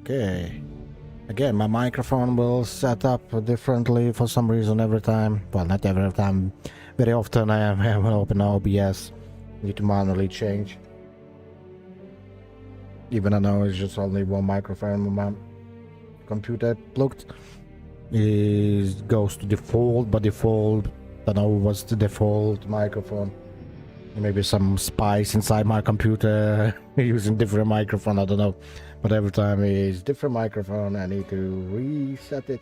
Okay. Again, my microphone will set up differently for some reason every time. Well, not every time. Very often I will open OBS. Need to manually change. Even I know it's just only one microphone on my computer plugged. It goes to default, but default, I don't know what's the default microphone. Maybe some spice inside my computer using different microphone, I don't know. But every time it's different microphone, I need to reset it.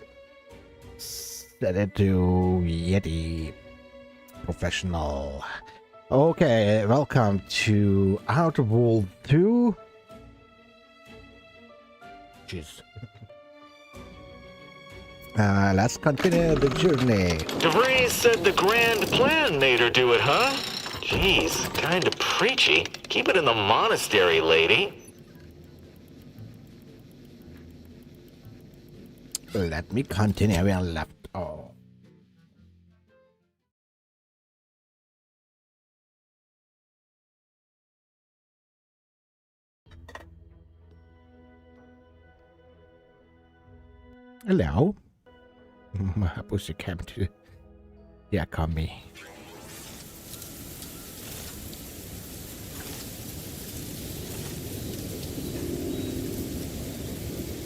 Set it to Yeti Professional. Okay, welcome to Outer World 2. Jeez. Let's continue the journey. DeVries said the grand plan made her do it, huh? Jeez, kinda preachy. Keep it in the monastery, lady. Let me continue where I left off. Hello. My pussy came to... Yeah, come me.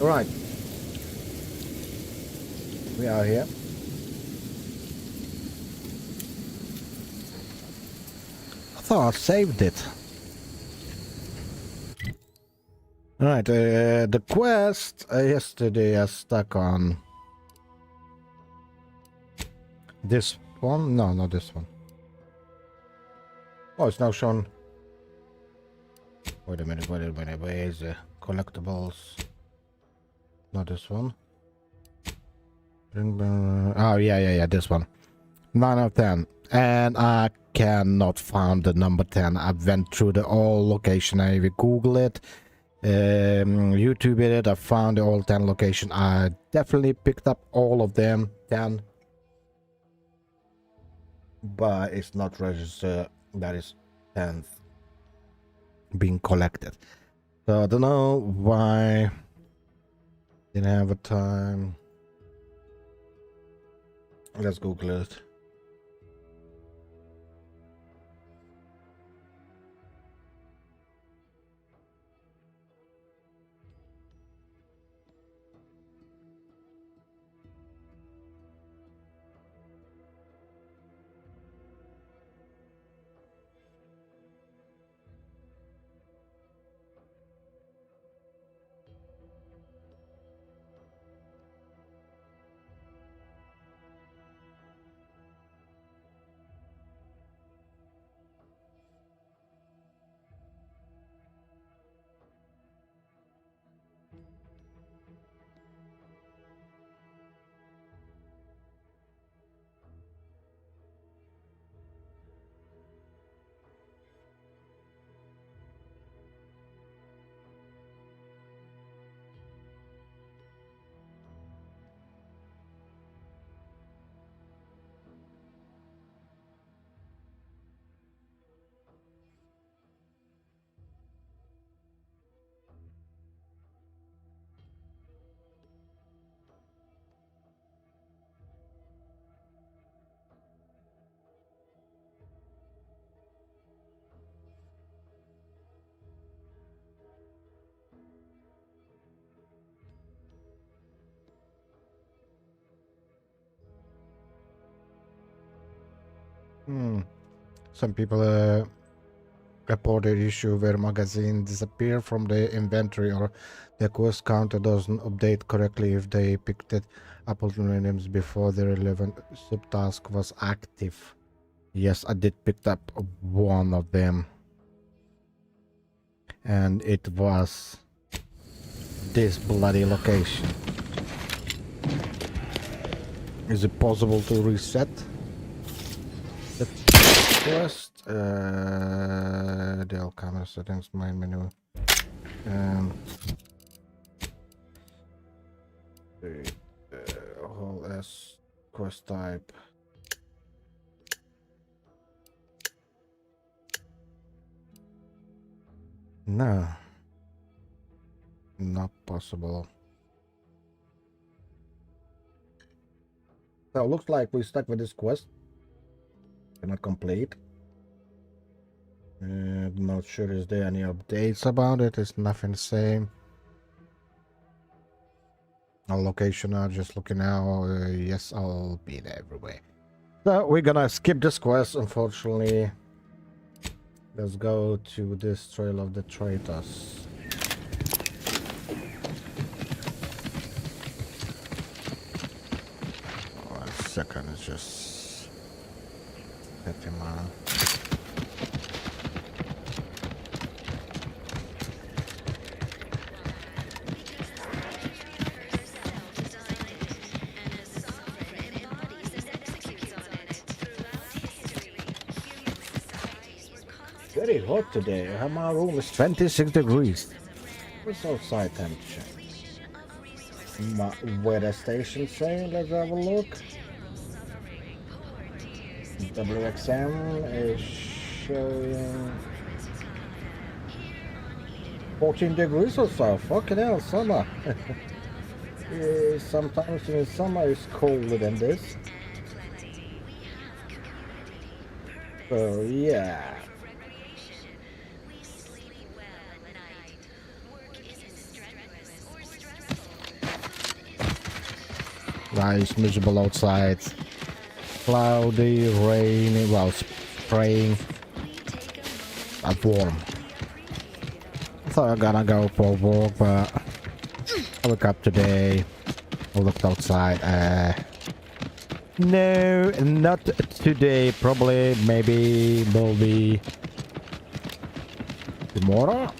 Alright. We are here. I thought I saved it. Alright, the quest yesterday I stuck on this one. No, not this one. Oh, it's now shown. Wait a minute, where is the collectibles? Not this one. Oh, yeah, this one. 9 out of 10. And I cannot find the number 10. I went through the all location. I even Google it. YouTube it. I found the all 10 location. I definitely picked up all of them. 10. But it's not registered. That is 10th being collected. So I don't know why. Didn't have a time. Let's Google it. Some people reported issue where magazine disappear from the inventory or the quest counter doesn't update correctly if they picked it up items before the relevant subtask was active. Yes, I did pick up one of them. And it was this bloody location. Is it possible to reset the quest? The camera settings, main menu. Whole S quest type. No. Not possible. So looks like we're stuck with this quest. Cannot complete. Not sure is there any updates about it. It's nothing the same. Our location are just looking now. Yes, I'll be there everywhere. So we're gonna skip this quest, unfortunately. Let's go to this Trail of the Traitors. 1 second, it's just set him on. Very hot today. My room is 26 degrees. What's outside temperature? My weather station saying, let's have a look. WXM is showing 14 degrees or so. Fucking hell, summer. Sometimes in summer it's colder than this. So yeah. Nice, miserable outside. Cloudy, rainy, well, spraying. But warm. I thought I'm gonna go for a walk, but I woke up today. I looked outside. No, not today. Probably, maybe, will be tomorrow.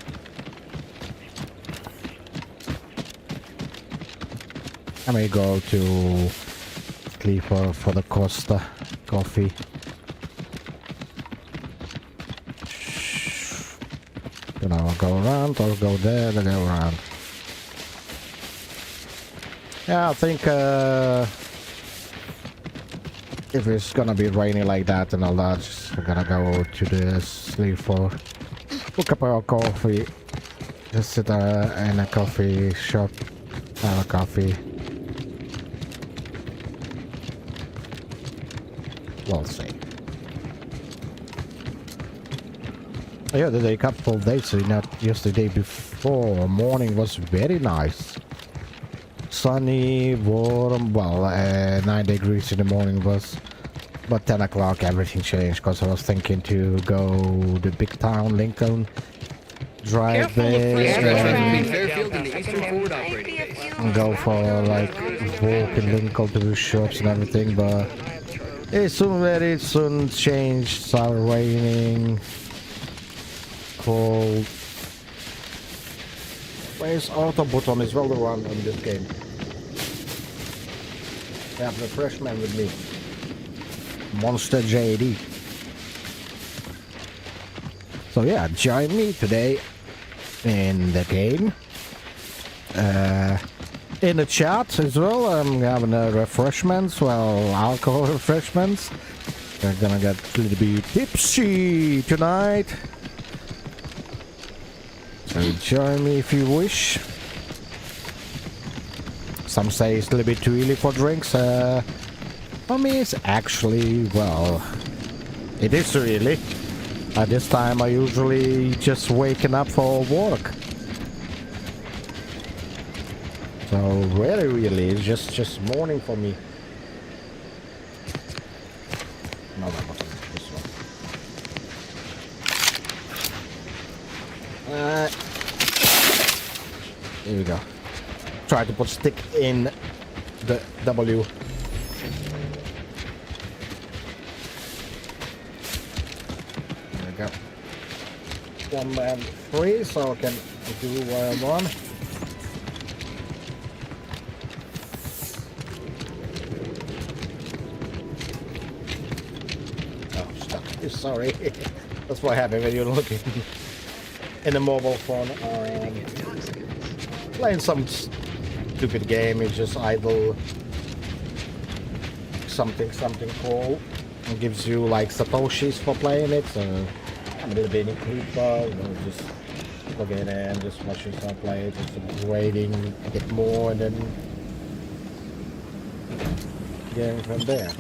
I may go to sleep for the Costa coffee. You know, go around or go there and go around. Yeah, I think if it's gonna be rainy like that and all that, I'm gonna go to the sleep for a cup of coffee. Just sit in a coffee shop, have a coffee. We'll see. Yeah, the couple of days, not yesterday before. Morning was very nice. Sunny, warm, well, 9 degrees in the morning was. But 10 o'clock everything changed because I was thinking to go the big town, Lincoln, drive there and go for like walk in Lincoln to the shops and everything, but it soon very soon changed, started raining, cold. Where's auto button is well the one in this game. I have the freshman with me. Monster JD. So yeah, join me today in the game. In the chat as well, I'm having refreshments, well, alcohol refreshments. We're gonna get a little bit tipsy tonight. So join me if you wish. Some say it's a little bit too early for drinks. For me, it's actually, well, it is really. At this time, I usually just waking up for work. So really, it's just morning for me. No, that wasn't this one. Here we go. Try to put stick in the W. There we go. 1 man free, so I can do what I want. Sorry, that's what happened when you're looking in a mobile phone. Playing some stupid game, it's just idle. Something cool. It gives you like satoshis for playing it. So I'm a little bit in creeper, you know, just plug it in, just washing some plates, just waiting, get more, and then getting from there.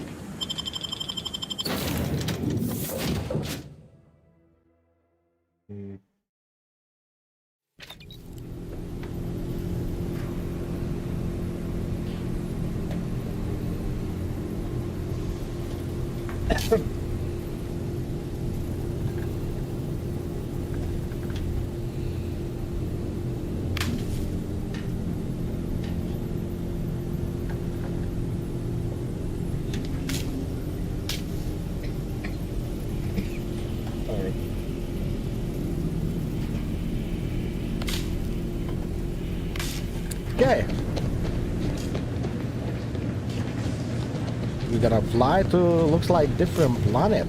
Okay. We're gonna fly to, looks like, different planet.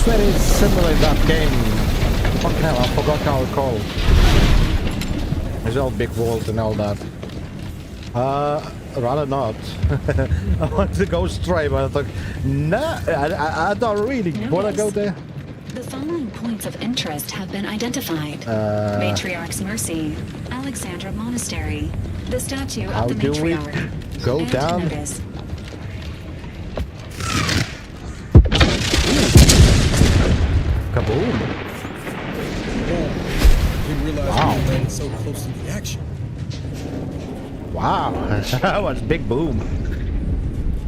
Very similar in that game. Fucking hell, I forgot how it's called. There's all big walls and all that. Rather not. I want to go straight, but I thought, nah, I don't really want to go there. The following points of interest have been identified. Matriarch's Mercy, Alexandra Monastery, the statue How of the do we Matriarch. go and down? Notice. Kaboom. Didn't realize Wow. we were landing so close to the action. Wow, that was big boom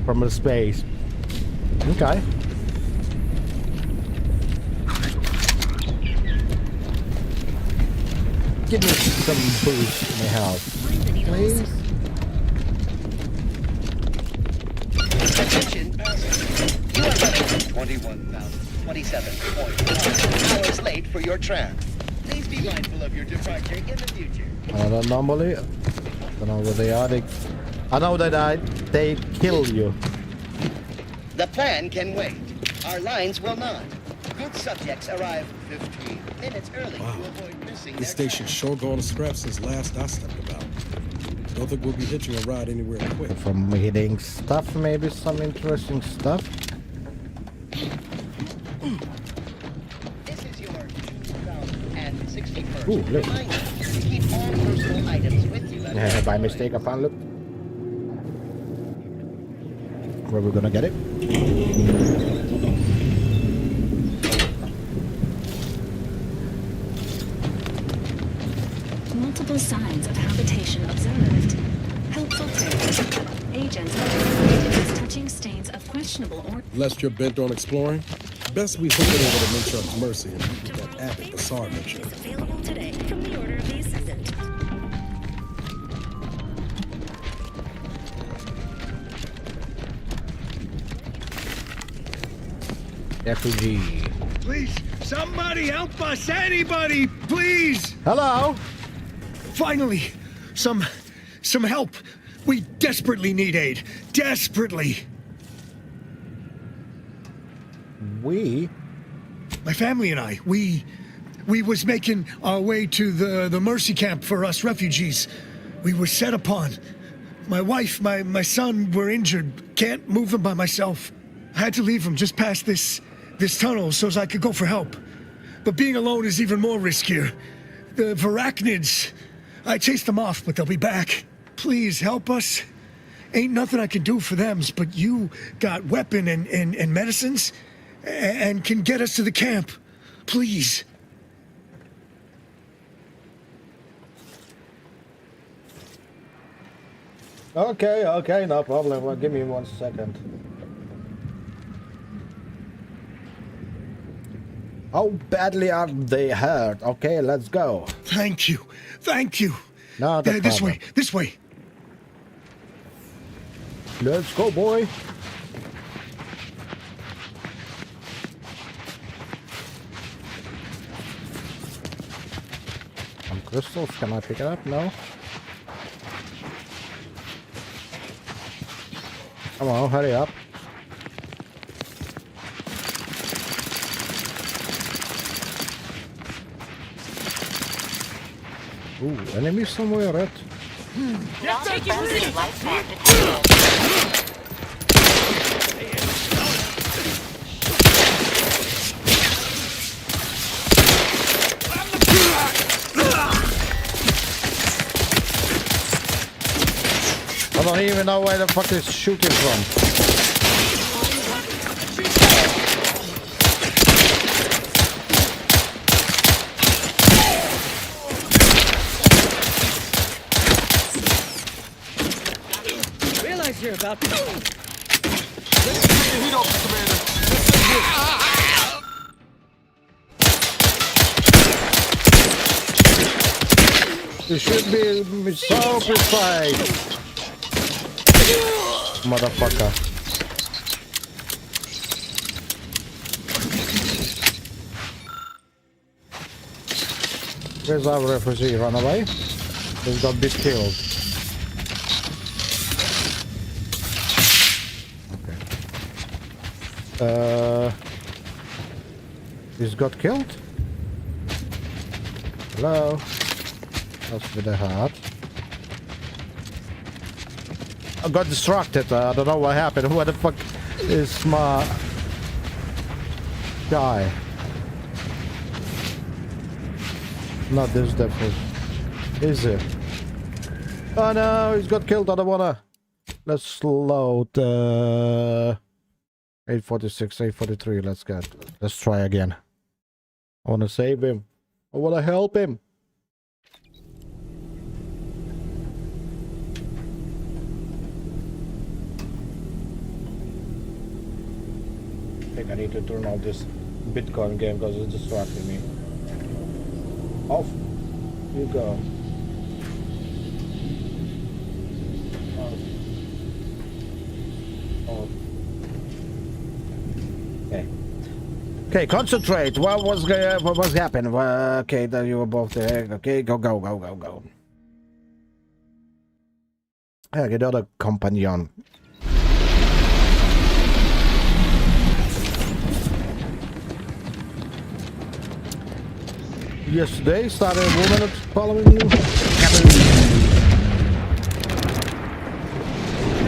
from the space. Okay. Give me some boost in my health, please. Attention passengers. You are running 21,027.5 hours late for your tram. Please be mindful of your departure in the future. Another anomaly. I don't know where they are. I know that they kill you. The plan can wait. Our lines will not. Good subjects arrive 15 minutes early Wow. to avoid missing This their station's tram. sure gone to scrap since last I stepped about. Don't think we'll be hitching a ride anywhere quick. From hitting stuff, maybe some interesting stuff. This is your 2061st Ooh, look. reminder to keep all personal items with you. at By all mistake, I found. Look. Where we gonna get it? Multiple signs of habitation observed. Helpful tip. Agents have detected touching stains of questionable or Lest you're bent on exploring, best we hook it over to Matriarch's Mercy and get that app Bazaar mission. available today from the Order of the Ascendant. Refugee. Please, somebody help us! Anybody, please! Hello. Finally, some help. We desperately need aid. Desperately. We. My family and I, we was making our way to the Mercy camp for us refugees. We were set upon. My wife, my son were injured. Can't move them by myself. I had to leave them just past this tunnel so as I could go for help. But being alone is even more riskier. The Varachnids, I chased them off, but they'll be back. Please help us. Ain't nothing I can do for them, but you got weapon and medicines and can get us to the camp. Please. Okay, no problem. Well, give me 1 second. How badly are they hurt? Okay, let's go. Thank you. No, This way. Let's go, boy. Some crystals. Can I pick it up? No. Come on, hurry up. Ooh, enemy somewhere, right? Non-offensive life form detected. I don't even know where the fuck it's shooting from. Realize you're about to. Heat off, Commander. You should be so precise. Motherfucker. Where's our refugee? Run away? He's got bit killed. Okay. He's got killed? Hello? That's with the heart. I got distracted. I don't know what happened. Where the fuck is my guy? Not this devil. Is it? Oh no, he's got killed. I don't wanna. Let's load 846, 843. Let's get. Let's try again. I wanna save him. I wanna help him. I think I need to turn off this Bitcoin game because it's distracting me. Off you go. Off. Okay. Okay, concentrate. What was happened? Okay, there you were both there. Okay, go. I get other companion. Yesterday started a woman that's following you.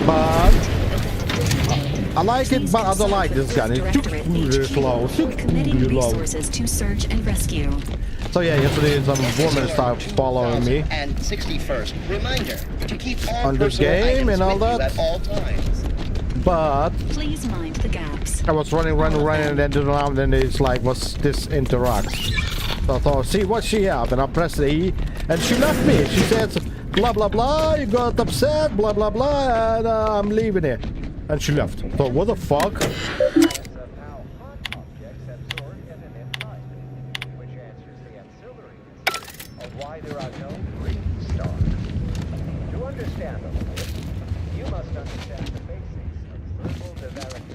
But I like it, but I don't like this gun. It's too slow. Committing resources to search and rescue. So yeah, yesterday some woman started following me. And 61st reminder to keep all On this personal game items and all with you that. at all times. But Please mind the gaps. I was running, and then turn around, and it's like, what's this interact? So I thought, see what she have, and I pressed the E, and she left me. She said, blah blah blah, you got upset, blah blah blah, and I'm leaving it. And she left. So what the fuck?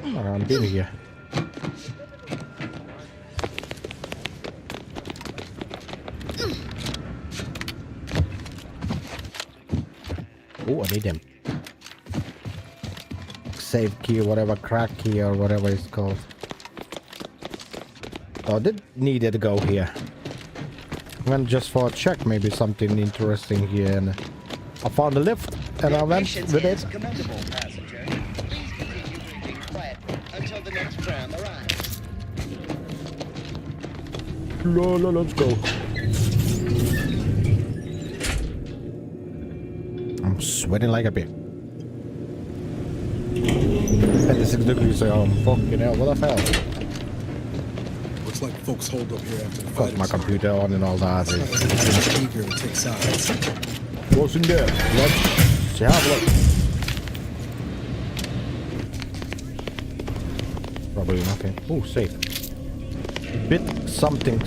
I'm being here. Oh, I need him. Save key, whatever, crack key, or whatever it's called. Oh, did needed to go here. Went just for a check, maybe something interesting here, and I found a lift, and I went with it. Commendable, passenger. Please continue keeping quiet until the next tram arrives. Let's go. I'm sweating like a bit. 26 degrees, so fucking hell, what the hell? Looks like folks hold up here after the Got fight. my computer on and all that. It's eager to take sides. What's in there? Let's have a look. Probably okay. Oh, safe. Bit something.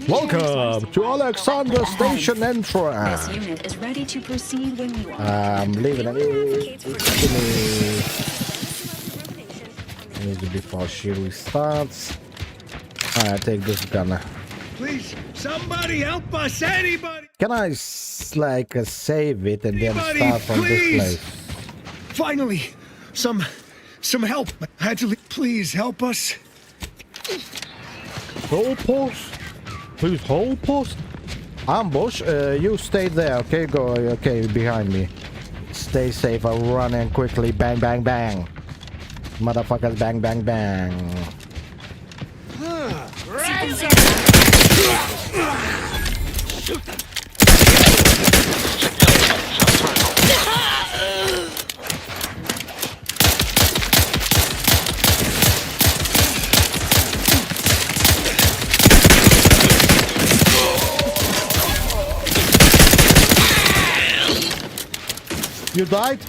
Welcome to Alexander Station entrance. This unit is ready to proceed when you are. I'm leaving it. Maybe before she restarts. I take this gun. Please, somebody help us, anybody! Can I like save it and then Anybody, start from this please? place? Finally, some help. I had to leave. Please help us. Hold post. Please hold post. Ambush. You stay there. Okay, go. Okay, behind me. Stay safe. I'll run in quickly. Bang, bang, bang. Motherfuckers, bang, bang, bang. You died?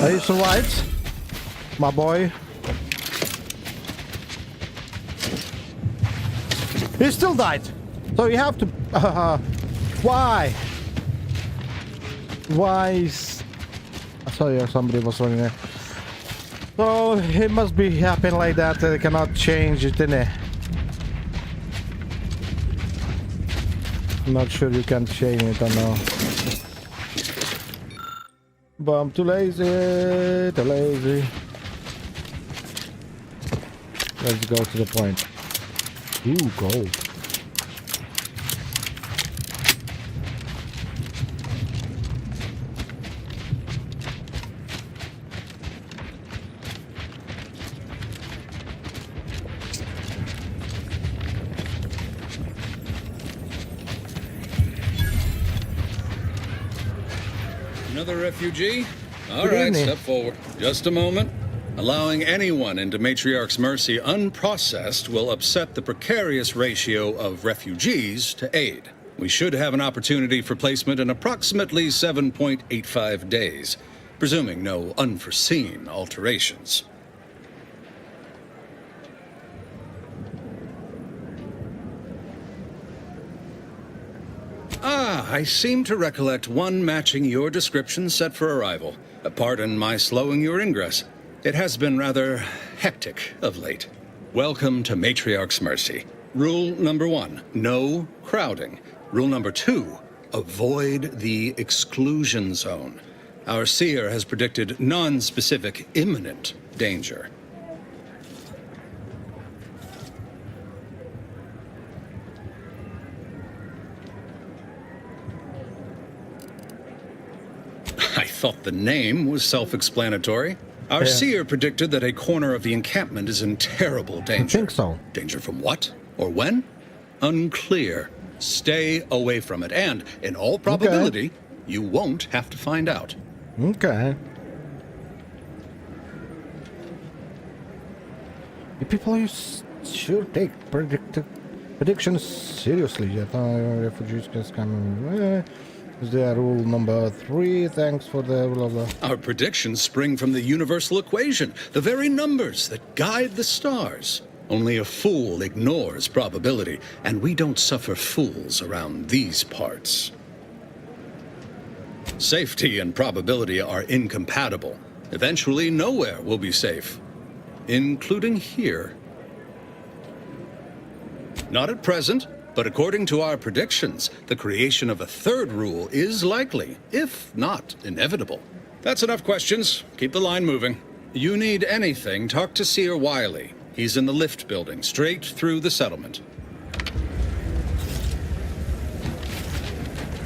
Are you survived? My boy. He still died. So you have to... why? Why is... I saw somebody was running there. So it must be happening like that. They cannot change it, innit? I'm not sure you can change it or no. But I'm too lazy, Let's go to the point. Ooh, gold. Another refugee? All Good right, evening. step forward. Just a moment. Allowing anyone into Matriarch's Mercy unprocessed will upset the precarious ratio of refugees to aid. We should have an opportunity for placement in approximately 7.85 days, presuming no unforeseen alterations. Ah, I seem to recollect one matching your description set for arrival. Pardon my slowing your ingress. It has been rather hectic of late. Welcome to Matriarch's Mercy. Rule number 1, no crowding. Rule number 2, avoid the exclusion zone. Our seer has predicted non-specific imminent danger. I thought the name was self-explanatory. Our seer predicted that a corner of the encampment is in terrible danger. I think so. Danger from what? Or when? Unclear. Stay away from it, and, in all probability, you won't have to find out. Okay. The people should take predictions seriously. Yet refugees can come. Is there rule number 3? Thanks for the blah blah. Our predictions spring from the universal equation, the very numbers that guide the stars. Only a fool ignores probability, and we don't suffer fools around these parts. Safety and probability are incompatible. Eventually, nowhere will be safe, including here. Not at present, but according to our predictions, the creation of a third rule is likely, if not inevitable. That's enough questions. Keep the line moving. You need anything, talk to Seer Wiley. He's in the lift building, straight through the settlement.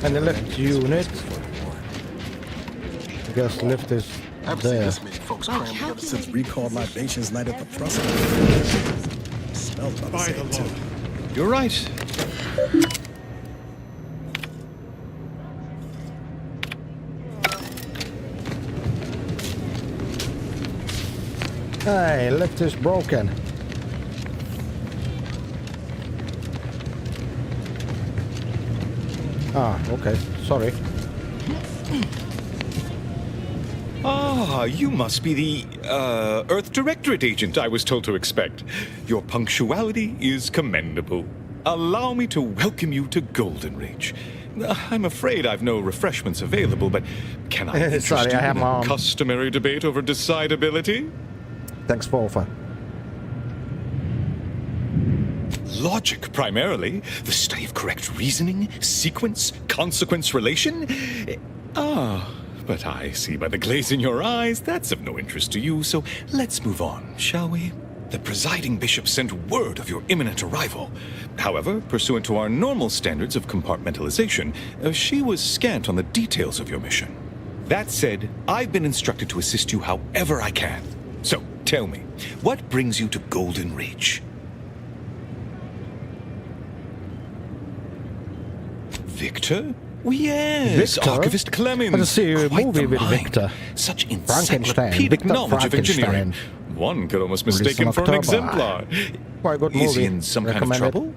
And the lift unit. I guess lift is I've seen there. this many folks crammed together since recall libations night at the Trust. I was about to say it, too. You're right. Hey, lift is broken. Ah, okay. Sorry. Ah, you must be the, Earth Directorate agent I was told to expect. Your punctuality is commendable. Allow me to welcome you to Golden Ridge. I'm afraid I've no refreshments available, but can I interest Sorry, you I have in a customary debate over decidability? Thanks for offer. Logic, primarily. The study of correct reasoning, sequence, consequence relation. Ah, but I see by the glaze in your eyes that's of no interest to you, so let's move on, shall we? The presiding bishop sent word of your imminent arrival. However, pursuant to our normal standards of compartmentalization, she was scant on the details of your mission. That said, I've been instructed to assist you however I can. So, tell me, what brings you to Golden Ridge? Victor? Yes, Victor? Archivist Clemens. Let's see a Quite movie the with mind. Victor. Such Frankenstein. encyclopedic Victor knowledge of engineering. Frankenstein. One could almost Released mistake in him for an October. exemplar. Quite a good Is he movie. in some kind of Recommend it. trouble?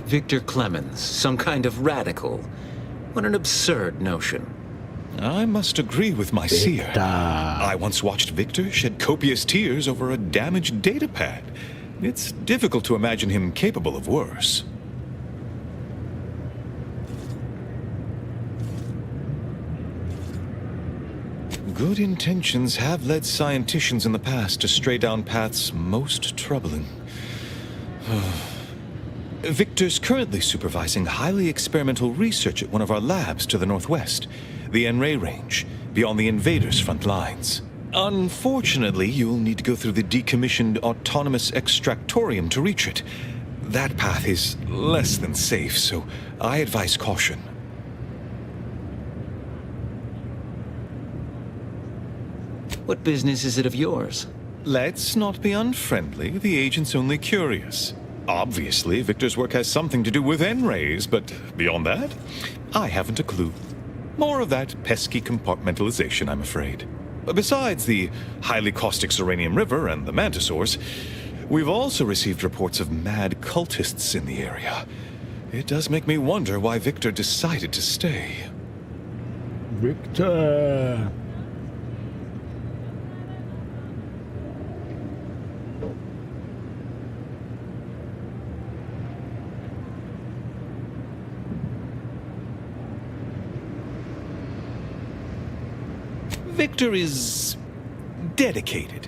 Victor Clemens, some kind of radical. What an absurd notion. I must agree with my seer. Victor. I once watched Victor shed copious tears over a damaged datapad. It's difficult to imagine him capable of worse. Good intentions have led scienticians in the past to stray down paths most troubling. Victor's currently supervising highly experimental research at one of our labs to the northwest, the N-Ray range, beyond the invaders' front lines. Unfortunately, you'll need to go through the decommissioned autonomous extractorium to reach it. That path is less than safe, so I advise caution. What business is it of yours? Let's not be unfriendly. The agent's only curious. Obviously, Victor's work has something to do with N-rays, but beyond that, I haven't a clue. More of that pesky compartmentalization, I'm afraid. Besides the highly caustic Serenium River and the Mantisaurs, we've also received reports of mad cultists in the area. It does make me wonder why Victor decided to stay. Victor. Victor is dedicated.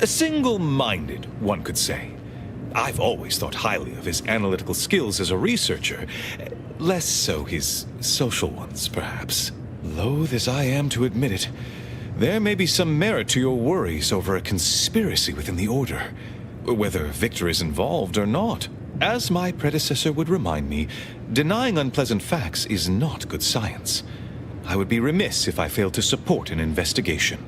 Single-minded, one could say. I've always thought highly of his analytical skills as a researcher. Less so his social ones, perhaps. Loath as I am to admit it, there may be some merit to your worries over a conspiracy within the Order. Whether Victor is involved or not. As my predecessor would remind me, denying unpleasant facts is not good science. I would be remiss if I failed to support an investigation.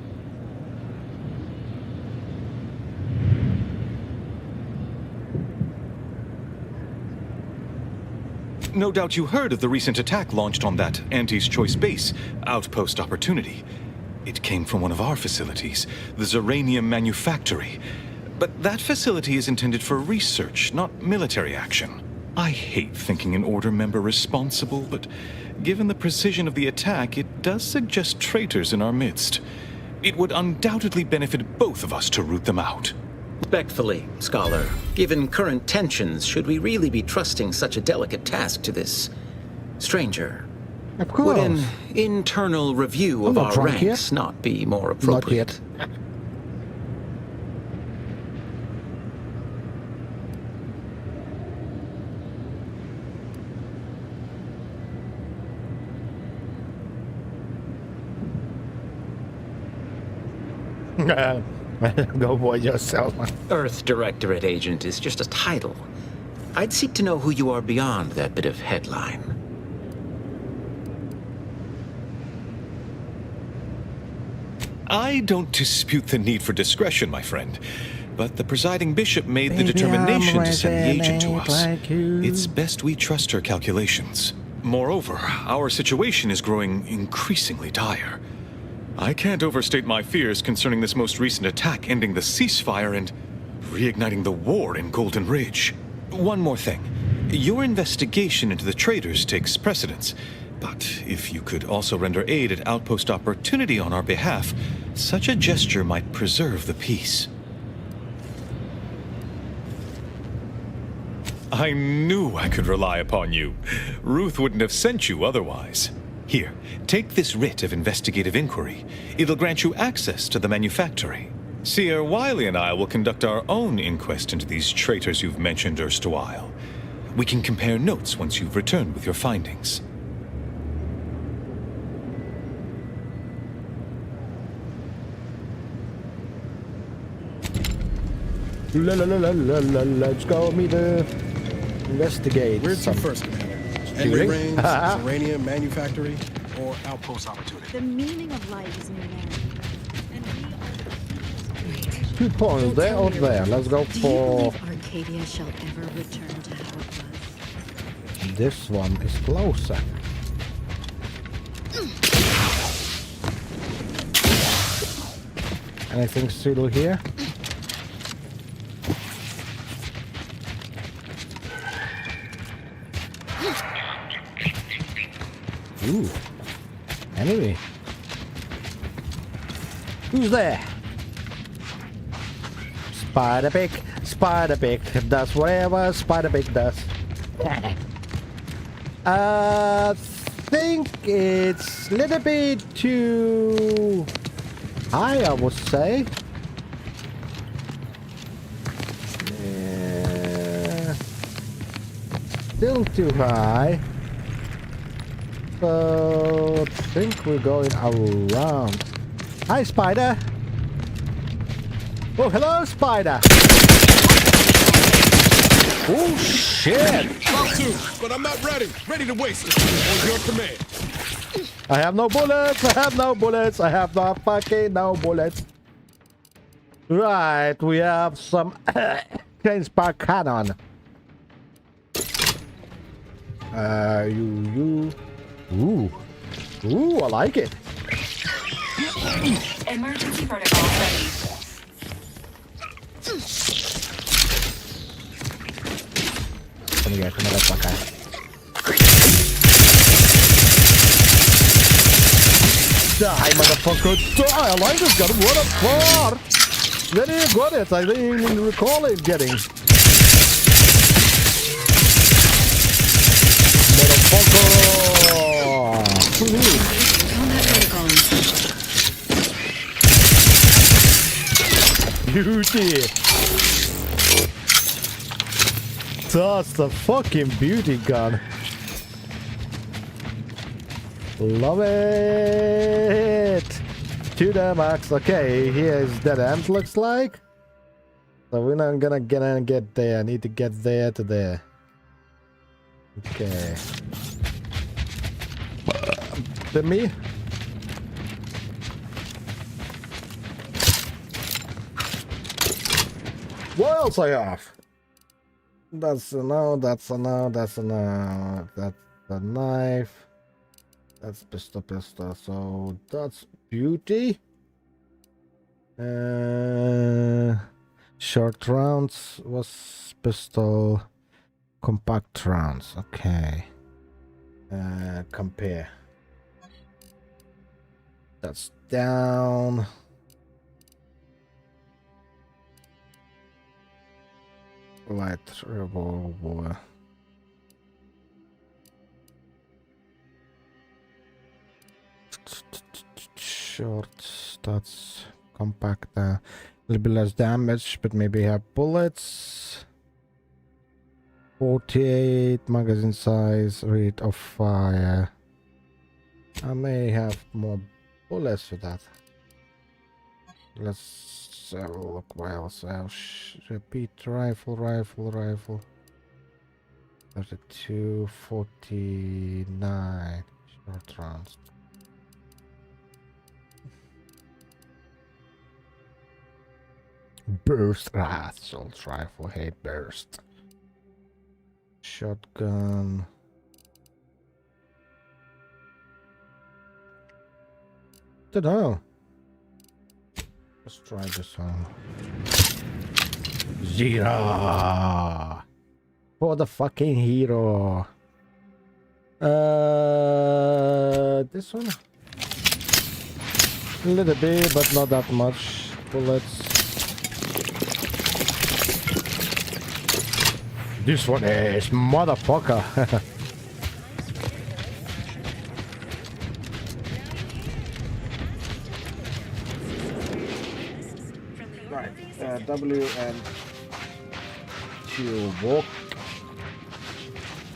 No doubt you heard of the recent attack launched on that Anti's Choice base, Outpost Opportunity. It came from one of our facilities, the Zeranium Manufactory. But that facility is intended for research, not military action. I hate thinking an Order member responsible, but given the precision of the attack, it does suggest traitors in our midst. It would undoubtedly benefit both of us to root them out. Respectfully, Scholar, given current tensions, should we really be trusting such a delicate task to this stranger? Of course. Would an internal review of not our drunk ranks yet. not be more Not appropriate? yet. Go boy yourself. Earth Directorate Agent is just a title. I'd seek to know who you are beyond that bit of headline. I don't dispute the need for discretion, my friend. but the presiding bishop made the Baby, determination I'm to send the agent to resonate us. like you. It's best we trust her calculations. Moreover, our situation is growing increasingly dire. I can't overstate my fears concerning this most recent attack ending the ceasefire and reigniting the war in Golden Ridge. One more thing. Your investigation into the traitors takes precedence, but if you could also render aid at Outpost Opportunity on our behalf, such a gesture might preserve the peace. I knew I could rely upon you. Ruth wouldn't have sent you otherwise. Here, take this writ of investigative inquiry. It'll grant you access to the manufactory. Seer Wiley and I will conduct our own inquest into these traitors you've mentioned erstwhile. We can compare notes once you've returned with your findings. Let's go meet the investigate. Where's some you first, Commander? Henry shooting. Rings, Uranium Manufactory, or Outpost Opportunity? The meaning of life is in humanity. And we are 2 points there or there. Let's go Do you for believe Arcadia shall ever return to how it was? this one is closer. Anything pseudo here? Ooh. Enemy. Who's there? Spider Pig. Spider Pig does whatever Spider Pig does. I think it's a little bit too high, I would say. Yeah. Still too high. So I think we're going around. Hi, Spider. Oh, hello, Spider. Oh, shit. But I'm not ready. Ready to waste it. On your command. I have no bullets. I have no bullets. I have no fucking no bullets. Right, we have some chain spark cannon. Ooh, I like it. Emergency protocol ready. Come here, motherfucker. Die, motherfucker! Die! I like this gun. What a far! Very good. It. I didn't even recall it getting. Motherfucker! Combat protocols. Beauty! That's the fucking beauty gun. Love it! To the max. Okay, here's dead end, looks like. So we're not gonna get there. I need to get there to there. Okay. To me. What else I have? That's a no, that's a no, that's a no. That's a knife. That's pistol. So that's beauty. Short rounds was pistol. Compact rounds. Okay. Compare. That's down. Light revolver. Short. That's compact. A little bit less damage, but maybe have bullets. 48 magazine size, rate of fire. I may have more bullets for that. Let's have a look. What else? Repeat rifle. 32, 49 short rounds. Burst. Assault rifle. Hate burst. Shotgun. Don't know. Let's try this one. Zero. For the fucking hero. This one. A little bit, but not that much. Bullets. This one is motherfucker. Right. W and Q walk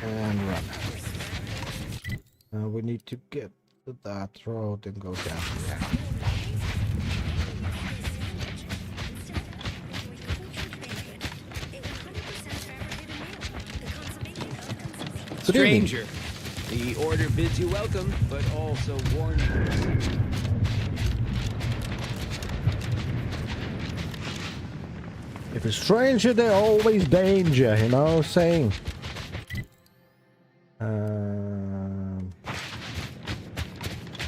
and run. We need to get to that road and go down here. Stranger, the order bids you welcome, but also warns you. If it's stranger, there's always danger, you know what I'm saying?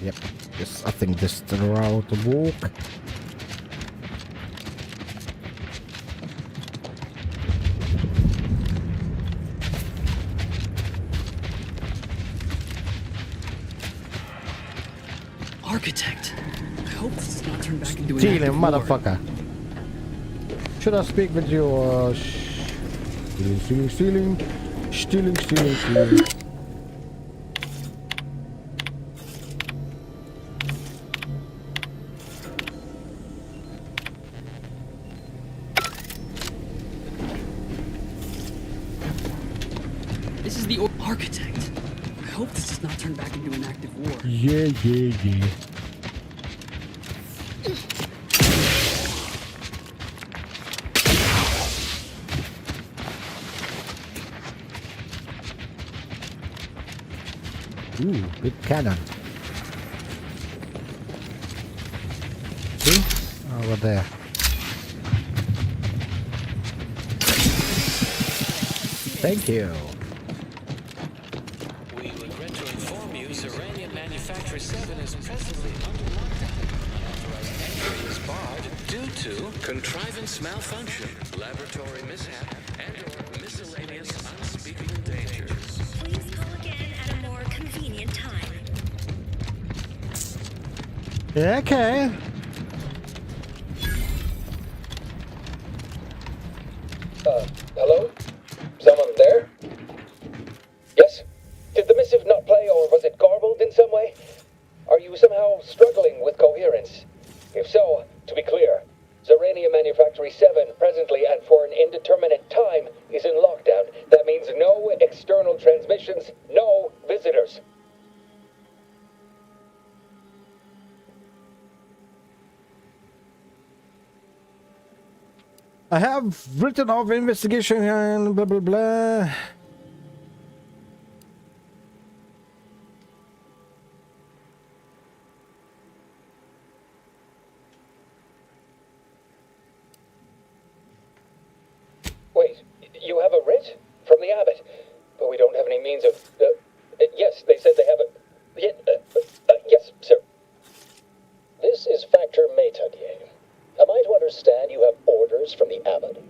Yep, this, I think this is the route to walk. Architect, I hope this does not turn back into an Stealing, active war. motherfucker. Should I speak with you or stealing? This is the architect. I hope this does not turn back into an active war. Yeah. Ooh, big cannon. See? Over there. Thank you. We regret to inform you, Zeranium Manufacturer 7 is presently under lockdown. Unauthorized entry is barred due to contrivance malfunction, laboratory mishap, and/or miscellaneous unspeakable dangers. Please call again at a more convenient time. Yeah, okay. Hello? Someone there? Yes? Did the missive not play, or was it garbled in some way? Are you somehow struggling with coherence? If so, to be clear, Zeranium Manufactory 7 presently and for an indeterminate time is in lockdown. That means no external transmissions, no visitors. I have written off investigation and blah blah blah. Wait, you have a writ? From the abbot? But we don't have any means of... yes, they said they have a... yes, sir. This is Factor Métadier. Am I to understand you have orders from the abbot?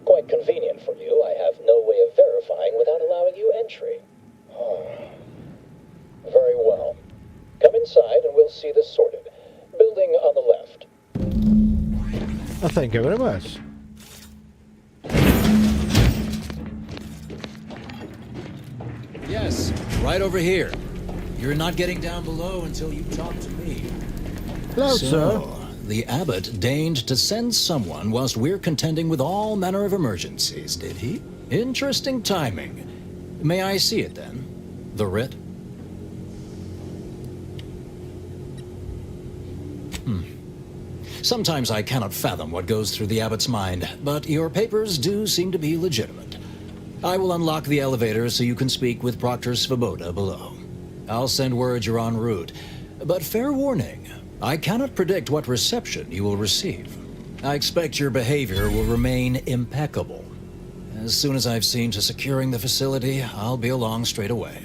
Quite convenient for you. I have no way of verifying without allowing you entry. Very well. Come inside and we'll see this sorted. Building on the left. Oh, thank you very much. Yes, right over here. You're not getting down below until you talk to me. Hello, so, sir. The abbot deigned to send someone whilst we're contending with all manner of emergencies, did he? Interesting timing. May I see it then? The writ? Sometimes I cannot fathom what goes through the abbot's mind, but your papers do seem to be legitimate. I will unlock the elevator so you can speak with Proctor Svoboda below. I'll send word you're en route, but fair warning, I cannot predict what reception you will receive. I expect your behavior will remain impeccable. As soon as I've seen to securing the facility, I'll be along straight away.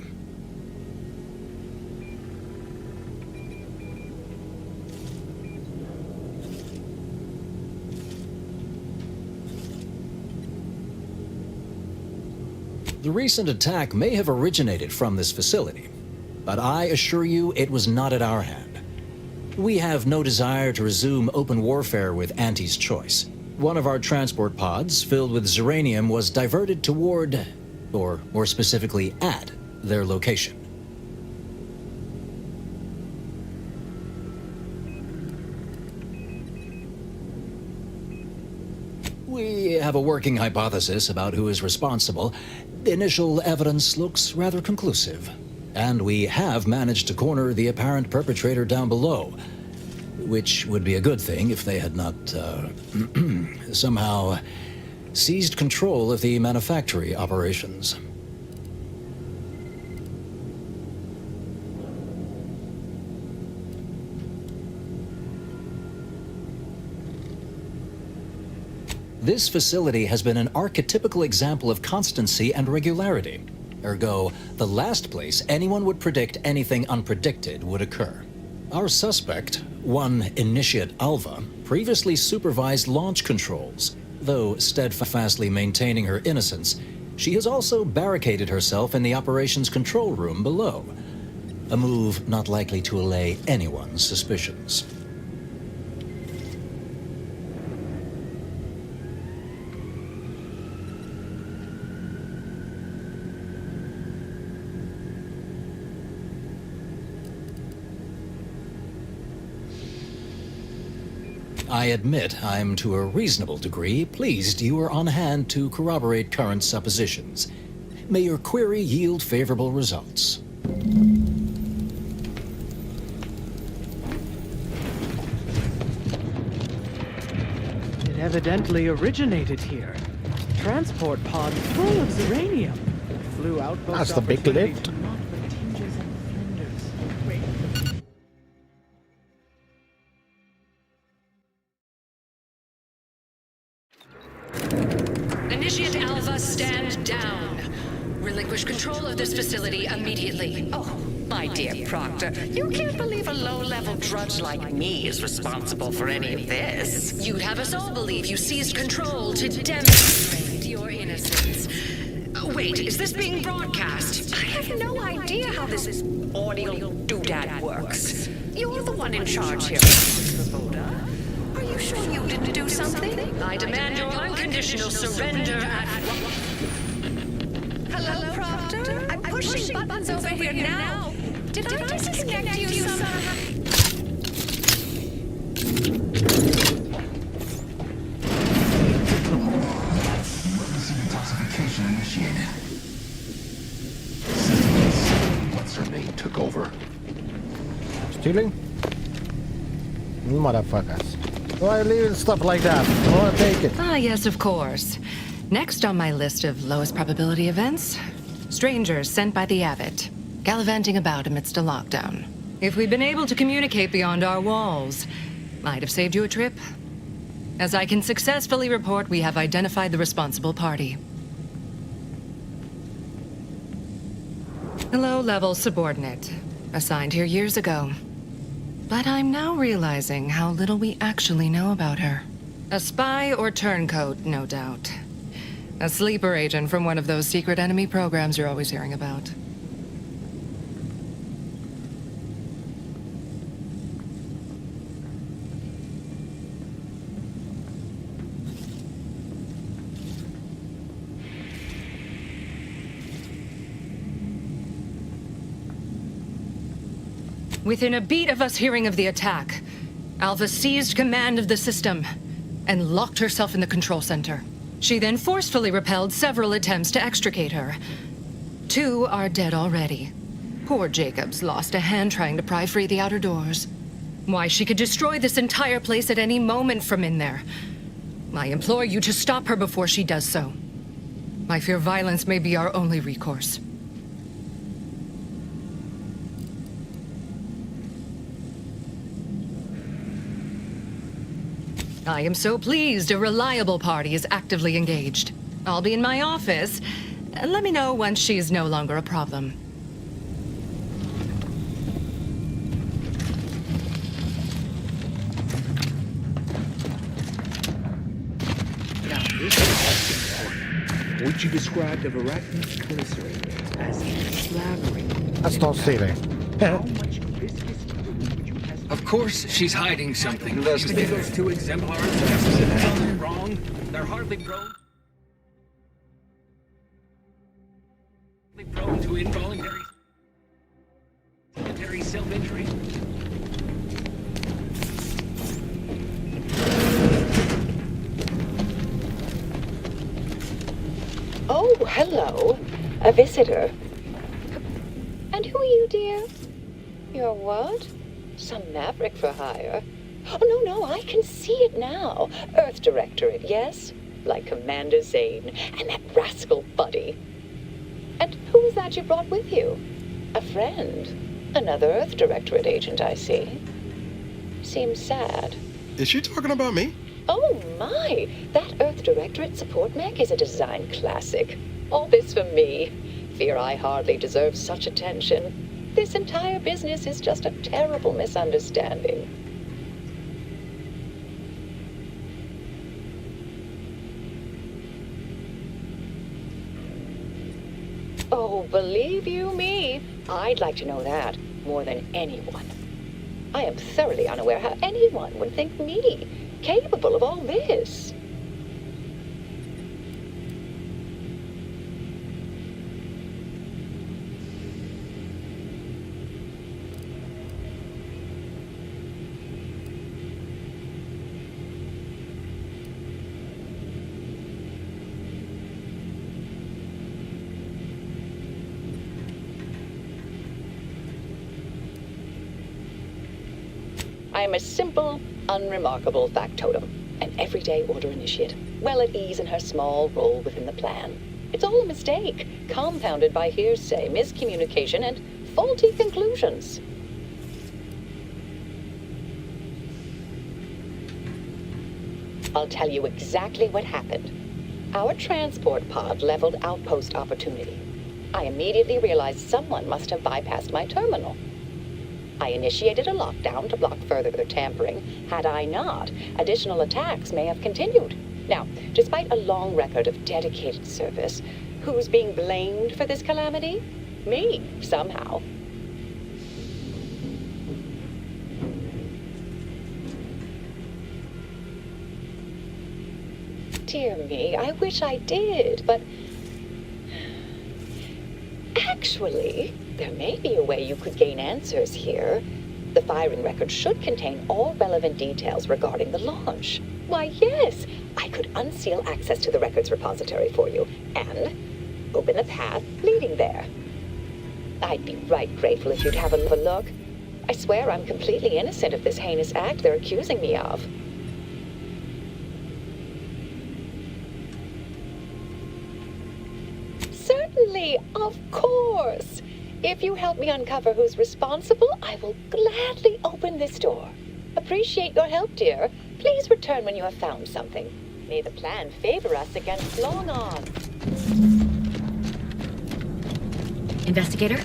The recent attack may have originated from this facility, but I assure you it was not at our hand. We have no desire to resume open warfare with Auntie's choice. One of our transport pods filled with Zeranium was diverted toward, or more specifically at, their location. We have a working hypothesis about who is responsible. The initial evidence looks rather conclusive, and we have managed to corner the apparent perpetrator down below, which would be a good thing if they had not, somehow seized control of the manufactory operations. This facility has been an archetypical example of constancy and regularity. Ergo, the last place anyone would predict anything unpredicted would occur. Our suspect, one Initiate Alva, previously supervised launch controls. Though steadfastly maintaining her innocence, she has also barricaded herself in the operations control room below. A move not likely to allay anyone's suspicions. I admit I'm to a reasonable degree pleased you are on hand to corroborate current suppositions. May your query yield favorable results. It evidently originated here. Transport pod full of Zeranium. Flew out. That's the big lift. Initiate Alpha, stand down. Relinquish control of this facility immediately. Oh, my dear Proctor, you can't believe a low-level drudge like me is responsible for any of this. You'd have us all believe you seized control to demonstrate your innocence. Wait, is this being broadcast? I have no idea how this audio doodad works. You're the one in charge here, Mrs. Svoboda. Are you sure you didn't do something? I demand your unconditional surrender at once. Hello, Proctor? I'm pushing buttons over here now. Did I disconnect you somehow? Emergency detoxification initiated. What's her name took over? Stealing? Motherfuckers. Why leaving stuff like that? I wanna take it. Ah, yes, of course. Next on my list of lowest probability events, strangers sent by the Abbot, gallivanting about amidst a lockdown. If we'd been able to communicate beyond our walls, might have saved you a trip. As I can successfully report, we have identified the responsible party. A low-level subordinate, assigned here years ago. But I'm now realizing how little we actually know about her. A spy or turncoat, no doubt. A sleeper agent from one of those secret enemy programs you're always hearing about. Within a beat of us hearing of the attack, Alva seized command of the system and locked herself in the control center. She then forcefully repelled several attempts to extricate her. 2 are dead already. Poor Jacobs lost a hand trying to pry free the outer doors. Why, she could destroy this entire place at any moment from in there. I implore you to stop her before she does so. I fear violence may be our only recourse. I am so pleased a reliable party is actively engaged. I'll be in my office. Let me know once she's no longer a problem. Now, this is important. What you described of arachnid glycerin as slavering. That's not silly. Of course, she's hiding something. Investigate those two exemplars. Something wrong. They're hardly prone to involuntary self-injury. Oh, hello. A visitor. And who are you, dear? You're what? Some maverick for hire? Oh, no, I can see it now. Earth Directorate, yes? Like Commander Zane and that rascal Buddy. And who is that you brought with you? A friend? Another Earth Directorate agent, I see. Seems sad. Is she talking about me? Oh, my! That Earth Directorate support mech is a design classic. All this for me. Fear I hardly deserve such attention. This entire business is just a terrible misunderstanding. Oh, believe you me, I'd like to know that more than anyone. I am thoroughly unaware how anyone would think me capable of all this. I am a simple, unremarkable factotum, an everyday order initiate, well at ease in her small role within the plan. It's all a mistake, compounded by hearsay, miscommunication, and faulty conclusions. I'll tell you exactly what happened. Our transport pod leveled outpost opportunity. I immediately realized someone must have bypassed my terminal. I initiated a lockdown to block further tampering. Had I not, additional attacks may have continued. Now, despite a long record of dedicated service, who's being blamed for this calamity? Me, somehow. Dear me, I wish I did, but... Actually, there may be a way you could gain answers here. The firing record should contain all relevant details regarding the launch. Why, yes, I could unseal access to the records repository for you and open the path leading there. I'd be right grateful if you'd have a look. I swear I'm completely innocent of this heinous act they're accusing me of. Certainly, of course. If you help me uncover who's responsible, I will gladly open this door. Appreciate your help, dear. Please return when you have found something. May the plan favor us against long odds. Investigator?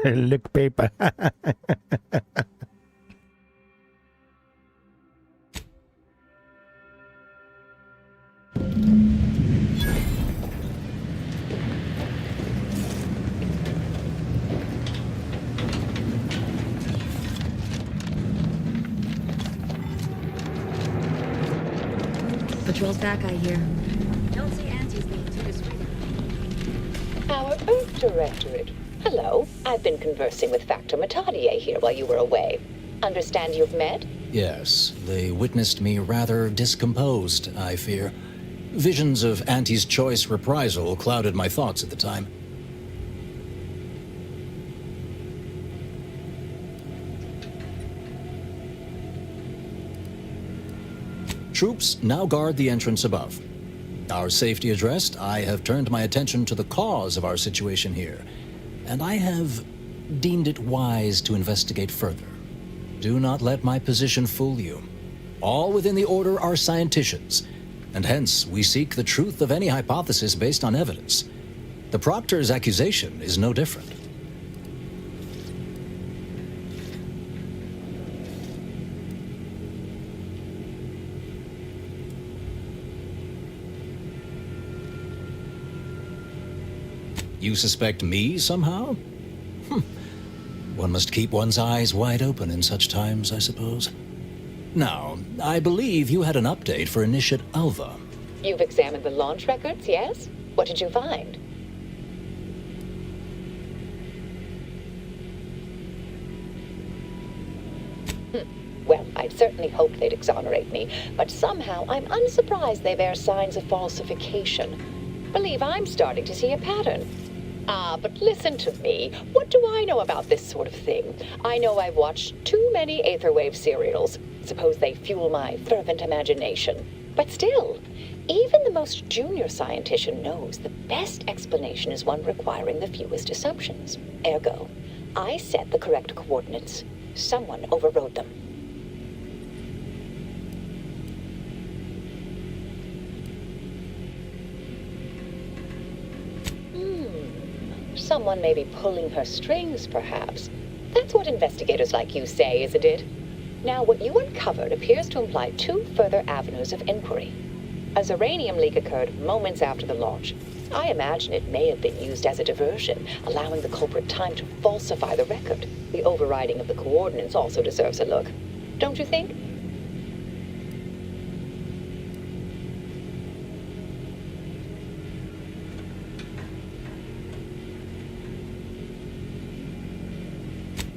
Look, paper. Patrol's back, I hear. Don't see Auntie's being too discreet. Our Earth Directorate. Hello. I've been conversing with Factor Matadier here while you were away. Understand you've met? Yes, they witnessed me rather discomposed, I fear. Visions of Auntie's choice reprisal clouded my thoughts at the time. Troops now guard the entrance above. Our safety addressed, I have turned my attention to the cause of our situation here, and I have deemed it wise to investigate further. Do not let my position fool you. All within the Order are scienticians, and hence we seek the truth of any hypothesis based on evidence. The Proctor's accusation is no different. You suspect me somehow? One must keep one's eyes wide open in such times, I suppose. Now, I believe you had an update for Initiate Alva. You've examined the launch records, yes? What did you find? Well, I'd certainly hoped they'd exonerate me, but somehow I'm unsurprised they bear signs of falsification. Believe I'm starting to see a pattern. But listen to me. What do I know about this sort of thing? I know I've watched too many Aetherwave serials. Suppose they fuel my fervent imagination. But still, even the most junior scientician knows the best explanation is one requiring the fewest assumptions. Ergo, I set the correct coordinates. Someone overrode them. Someone may be pulling her strings, perhaps. That's what investigators like you say, isn't it? Now, what you uncovered appears to imply two further avenues of inquiry. A Zeranium leak occurred moments after the launch. I imagine it may have been used as a diversion, allowing the culprit time to falsify the record. The overriding of the coordinates also deserves a look. Don't you think?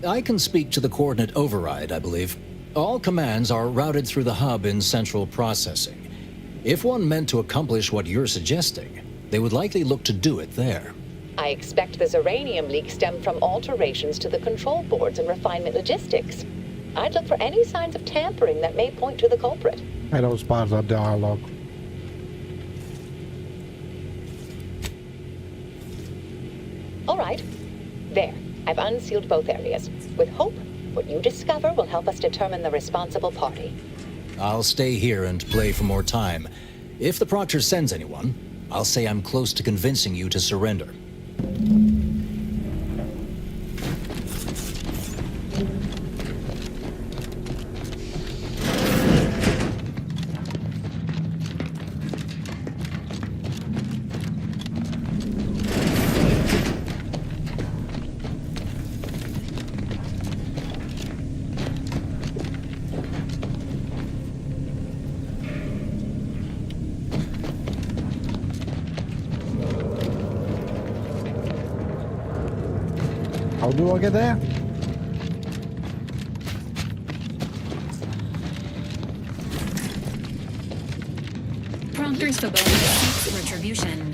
I can speak to the coordinate override, I believe. All commands are routed through the hub in central processing. If one meant to accomplish what you're suggesting, they would likely look to do it there. I expect the Zeranium leak stemmed from alterations to the control boards and refinement logistics. I'd look for any signs of tampering that may point to the culprit. That was part of the dialogue. All right. There. I've unsealed both areas. With hope, what you discover will help us determine the responsible party. I'll stay here and play for more time. If the Proctor sends anyone, I'll say I'm close to convincing you to surrender. How do I get there? Proctor's Foreboding seeks retribution.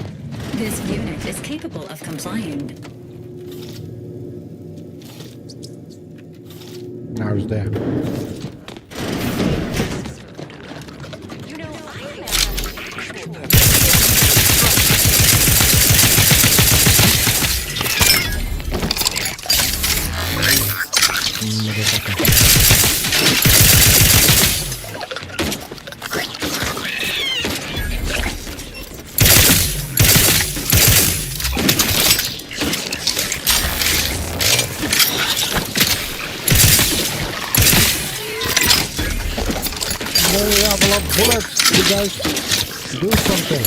This unit is capable of complying. Now it's there. We have a lot of bullets, you guys. Do something.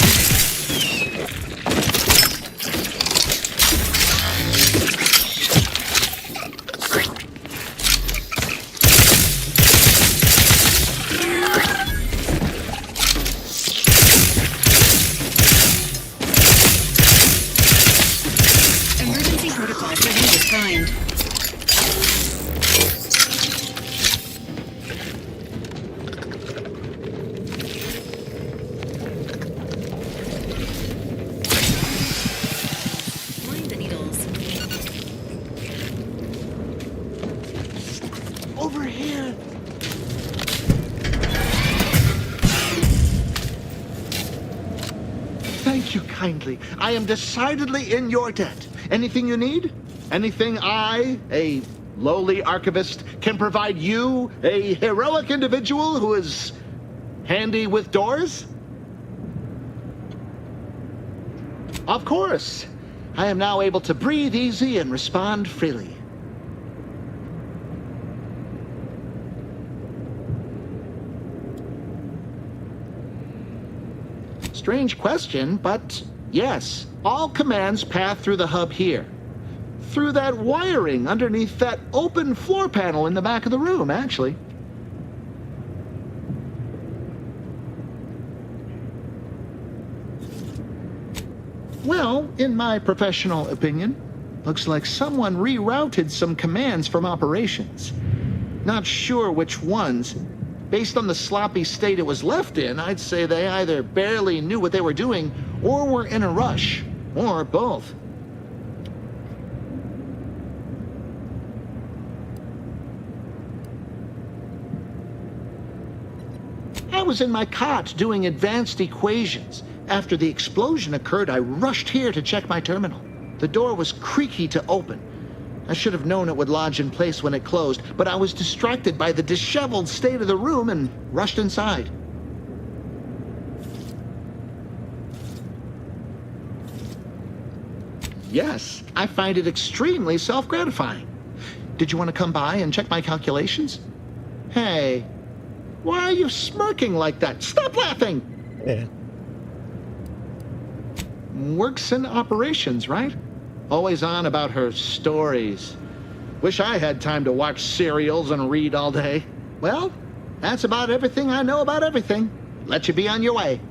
Emergency protocol for Gedis primed. Over here. kindly. I am decidedly in your debt. Anything you need? Anything I, a lowly archivist, can provide you, a heroic individual who is handy with doors? Of course. I am now able to breathe easy and respond freely. Strange question, but yes, all commands pass through the hub here. Through that wiring underneath that open floor panel in the back of the room, actually. Well, in my professional opinion, looks like someone rerouted some commands from operations. Not sure which ones. Based on the sloppy state it was left in, I'd say they either barely knew what they were doing or were in a rush, or both. I was in my cot doing advanced equations. After the explosion occurred, I rushed here to check my terminal. The door was creaky to open. I should have known it would lodge in place when it closed, but I was distracted by the disheveled state of the room and rushed inside. Yes, I find it extremely self-gratifying. Did you want to come by and check my calculations? Hey, why are you smirking like that? Stop laughing! Yeah. Works in operations, right? Always on about her stories. Wish I had time to watch serials and read all day. Well, that's about everything I know about everything. Let you be on your way.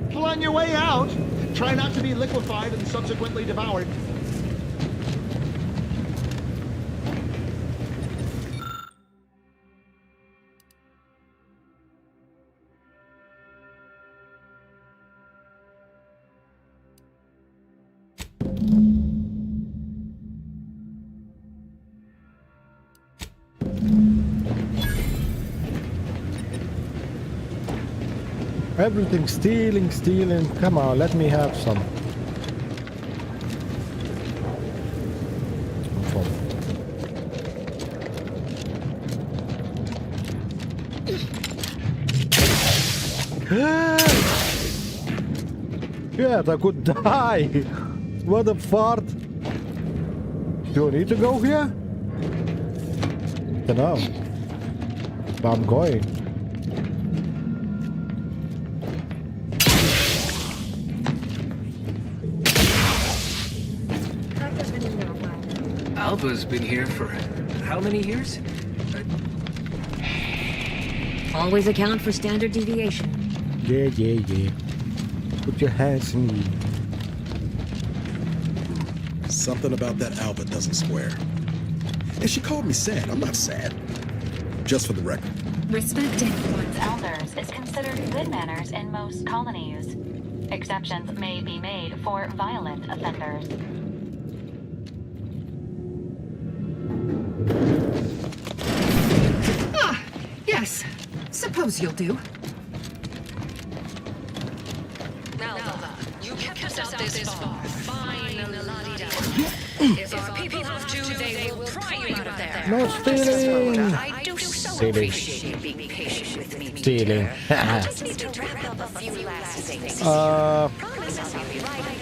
Well, on your way out, try not to be liquefied and subsequently devoured. Everything stealing, stealing. Come on, let me have some. Yeah, I could die. What a fart. Do I need to go here? Don't know. But I'm going. Alpha's been here for how many years? Always account for standard deviation. Yeah, yeah, yeah. Put your hands in me. Something about that Alpha doesn't square. And she called me sad. I'm not sad. Just for the record. Respecting one's elders is considered good manners in most colonies. Exceptions may be made for violent offenders. Yes, suppose you'll do. Alva, you kept us out this far. Fine, la-di-da. If our people have to, they will pry you out of there. No stealing! I do so appreciate you being patient with me. Stealing. I just need to wrap up a few last things. Promise I'll be right.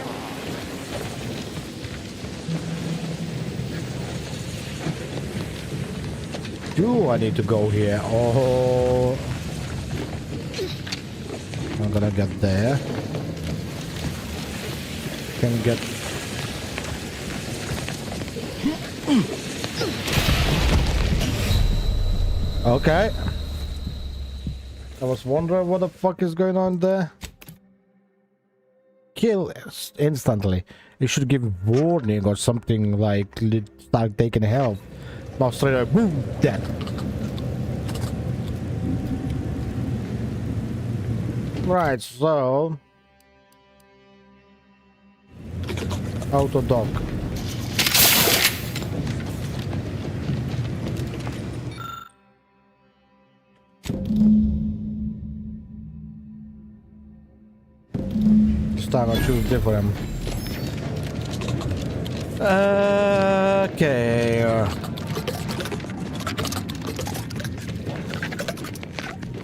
Do I need to go here? Oh, I'm gonna get there. Can get. Okay. I was wondering what the fuck is going on there. Kill instantly. It should give warning or something like start taking help. Now straight away, boom, dead. Right, so auto dock. This time I choose different. Okay.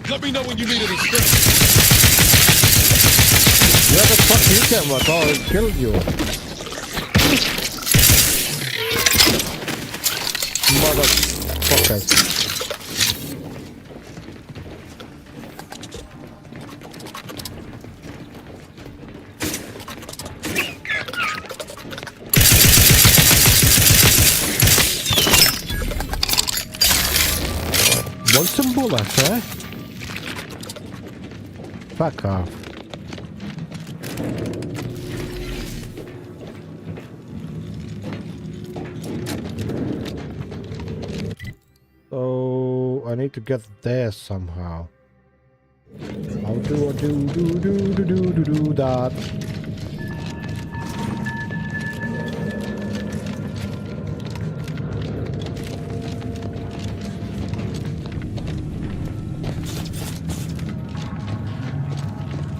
Let me know when you need any strength. Where the fuck you came with? Oh, it killed you. Motherfuckers. Want some bullets, eh? Fuck off. So I need to get there somehow. How do I do that?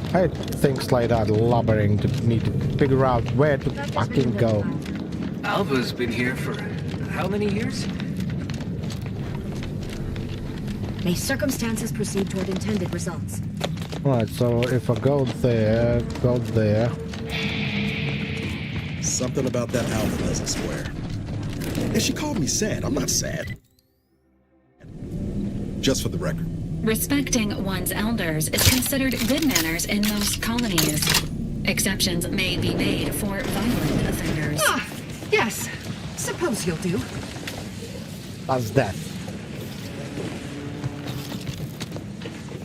I hate things like that, lubbering to need to figure out where to fucking go. Alva's been here for how many years? May circumstances proceed toward intended results. Right, so if I go there, Something about that Alva doesn't square. And she called me sad. I'm not sad. Just for the record. Respecting one's elders is considered good manners in most colonies. Exceptions may be made for violent offenders. Ah, yes. Suppose you'll do. That's that.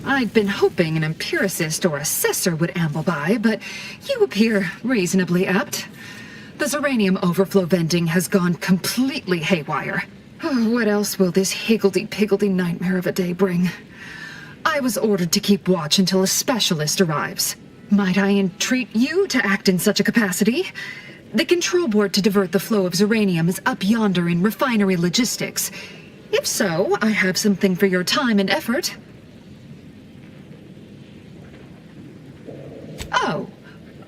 I'd been hoping an empiricist or assessor would amble by, but you appear reasonably apt. The Zeranium overflow vending has gone completely haywire. Oh, what else will this higgledy-piggledy nightmare of a day bring? I was ordered to keep watch until a specialist arrives. Might I entreat you to act in such a capacity? The control board to divert the flow of Zeranium is up yonder in refinery logistics. If so, I have something for your time and effort. Oh.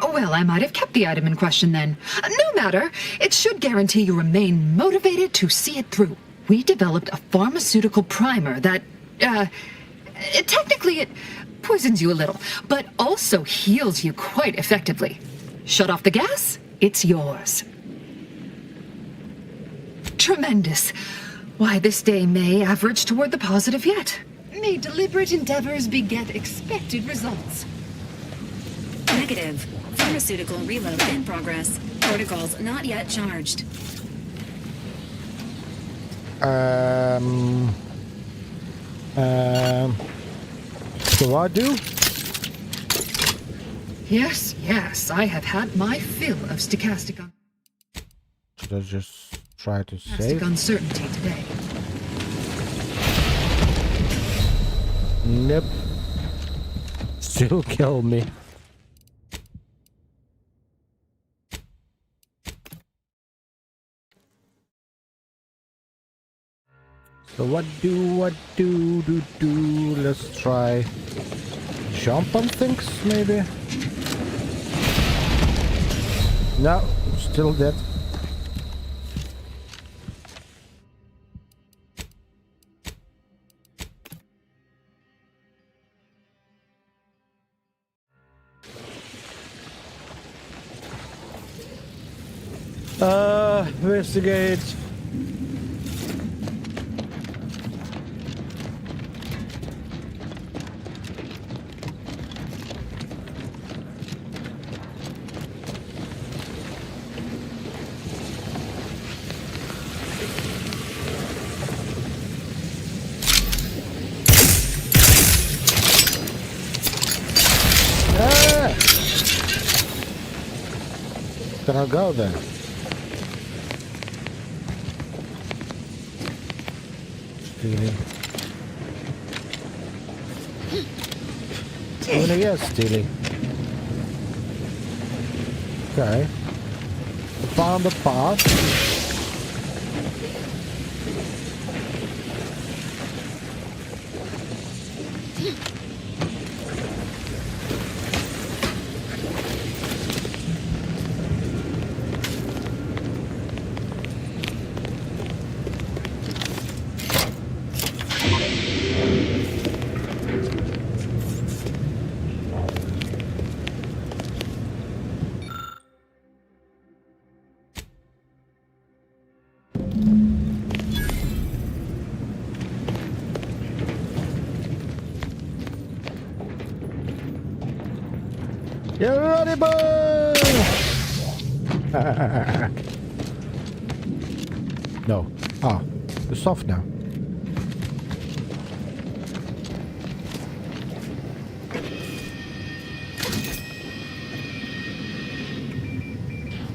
Well, I might have kept the item in question then. No matter. It should guarantee you remain motivated to see it through. We developed a pharmaceutical primer that, technically it poisons you a little, but also heals you quite effectively. Shut off the gas, it's yours. Tremendous. Why, this day may average toward the positive yet. May deliberate endeavors beget expected results. Negative. Pharmaceutical reload in progress. Protocols not yet charged. So I do? Yes, I have had my fill of stochastic Should I just try to save? uncertainty today. Nope. Still kill me. So what do? Let's try jump on things, maybe? No, still dead. Investigate. Can I go then? Stealing. Even yes, stealing. Okay. Found the path. Get ready, boy! No. Ah, it's soft now.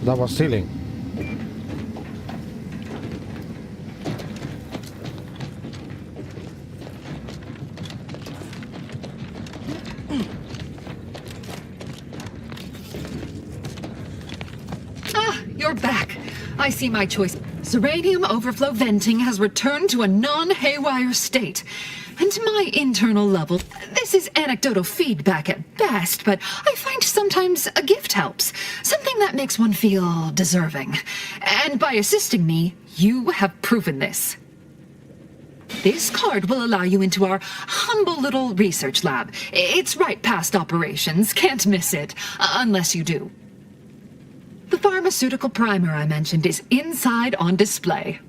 That was ceiling. You're back. I see my choice. Uranium overflow venting has returned to a non-haywire state. And to my internal level, this is anecdotal feedback at best, but I find sometimes a gift helps. Something that makes one feel deserving. And by assisting me, you have proven this. This card will allow you into our humble little research lab. It's right past operations, can't miss it, unless you do. The pharmaceutical primer I mentioned is inside on display.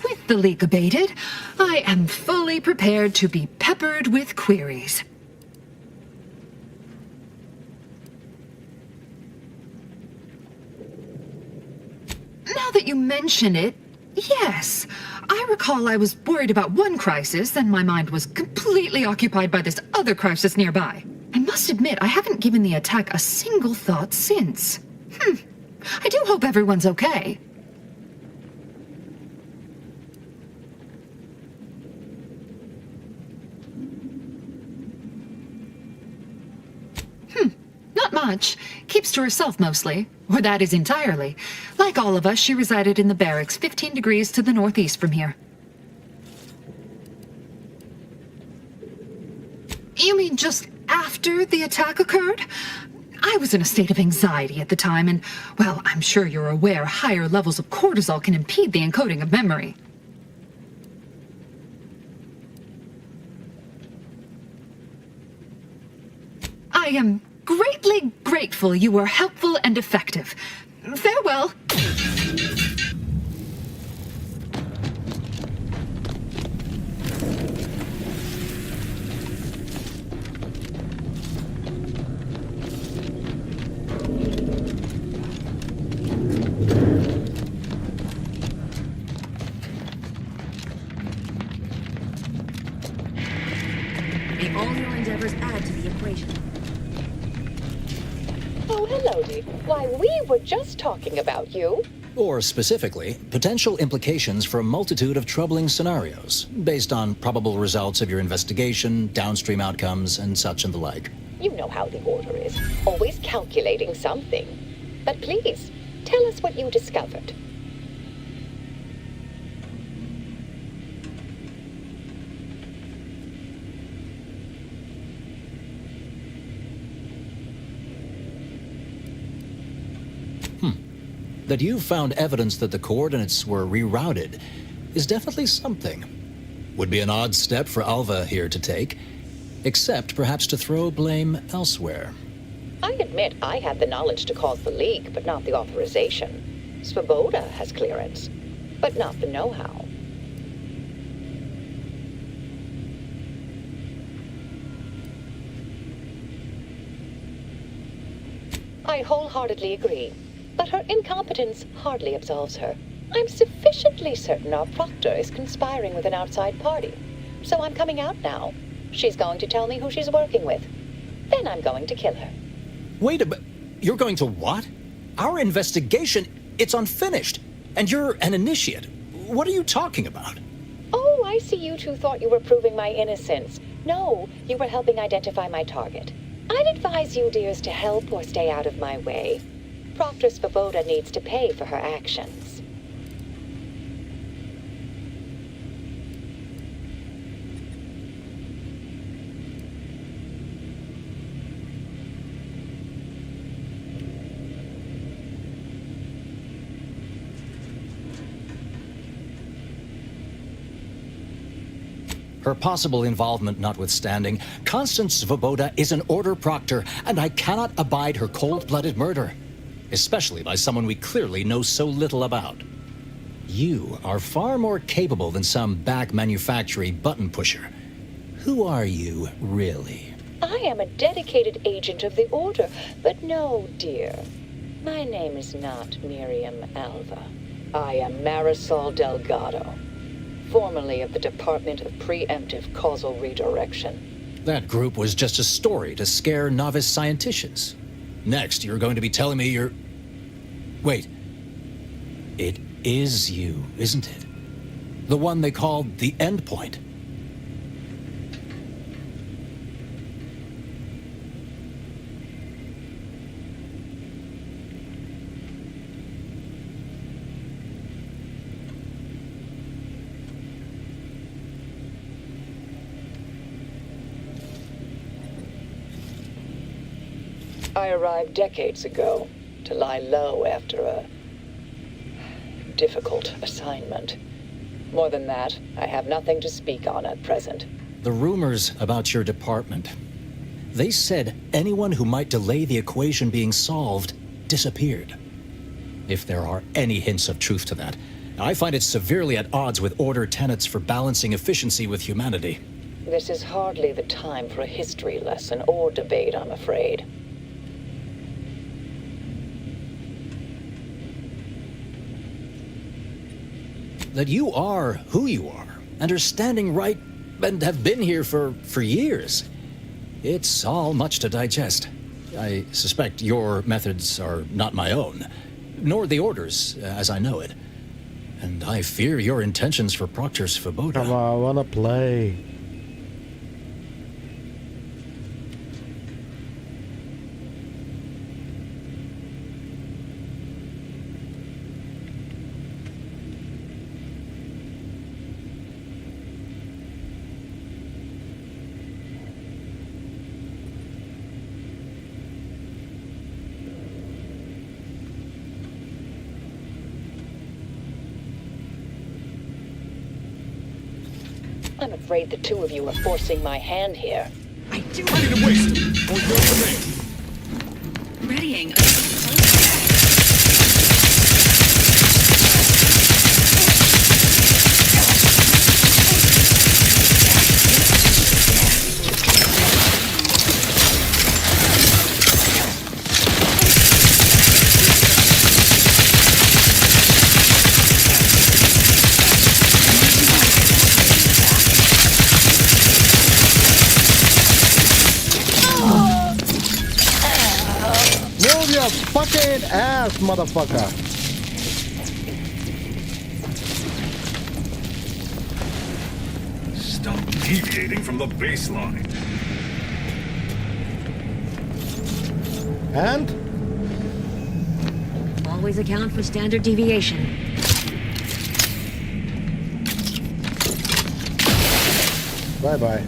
With the leak abated, I am fully prepared to be peppered with queries. Now that you mention it, yes. I recall I was worried about one crisis, and my mind was completely occupied by this other crisis nearby. I must admit, I haven't given the attack a single thought since. I do hope everyone's okay. Not much. Keeps to herself mostly. Or that is entirely. Like all of us, she resided in the barracks 15 degrees to the northeast from here. You mean just after the attack occurred? I was in a state of anxiety at the time, and, well, I'm sure you're aware higher levels of cortisol can impede the encoding of memory. I am greatly grateful you were helpful and effective. Farewell. May all your endeavors add to the equation. Oh, hello, Dee. Why, we were just talking about you. Or specifically, potential implications for a multitude of troubling scenarios, based on probable results of your investigation, downstream outcomes, and such and the like. You know how the Order is. Always calculating something. But please, tell us what you discovered. That you found evidence that the coordinates were rerouted is definitely something. Would be an odd step for Alva here to take, except perhaps to throw blame elsewhere. I admit I had the knowledge to cause the leak, but not the authorization. Svoboda has clearance, but not the know-how. I wholeheartedly agree. But her incompetence hardly absolves her. I'm sufficiently certain our proctor is conspiring with an outside party. So I'm coming out now. She's going to tell me who she's working with. Then I'm going to kill her. Wait a minute. You're going to what? Our investigation, it's unfinished. And you're an initiate. What are you talking about? Oh, I see you two thought you were proving my innocence. No, you were helping identify my target. I'd advise you dears to help or stay out of my way. Proctor Svoboda needs to pay for her actions. Her possible involvement notwithstanding, Constance Svoboda is an order proctor, and I cannot abide her cold-blooded murder. Especially by someone we clearly know so little about. You are far more capable than some back manufacturing button pusher. Who are you, really? I am a dedicated agent of the Order, but no, dear. My name is not Miriam Alva. I am Marisol Delgado, formerly of the Department of Preemptive Causal Redirection. That group was just a story to scare novice scienticians. Next, you're going to be telling me you're... Wait. It is you, isn't it? The one they called the Endpoint. I arrived decades ago to lie low after a difficult assignment. More than that, I have nothing to speak on at present. The rumors about your department. They said anyone who might delay the equation being solved disappeared. If there are any hints of truth to that, I find it severely at odds with Order tenets for balancing efficiency with humanity. This is hardly the time for a history lesson or debate, I'm afraid. That you are who you are, and are standing right, and have been here for years. It's all much to digest. I suspect your methods are not my own, nor the Order's, as I know it. And I fear your intentions for Proctor Svoboda. Come on, I wanna play. I'm afraid the two of you are forcing my hand here. I do. Ready to waste. Or your command. Readying. Move your fucking ass, motherfucker! Stop deviating from the baseline. And? Always account for standard deviation. Bye-bye.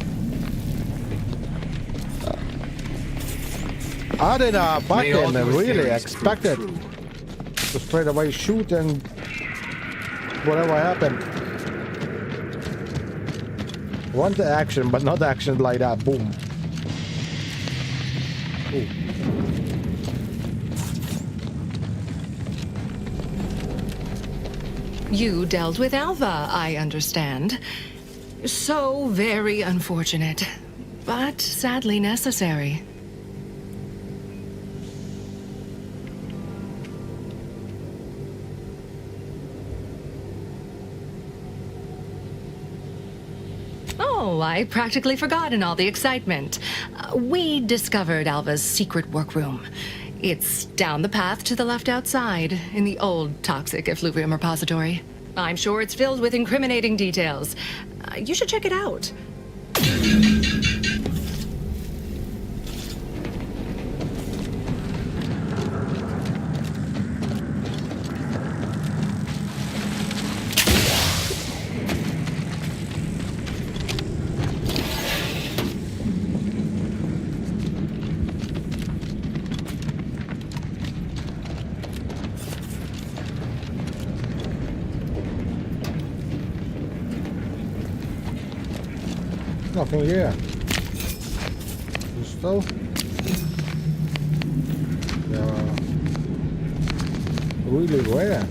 I did not fucking really expect it to straight away shoot and whatever happened. Want the action, but not action like that. Boom. Ooh. You dealt with Alva, I understand. So very unfortunate, but sadly necessary. Oh, I practically forgot in all the excitement. We discovered Alva's secret workroom. It's down the path to the left outside, in the old toxic effluvium repository. I'm sure it's filled with incriminating details. You should check it out. Nothing here. Still? Yeah. Really rare.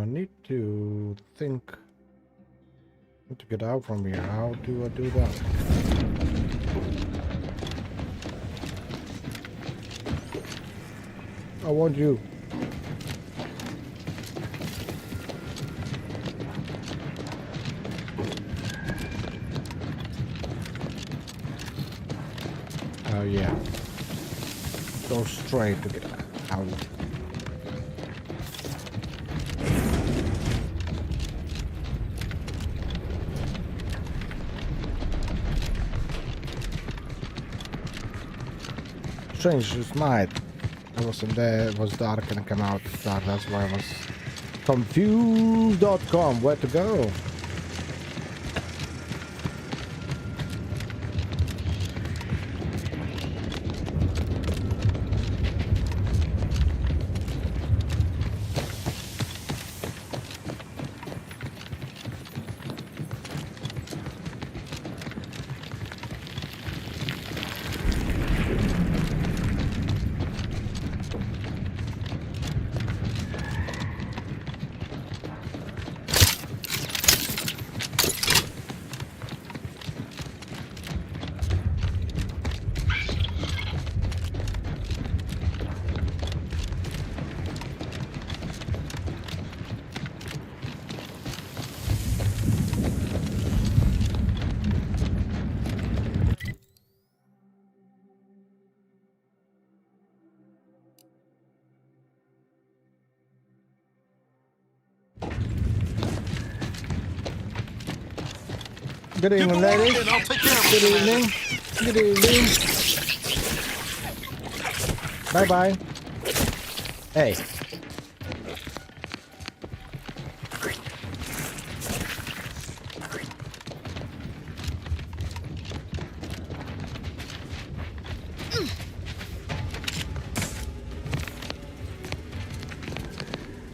Need to think. Need to get out from here. How do I do that? I want you. Oh yeah. Go straight to get out. Strange, it's night. I was in there, it was dark and I came out dark, that's why I was confused.com, where to go? Good evening, ladies. Good evening. Good evening. Bye-bye. Hey.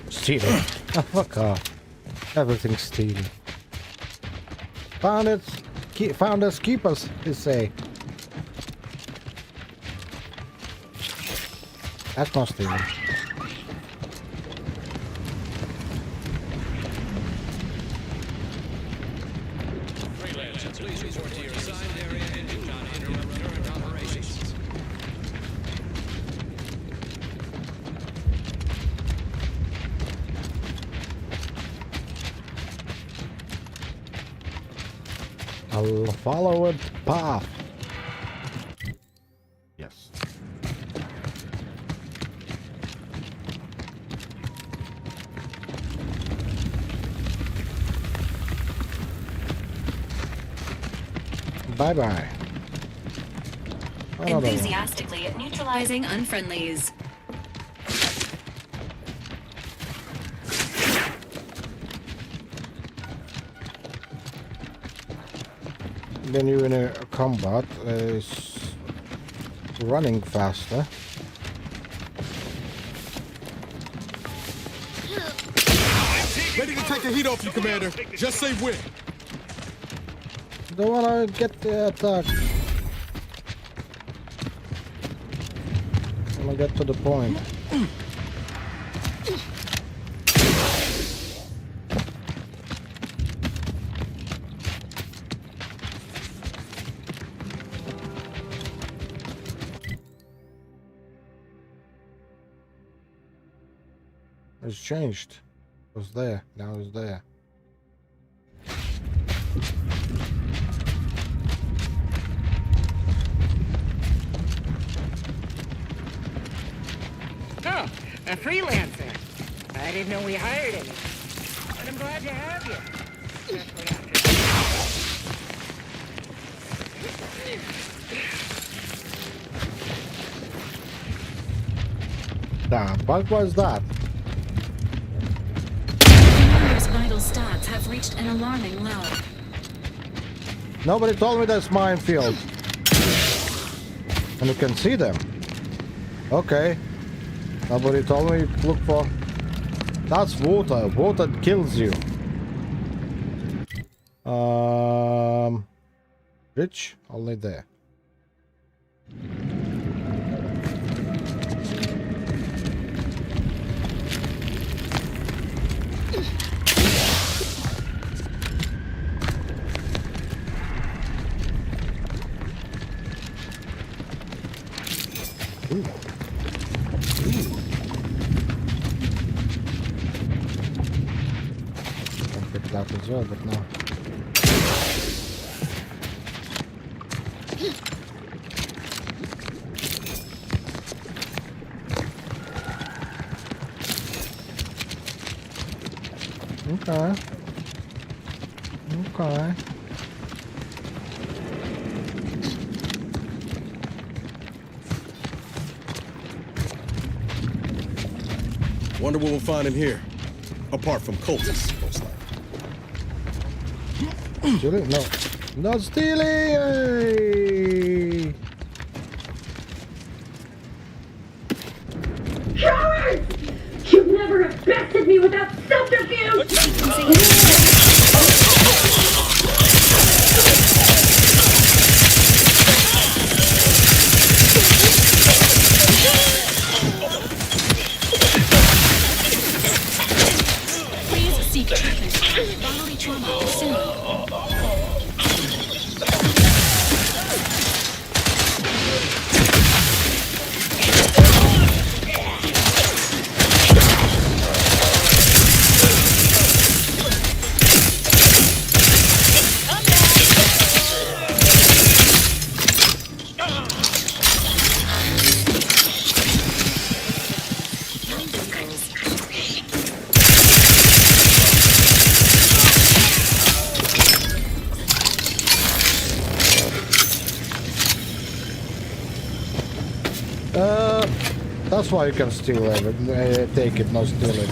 Stealing. Oh, fuck off. Everything's stealing. Found us, keep us, they say. That's not stealing. Please report to your assigned area and do not interrupt current operations. I'll follow a path. Yes. Bye-bye. Enthusiastically neutralizing unfriendlies. when you're in a combat is running faster. Ready to take the heat off you, Commander. Just say when. Don't wanna get the attack. I wanna get to the point. It's changed. It was there. Now it's there. Oh, a freelancer. I didn't know we hired any. But I'm glad to have you. Especially after What was that? Commander's vital stats have reached an alarming low. Nobody told me that's minefield. And you can see them. Okay. Nobody told me to look for... That's water. Water kills you. Rich? Only there. Ooh. I'll pick that as well, but no. Okay. Okay. Wonder what we'll find in here. Apart from cultists, most likely. Stealing? No. Not stealing! Yay! Cowards! You'd never have bested me without subterfuge! Please seek treatment for bodily trauma soon. That's why you can steal it, take it, not steal it.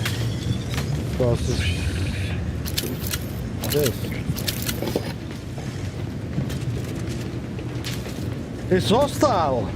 Because this. It's hostile!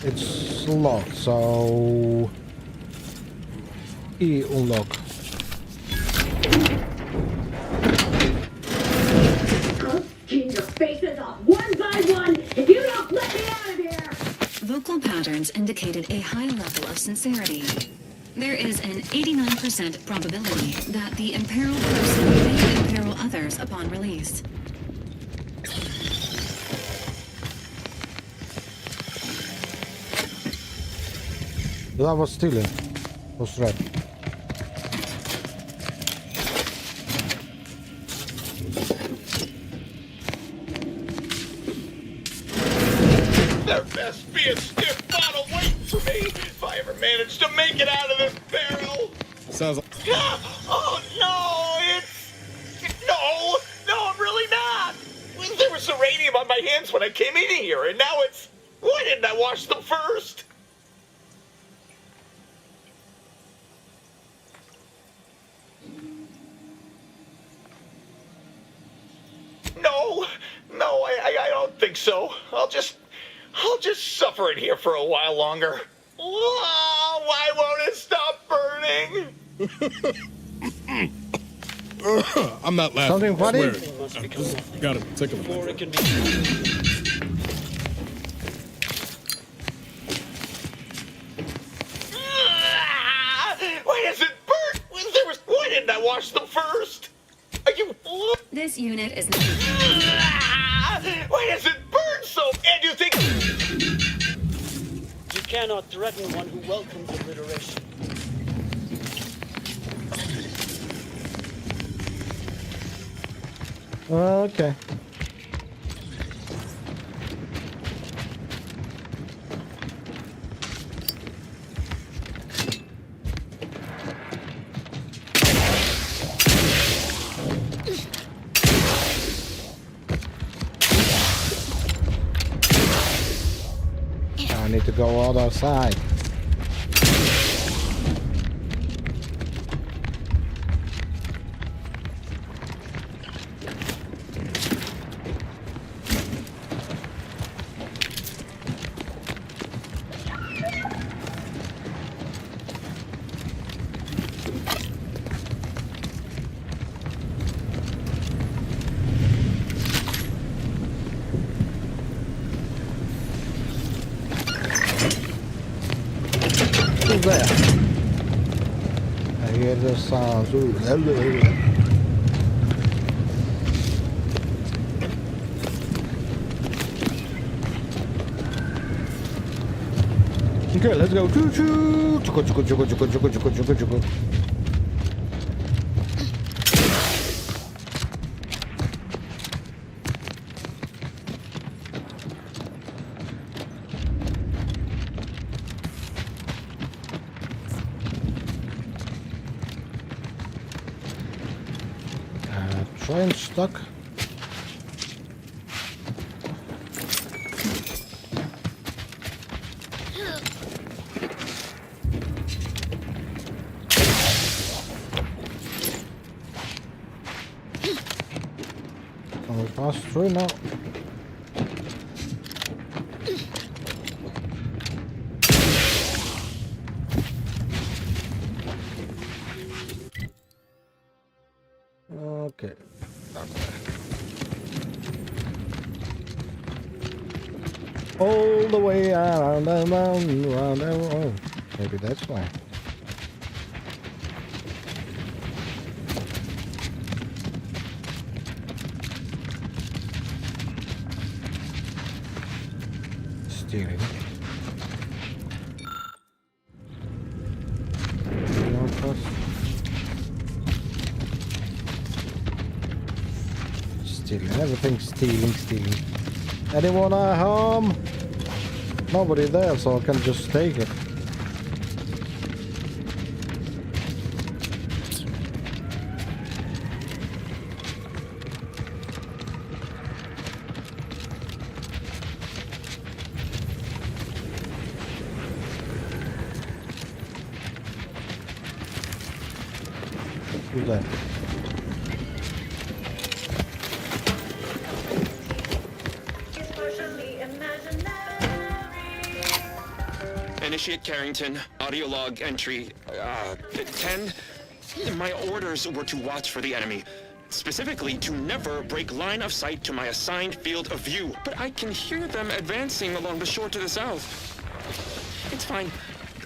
It's locked, so E unlock. I'll skin your faces off one by one if you don't let me out of here! Vocal patterns indicated a high level of sincerity. There is an 89% probability that the imperiled person may imperil others upon release. That was stealing. Was red. There best be a stiff bottle waiting for me if I ever manage to make it out of this barrel. Sounds like... Oh no, no, I'm really not. There was uranium on my hands when I came in here, and now it's... Why didn't I wash them first? No, I don't think so. I'll just suffer it here for a while longer. Oh, why won't it stop burning? I'm not laughing. Something funny? I swear. I just gotta take a look. Why does it burn? Why didn't I wash them first? Are you... This unit is not... Why does it burn so? And you think... You cannot threaten one who welcomes obliteration. Okay. I need to go other side. Who's there? I hear the sounds. Ooh, hello. Okay, let's go. Choo choo. Chuku chuku chuku chuku chuku chuku chuku chuku. Train stuck. Can we pass through now? Okay. All the way around the mountain, around the world. Maybe that's why. Steering. Stealing, everything stealing. Anyone at home? Nobody there, so I can just take it. Who's that? Initiate Carrington, audio log entry 10. My orders were to watch for the enemy. Specifically, to never break line of sight to my assigned field of view. But I can hear them advancing along the shore to the south. It's fine.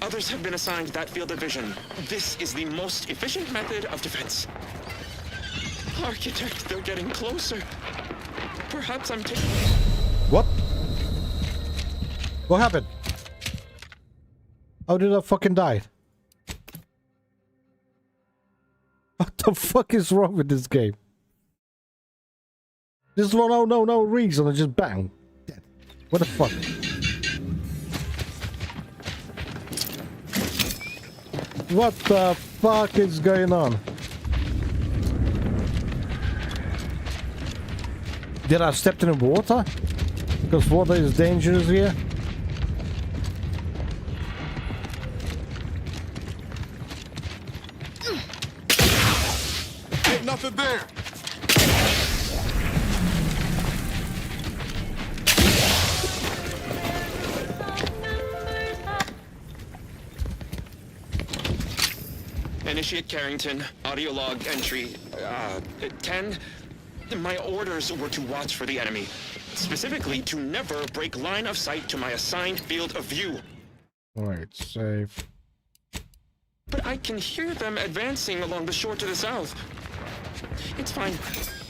Others have been assigned that field of vision. This is the most efficient method of defense. Architect, they're getting closer. Perhaps I'm taking... What? What happened? How did I fucking die? What the fuck is wrong with this game? This one, no reason, I just bang. Dead. What the fuck? What the fuck is going on? Did I step in the water? Because water is dangerous here. Ain't nothing there. Initiate Carrington, audio log entry 10. My orders were to watch for the enemy. Specifically, to never break line of sight to my assigned field of view. Alright, save. But I can hear them advancing along the shore to the south. It's fine.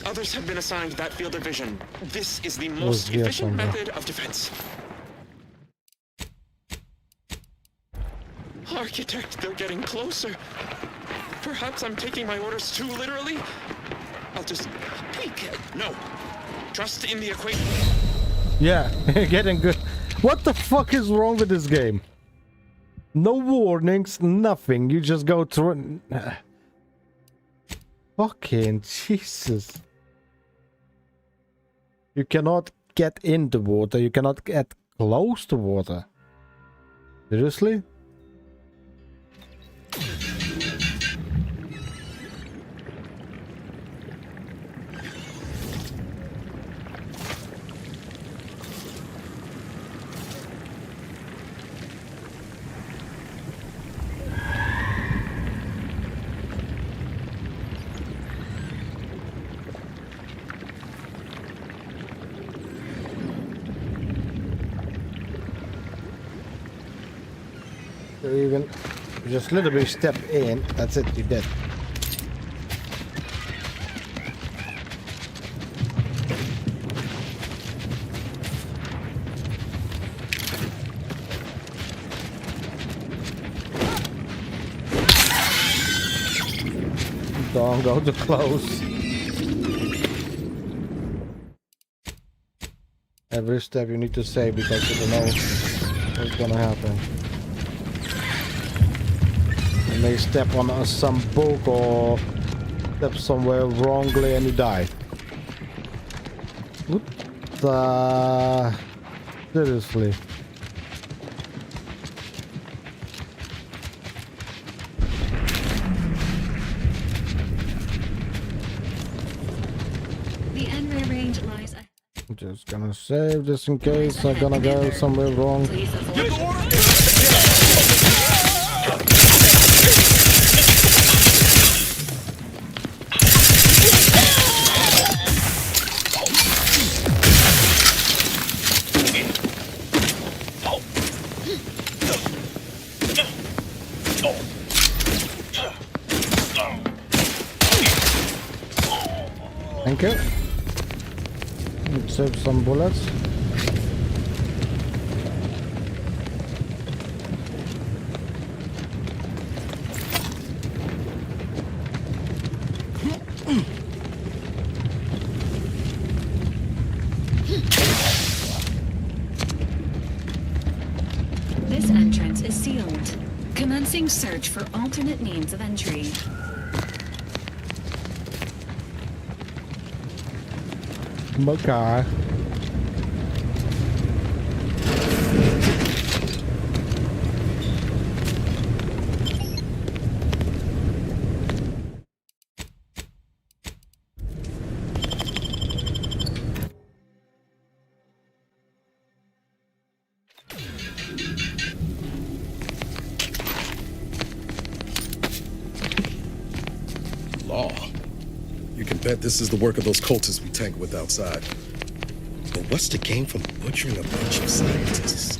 Others have been assigned that field of vision. This is the most efficient method of defense. Architect, they're getting closer. Perhaps I'm taking my orders too literally. I'll just peek. No. Trust in the equation. Yeah, getting good. What the fuck is wrong with this game? No warnings, nothing. You just go through. Fucking Jesus. You cannot get in the water. You cannot get close to water. Seriously? Even just a little bit step in, that's it, you're dead. Don't go too close. Every step you need to save because you don't know what's gonna happen. You may step on some book or step somewhere wrongly and you die. What the... Seriously. The N-ray range lies. I'm just gonna save just in case I'm gonna go somewhere wrong. Thank you. Let's save some bullets. This entrance is sealed. Commencing search for alternate means of entry. My car. bet this is the work of those cultists we tangled with outside. But what's the gain from butchering a bunch of scientists?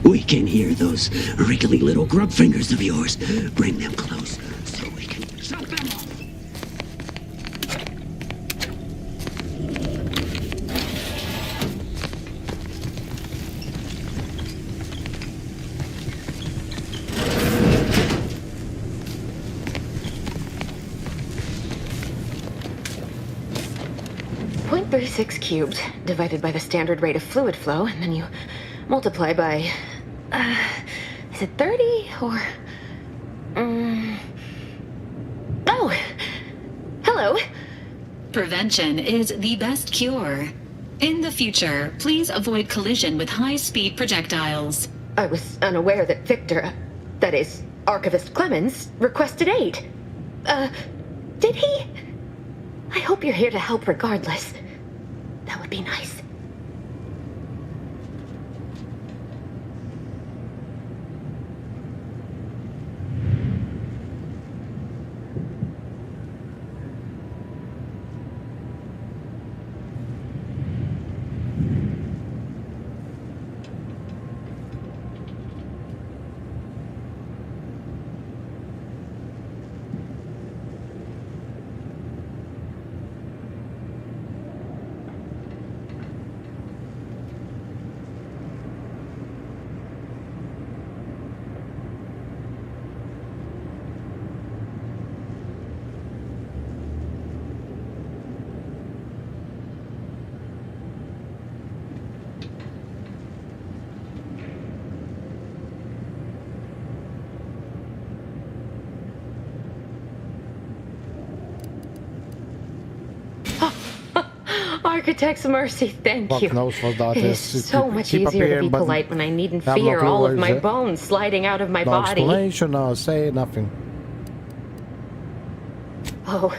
We can hear those wriggly little grub fingers of yours. Bring them close so we can chop them off. .36 cubed divided by the standard rate of fluid flow, and then you multiply by, is it 30 or, oh, hello. Prevention is the best cure. In the future, please avoid collision with high-speed projectiles. I was unaware that Victor, that is, Archivist Clemens, requested aid. Did he? I hope you're here to help regardless. That would be nice. Architect's mercy, thank you. Knows what that it is so much easier to be polite when I needn't fear all of my bones sliding out of my no body. Explanation, no, say nothing. Oh,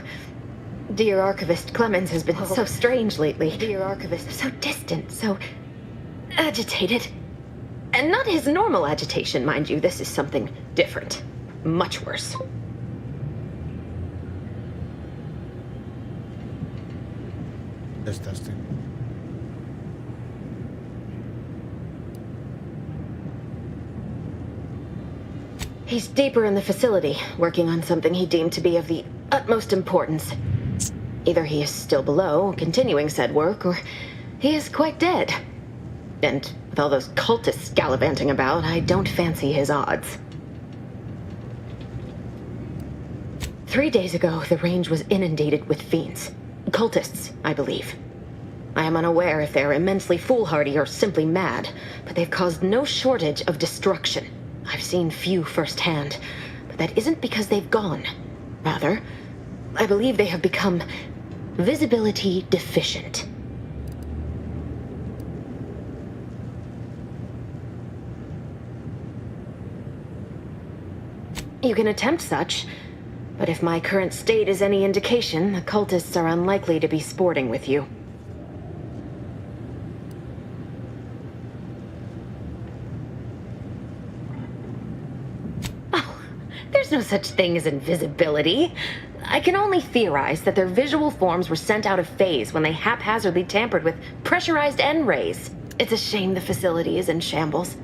dear Archivist Clemens has been so strange lately. Dear Archivist, so distant, so agitated. And not his normal agitation, mind you. This is something different. Much worse. Just testing. He's deeper in the facility, working on something he deemed to be of the utmost importance. Either he is still below, continuing said work, or he is quite dead. And with all those cultists gallivanting about, I don't fancy his odds. 3 days ago, the range was inundated with fiends. Cultists, I believe. I am unaware if they're immensely foolhardy or simply mad, but they've caused no shortage of destruction. I've seen few firsthand, but that isn't because they've gone. Rather, I believe they have become visibility deficient. You can attempt such, but if my current state is any indication, the cultists are unlikely to be sporting with you. Oh, there's no such thing as invisibility. I can only theorize that their visual forms were sent out of phase when they haphazardly tampered with pressurized N-rays. It's a shame the facility is in shambles.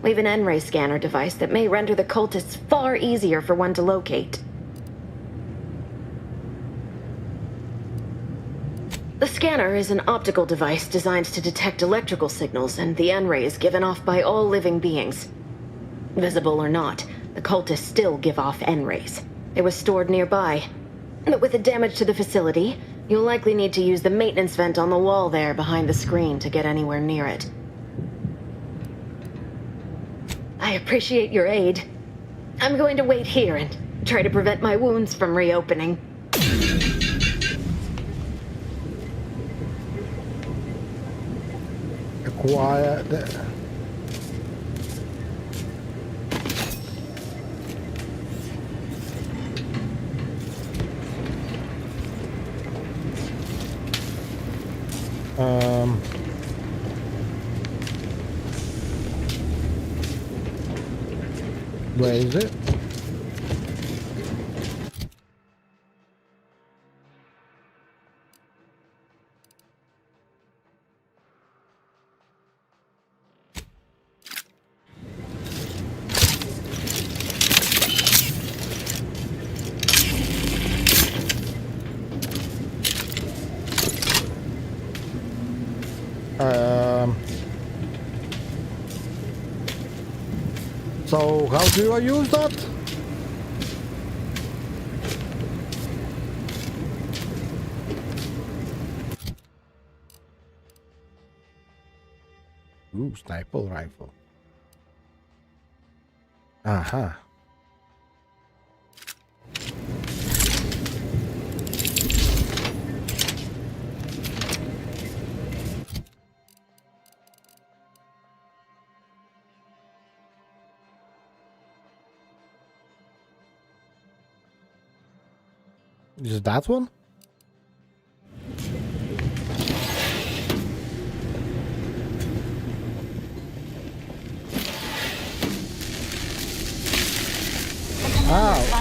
We've an N-ray scanner device that may render the cultists far easier for one to locate. The scanner is an optical device designed to detect electrical signals and the N-rays given off by all living beings. Visible or not, the cultists still give off N-rays. It was stored nearby. But with the damage to the facility, you'll likely need to use the maintenance vent on the wall there behind the screen to get anywhere near it. I appreciate your aid. I'm going to wait here and try to prevent my wounds from reopening. Quiet. Where is it? So how do I use that? Ooh, sniper rifle. Aha. Is it that one? Ow.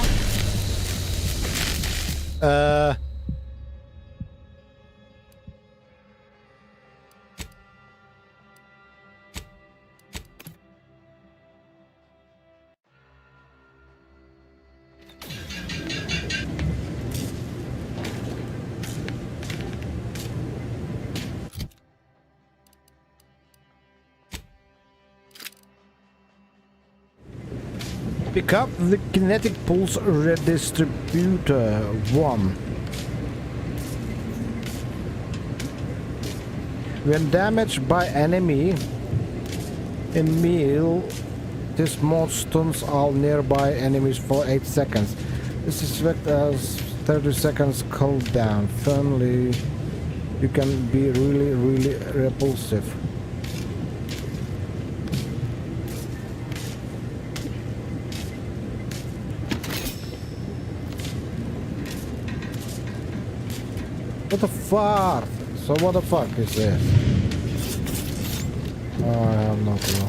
Pick up the kinetic pulse redistributor 1. When damaged by enemy, Emil, this mod stuns all nearby enemies for 8 seconds. This is effect as 30 seconds cooldown. Finally, you can be really repulsive. What the fuck? So what the fuck is this? Oh, I have no clue.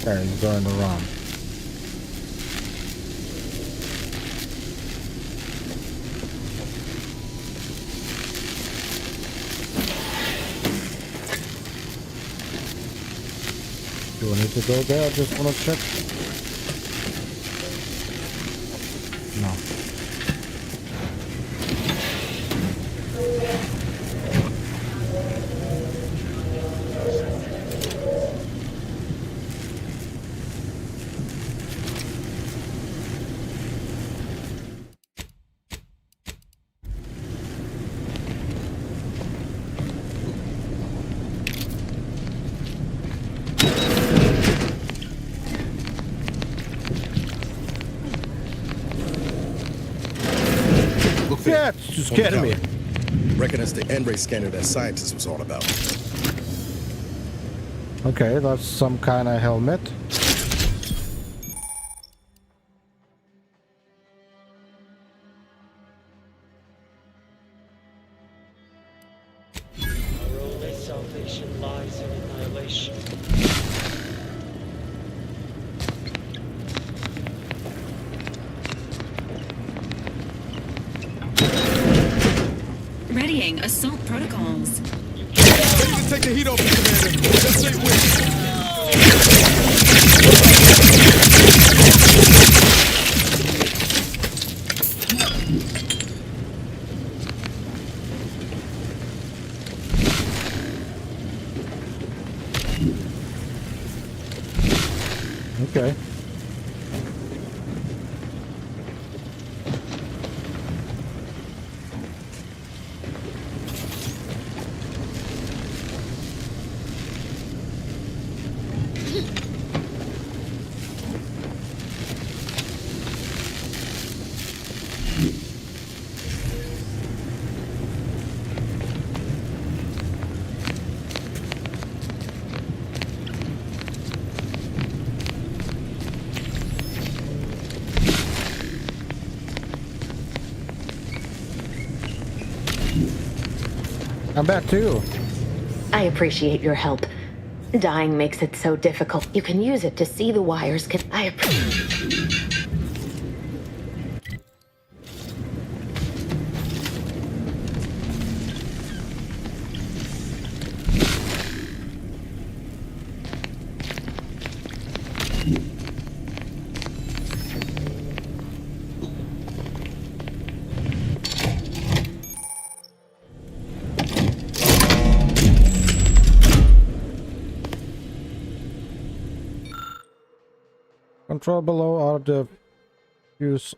There, he's going around. Do I need to go there? I just want to check. No. Yeah, you scared me. Reckon it's the N-ray scanner that scientist was on about. Okay, that's some kind of helmet. Our only salvation lies in annihilation. Readying assault protocols. Take the heat off, Commander. Let's say Okay. I'm back too. I appreciate your help. Dying makes it so difficult. You can use it to see the wires. I appreciate. Control below are the use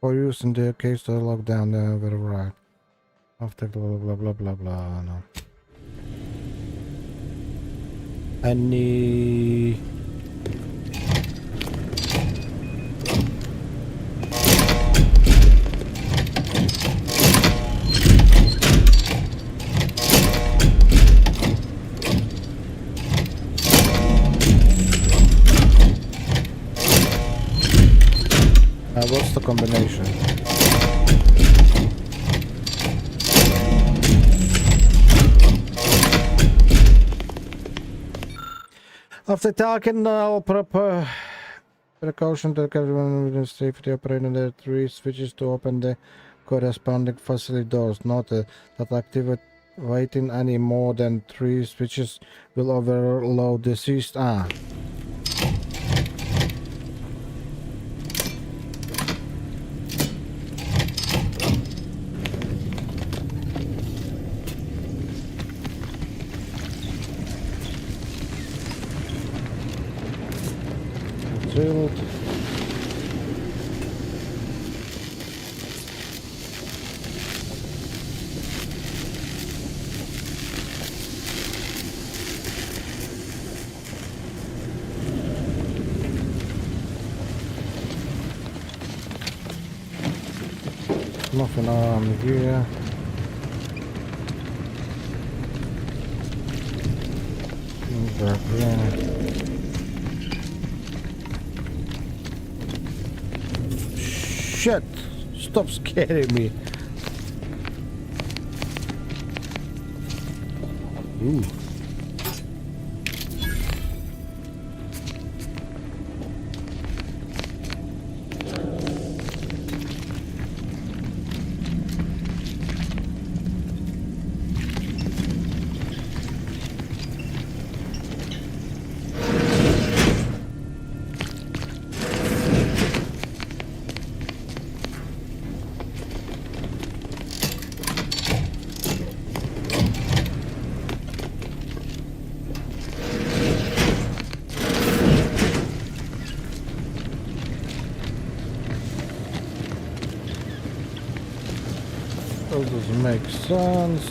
for use in the case of lockdown. Very right. After blah blah blah blah blah. No. Any. What's the combination? After talking, I'll prepare precaution to everyone with safety operating the 3 switches to open the corresponding facility doors. Note that activating any more than 3 switches will overload the system. Drilled. Nothing around here. Back here. Shit! Stop scaring me. Ooh. That doesn't make sense.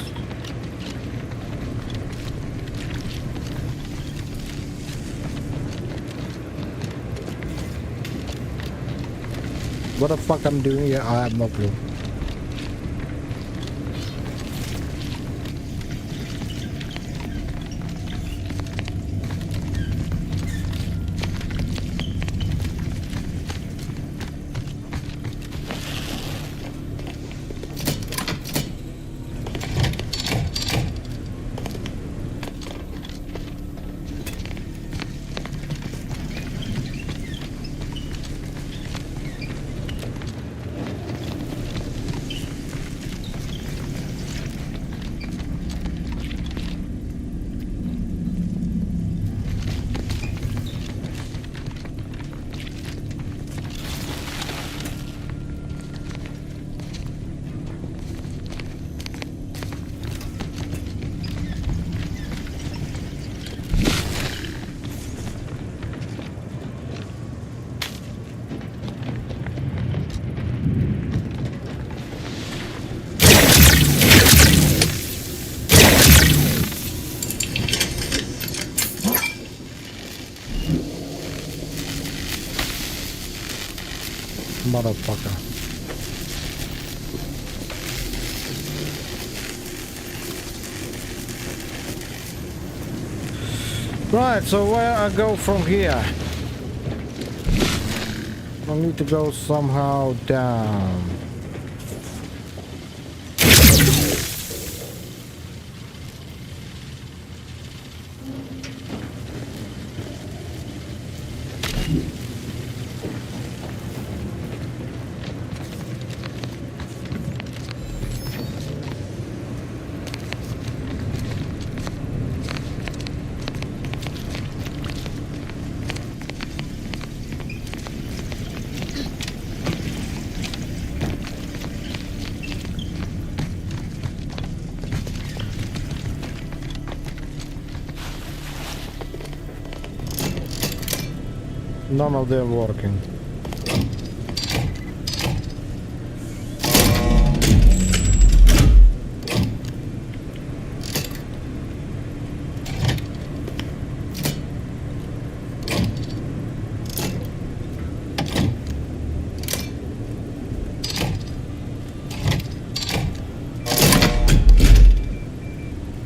What the fuck I'm doing here? I have no clue. Motherfucker. Right, so where I go from here? I need to go somehow down. None of them working.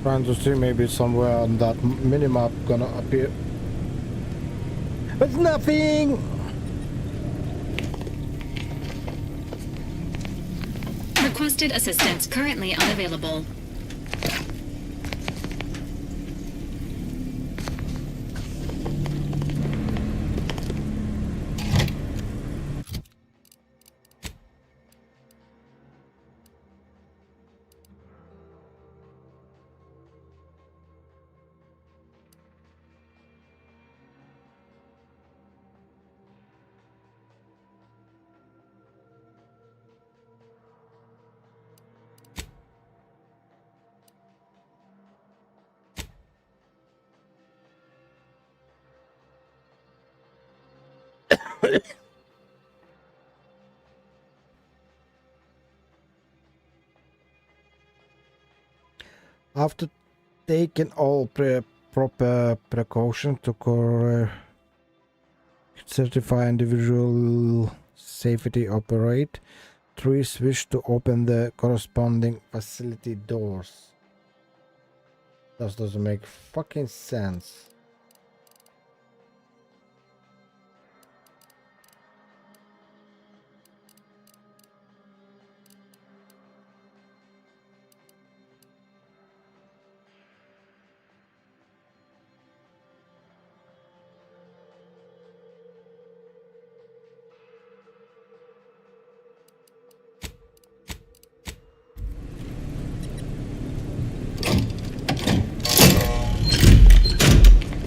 Trying to see maybe somewhere on that minimap gonna appear. But nothing! Requested assistance currently unavailable. After taking all proper precautions to certify individual safety operate, trees wish to open the corresponding facility doors. That doesn't make fucking sense.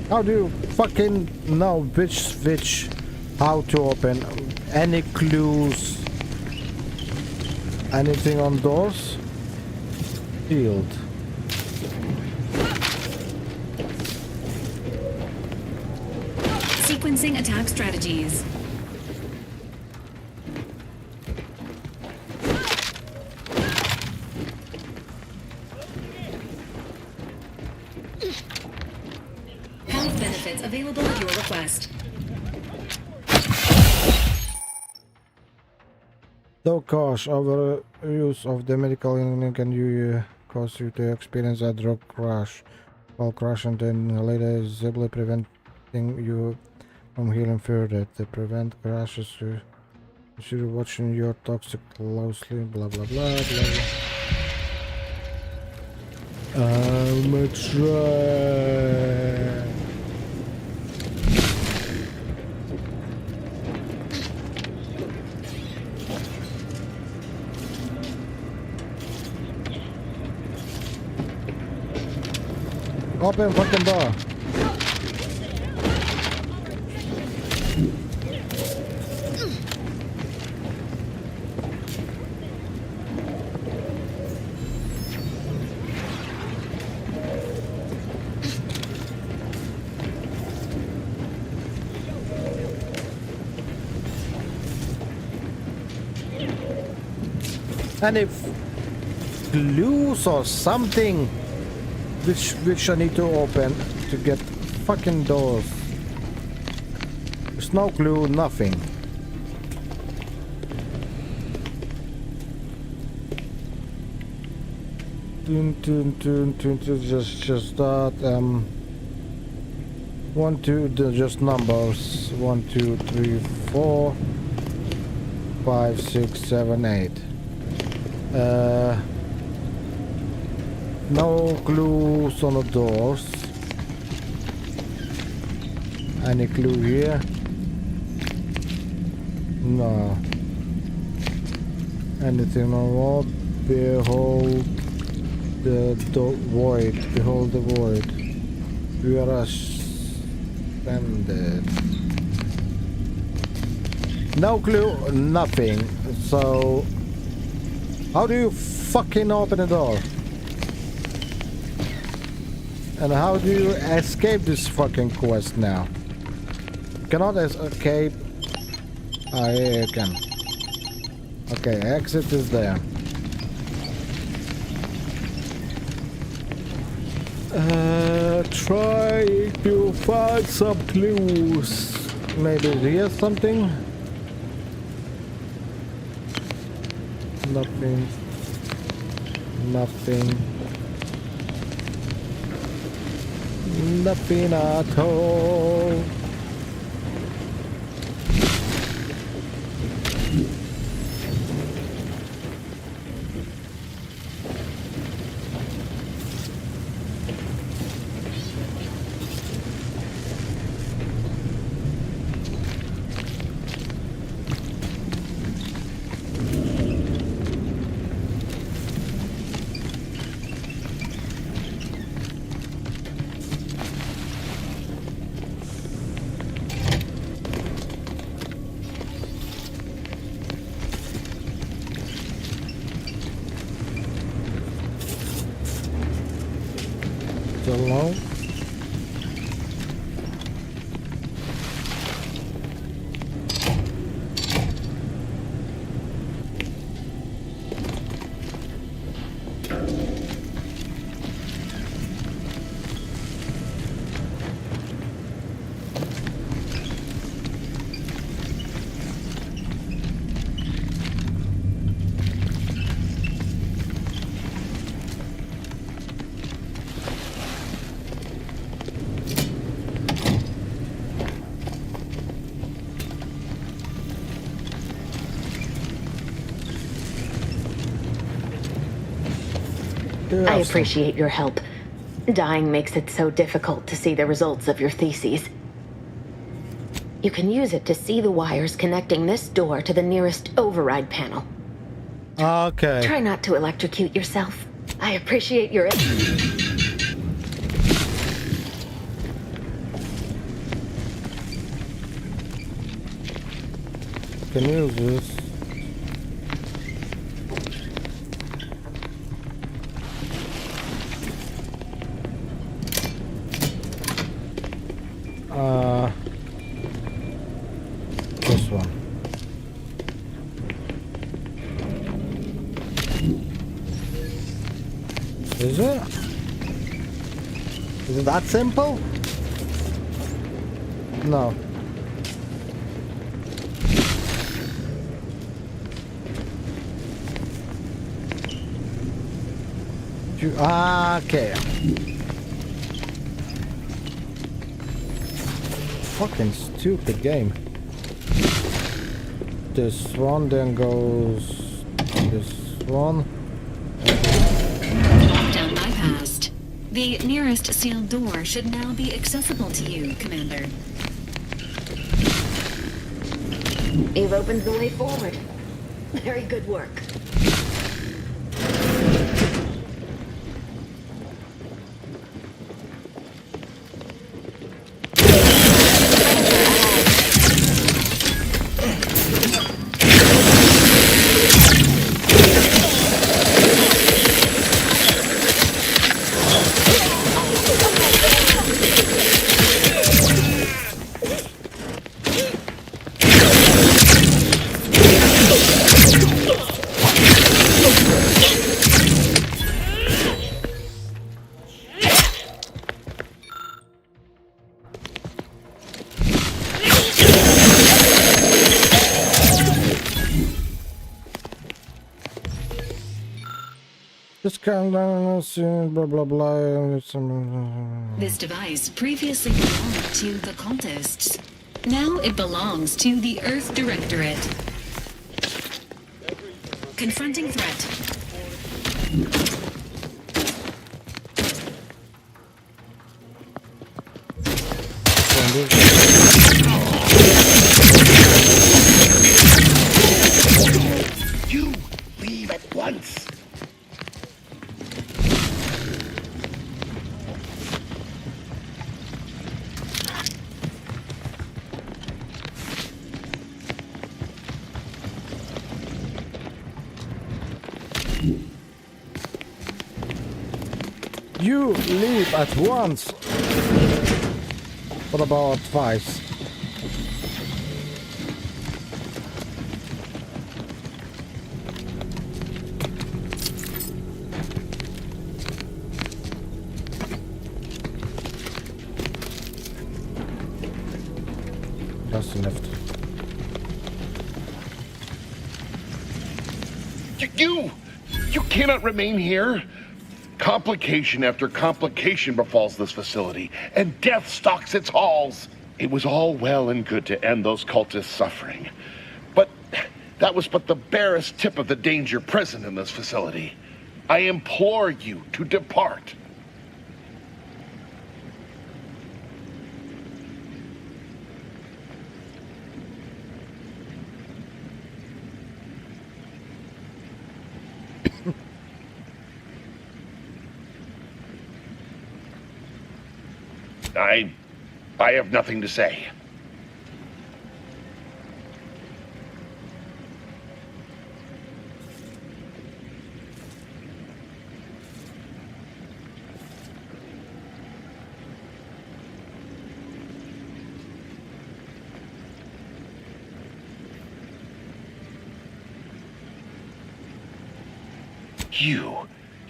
How do you fucking know which switch, how to open? Any clues? Anything on doors? Sealed. Sequencing attack strategies. Health benefits available at your request. Though gosh, overuse of the medical unit can cause you to experience a drug crash while crashing, then later is able preventing you from healing further. To prevent crashes, you should be watching your toxic closely, blah blah blah blah. I'm a try. Open fucking door. And if clues or something which I need to open to get fucking doors. There's no clue, nothing. Just that 1 2 just numbers 1 2 3 4 5 6 7 8. No clues on the doors. Any clue here? No. Anything on what? Behold the void. Behold the void. We are ascended. No clue, nothing. So how do you fucking open the door? And how do you escape this fucking quest now? cannot escape. I can. Okay, exit is there. Try to find some clues. Maybe here's something. Nothing. Nothing. Nothing at all. Alone. I appreciate your help. Dying makes it so difficult to see the results of your theses. You can use it to see the wires connecting this door to the nearest override panel. Okay. Try not to electrocute yourself. I appreciate your... Can use this. This one. Is it? Is it that simple? No. Okay. Fucking stupid game. This one then goes this one. Lockdown bypassed. The nearest sealed door should now be accessible to you, Commander. You've opened the way forward. Very good work. Blah blah blah. This device previously belonged to the cultists. Now it belongs to the Earth Directorate. Confronting threat. You leave at once. You leave at once. What about twice? You cannot remain here. Complication after complication befalls this facility, and death stalks its halls. It was all well and good to end those cultists' suffering, but that was but the barest tip of the danger present in this facility. I implore you to depart. I have nothing to say.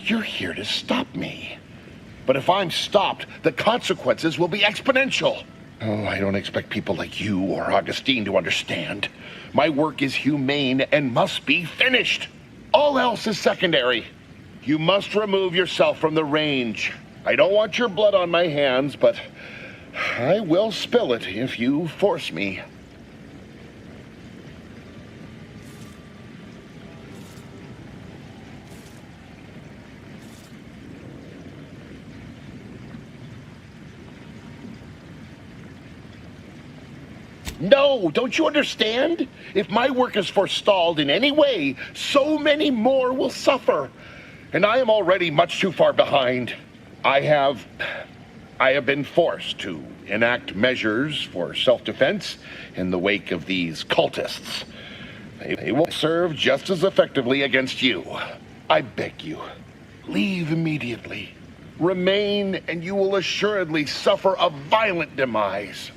You're here to stop me. But if I'm stopped, the consequences will be exponential. Oh, I don't expect people like you or Augustine to understand. My work is humane and must be finished. All else is secondary. You must remove yourself from the range. I don't want your blood on my hands, but I will spill it if you force me. No, don't you understand? If my work is forestalled in any way, so many more will suffer. And I am already much too far behind. I have been forced to enact measures for self-defense in the wake of these cultists. They will serve just as effectively against you. I beg you, leave immediately. Remain, and you will assuredly suffer a violent demise.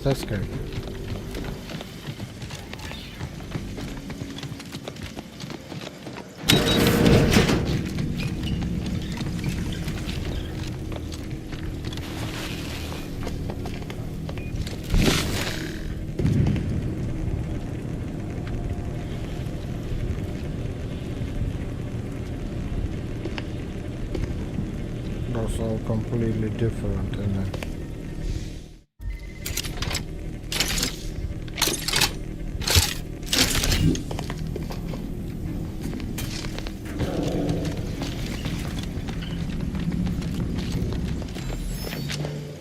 That's scary. That's all completely different, isn't it?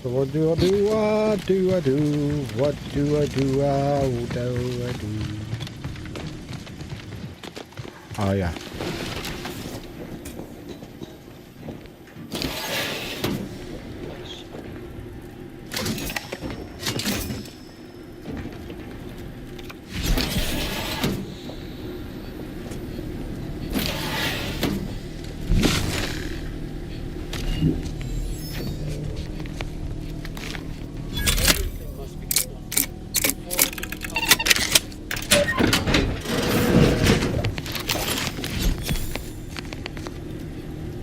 What do I do? What do I do? What do I do? What do I do? Oh yeah.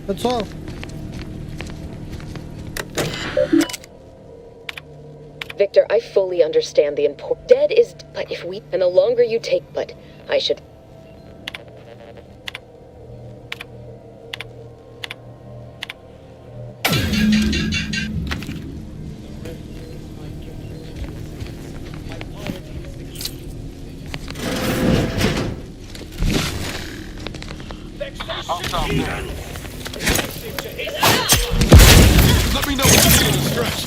That's all. Victor, I fully understand the import. Dead is, but if we, and the longer you take, but I should. Let me know when you're feeling stressed.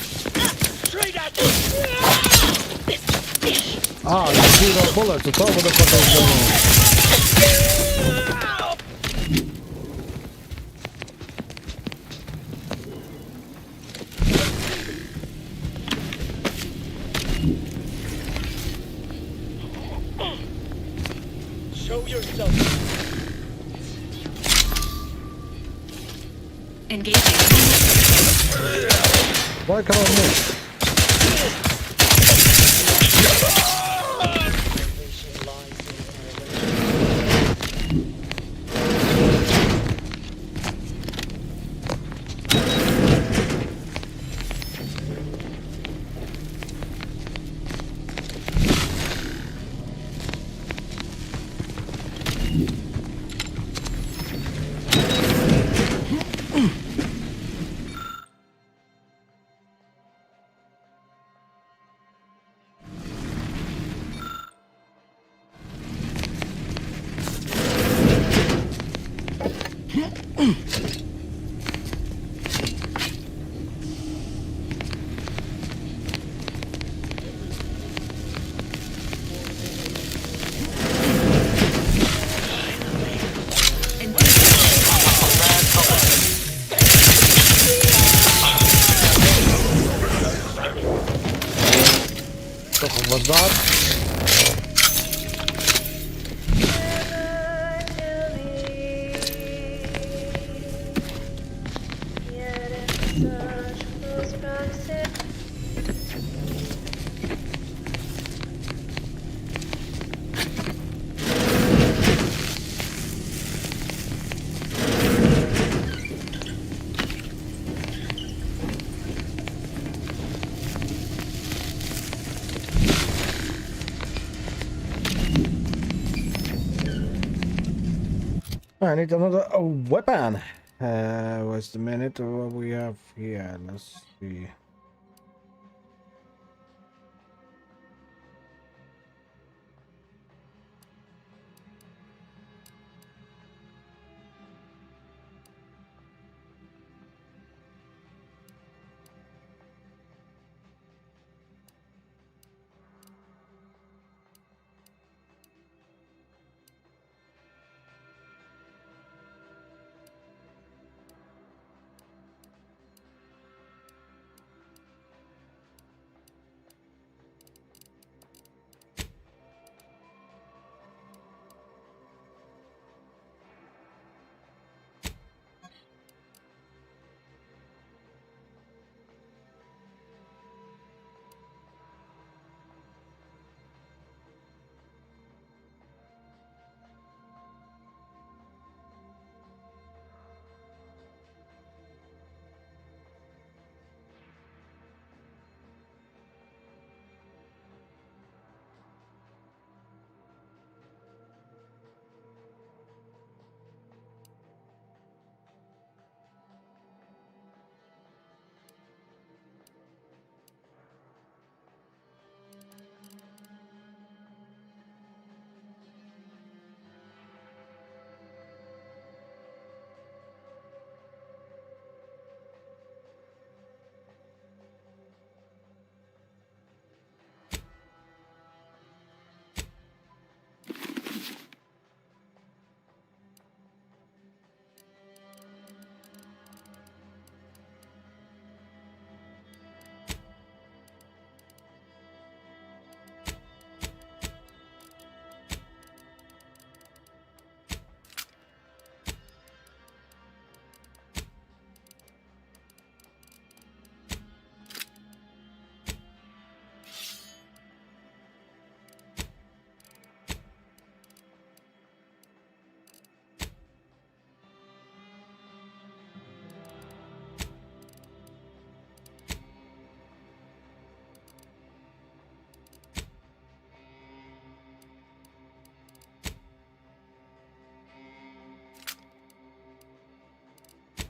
Straight at you! Ah, you shoot a bullet. It's all what the fuck is going on. Show yourself. Engaging. Why can't I move? Was that? I need another weapon. What's the minute of what we have here? Let's see.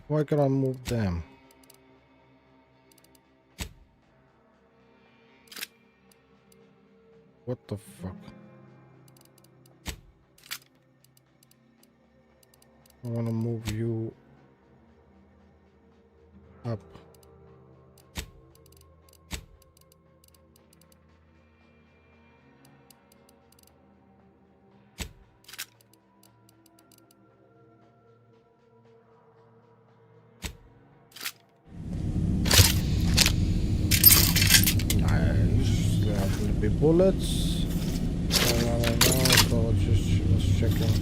Why can I move them? What the fuck? I want to move you up. be bullets. No, so just checking.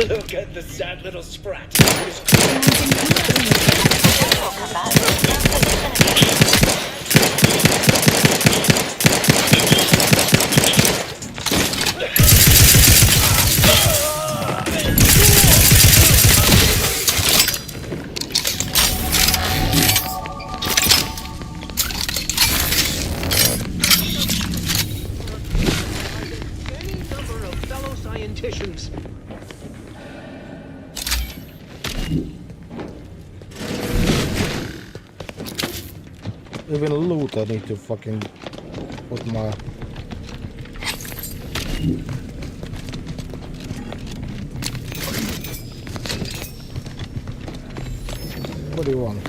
Look at the sad little sprat. Any number of fellow scienticians. Even loot, I need to fucking put my... What do you want?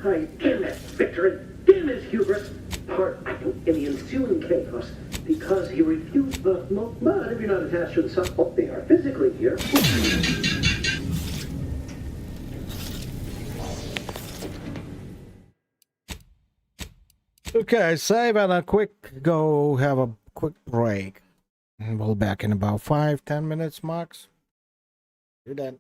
Hi, damn it, Victor, damn his hubris. Part in the ensuing chaos because he refused the... But if you're not attached to the sun, oh, they are physically here. Okay, save and a quick go have a quick break. And we'll back in about 5-10 minutes max. You're done.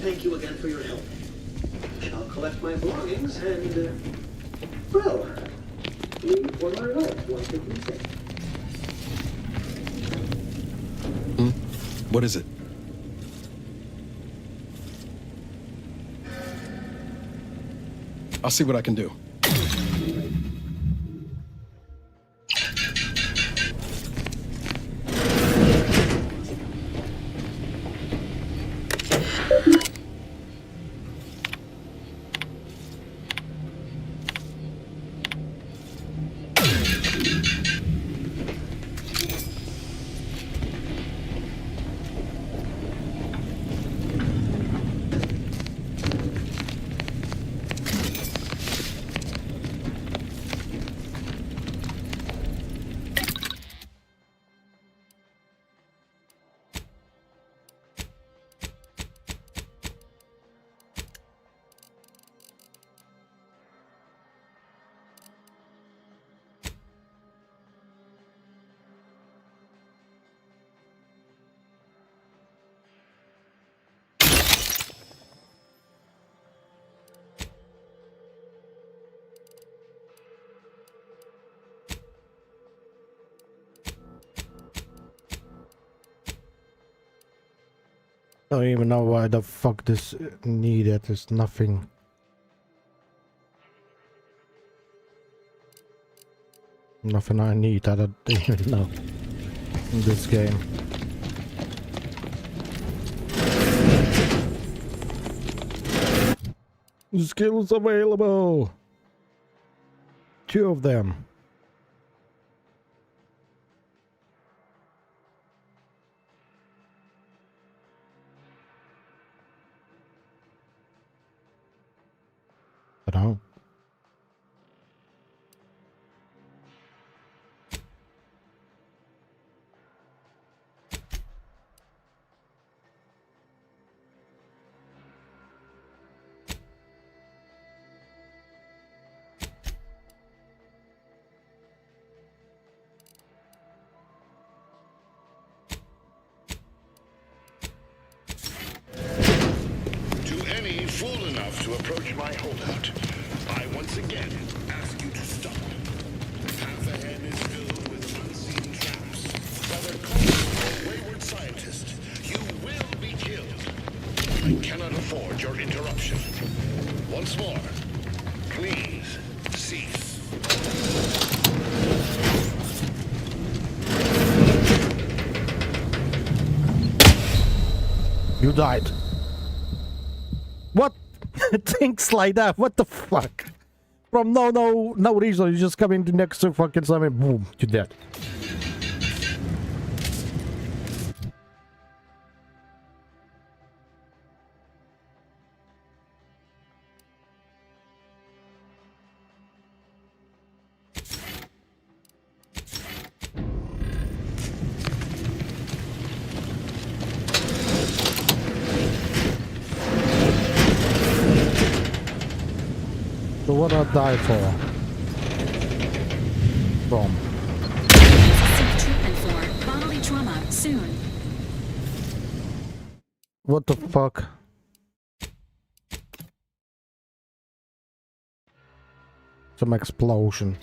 thank you again for your help. I shall collect my belongings and, well, leave for my life once it is safe. What is it? I'll see what I can do. I don't even know why the fuck this needed. There's nothing. Nothing I need. I don't even know in this game. Skills available. 2 of them. I don't know. Fool enough to approach my holdout, I once again ask you to stop. Half ahead is filled with unseen traps. Whether culprit or wayward scientist, you will be killed. I cannot afford your interruption. Once more, please cease. You died. What? Things like that. What the fuck? From no reason. You just come into next to fucking something. Boom. You're dead. So what I die for? From? Seek treatment for bodily trauma soon. What the fuck? Some explosion.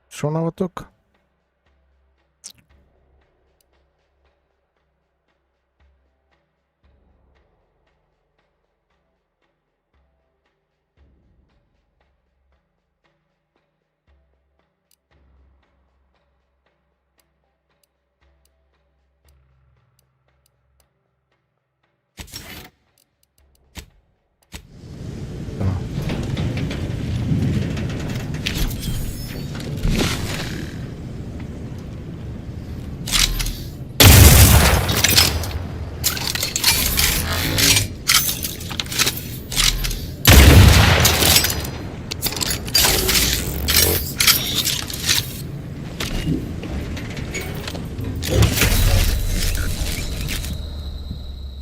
Що навиток?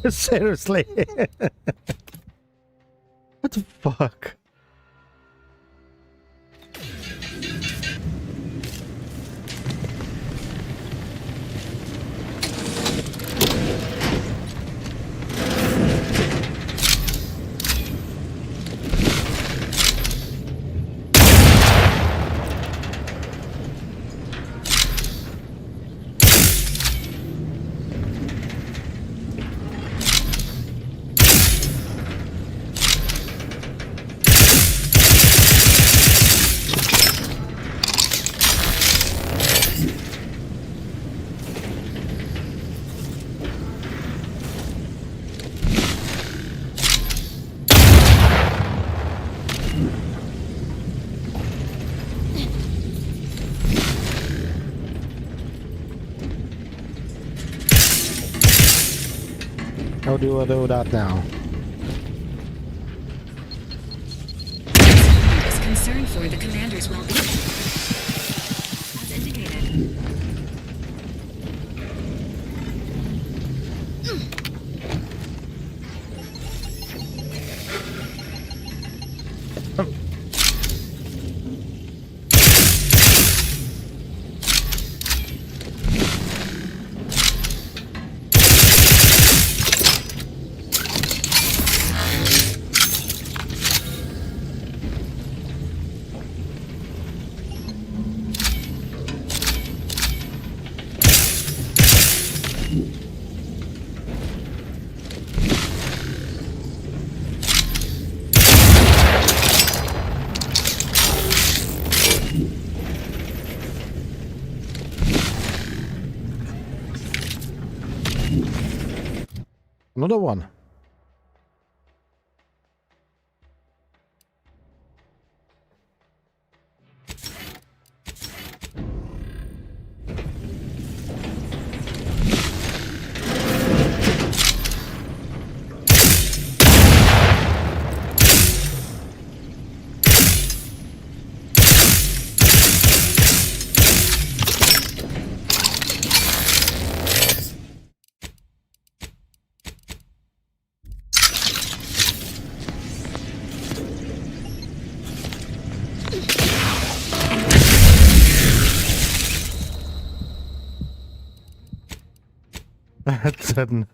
Seriously. What the fuck? How do I do that now? Is concerned for the commander's well-being. As indicated. Another one. I said no.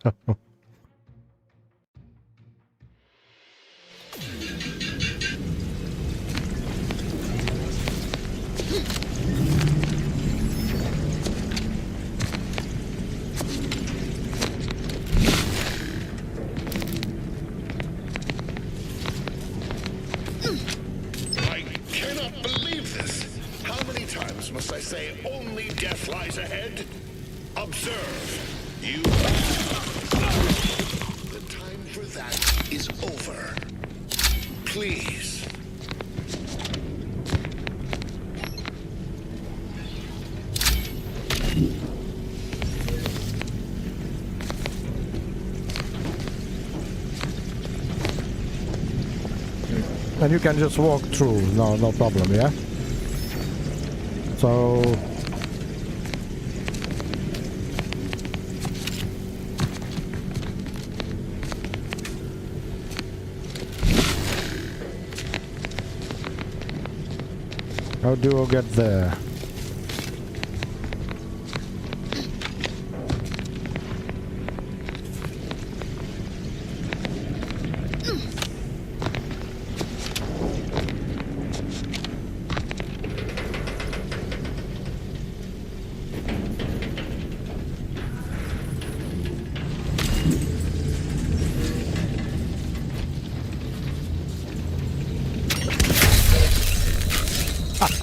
I cannot believe this. How many times must I say only death lies ahead? Observe. You. The time for that is over. Please. And you can just walk through, no problem, yeah? So... how do I get there?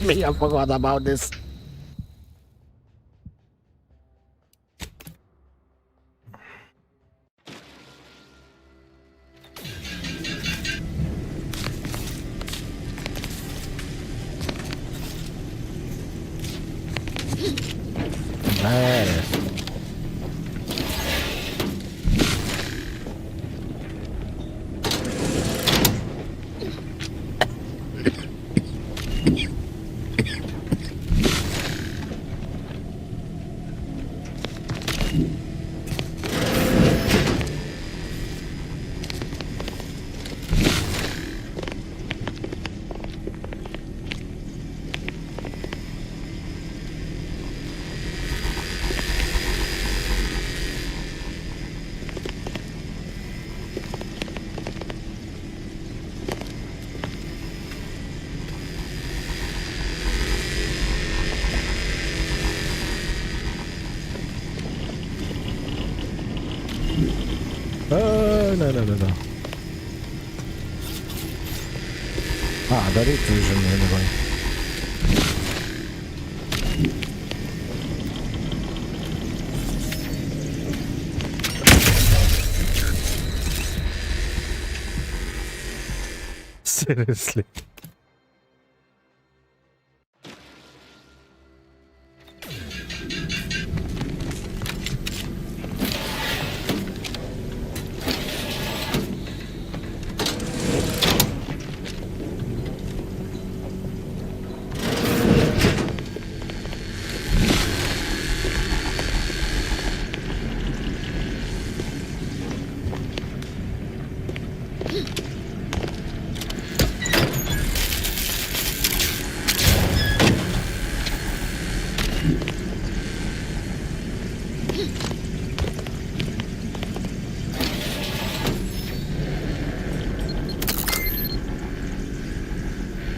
Me, I forgot about this. Nice. no. Ah, that is vision anyway. Seriously.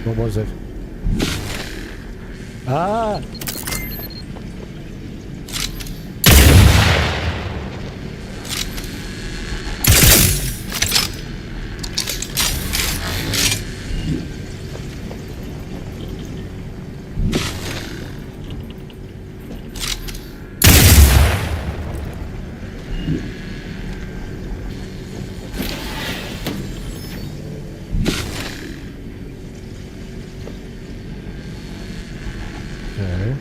What was it? Ah! Okay.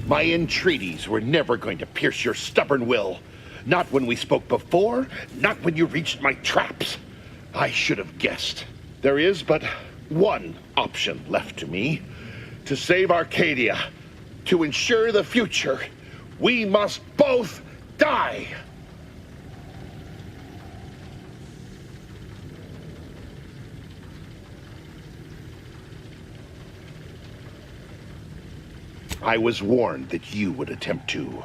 My entreaties were never going to pierce your stubborn will. Not when we spoke before, not when you reached my traps. I should have guessed. There is but one option left to me. To save Arcadia, to ensure the future, we must both die. I was warned that you would attempt to.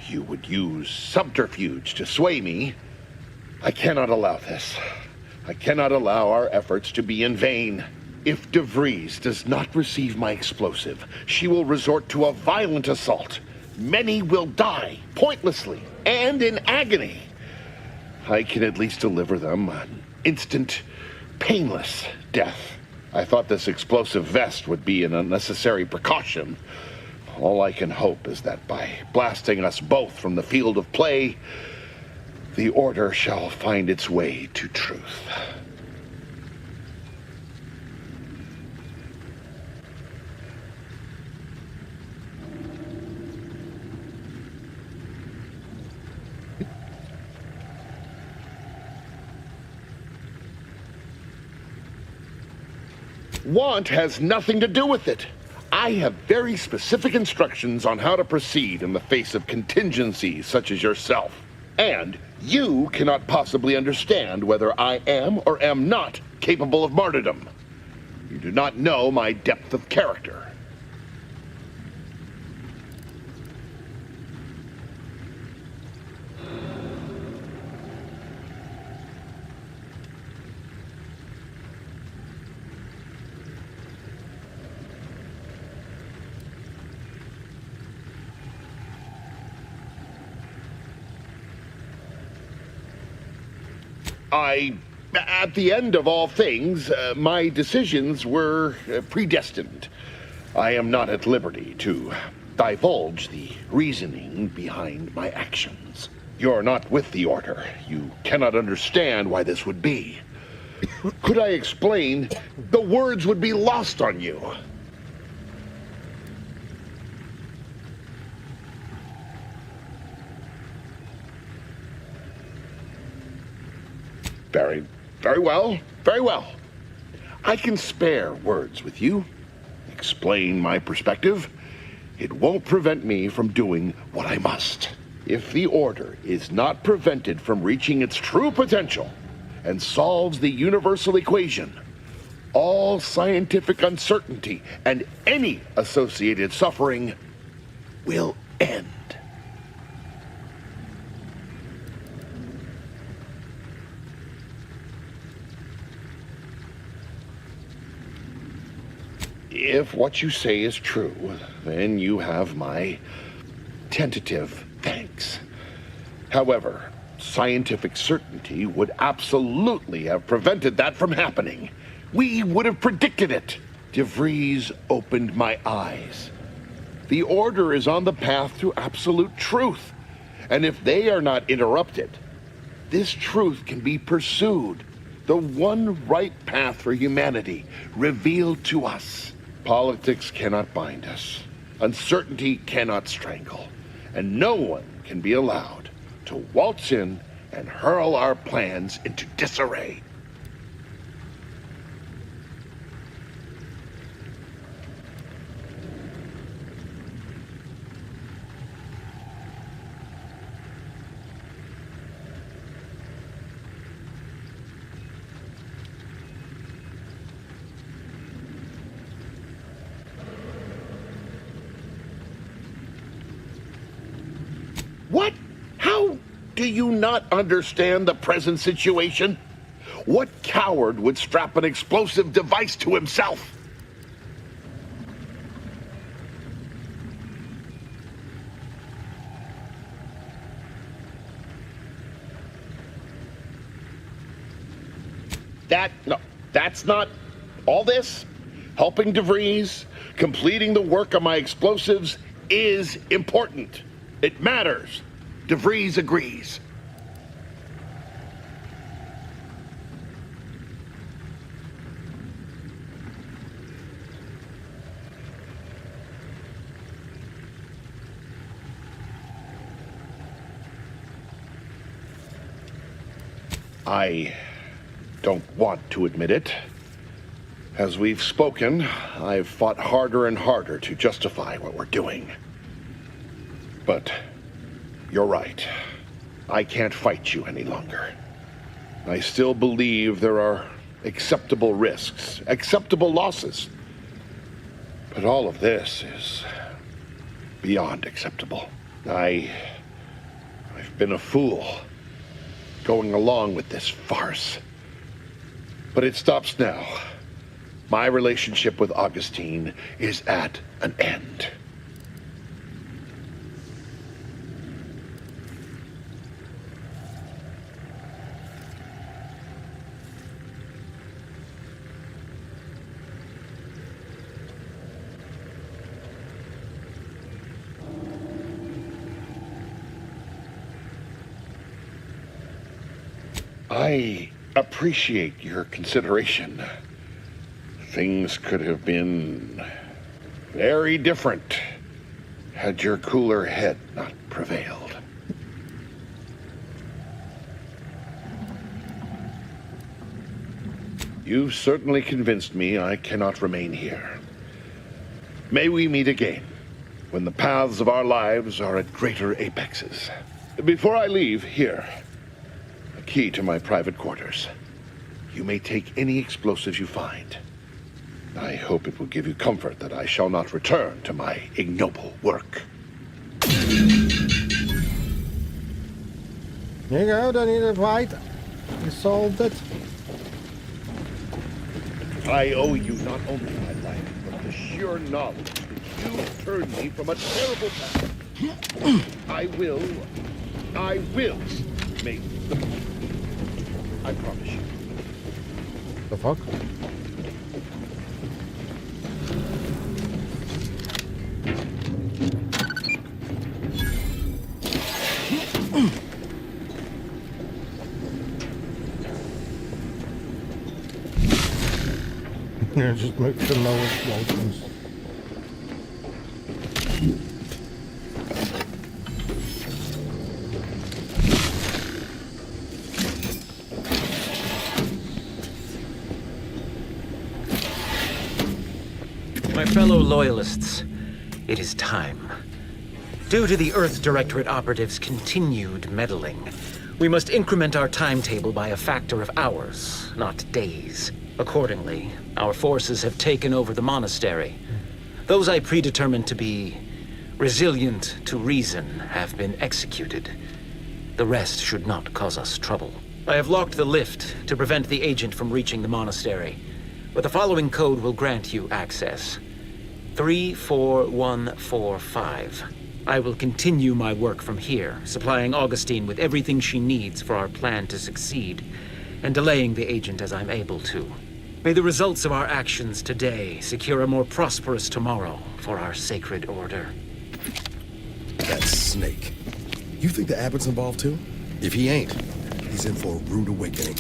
You would use subterfuge to sway me. I cannot allow this. I cannot allow our efforts to be in vain. If De Vries does not receive my explosive, she will resort to a violent assault. Many will die, pointlessly, and in agony. I can at least deliver them an instant, painless death. I thought this explosive vest would be an unnecessary precaution. All I can hope is that by blasting us both from the field of play, the Order shall find its way to truth. Want has nothing to do with it. I have very specific instructions on how to proceed in the face of contingencies such as yourself. And you cannot possibly understand whether I am or am not capable of martyrdom. You do not know my depth of character. At the end of all things, my decisions were predestined. I am not at liberty to divulge the reasoning behind my actions. You're not with the Order. You cannot understand why this would be. Could I explain, the words would be lost on you. Very well, very well. I can spare words with you, explain my perspective. It won't prevent me from doing what I must. If the Order is not prevented from reaching its true potential and solves the universal equation, all scientific uncertainty and any associated suffering will end. If what you say is true, then you have my tentative thanks. However, scientific certainty would absolutely have prevented that from happening. We would have predicted it. DeVries opened my eyes. The Order is on the path to absolute truth. And if they are not interrupted, this truth can be pursued. The one right path for humanity revealed to us. Politics cannot bind us. Uncertainty cannot strangle. And no one can be allowed to waltz in and hurl our plans into disarray. What? How do you not understand the present situation? What coward would strap an explosive device to himself? That's not all this. Helping DeVries, completing the work on my explosives is important. It matters. DeVries agrees. I don't want to admit it. As we've spoken, I've fought harder and harder to justify what we're doing. But you're right. I can't fight you any longer. I still believe there are acceptable risks, acceptable losses. But all of this is beyond acceptable. I've been a fool going along with this farce. But it stops now. My relationship with Augustine is at an end. I appreciate your consideration. Things could have been very different had your cooler head not prevailed. You've certainly convinced me I cannot remain here. May we meet again, when the paths of our lives are at greater apexes. Before I leave, here, a key to my private quarters. You may take any explosives you find. I hope it will give you comfort that I shall not return to my ignoble work. There you go, don't need to fight. You solved it. I owe you not only my life, but the sheer knowledge that you turned me from a terrible path. I will make the most. I promise you. The fuck? Yeah, just make the lower explosions. My fellow loyalists, it is time. Due to the Earth Directorate operatives' continued meddling, we must increment our timetable by a factor of hours, not days. Accordingly, our forces have taken over the monastery. Those I predetermined to be resilient to reason have been executed. The rest should not cause us trouble. I have locked the lift to prevent the agent from reaching the monastery, but the following code will grant you access. 34145. I will continue my work from here, supplying Augustine with everything she needs for our plan to succeed, and delaying the agent as I'm able to. May the results of our actions today secure a more prosperous tomorrow for our sacred order. That snake. You think the Abbot's involved too? If he ain't, he's in for a rude awakening.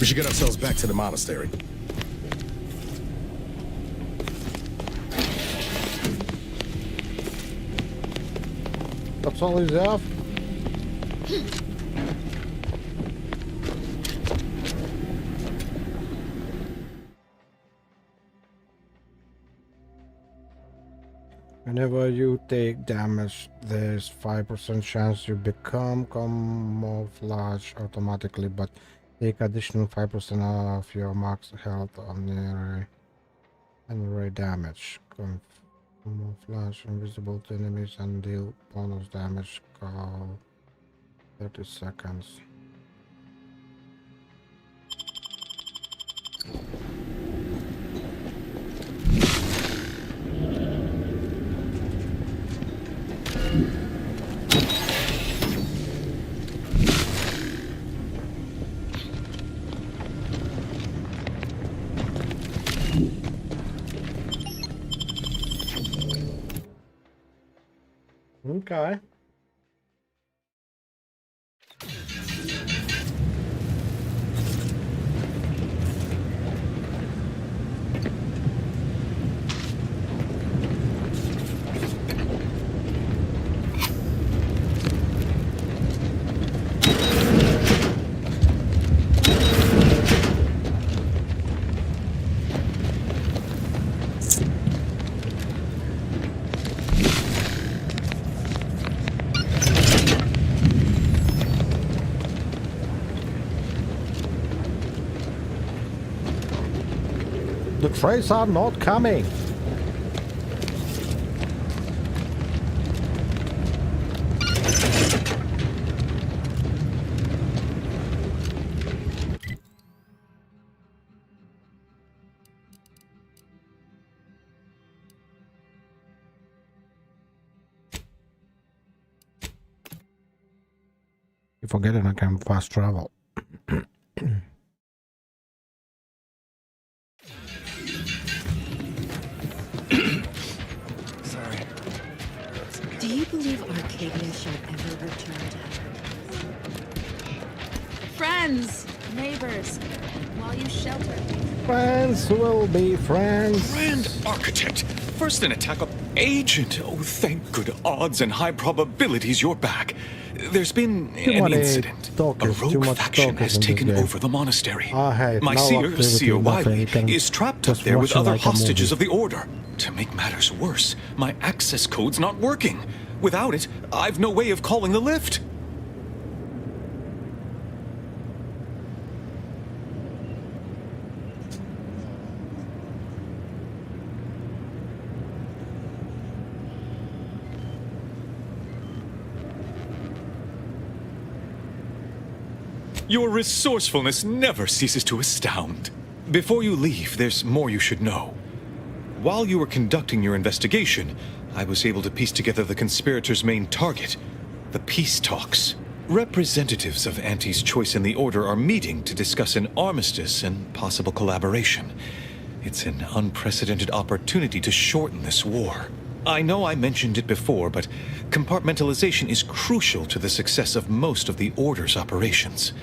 We should get ourselves back to the monastery. That's all he's have. Whenever you take damage, there's 5% chance you become camouflage automatically, but take additional 5% of your max health on near damage. Camouflage invisible to enemies and deal bonus damage. Call 30 seconds. Okay. The trains are not coming. You forget it, I can fast travel. Do you believe Arcadia shall ever return to heaven? Friends, neighbors, while you shelter. Friends will be friends. Grand Architect! First an attack Agent, oh, thank good odds and high probabilities you're back. There's been an incident. A rogue faction has taken over the monastery. My seer, Seer Wiley, is trapped up there with other hostages of the Order. To make matters worse, my access code's not working. Without it, I've no way of calling the lift. Your resourcefulness never ceases to astound. Before you leave, there's more you should know. While you were conducting your investigation, I was able to piece together the conspirators' main target, the peace talks. Representatives of Auntie's Choice and the Order are meeting to discuss an armistice and possible collaboration. It's an unprecedented opportunity to shorten this war. I know I mentioned it before, but compartmentalization is crucial to the success of most of the Order's operations.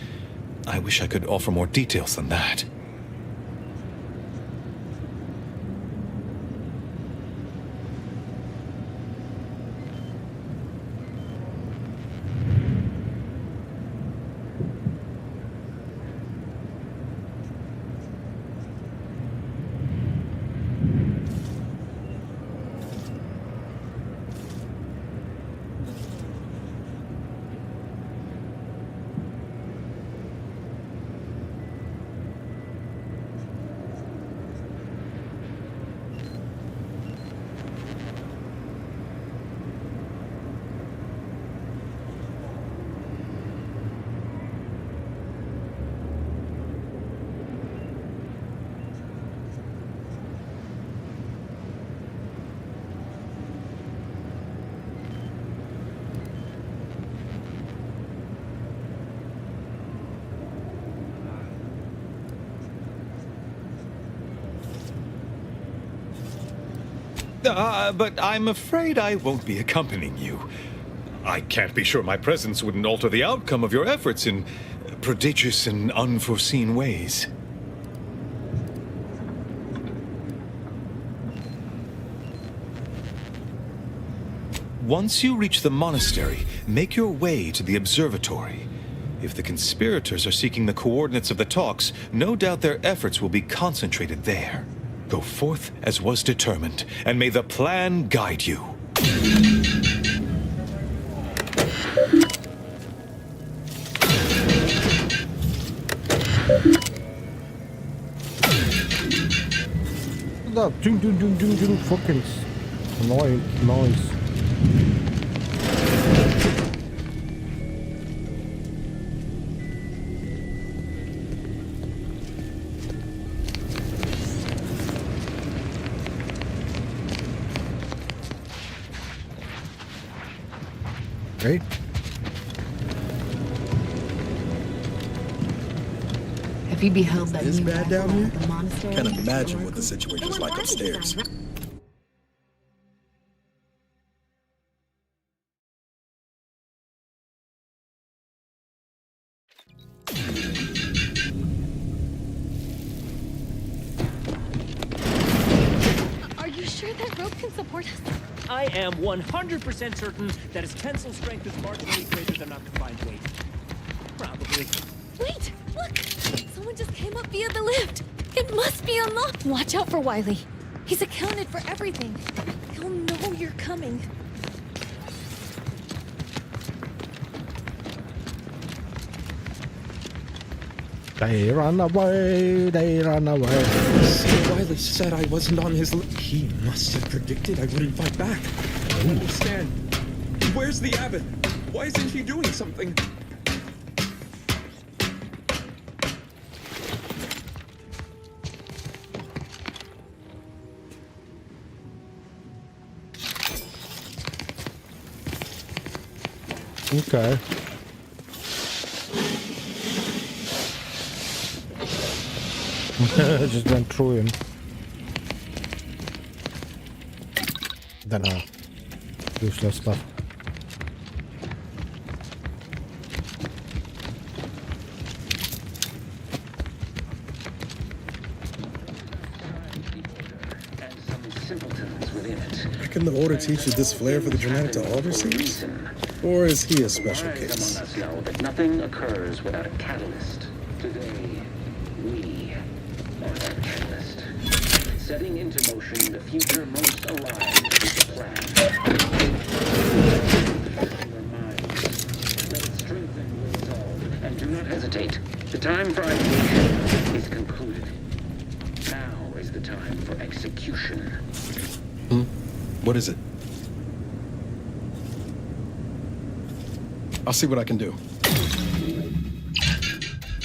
I wish I could offer more details than that. But I'm afraid I won't be accompanying you. I can't be sure my presence wouldn't alter the outcome of your efforts in prodigious and unforeseen ways. Once you reach the monastery, make your way to the observatory. If the conspirators are seeking the coordinates of the talks, no doubt their efforts will be concentrated there. Go forth as was determined, and may the plan guide you. That fucking annoying noise. Right? Have you beheld that Is new bad down battle here? at the monastery? Can't imagine what the situation's like upstairs. Are you sure that rope can support us? I am 100% certain that its tensile strength is marginally greater than our confined weight. Probably. Wait! Look! Someone just came up via the lift! It must be unlocked! Watch out for Wiley. He's accounted for everything. He'll know you're coming. They run away, they run away. Sir Wiley said I wasn't on his list. He must have predicted I wouldn't fight back. I don't understand. Where's the abbot? Why isn't he doing something? Okay. Just went through him. Don't know. Useless stuff. And some simpletons within it. Can the Order teach you this flair for the dramatic to alter scenes? Or is he a special case? Among us know that nothing occurs without a catalyst. Today, we are that catalyst. Setting into motion the future most alive with the plan. Your minds. Let it strengthen your resolve. And do not hesitate. The time for ideation is concluded. Now is the time for execution. What is it? I'll see what I can do.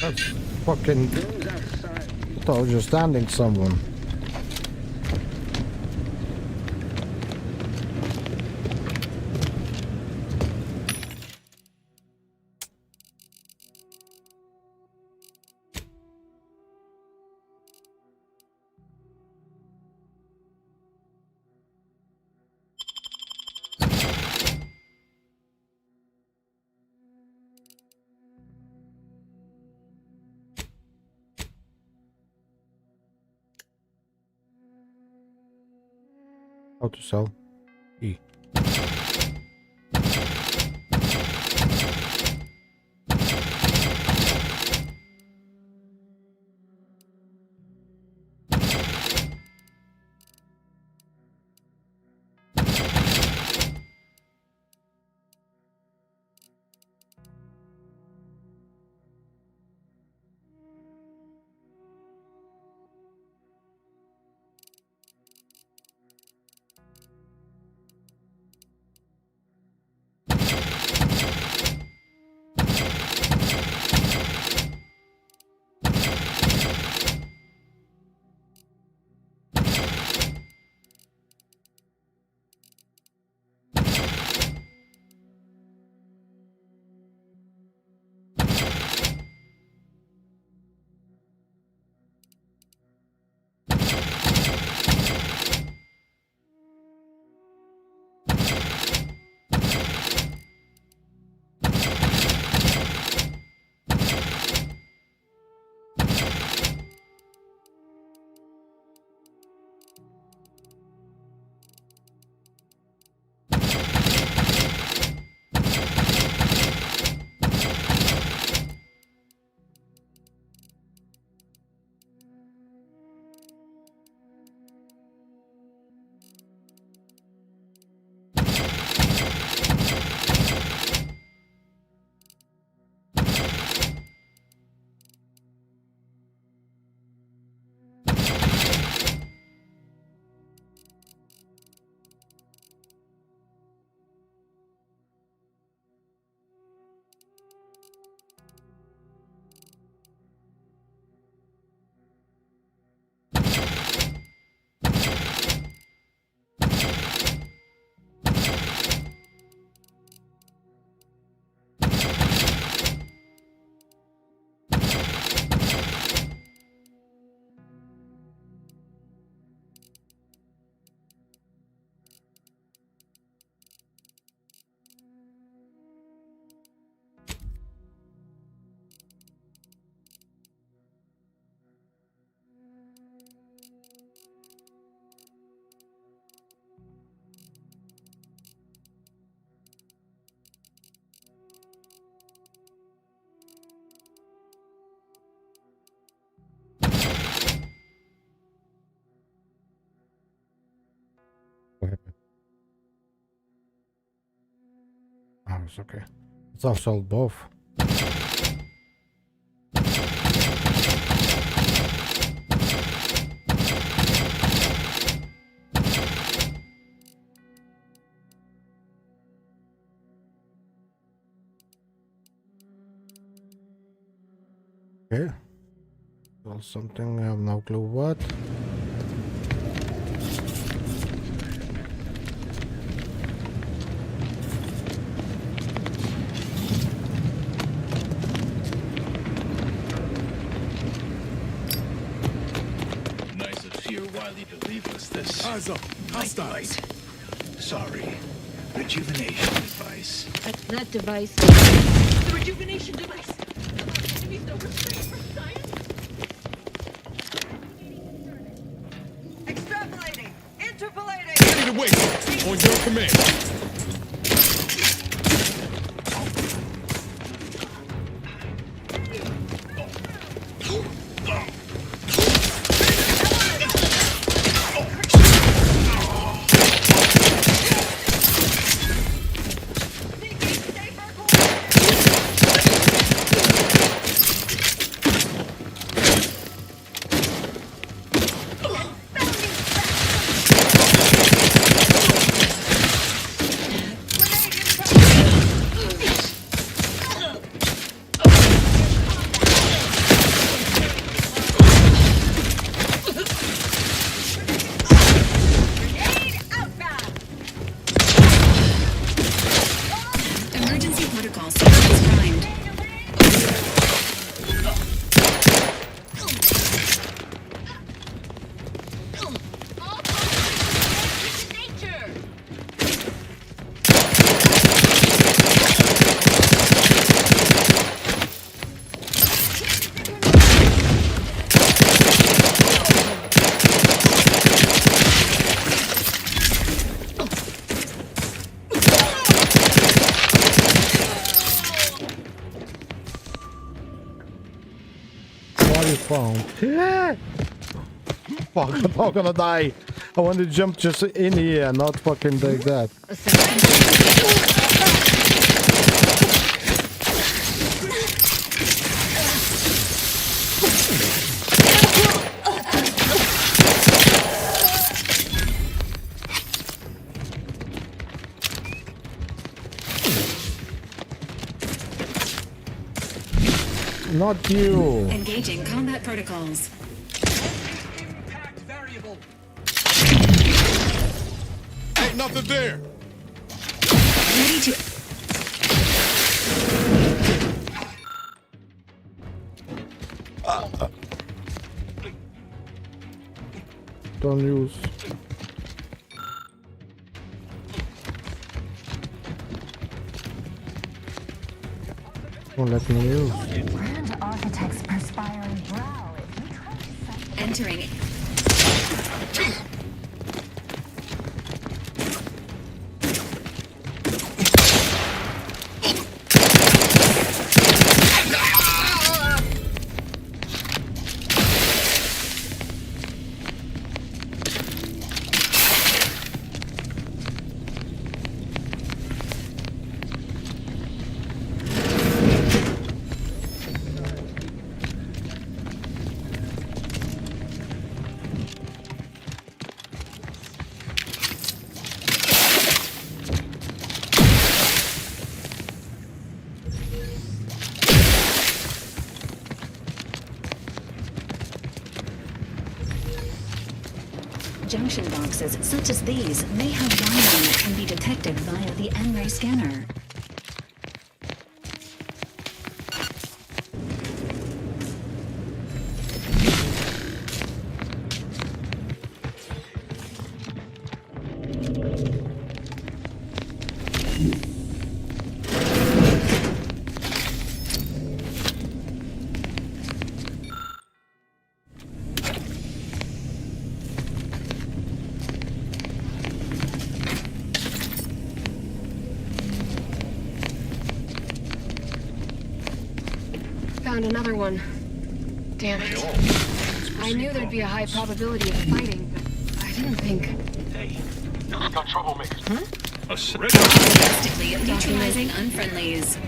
That's fucking... I thought I was just standing someone. How to sell? E. What happened? Oh, it's okay. It's all sold both. Okay. Well, something I have no clue what. Nice of you, Wiley, to leave us this. Eyes up. Hostile. Sorry. Rejuvenation device. That device. The rejuvenation device. Enemies no respect for science. Extrapolating. awake. On your command. Emergency protocol sequence primed. Body found. Fuck, I'm not gonna die. I want to jump just in here, not fucking like that. Not you. Engaging combat protocols. Ain't nothing there. Ready to... Don't use. Don't let me use. Grand Architect's perspiring brow. Entering. Junction boxes such as these may have wiring that can be detected via the N-ray scanner. Found another one. Damn it. I knew there'd be a high probability of fighting, but I didn't think. Hey, you got troublemakers. Huh? A Drastically neutralizing unfriendlies.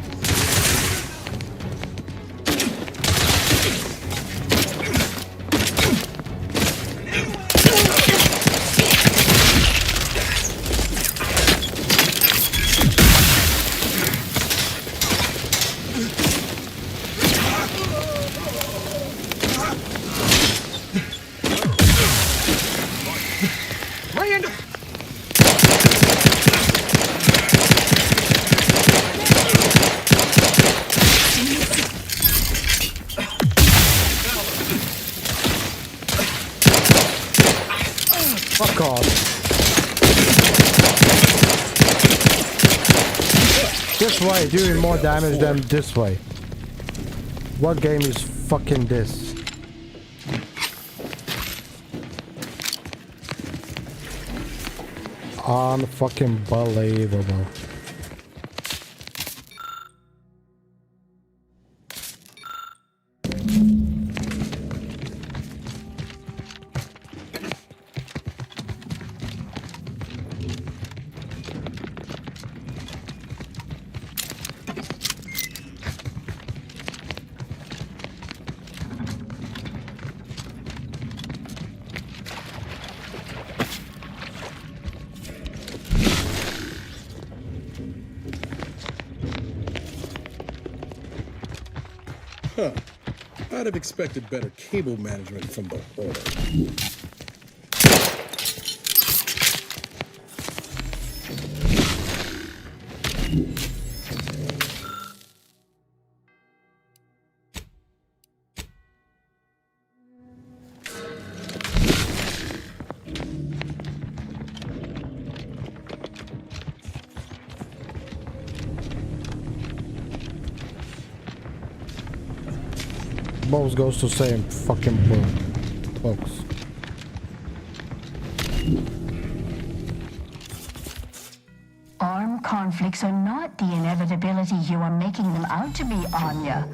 Fuck off. This way doing more damage than this way. What game is fucking this? Unfucking believable. Huh. I'd have expected better cable management from the Order. Both goes to same fucking box. Armed conflicts are not the inevitability you are making them out to be, Anya,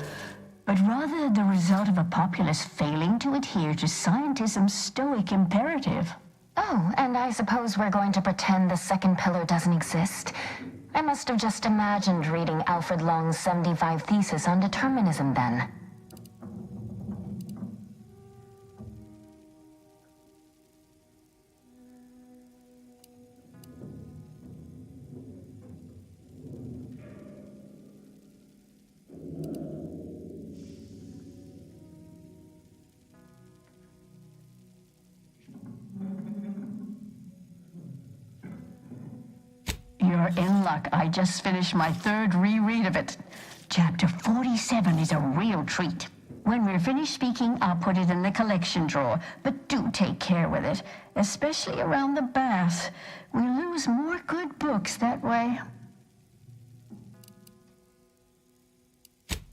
but rather the result of a populace failing to adhere to scientism's stoic imperative. Oh, and I suppose we're going to pretend the second pillar doesn't exist? I must have just imagined reading Alfred Long's 75 Thesis on determinism then. You're in luck. I just finished my third reread of it. Chapter 47 is a real treat. When we're finished speaking, I'll put it in the collection drawer, but do take care with it, especially around the bath. We lose more good books that way.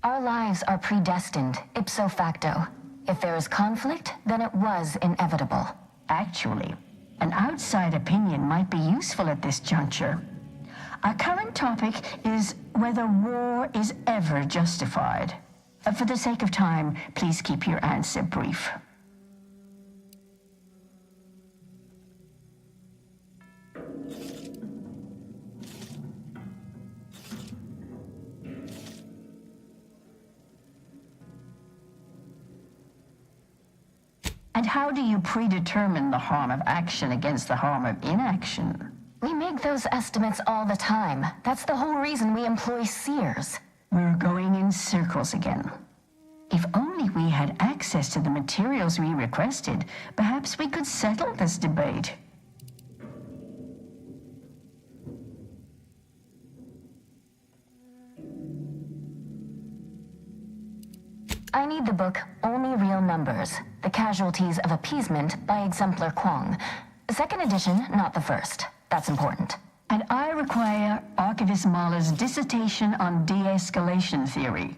Our lives are predestined, ipso facto. If there is conflict, then it was inevitable. Actually, an outside opinion might be useful at this juncture. Our current topic is whether war is ever justified. For the sake of time, please keep your answer brief. And how do you predetermine the harm of action against the harm of inaction? We make those estimates all the time. That's the whole reason we employ seers. We're going in circles again. If only we had access to the materials we requested, perhaps we could settle this debate. I need the book Only Real Numbers, The Casualties of Appeasement by Exemplar Kwong. Second edition, not the first. That's important. And I require Archivist Mahler's dissertation on de-escalation theory.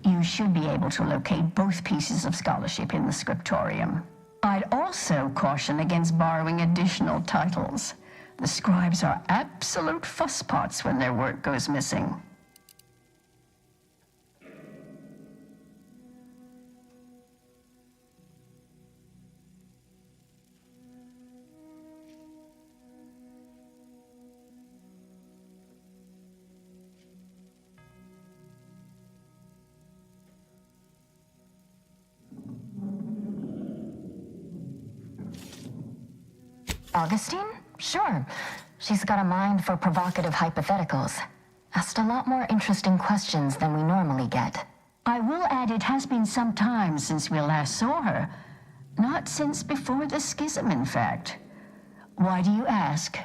You should be able to locate both pieces of scholarship in the scriptorium. I'd also caution against borrowing additional titles. The scribes are absolute fusspots when their work goes missing. Augustine? Sure. She's got a mind for provocative hypotheticals. Asked a lot more interesting questions than we normally get. I will add it has been some time since we last saw her. Not since before the schism, in fact. Why do you ask?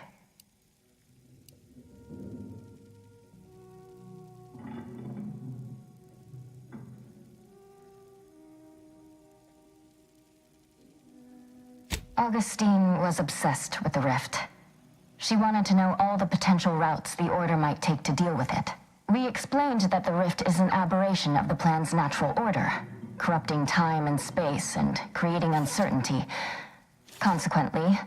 Augustine was obsessed with the rift. She wanted to know all the potential routes the Order might take to deal with it. We explained that the rift is an aberration of the plan's natural order, corrupting time and space and creating uncertainty. Consequently,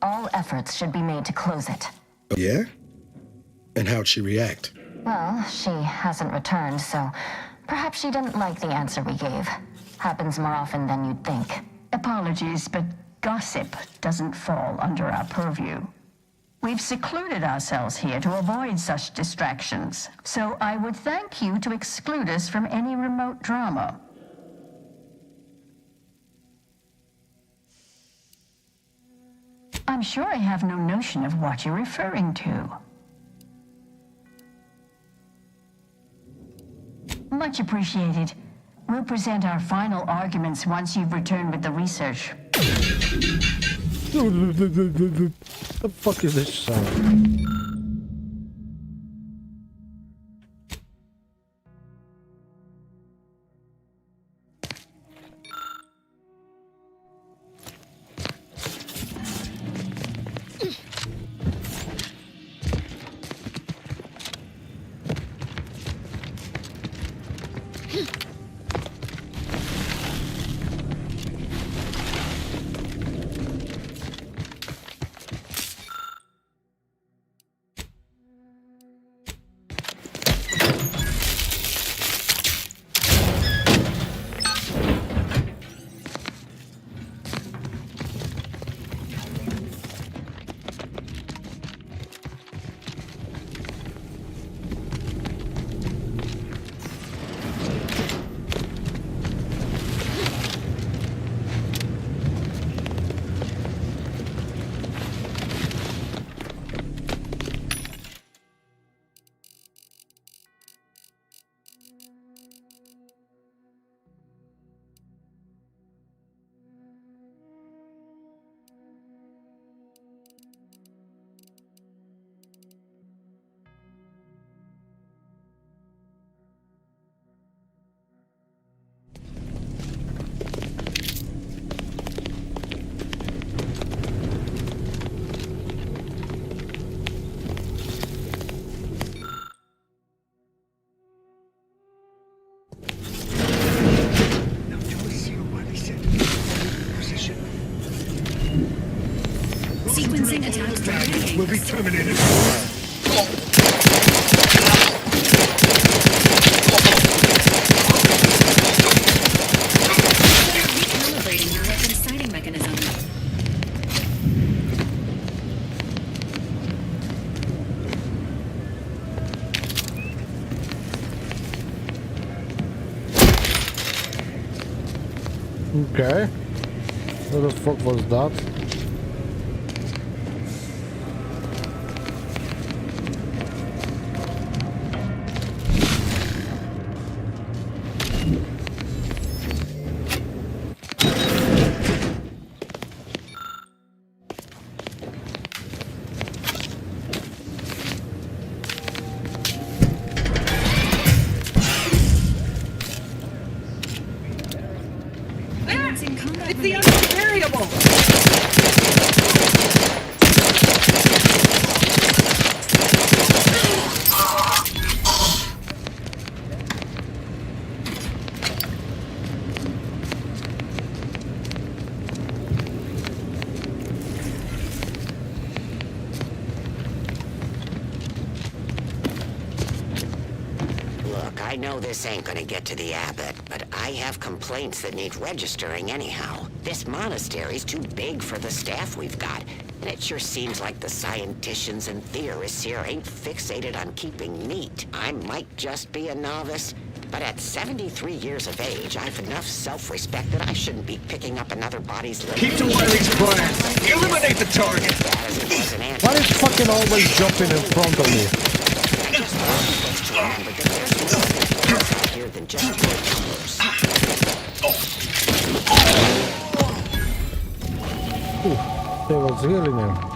all efforts should be made to close it. Yeah? And how'd she react? Well, she hasn't returned, so perhaps she didn't like the answer we gave. Happens more often than you'd think. Apologies, but gossip doesn't fall under our purview. We've secluded ourselves here to avoid such distractions, so I would thank you to exclude us from any remote drama. I'm sure I have no notion of what you're referring to. Much appreciated. We'll present our final arguments once you've returned with the research. The fuck is this sound? Sequencing attack will be terminated. Recalibrating your weapon sighting mechanism. Okay. What the fuck was that? It's the unknown variable! Look, I know this ain't gonna get to the abbot, but I have complaints that need registering anyhow. This monastery's too big for the staff we've got, and it sure seems like the scienticians and theorists here ain't fixated on keeping neat. I might just be a novice, but at 73 years of age, I've enough self-respect that I shouldn't be picking up another body's litter. Keep to Wiley's plan. Eliminate the target. Why is fucking always jumping in front of me? Remember that there's more out here than just numbers. They was healing him.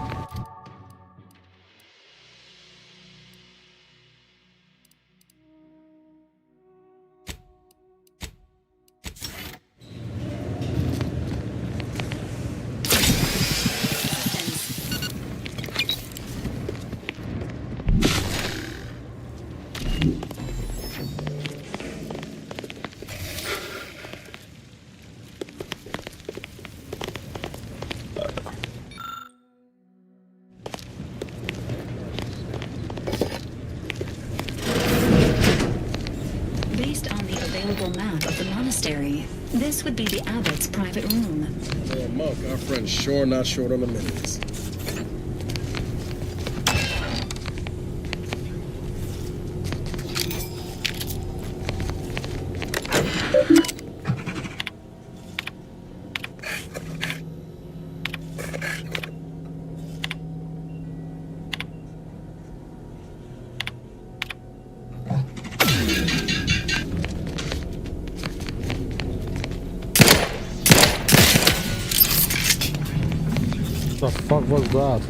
this would be the abbot's private room. For a monk, our friend's sure not short on amenities. What the fuck was that?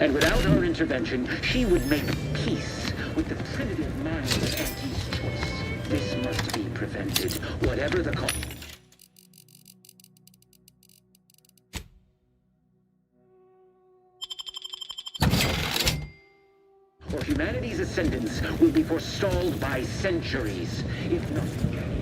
And without our intervention, she would make peace with the primitive mind of Auntie's choice. This must be prevented, whatever the cost. Or humanity's ascendance will be forestalled by centuries, if not millennia.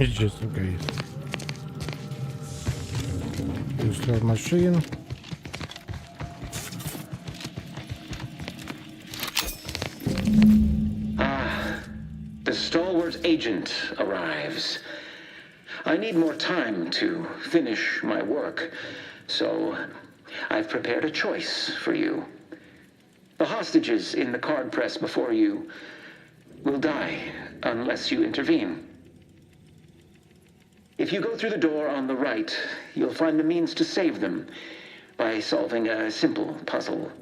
Just in case. Use your machine. The stalwart agent arrives. I need more time to finish my work, so I've prepared a choice for you. The hostages in the card press before you will die unless you intervene. If you go through the door on the right, you'll find the means to save them by solving a simple puzzle.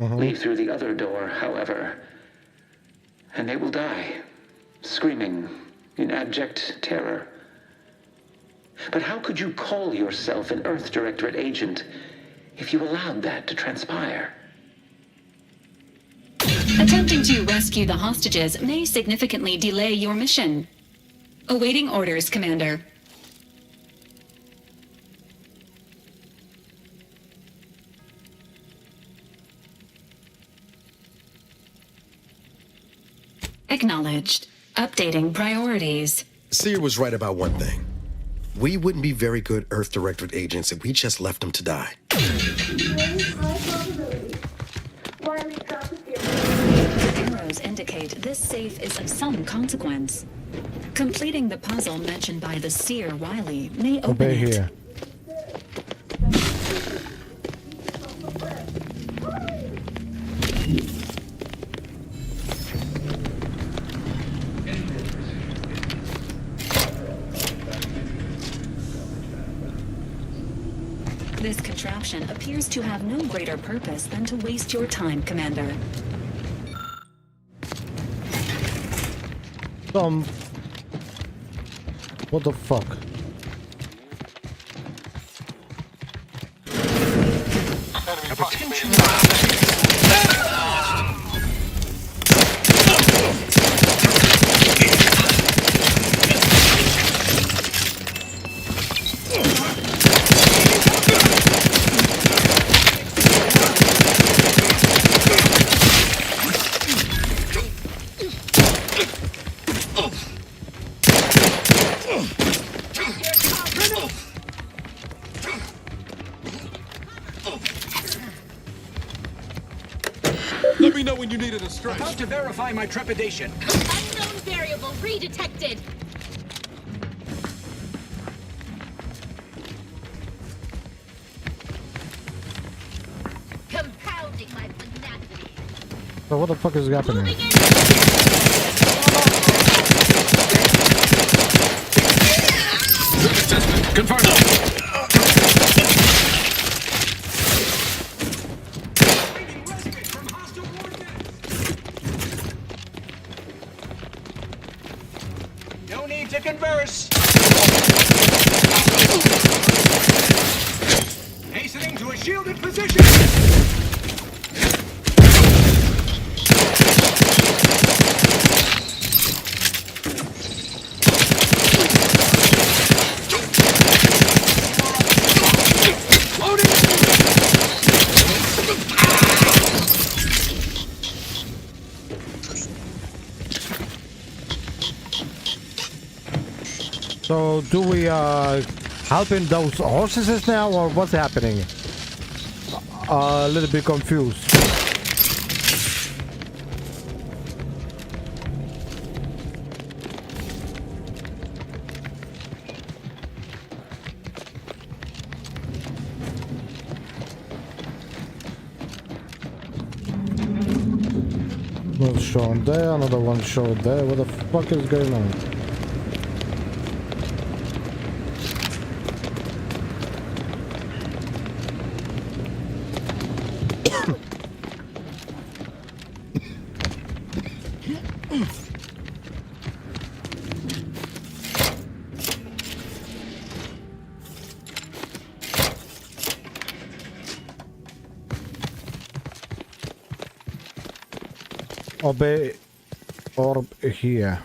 Leave through the other door, however, and they will die, screaming in abject terror. But how could you call yourself an Earth Directorate agent if you allowed that to transpire? Attempting to rescue the hostages may significantly delay your mission. Awaiting orders, Commander. Acknowledged. Updating priorities. Seer was right about one thing. We wouldn't be very good Earth Directorate agents if we just left them to die. Arrows indicate this safe is of some consequence. Completing the puzzle mentioned by the seer Wiley may open Obey it. here. This contraption appears to have no greater purpose than to waste your time, Commander. What the fuck? me know when you needed a stretch. About to verify my trepidation. Unknown variable redetected. Compounding my pugnacity. So what the fuck is happening? Assessment confirmed. No need to converse. Hastening to a shielded position. So do we helping those horses now, or what's happening? A little bit confused. One shown there, another one shown there. What the fuck is going on? Obey orb here.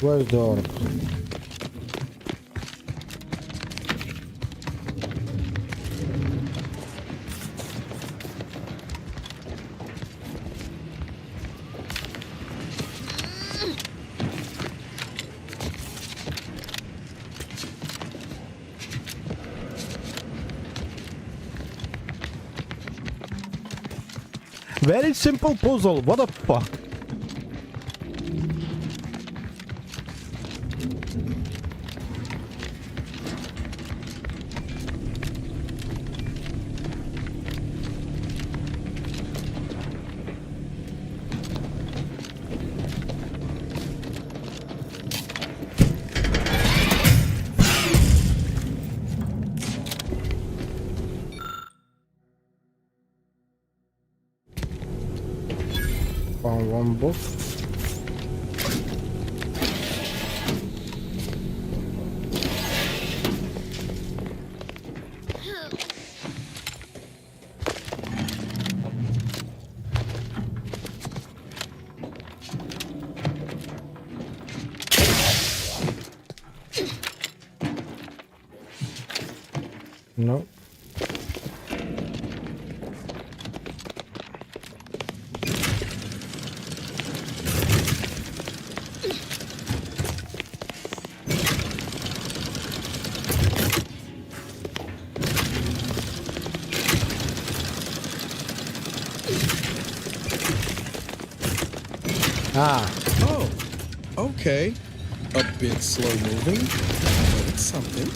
Where's the orb? Very simple puzzle, what the fuck? Found one book. No. Ah. Oh, okay. A bit slow moving, but it's something.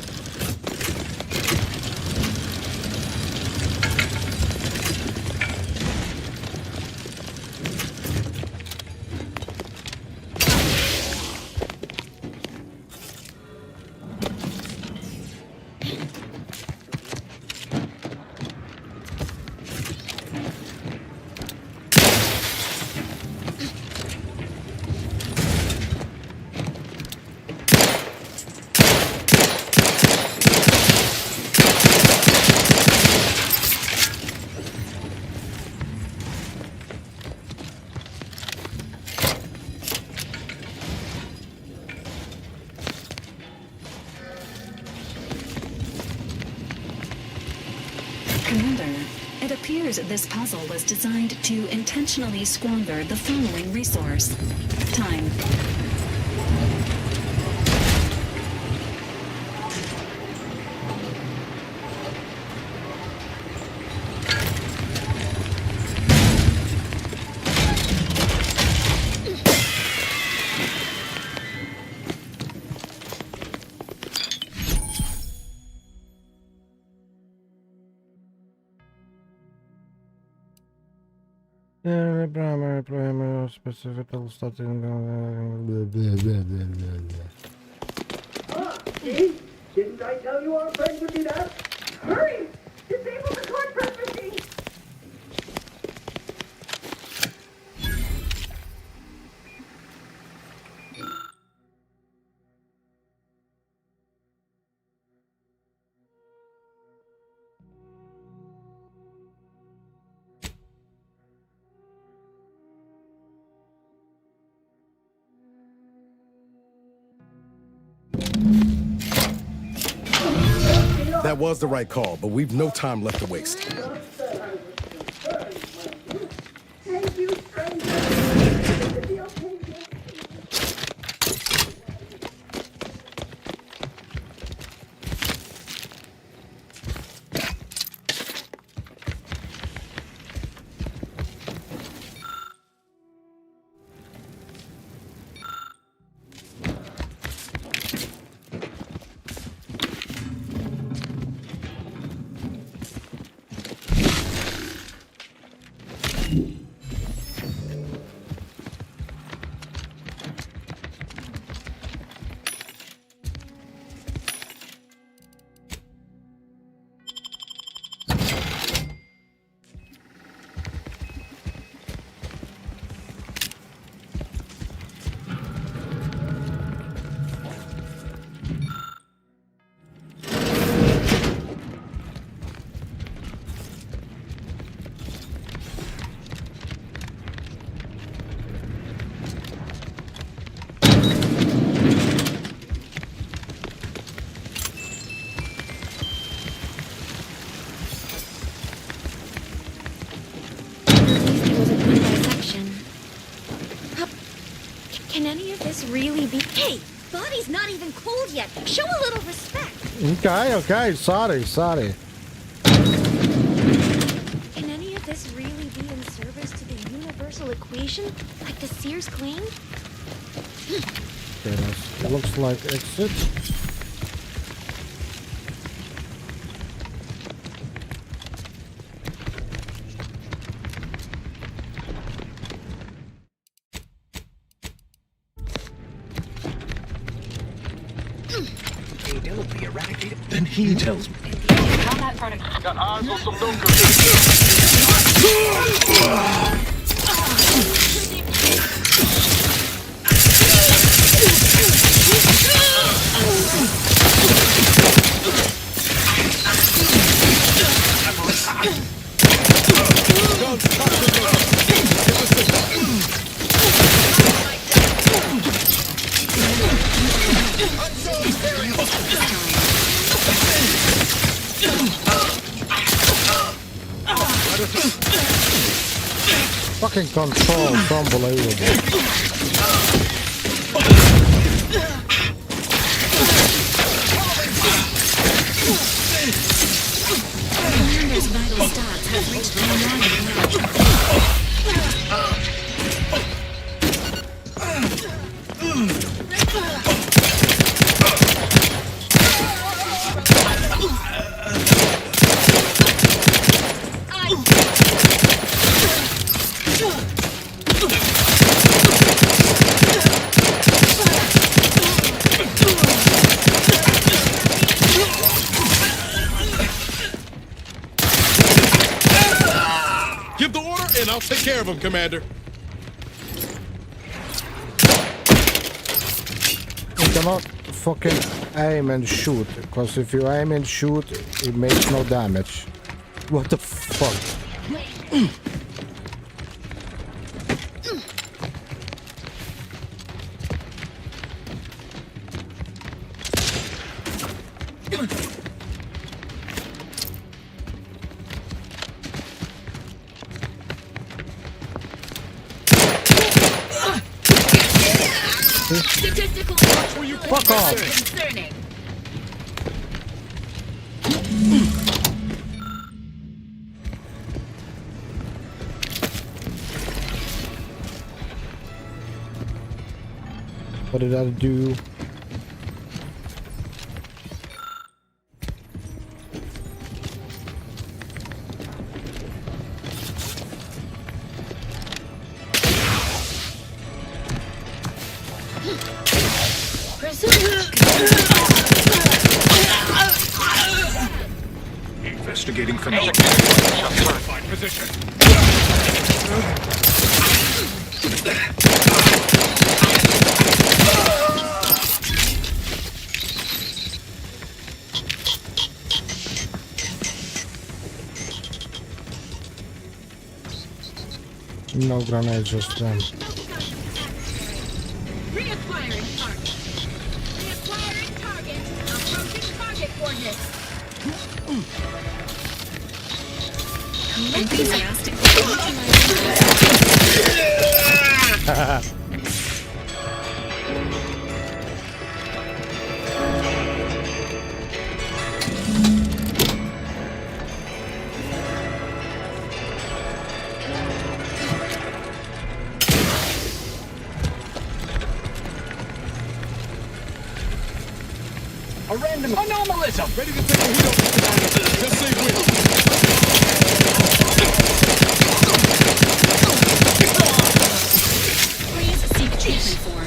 Commander, it appears this puzzle was designed to intentionally squander the following resource: time. Primary specific starting. See? Didn't I tell you our friend would be there? Hurry! Disable the cord press machine! That was the right call, but we've no time left to waste. Thank you, stranger. Is it the okay? Can any of this really be? Hey, body's not even cold yet. Show a little respect. Okay, sorry. Can any of this really be in service to the universal equation, like the Sears claimed? Okay, that looks like exit. They'll be eradicated. Then he tells me. Got eyes on some numbers. Fucking control, it's unbelievable. Commander's vital stats have reached an alarming level. Give the order, and I'll take care of him, Commander. You cannot fucking aim and shoot, because if you aim and shoot, it makes no damage. What the fuck? Statistical Fuck off. concerning. What did I do? Investigating phenomena. Find position. No grenades, just them. Reacquiring target. Reacquiring target. Approaching target coordinates. Enthusiastic. A random anomalism! Ready to take the heat over to just say wheel. Please seek treatment for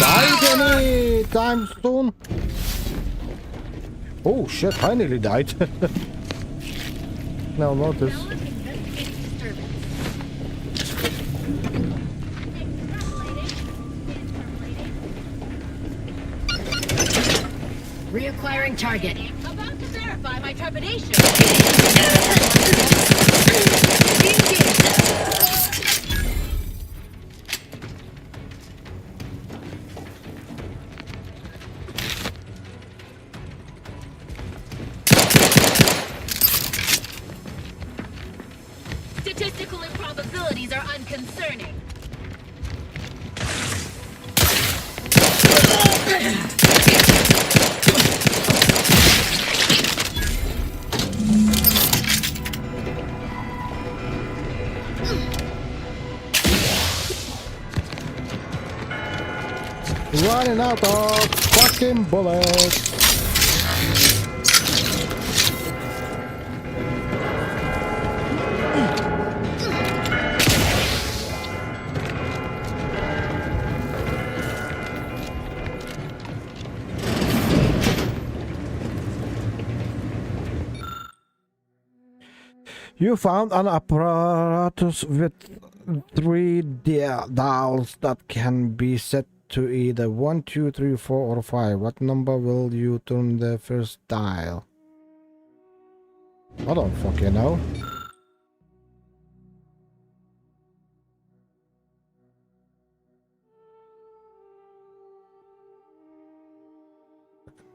Died any time soon? Oh shit, I nearly died. Now notice. Reacquiring target. About to verify my trepidation. Statistical improbabilities are unconcerning. Running out of fucking bullets. You found an apparatus with 3 dials that can be set to either 1, 2, 3, 4, or 5. What number will you turn the first dial? I don't fucking know.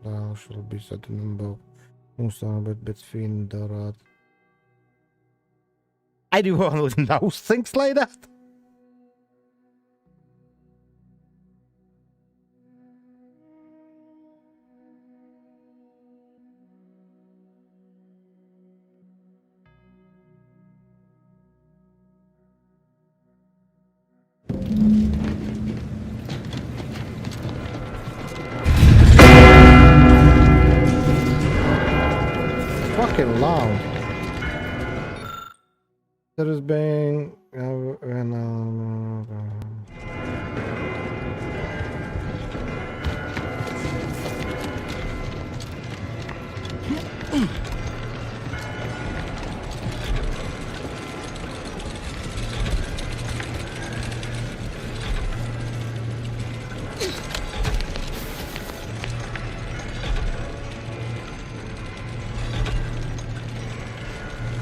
Dial should be set to number between the rod. Anyone who knows things like that? Fucking loud. There is been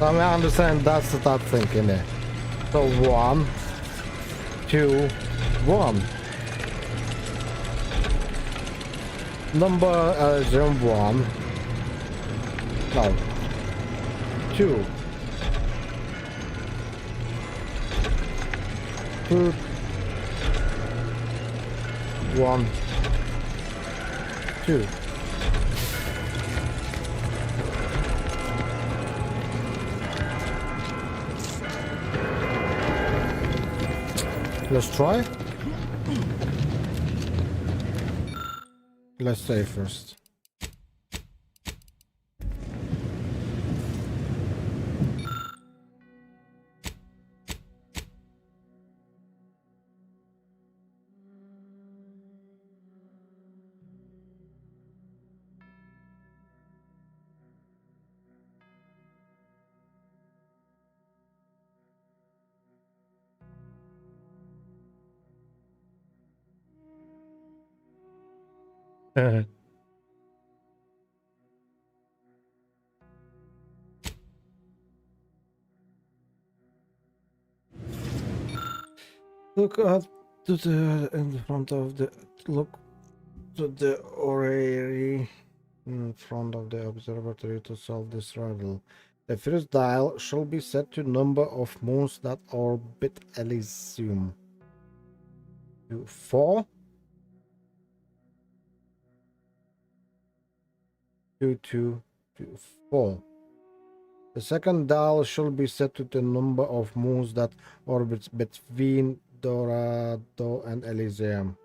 I understand that's that thing in there. So 1, 2, 1. Number 1. No. 2. 2. 1. 2. Let's try. Let's save first. Look up to the in front of the look to the orrery in front of the observatory to solve this riddle. The first dial shall be set to number of moons that orbit Elysium. 4. 2, 2, 2, 4. The second dial shall be set to the number of moons that orbits between Dorado and Elysium.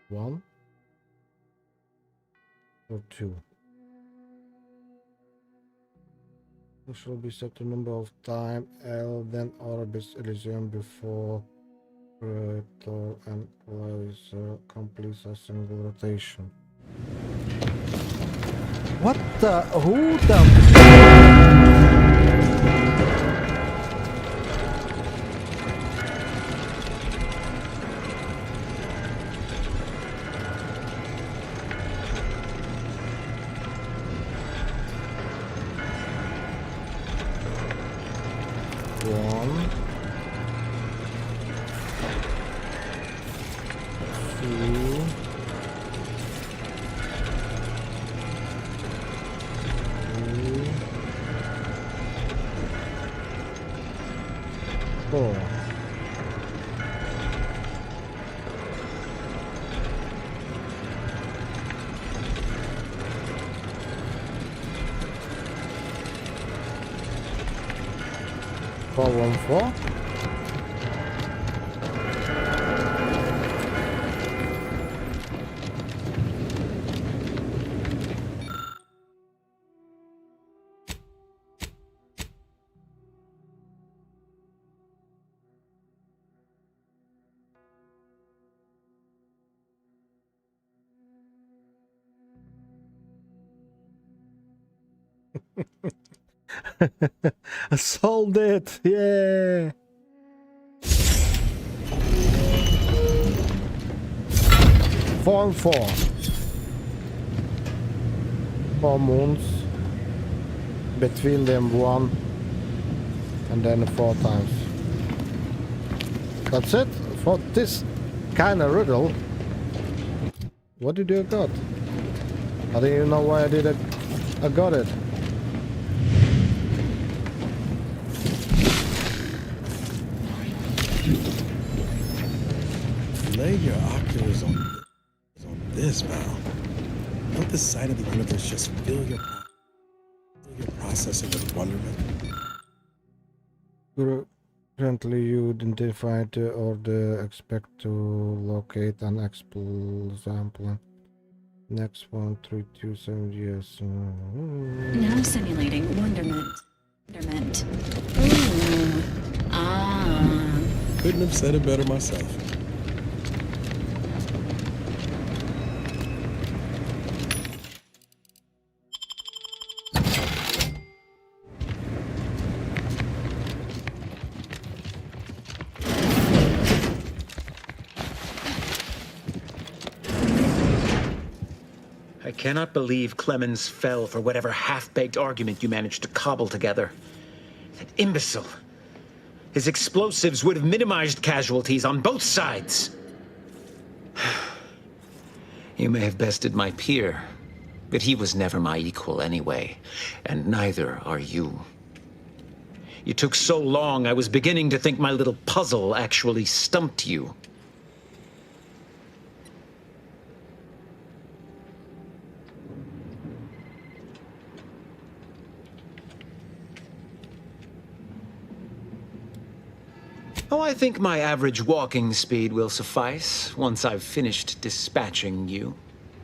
One or 2. It shall be set to number of time L then orbits Elysium before Predator and Laser completes a single rotation. What the? Who the? One, 2, 3, 4. Four, 1, 4. I solved it! Yeah! Four and 4. 4 moons. Between them 1. And then 4 times. That's it for this kind of riddle. What did you got? I didn't even know why I did it. I got it. Lay your oculars on this, Val. Let the sight of the universe just fill your processing with wonderment. Currently, you identified or expect to locate an example. Next 1, 3, 2, 7 years. Now simulating wonderment. Wonderment. Ooh. Ah. Couldn't have said it better myself. I cannot believe Clemens fell for whatever half-baked argument you managed to cobble together. That imbecile. His explosives would have minimized casualties on both sides. You may have bested my peer, but he was never my equal anyway, and neither are you. You took so long, I was beginning to think my little puzzle actually stumped you. Oh, I think my average walking speed will suffice once I've finished dispatching you.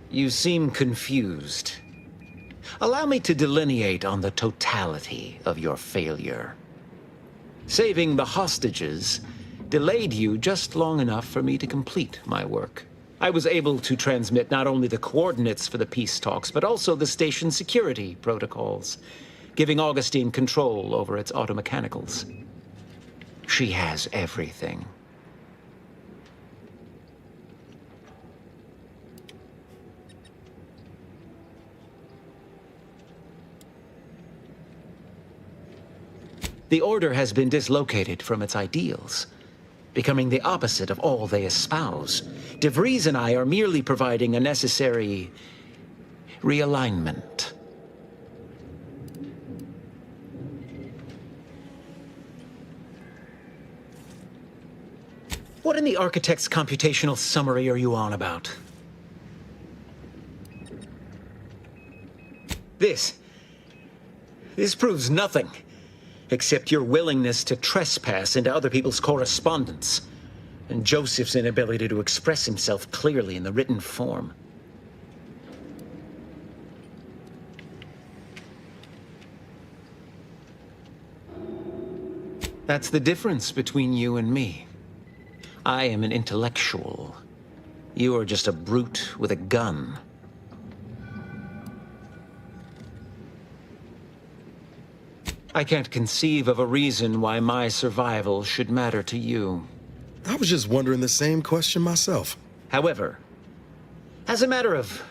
You seem confused. Allow me to delineate on the totality of your failure. Saving the hostages delayed you just long enough for me to complete my work. I was able to transmit not only the coordinates for the peace talks, but also the station security protocols, giving Augustine control over its automechanicals. She has everything. The Order has been dislocated from its ideals, becoming the opposite of all they espouse. DeVries and I are merely providing a necessary realignment. What in the Architect's computational summary are you on about? This proves nothing, except your willingness to trespass into other people's correspondence, and Joseph's inability to express himself clearly in the written form. That's the difference between you and me. I am an intellectual. You are just a brute with a gun. I can't conceive of a reason why my survival should matter to you. I was just wondering the same question myself. However, as a matter of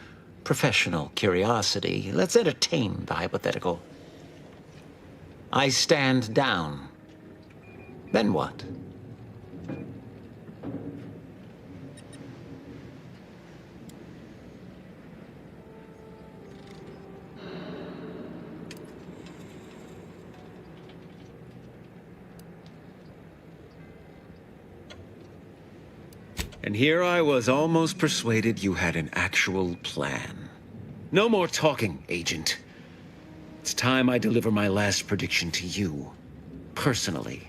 professional curiosity, let's entertain the hypothetical. I stand down. Then what? And here I was almost persuaded you had an actual plan. No more talking, Agent. It's time I deliver my last prediction to you, personally.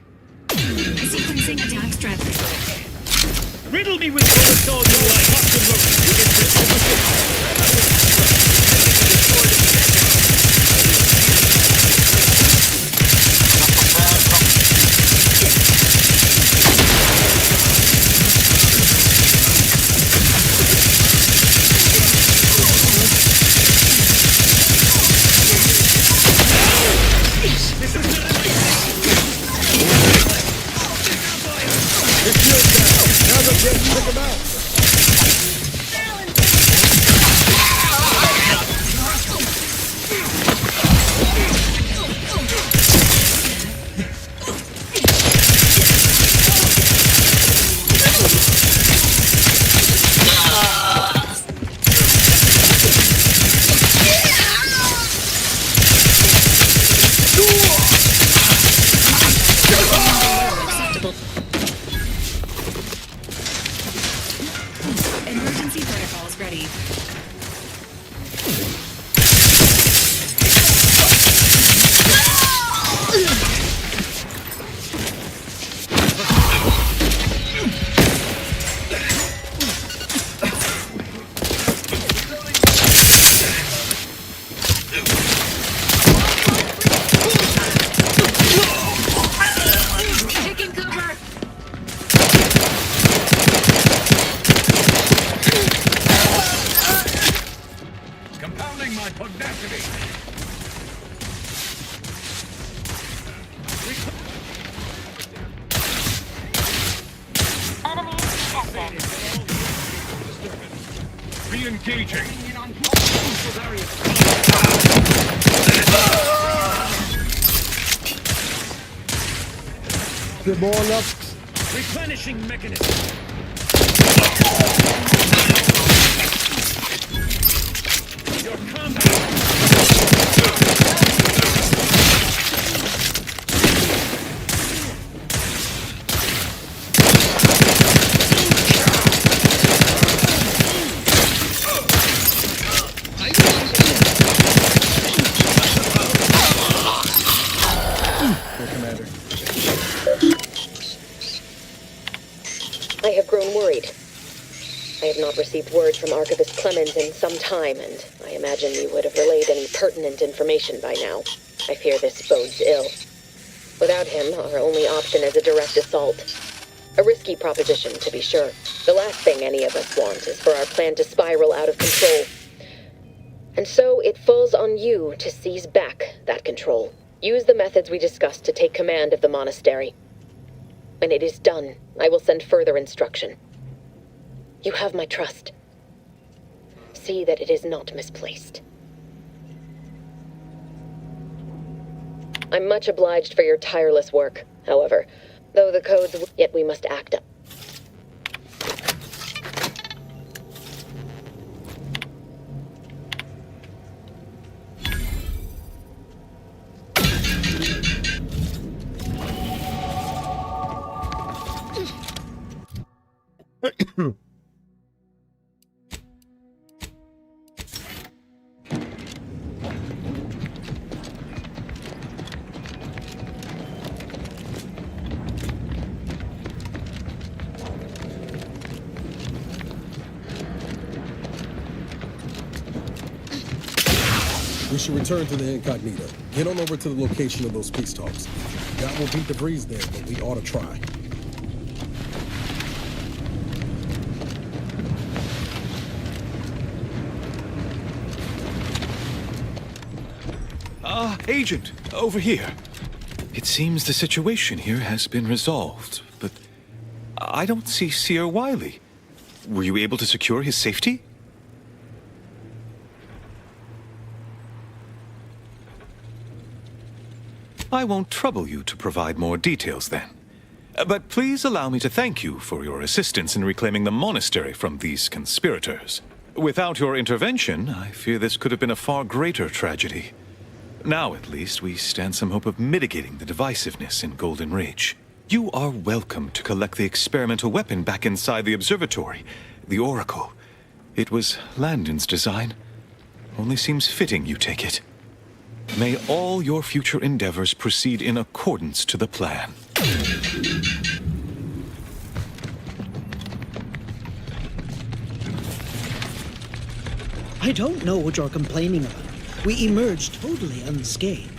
Sequencing attack strategy. Riddle me with bullets all you like. Emergency protocols ready. Taking cover. Compounding my pugnacity. Re-engaging. The ball up. Replenishing mechanism. Your I have grown worried. I have not received word from Archivist Clemens in some time, and I imagine you would have relayed any pertinent information by now. I fear this bodes ill. Without him, our only option is a direct assault. A risky proposition, to be sure. The last thing any of us want is for our plan to spiral out of control. And so it falls on you to seize back that control. Use the methods we discussed to take command of the monastery. When it is done, I will send further instruction. You have my trust. See that it is not misplaced. I'm much obliged for your tireless work, however, though the codes... Yet we must act up. We should return to the incognito. Get on over to the location of those peace talks. God will beat the breeze there, but we ought to try. Agent, over here. It seems the situation here has been resolved, but I don't see Seer Wiley. Were you able to secure his safety? I won't trouble you to provide more details then. But please allow me to thank you for your assistance in reclaiming the monastery from these conspirators. Without your intervention, I fear this could have been a far greater tragedy. Now, at least, we stand some hope of mitigating the divisiveness in Golden Ridge. You are welcome to collect the experimental weapon back inside the observatory, the Oracle. It was Landon's design. Only seems fitting you take it. May all your future endeavors proceed in accordance to the plan. I don't know what you're complaining about. We emerged totally unscathed.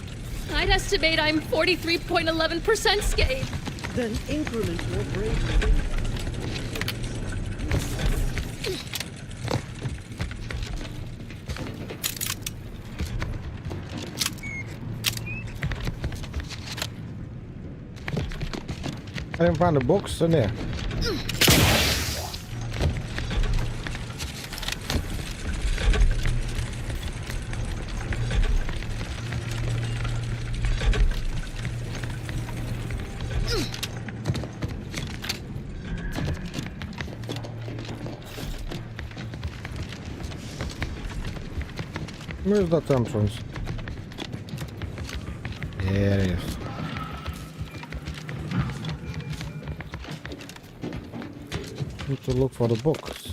I'd estimate I'm 43.11% scathed. Then increment your bravery. I didn't find the books in there. Where's the Thompsons? There it is. Need to look for the books.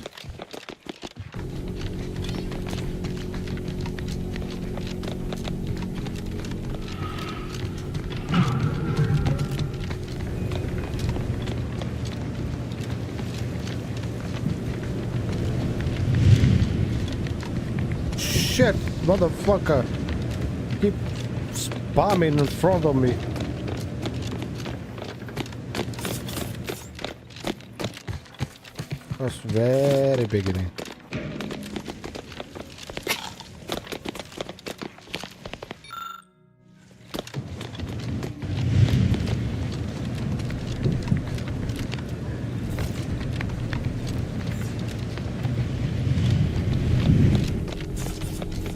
Shit, motherfucker. Keep spamming in front of me. That's very beginning.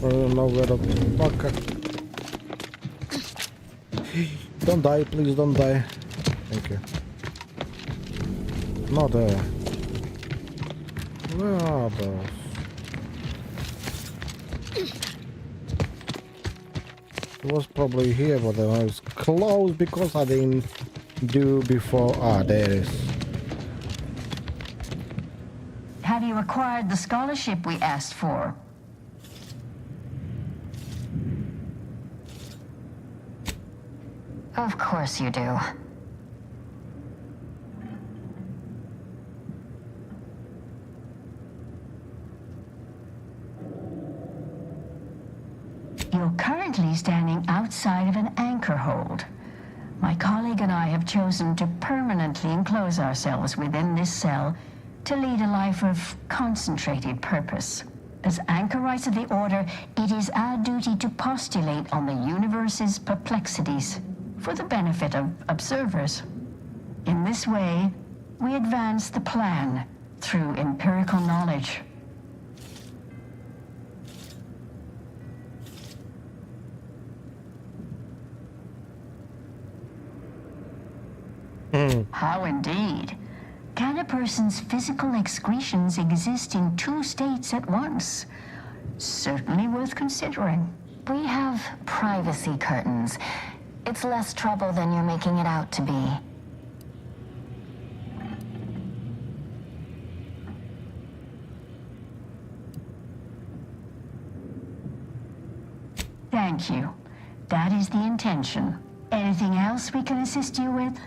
I don't know where the fuck. Don't die, please don't die. Thank you. Not there. Where are those? It was probably here, but I was close because I didn't do before. Ah, there it is. Have you acquired the scholarship we asked for? Of course you do. You're currently standing outside of an anchor hold. My colleague and I have chosen to permanently enclose ourselves within this cell to lead a life of concentrated purpose. As anchorites of the Order, it is our duty to postulate on the universe's perplexities for the benefit of observers. In this way, we advance the plan through empirical knowledge. How indeed? Can a person's physical excretions exist in two states at once? Certainly worth considering. We have privacy curtains. It's less trouble than you're making it out to be. Thank you. That is the intention. Anything else we can assist you with?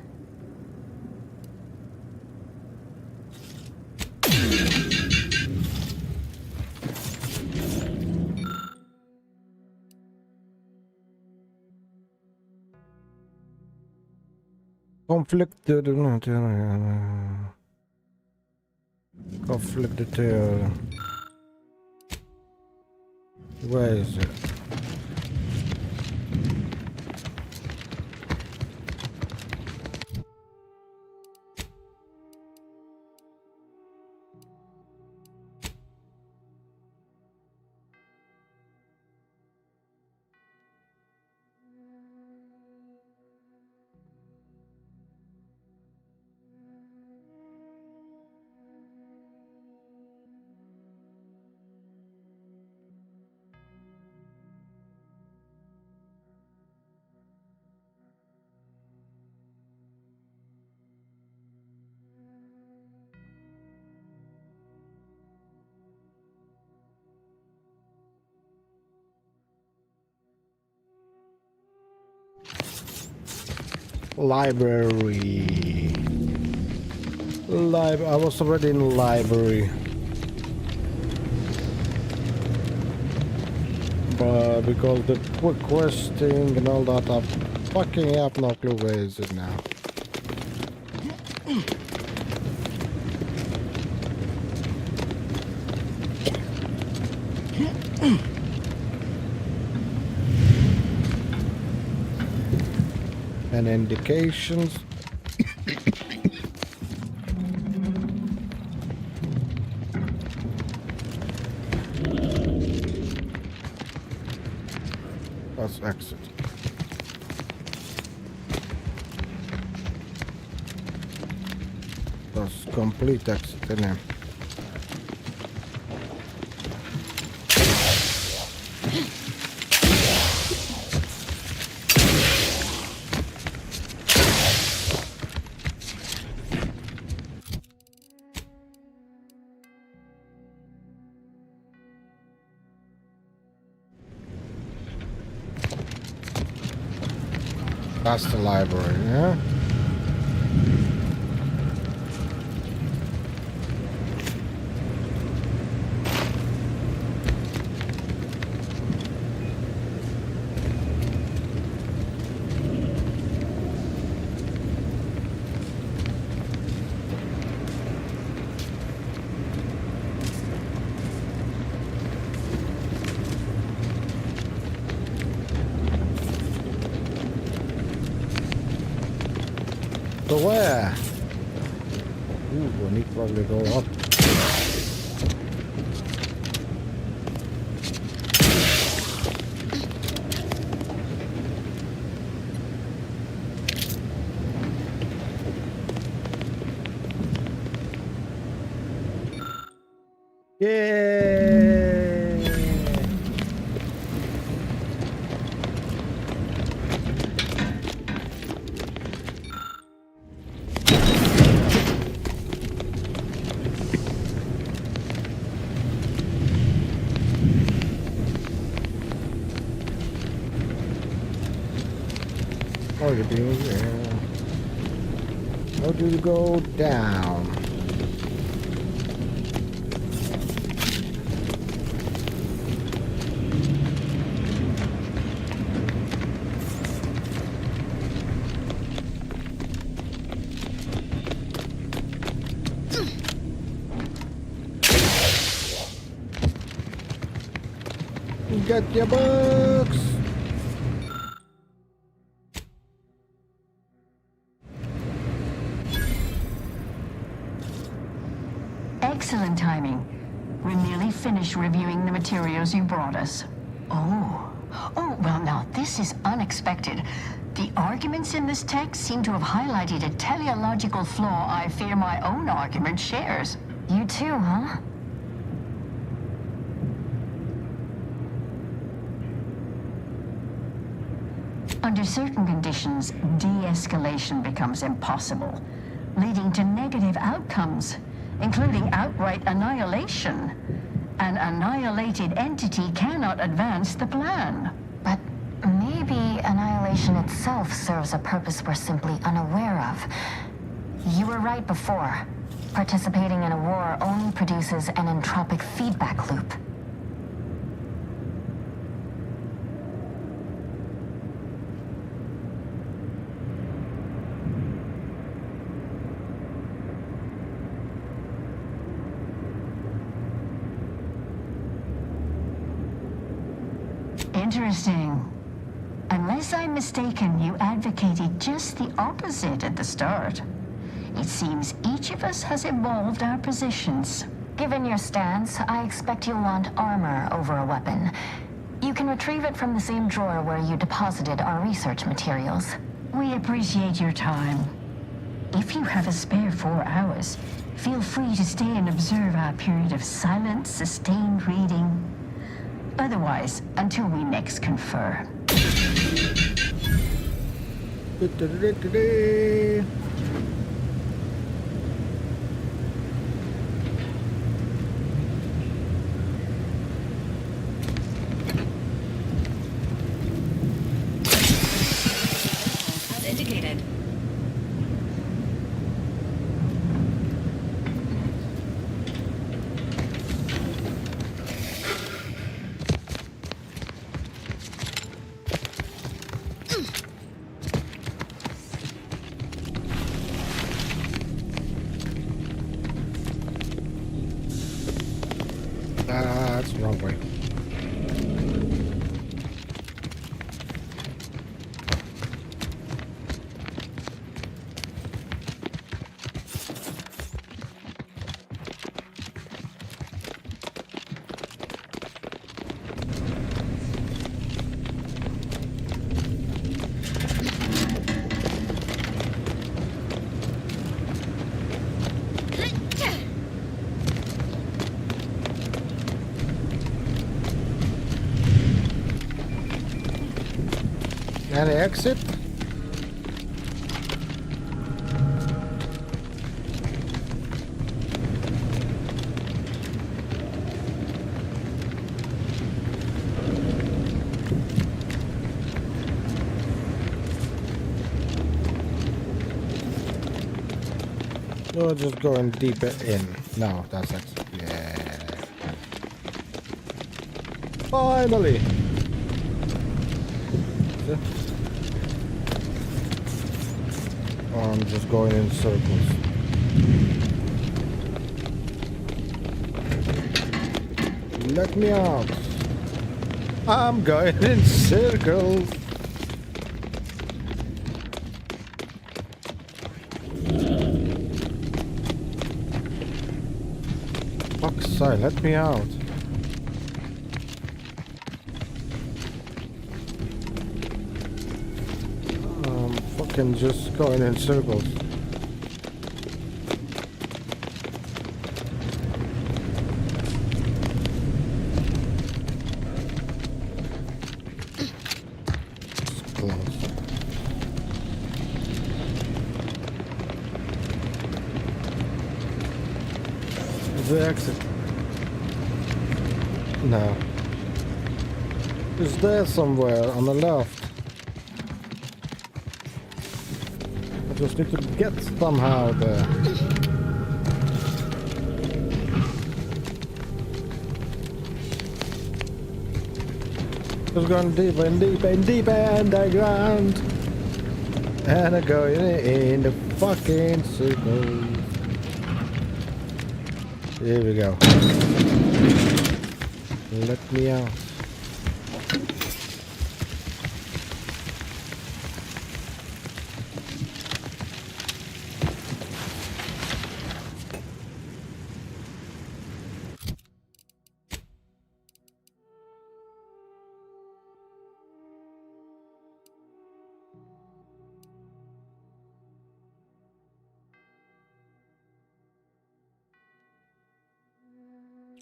Conflicted. Where is it? Library. I was already in the library. But because the quick questing and all that, I fucking have no clue where is it now. And indications. Let's exit. That's complete exit in here. That's the library, yeah? So where? Ooh, I need to probably go up. Yeah. Oh, you do, yeah. How do you go down? Get your books. We're nearly finished reviewing the materials you brought us. Oh, well now, this is unexpected. The arguments in this text seem to have highlighted a teleological flaw I fear my own argument shares. You too, huh? Under certain conditions, de-escalation becomes impossible, leading to negative outcomes, including outright annihilation. An annihilated entity cannot advance the plan. But maybe annihilation itself serves a purpose we're simply unaware of. You were right before. Participating in a war only produces an entropic feedback loop. Interesting. Unless I'm mistaken, you advocated just the opposite at the start. It seems each of us has evolved our positions. Given your stance, I expect you'll want armor over a weapon. You can retrieve it from the same drawer where you deposited our research materials. We appreciate your time. If you have a spare 4 hours, feel free to stay and observe our period of silent, sustained reading. Otherwise, until we next confer. As indicated. That's the wrong way. Any exit? We're just going deeper in. No, that's it. Yeah. Finally! I'm just going in circles. Let me out. I'm going in circles. Fuck's sake, let me out. Fucking just going in circles. It's close. Is the exit? No. It's there somewhere on the left. Just need to get somehow there. Just going deeper and deeper and deeper underground. And I'm going in the fucking circle. Here we go. Let me out.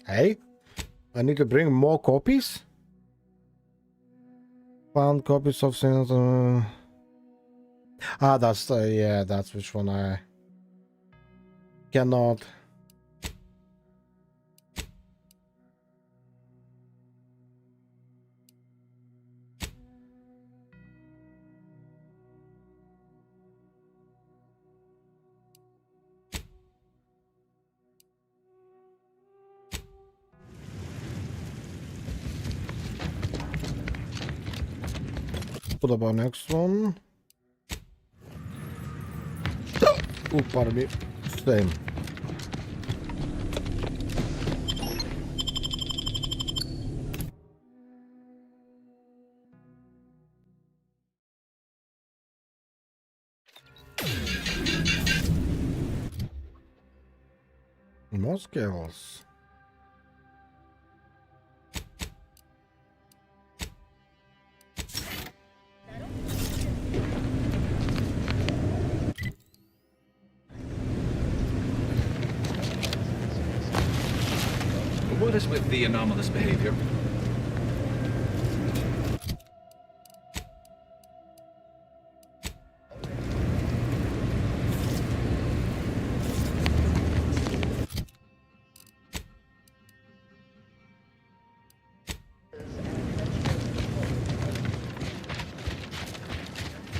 Hey, I need to bring more copies. Found copies of things. That's yeah, that's which one I cannot. What about next one? Oh, pardon me. Same. More skills. What is with the anomalous behavior?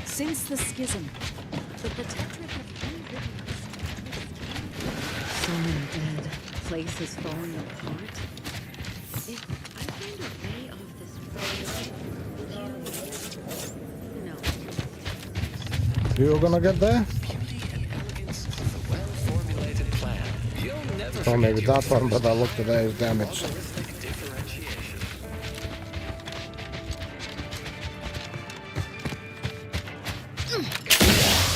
Since the schism, the protectorate of so many dead, places falling apart. If I find a way of this road, You're gonna get there? Or maybe that one, but I looked at it as damaged.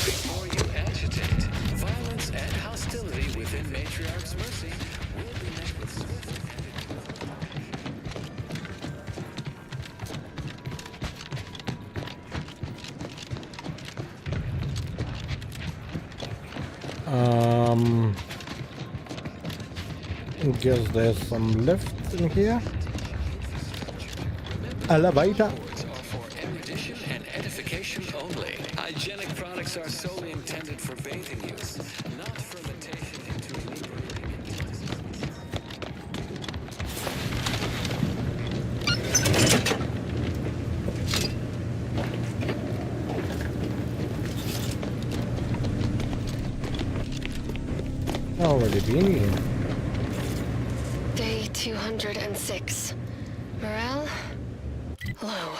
Before you agitate, violence and hostility within Matriarch's mercy will be met with swift Guess there's some lift in here. Elevator. for erudition and edification only. Hygienic products are solely intended for bathing use, not fermentation into Already been here. Day 206. Morale? Low.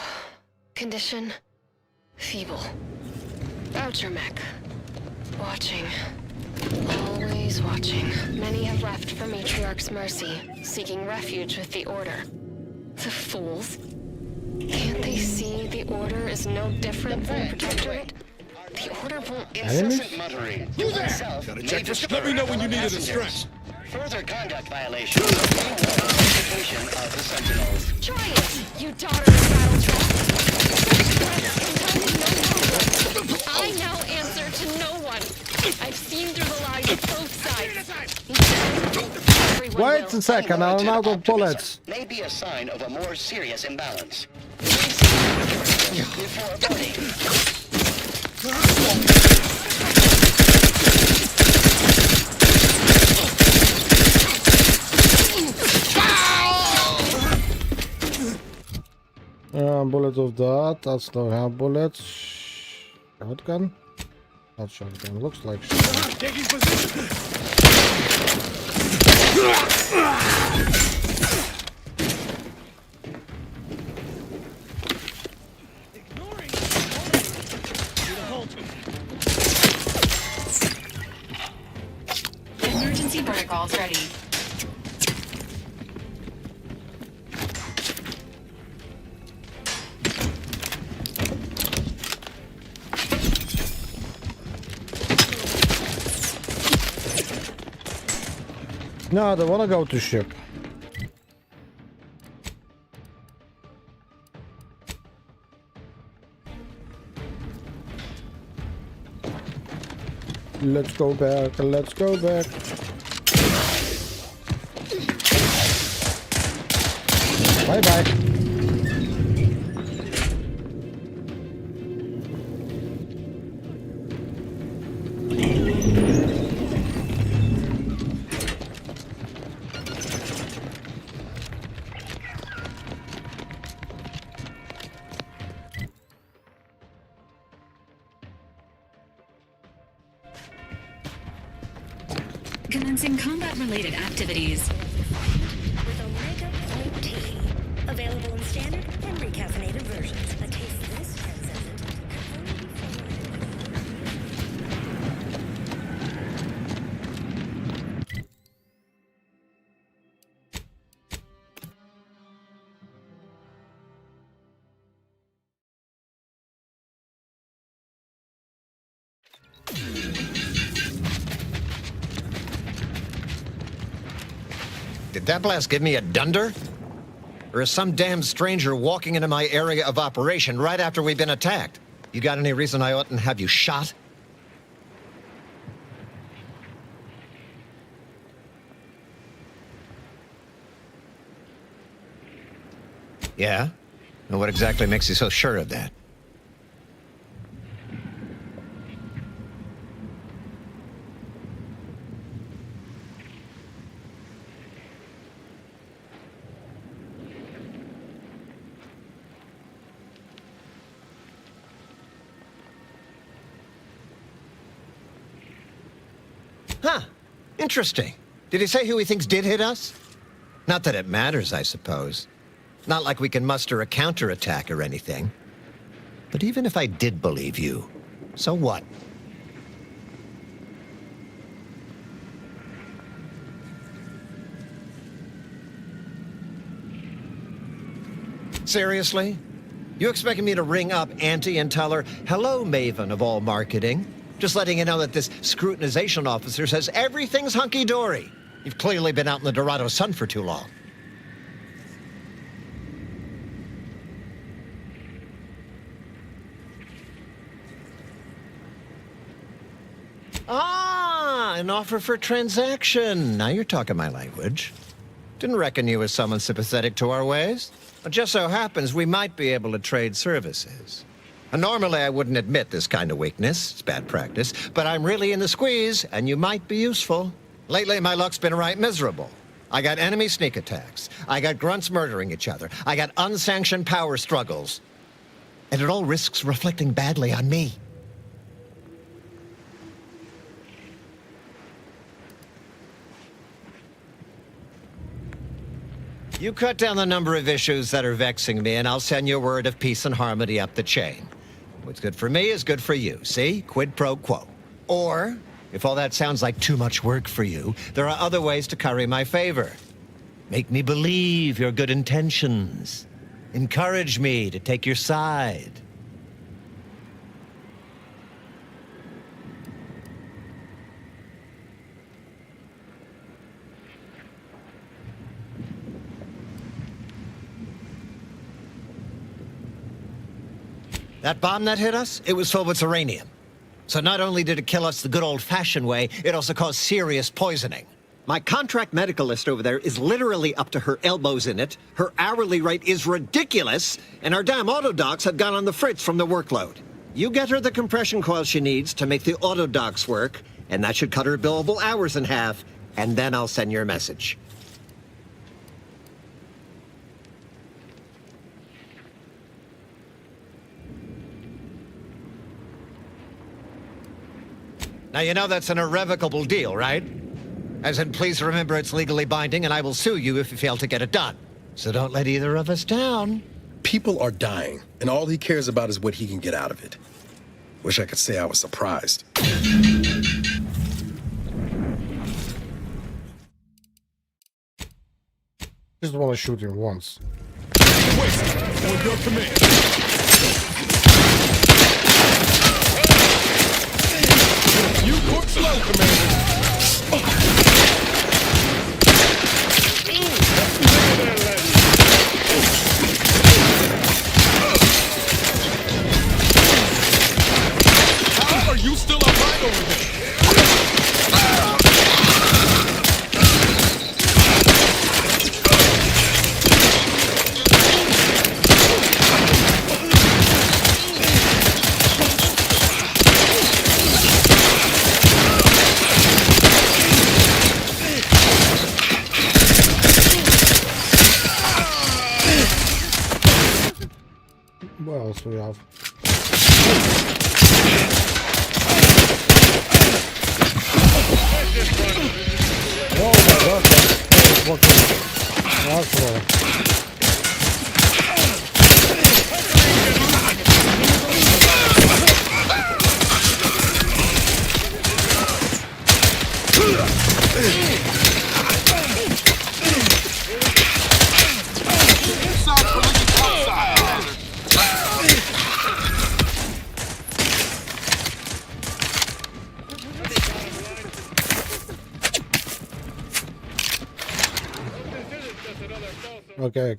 Condition? Feeble. Voucher mech. Watching. Always watching. Many have left for Matriarch's mercy, seeking refuge with the Order. The fools. Can't they see the Order is no different from Protectorate? The Order won't... Incessant muttering. You there! Gotta check this. Let me know when you need a distress. Further conduct violations of the Sentinels. Try it, you daughter of battle trap! I now answer to no one. I've seen through the lies of both sides. Wait a second, I'm out of bullets. May be a sign of a more serious imbalance. Before aborting. Bullets of that. That's no have bullets. Shotgun? Not shotgun. Looks like shotgun. Taking position. Emergency protocols ready. No, I don't want to go to ship. Let's go back, let's go back. Bye-bye. Commencing combat-related activities. With Omega Point T. Available in standard and recaffeinated versions. A taste this transcendent can only be Did that blast give me a dunder? Or is some damn stranger walking into my area of operation right after we've been attacked? You got any reason I oughtn't have you shot? Yeah? And what exactly makes you so sure of that? Huh. Interesting. Did he say who he thinks did hit us? Not that it matters, I suppose. Not like we can muster a counterattack or anything. But even if I did believe you, so what? Seriously? You expecting me to ring up Auntie and tell her, hello, Maven of all marketing? Just letting you know that this scrutinization officer says everything's hunky-dory. You've clearly been out in the Dorado sun for too long. Ah, an offer for transaction. Now you're talking my language. Didn't reckon you was someone sympathetic to our ways. It just so happens we might be able to trade services. And normally I wouldn't admit this kind of weakness. It's bad practice. But I'm really in the squeeze, and you might be useful. Lately, my luck's been right miserable. I got enemy sneak attacks. I got grunts murdering each other. I got unsanctioned power struggles. And it all risks reflecting badly on me. You cut down the number of issues that are vexing me, and I'll send you word of peace and harmony up the chain. What's good for me is good for you, see? Quid pro quo. Or, if all that sounds like too much work for you, there are other ways to curry my favor. Make me believe your good intentions. Encourage me to take your side. That bomb that hit us, it was filled with uranium. So not only did it kill us the good old-fashioned way, it also caused serious poisoning. My contract medicalist over there is literally up to her elbows in it, her hourly rate is ridiculous, and our damn autodocs have gone on the fritz from the workload. You get her the compression coil she needs to make the autodocs work, and that should cut her billable hours in half, and then I'll send your message. Now, you know that's an irrevocable deal, right? As in, please remember it's legally binding, and I will sue you if you fail to get it done. So don't let either of us down. People are dying, and all he cares about is what he can get out of it. Wish I could say I was surprised. Just want to shoot him once. Wait, on your command. You court slow, Commander. How are you still alive over there? What else do we have? Oh my god, that's fucking awful. Okay.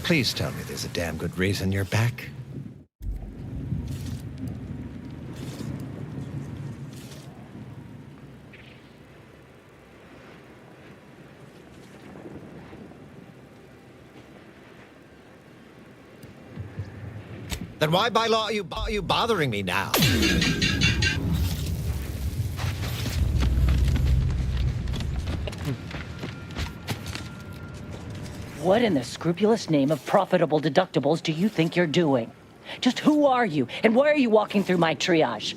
Please tell me there's a damn good reason you're back. Then why by law are you bothering me now? What in the scrupulous name of profitable deductibles do you think you're doing? Just who are you, and why are you walking through my triage?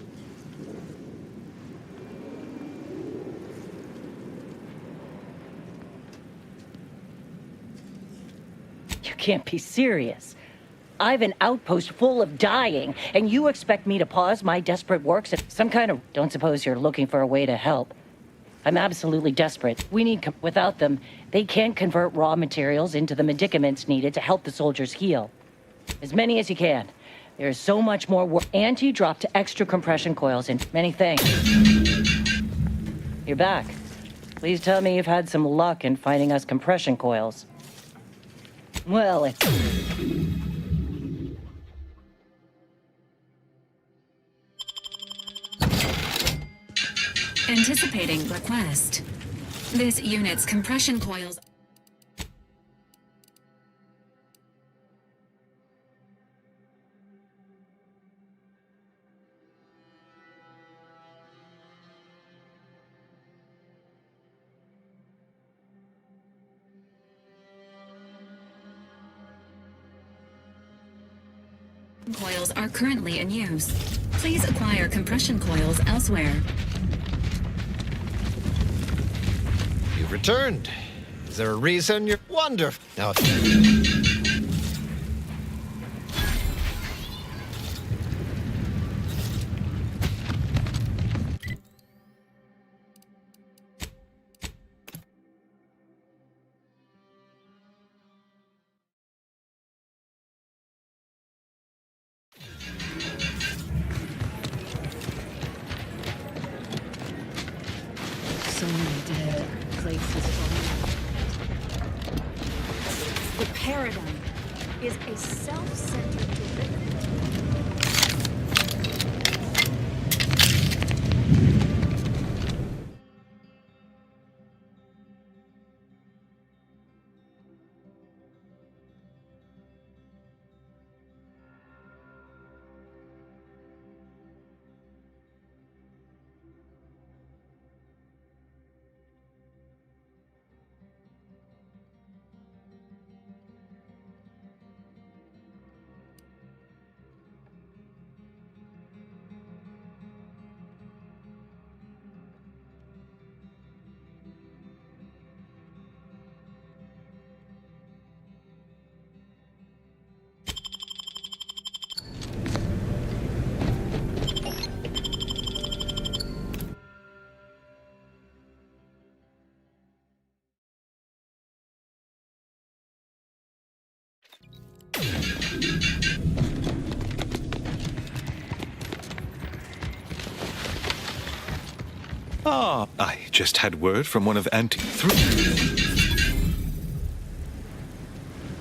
You can't be serious. I've an outpost full of dying, and you expect me to pause my desperate works at some kind of... Don't suppose you're looking for a way to help. I'm absolutely desperate. We need... Without them, they can't convert raw materials into the medicaments needed to help the soldiers heal. As many as you can. There's so much more work. And you dropped extra compression coils in many things. You're back. Please tell me you've had some luck in finding us compression coils. Well, it's... Anticipating request. This unit's compression coils. Coils are currently in use. Please acquire compression coils elsewhere. You've returned. Is there a reason you're wonderful? No. Someone dead. Place is falling. The paradigm is a self-centered derivative. Ah, I just had word from one of Auntie 3.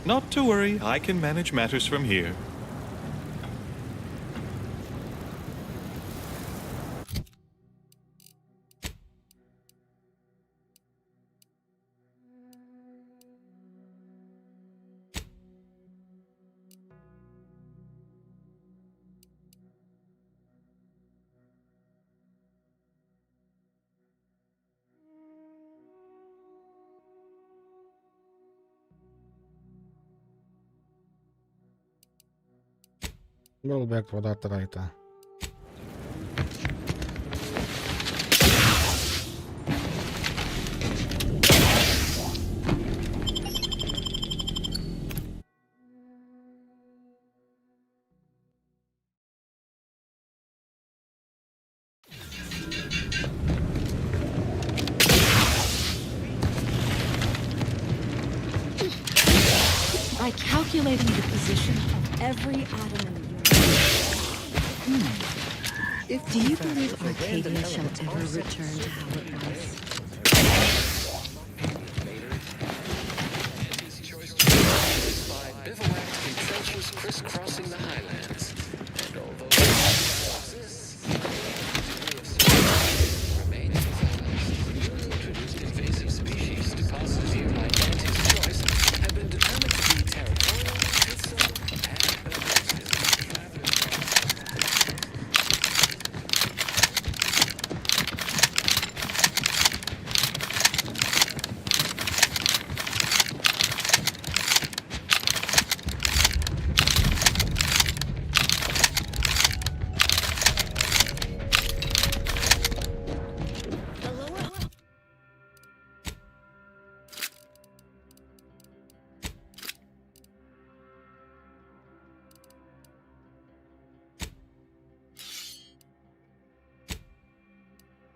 Not to worry, I can manage matters from here. Go back for that later. By calculating the position of every atom in the universe. Do you believe Arcadia shall ever return to how it was? Bivouacked in trenches crisscrossing the highlands. And although remaining newly introduced invasive species deposited here by Auntie's choice have been determined to be territorial, peaceful, and aggressive.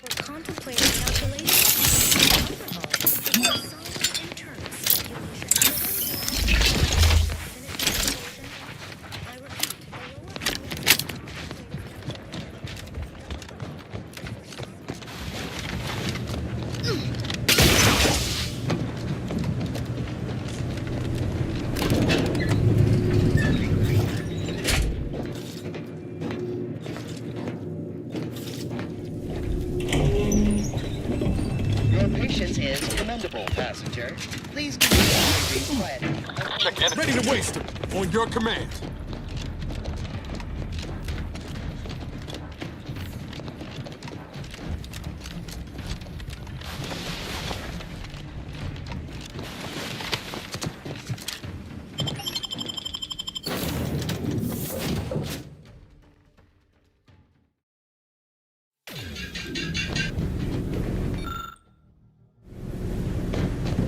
We're contemplating calculations. Solving internal I repeat, Your patience is commendable, passenger. Please continue to be quiet. Ready to waste him. On your command.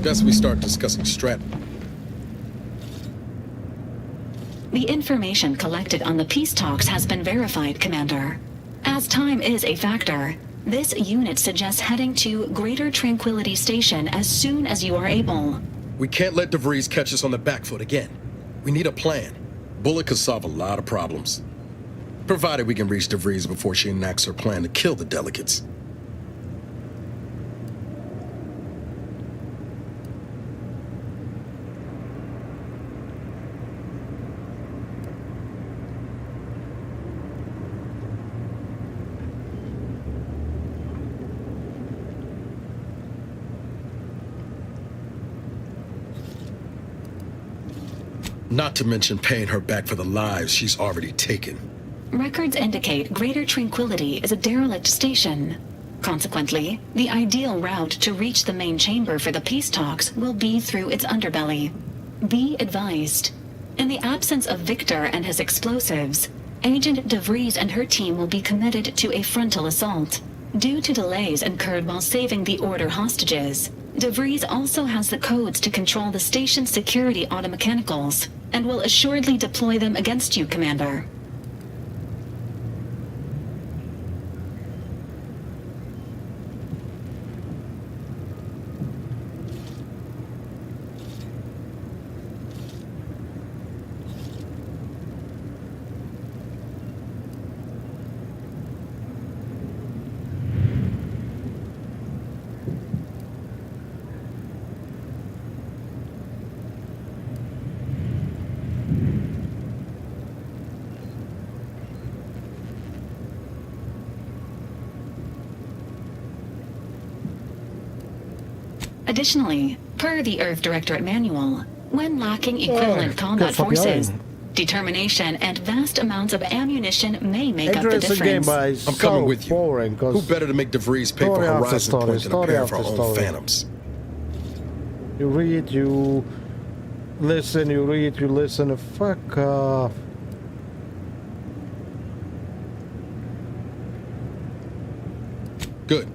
Best we start discussing Strat. The information collected on the peace talks has been verified, Commander. As time is a factor, this unit suggests heading to Greater Tranquility Station as soon as you are able. We can't let DeVries catch us on the back foot again. We need a plan. Bullet could solve a lot of problems. Provided we can reach DeVries before she enacts her plan to kill the delegates. Not to mention paying her back for the lives she's already taken. Records indicate Greater Tranquility is a derelict station. Consequently, the ideal route to reach the main chamber for the peace talks will be through its underbelly. Be advised. In the absence of Victor and his explosives, Agent DeVries and her team will be committed to a frontal assault. Due to delays incurred while saving the Order hostages, DeVries also has the codes to control the station's security automechanicals, and will assuredly deploy them against you, Commander. Additionally, per the Earth Directorate Manual, when lacking equivalent combat forces, determination and vast amounts of ammunition may make up the difference. I'm coming with you. Who better to make DeVries pay for Horizon Point than a pair of our own Phantoms? You read, you listen, you read, you listen. Fuck off. Good.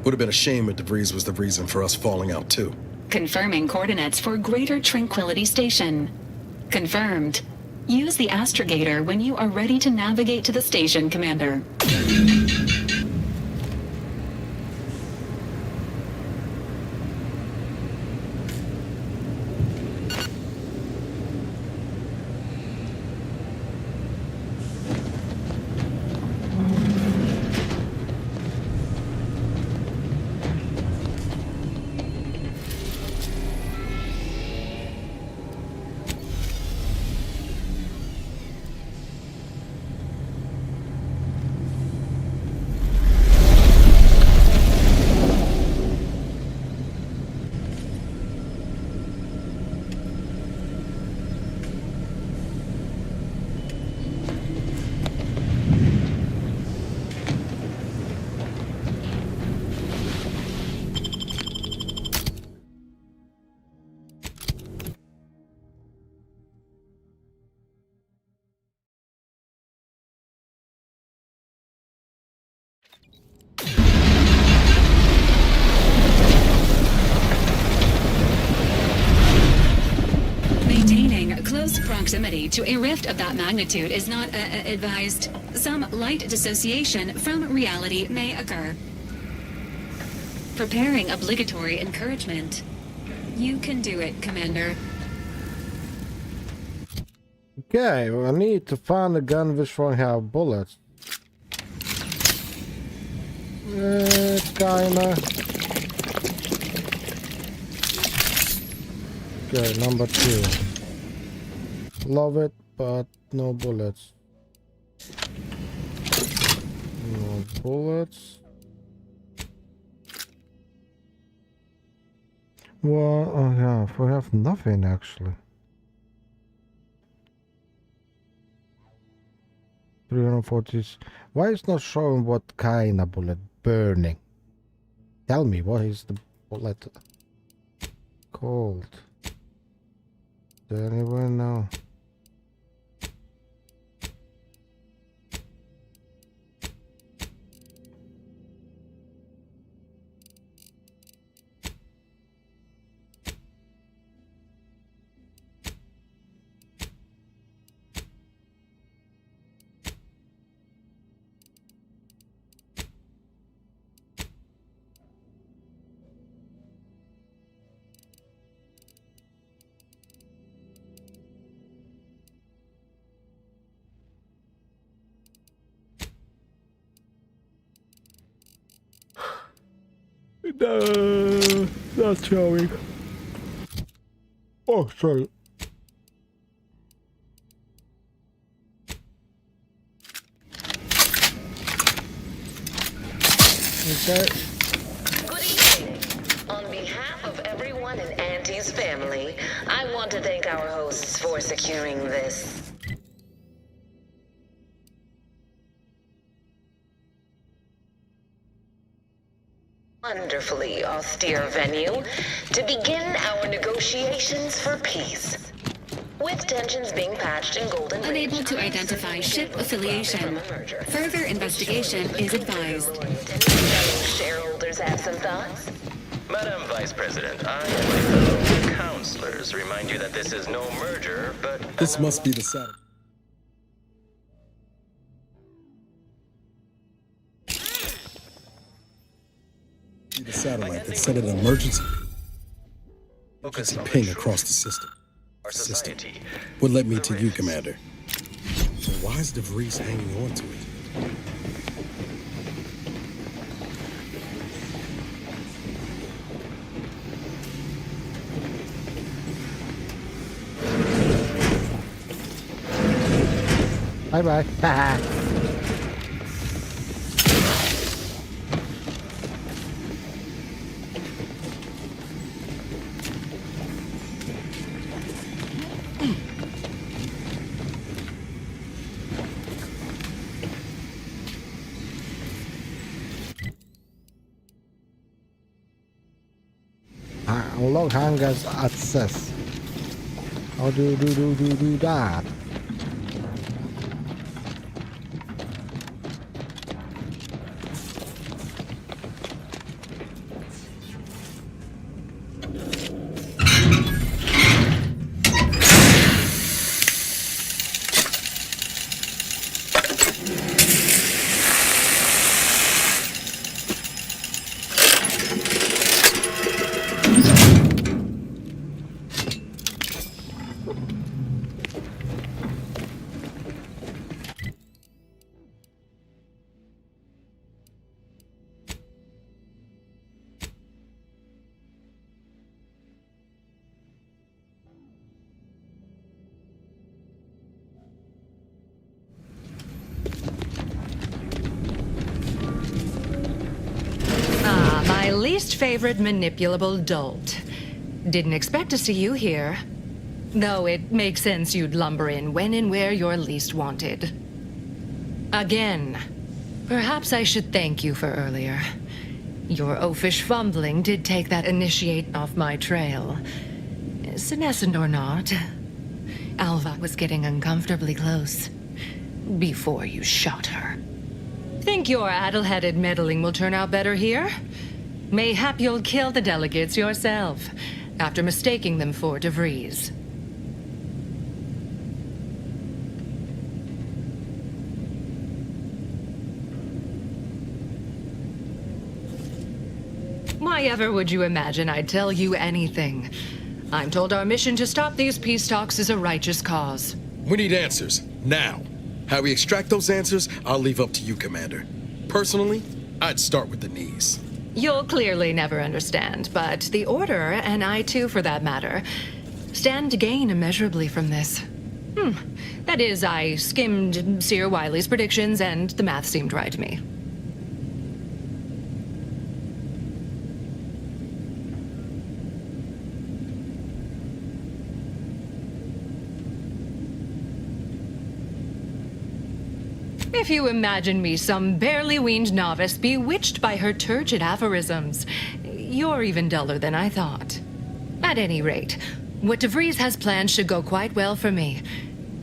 Would have been a shame if DeVries was the reason for us falling out too. Confirming coordinates for Greater Tranquility Station. Confirmed. Use the astrogator when you are ready to navigate to the station, Commander. Close proximity to a rift of that magnitude is not advised. Some light dissociation from reality may occur. Preparing obligatory encouragement. You can do it, Commander. Okay, well, I need to find a gun which won't have bullets. Kinda. Okay, number 2. Love it, but no bullets. No bullets. Well, oh yeah, we have nothing actually. 340. Why is not showing what kind of bullet? Burning. Tell me, what is the bullet called? Does anyone know? No, not showing. Oh, sorry. Okay. Good evening. On behalf of everyone in Auntie's family, I want to thank our hosts for securing this wonderfully austere venue to begin our negotiations for peace. With tensions being patched in Golden Ridge, Unable to identify ship affiliation. Further investigation is advised. Shareholders have some thoughts? Madam Vice President, I and my fellow counselors remind you that this is no merger, but... This must be the Saturn. The satellite that sent an emergency ping across the system. What led me to you, Commander? So why is DeVries hanging on to it? Bye-bye. Unlock hangars access. How do that? My least favorite manipulable dolt. Didn't expect to see you here. Though it makes sense you'd lumber in when and where you're least wanted. Again, perhaps I should thank you for earlier. Your oafish fumbling did take that initiate off my trail. Senescent or not, Alva was getting uncomfortably close. Before you shot her. Think your addle-headed meddling will turn out better here? Mayhap you'll kill the delegates yourself, after mistaking them for DeVries. Why ever would you imagine I'd tell you anything? I'm told our mission to stop these peace talks is a righteous cause. We need answers, now. How we extract those answers, I'll leave up to you, Commander. Personally, I'd start with the knees. You'll clearly never understand, but the Order, and I too for that matter, stand to gain immeasurably from this. That is, I skimmed Seer Wiley's predictions and the math seemed right to me. If you imagine me some barely weaned novice bewitched by her turgid aphorisms, you're even duller than I thought. At any rate, what DeVries has planned should go quite well for me.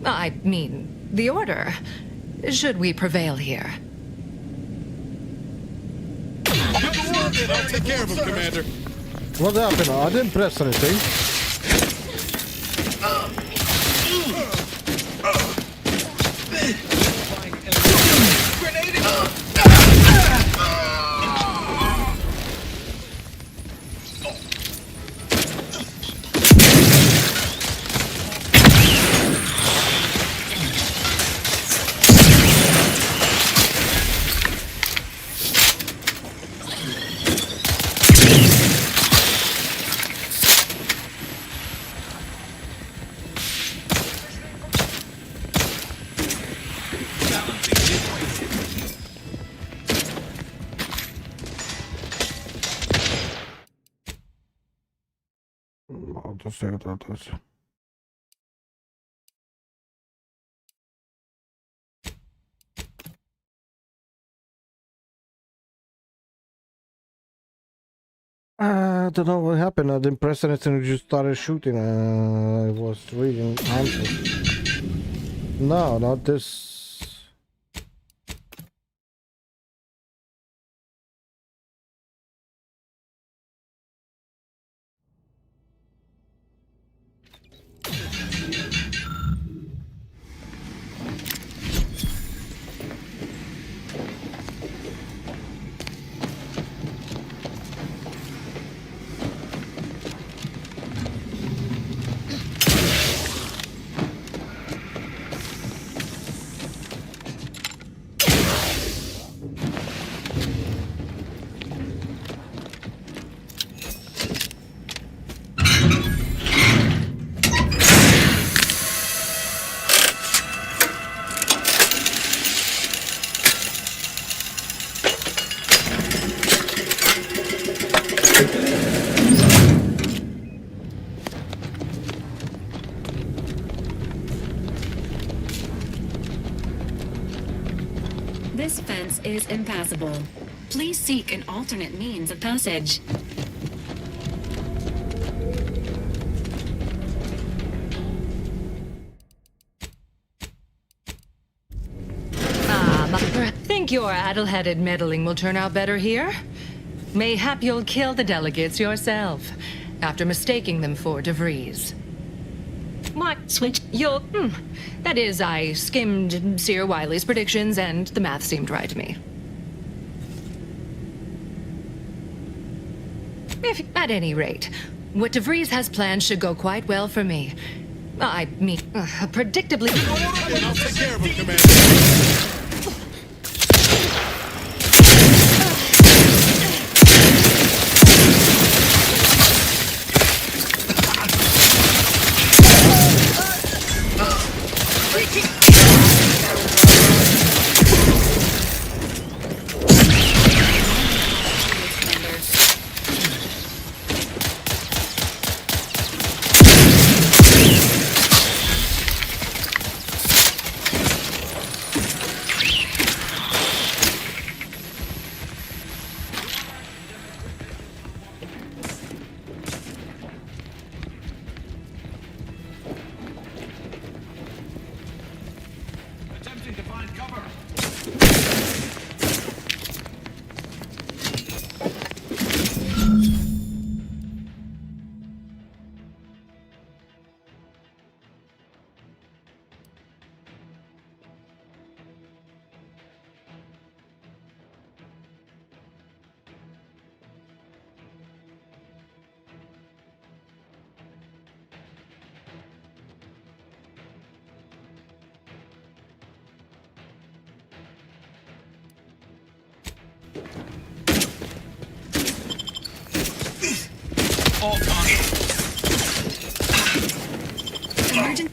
I mean, the Order, should we prevail here. I'll take care of him, Commander. What happened? I didn't press anything. I'll just say that this. I don't know what happened. I didn't press anything. Just started shooting. I was reading answers. No, not this. This fence is impassable. Please seek an alternate means of passage. Think your addle-headed meddling will turn out better here? Mayhap you'll kill the delegates yourself, after mistaking them for DeVries. What? Switch? You'll... That is, I skimmed Seer Wiley's predictions, and the math seemed right to me. If, at any rate, what DeVries has planned should go quite well for me. I mean, predictably... I'll take care of him, Commander. All consoles. Emergent.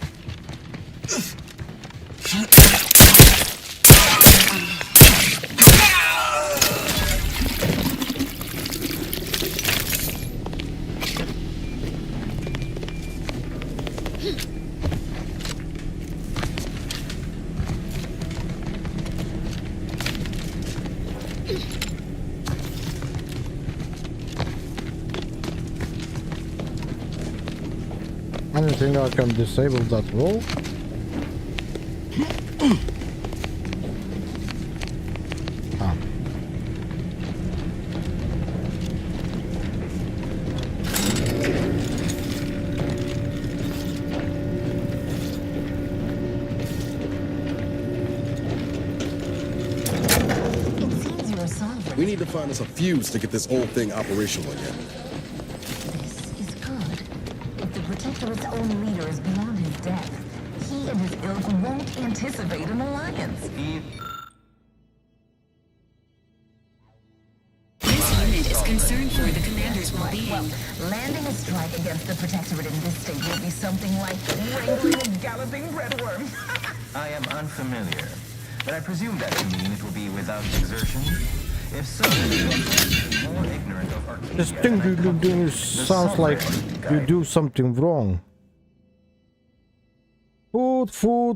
Anything I can disable that wall? Ah. We need to find us a fuse to get this whole thing operational again. Protectorate's own leader is beyond his death. He and his ilk won't anticipate an alliance. This unit is concerned for the commander's well-being. Well, landing a strike against the Protectorate in this state will be something like wrangling a galloping breadworm. I am unfamiliar, but I presume that to mean it will be without exertion. If so, you are more ignorant of Arcadia. This thing sounds like you do something wrong. Food,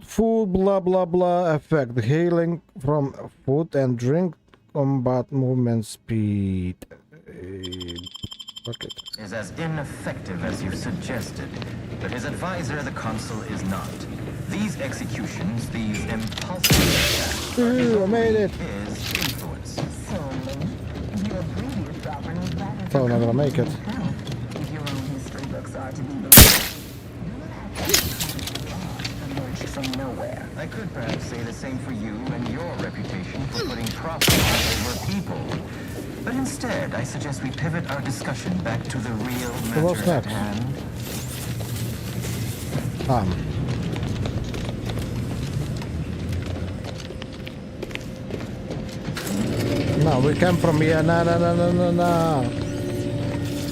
blah blah blah. Effect healing from food and drink, combat movement speed. Is as ineffective as you suggested, but his advisor, the consul, is not. These executions, these impulsive I made it. Is influence. So I'm not gonna make it. If your own history books are to be believed, emerged from nowhere. I could perhaps say the same for you and your reputation for putting profit over people. But instead, I suggest we pivot our discussion back to the real matter at hand. No, we come from here. No.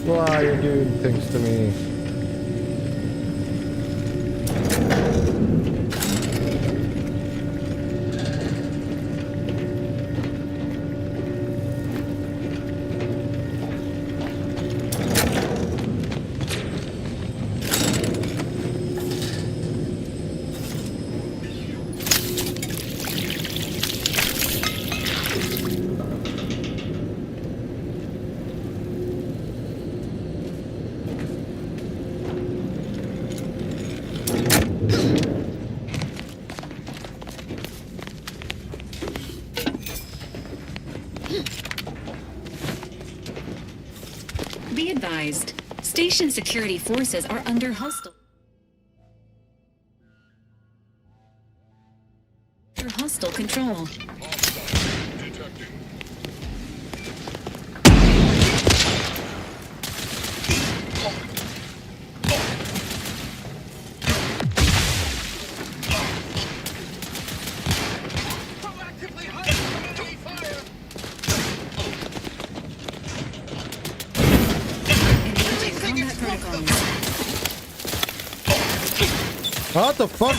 Why are you doing things to me? Station security forces are under hostile control. What the fuck?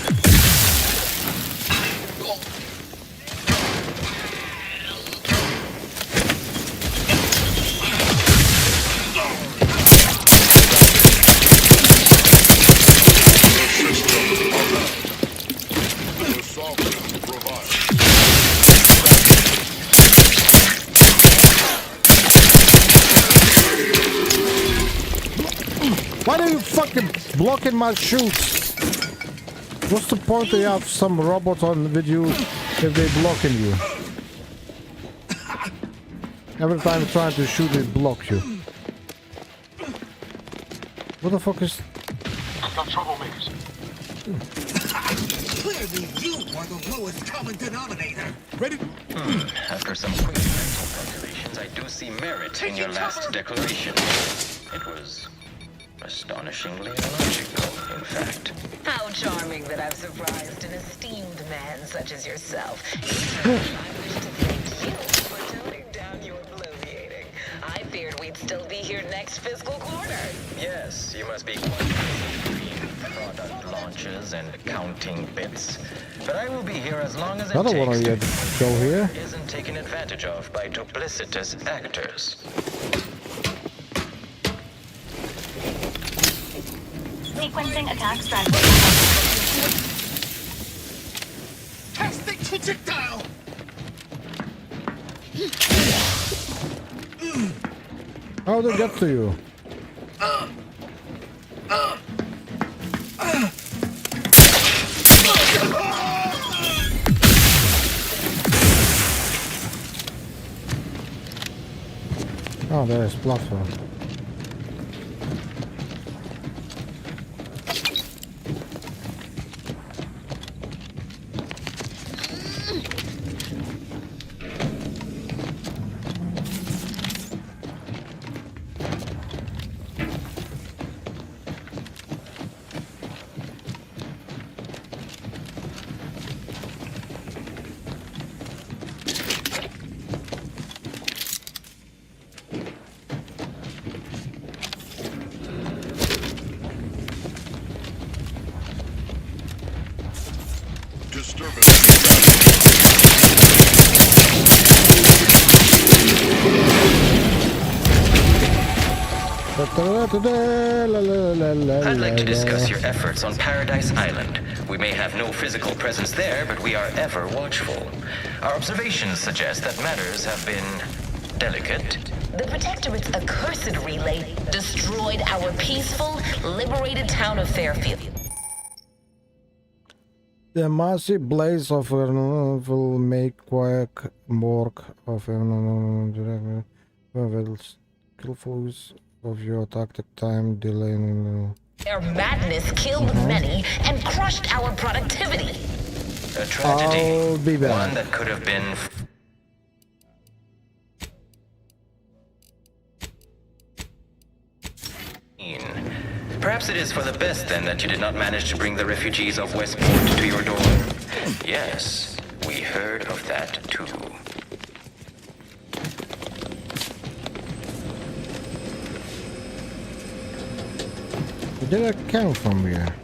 Why are you fucking blocking my shoots? What's the point to have some robot on with you if they're blocking you? Every time you're trying to shoot, they block you. What the fuck is... I've got troublemakers. Clearly you are the lowest common denominator. Ready? After some quick mental calculations, I do see merit in your last declaration. It was astonishingly logical, in fact. How charming that I've surprised an esteemed man such as yourself. I wish to thank you for toning down your bloviating. I feared we'd still be here next fiscal quarter. Yes, you must be quite busy between product launches and counting bits. But I will be here as long as it Another one takes of you go here. isn't taken advantage of by duplicitous actors. Sequencing attack strategy. Testing projectile. How did it get to you? Oh, there's platform. I'd like to discuss your efforts on Paradise Island. We may have no physical presence there, but we are ever watchful. Our observations suggest that matters have been delicate. The Protectorate's accursed relay destroyed our peaceful, liberated town of Fairfield. The massive blaze of will make quiet work of skillful use of your tactic time delay. Their madness killed many and crushed our productivity. A tragedy. I'll be back. One that could have been. Perhaps it is for the best then that you did not manage to bring the refugees of Westport to your door. Yes, we heard of that too. Where did it come from here?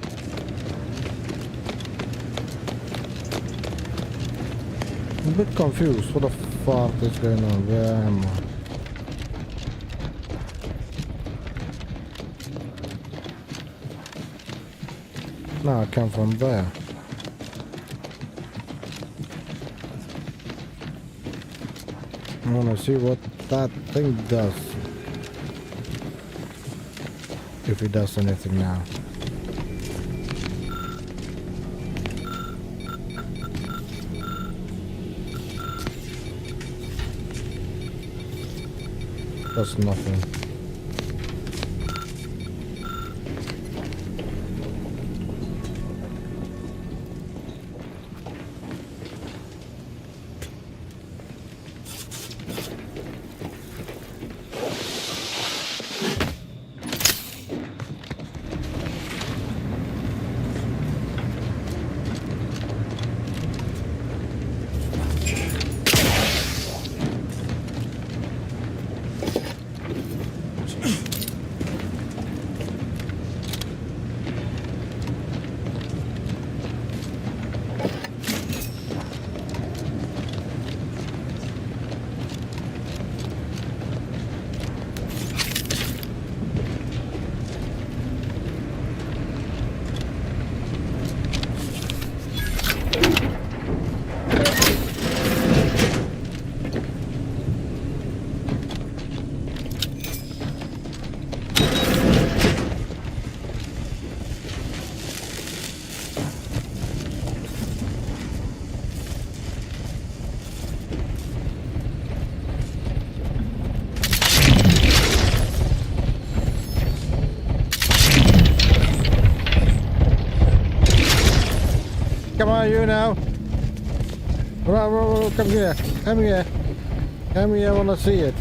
I'm a bit confused. What the fuck is going on? Where am I? No, I come from there. I wanna see what that thing does. If it does anything now. That's nothing. come on, you now. Come here. Come here. Come here, I wanna see it.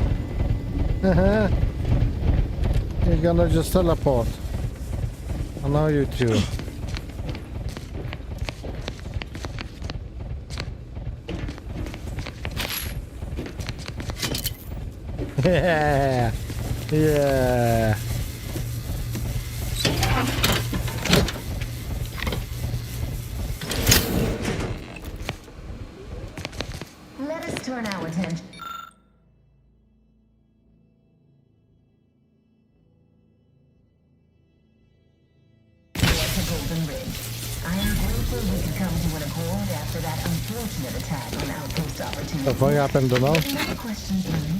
You're gonna just teleport. I know you two. Yeah. Yeah. Let us turn our attention. Golden Ridge. I am grateful we could come to an accord after that unfortunate attack on Outpost Opportunity. The fuck happened to know? No questions remain.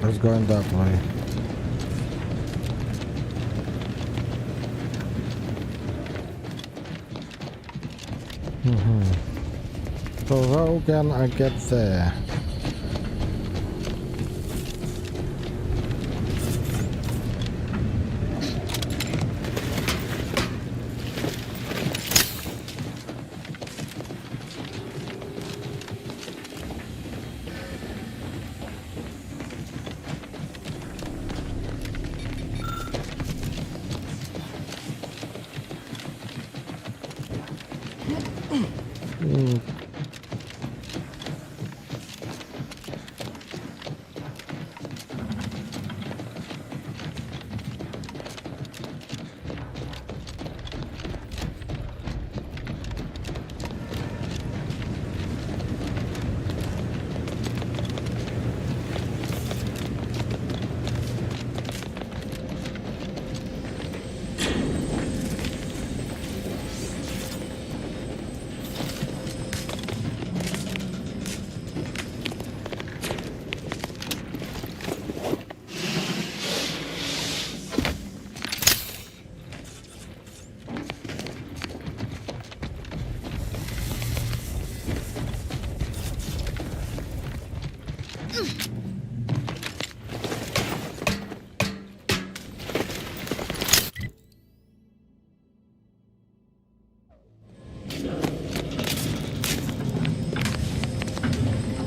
It's going that way. So how can I get there?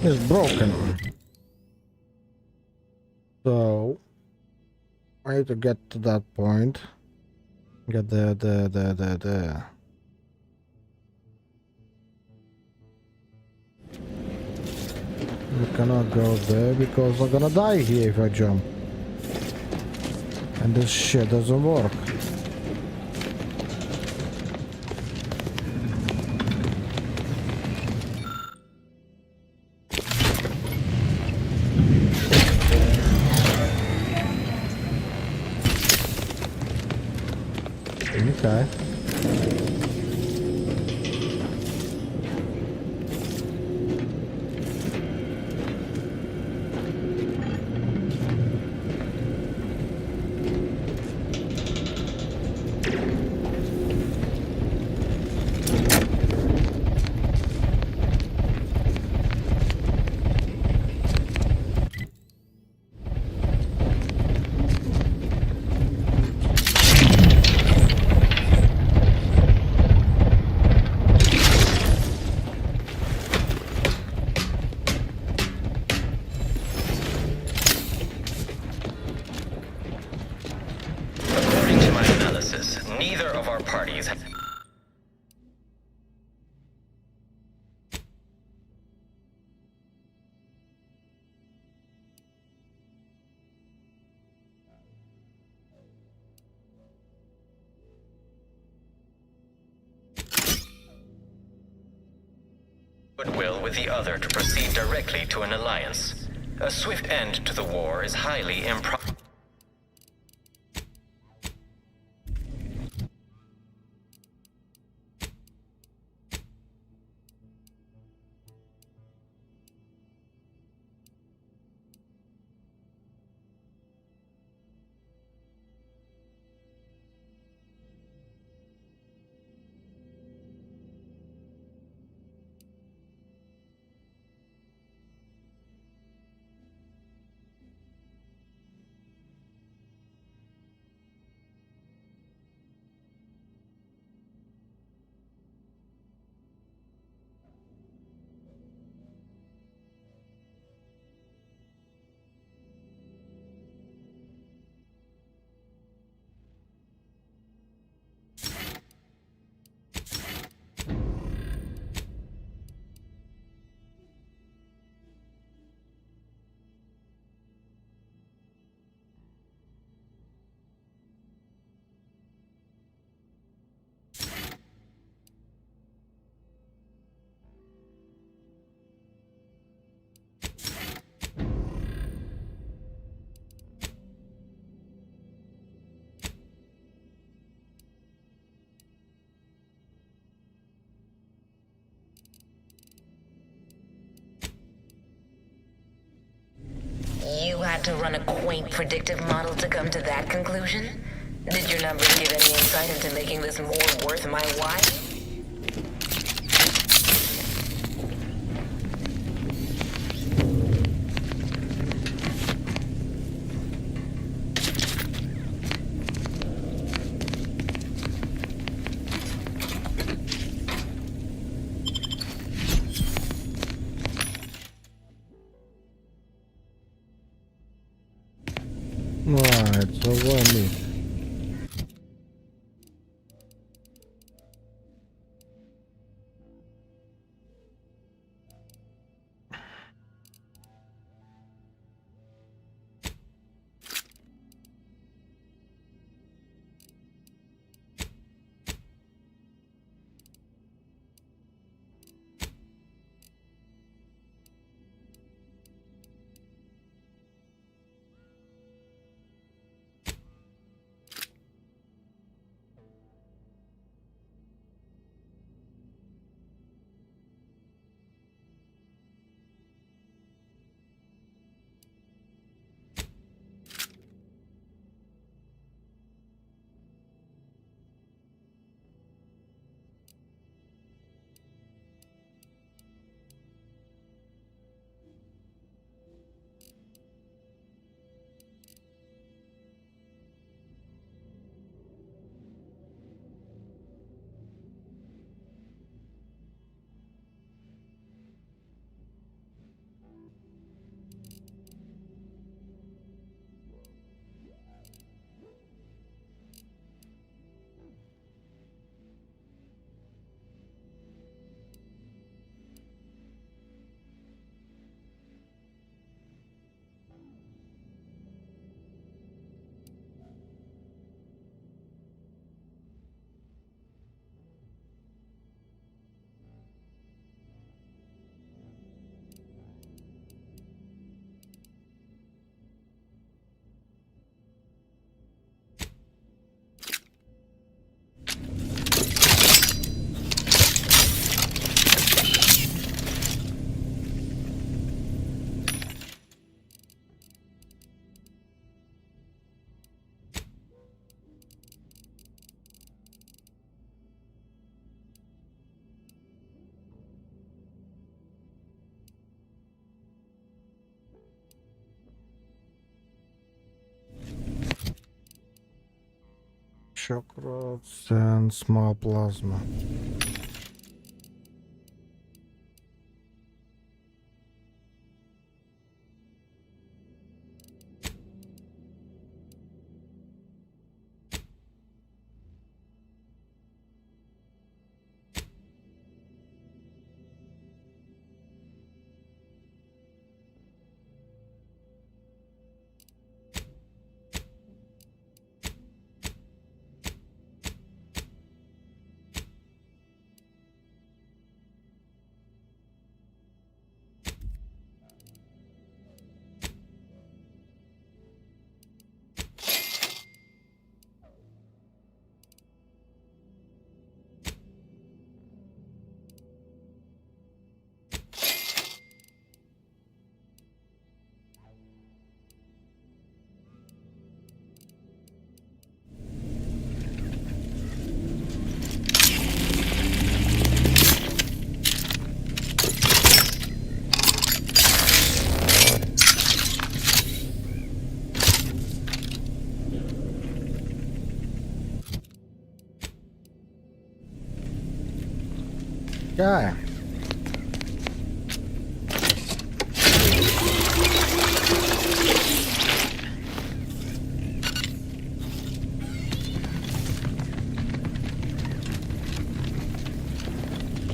It's broken. So I need to get to that point. Get there. We cannot go there because I'm gonna die here if I jump. And this shit doesn't work. Okay. Goodwill with the other to proceed directly to an alliance. A swift end to the war is highly improbable. had to run a quaint predictive model to come to that conclusion? Did your numbers give any insight into making this more worth my while? Right, so what I need? Shock rods and small plasma. Guy.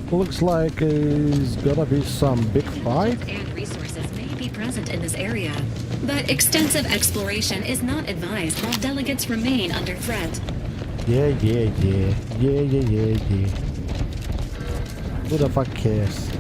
Looks like it's gonna be some big fight. And resources may be present in this area, but extensive exploration is not advised while delegates remain under threat. Yeah. Who the fuck cares?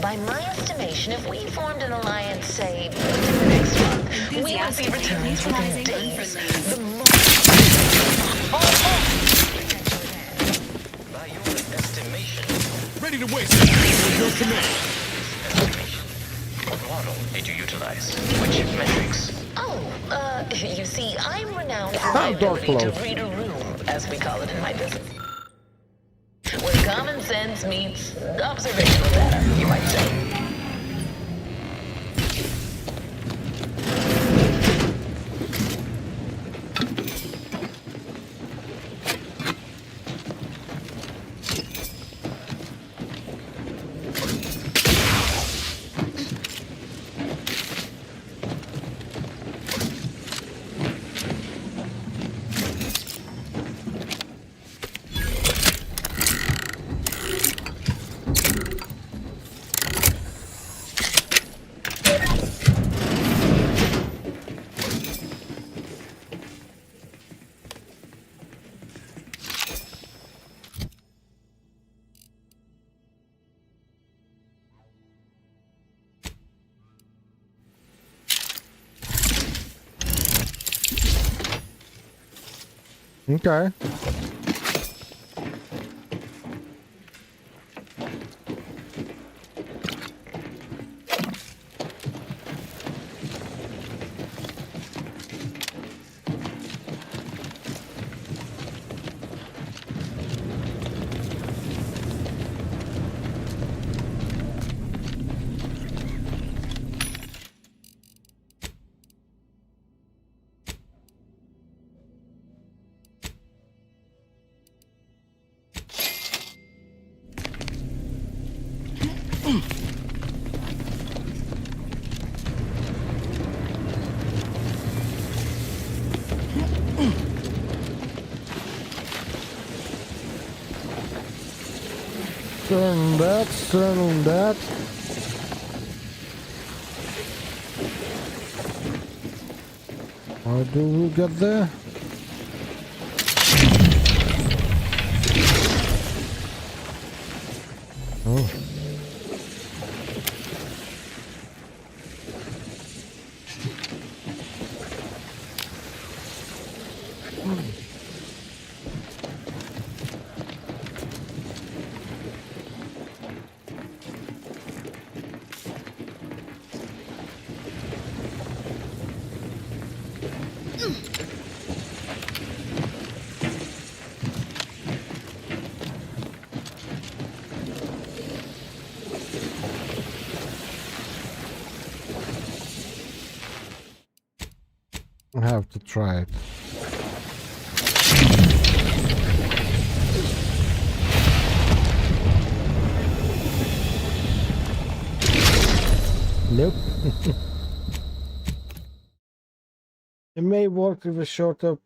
By my estimation, if we formed an alliance, say, next month, we would be returned within days. The moment... By your estimation... Ready to waste it. Here's your command. What model did you utilize? Which metrics? Oh, you see, I'm renowned for my ability to read a room, as we call it in my business. Where common sense meets observational data, you might say. Okay. Turn that. How do we get there? Oh. I have to try it. Nope. It may work with a shorter,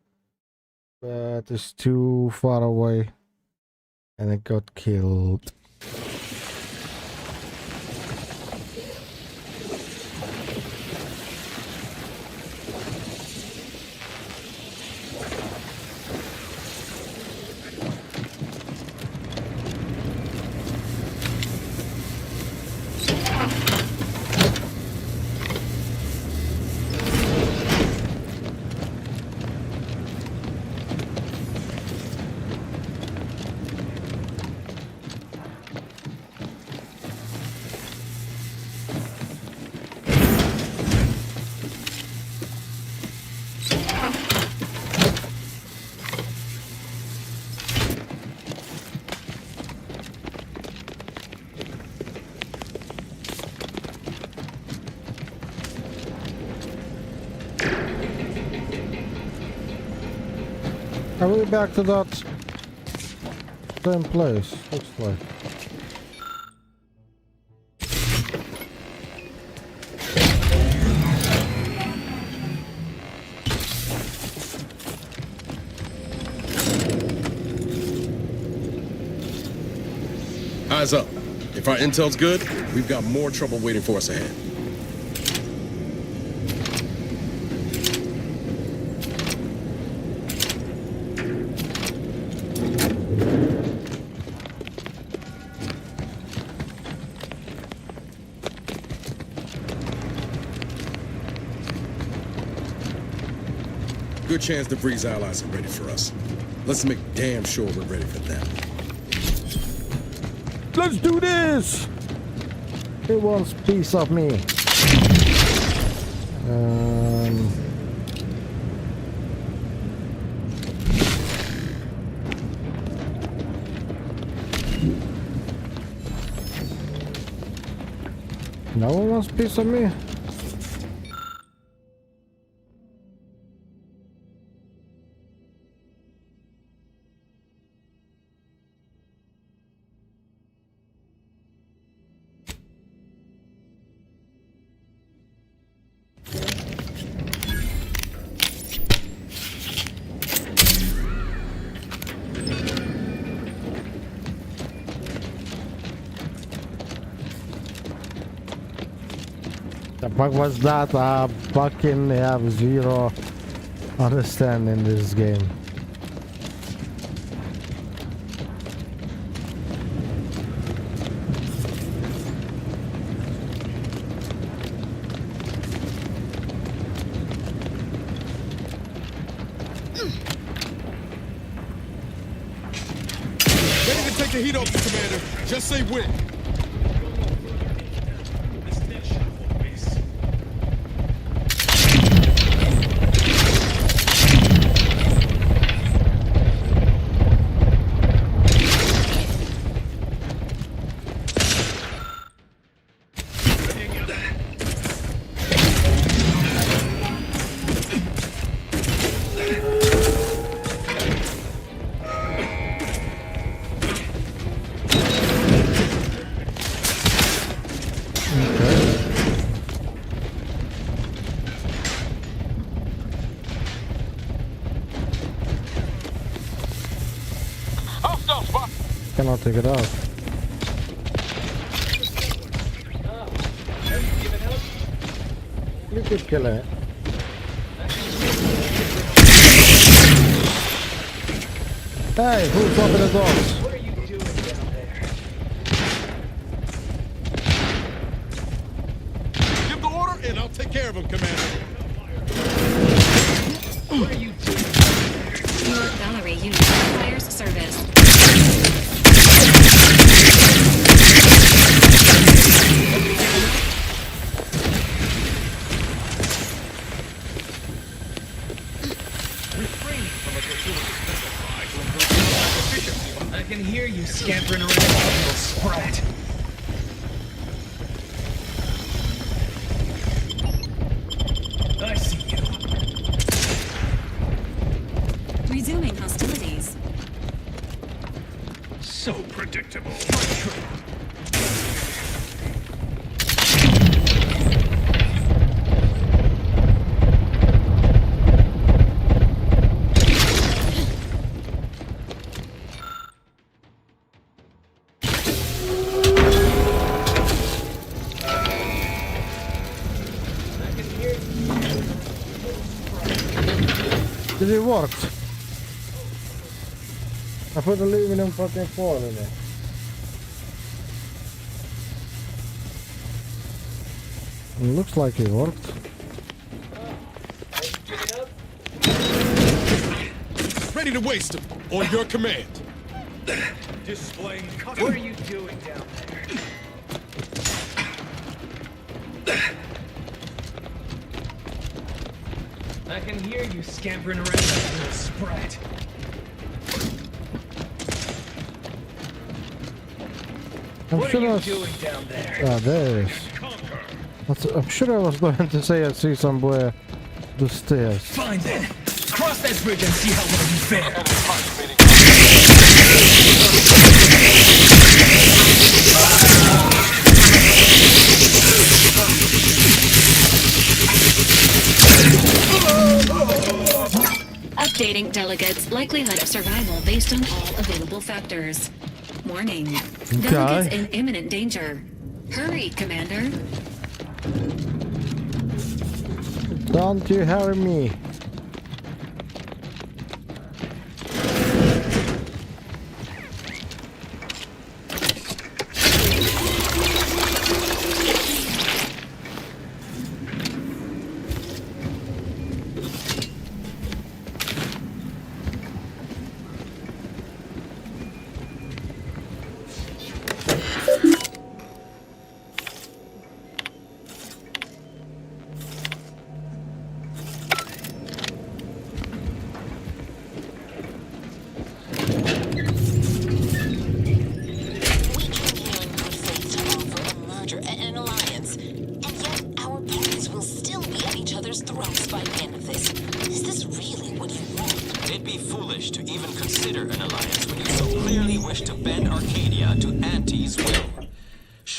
but it's too far away and it got killed. Are we back to that same place? Looks like. Eyes up. If our intel's good, we've got more trouble waiting for us ahead. Good chance the Breeze allies are ready for us. Let's make damn sure we're ready for them. Let's do this! He wants a piece of me. No one wants a piece of me. The fuck was that? I fucking have zero understanding in this game. Ready to take the heat off you, Commander. Just say when. Cannot take it out. You could kill it. Hey, who's opening the doors? What are you doing down there? Give the order and I'll take care of him, Commander. What are you doing? Your Valerie unit requires service. I can hear you scampering around, little sprat. I see you. Resuming hostilities. So predictable. Did it work? I put aluminum fucking foil in it. It looks like it worked. Ready to waste him. On your command. Displaying. What are you doing down there? I can hear you scampering around like a little sprat. What are you doing down there? Ah, there it is. I'm sure I was going to say I see somewhere the stairs. Fine then. Cross that bridge and see how well you fare. Updating delegates' likelihood of survival based on all available factors. Warning. Delegates in imminent danger. Hurry, Commander. Don't you hurry me.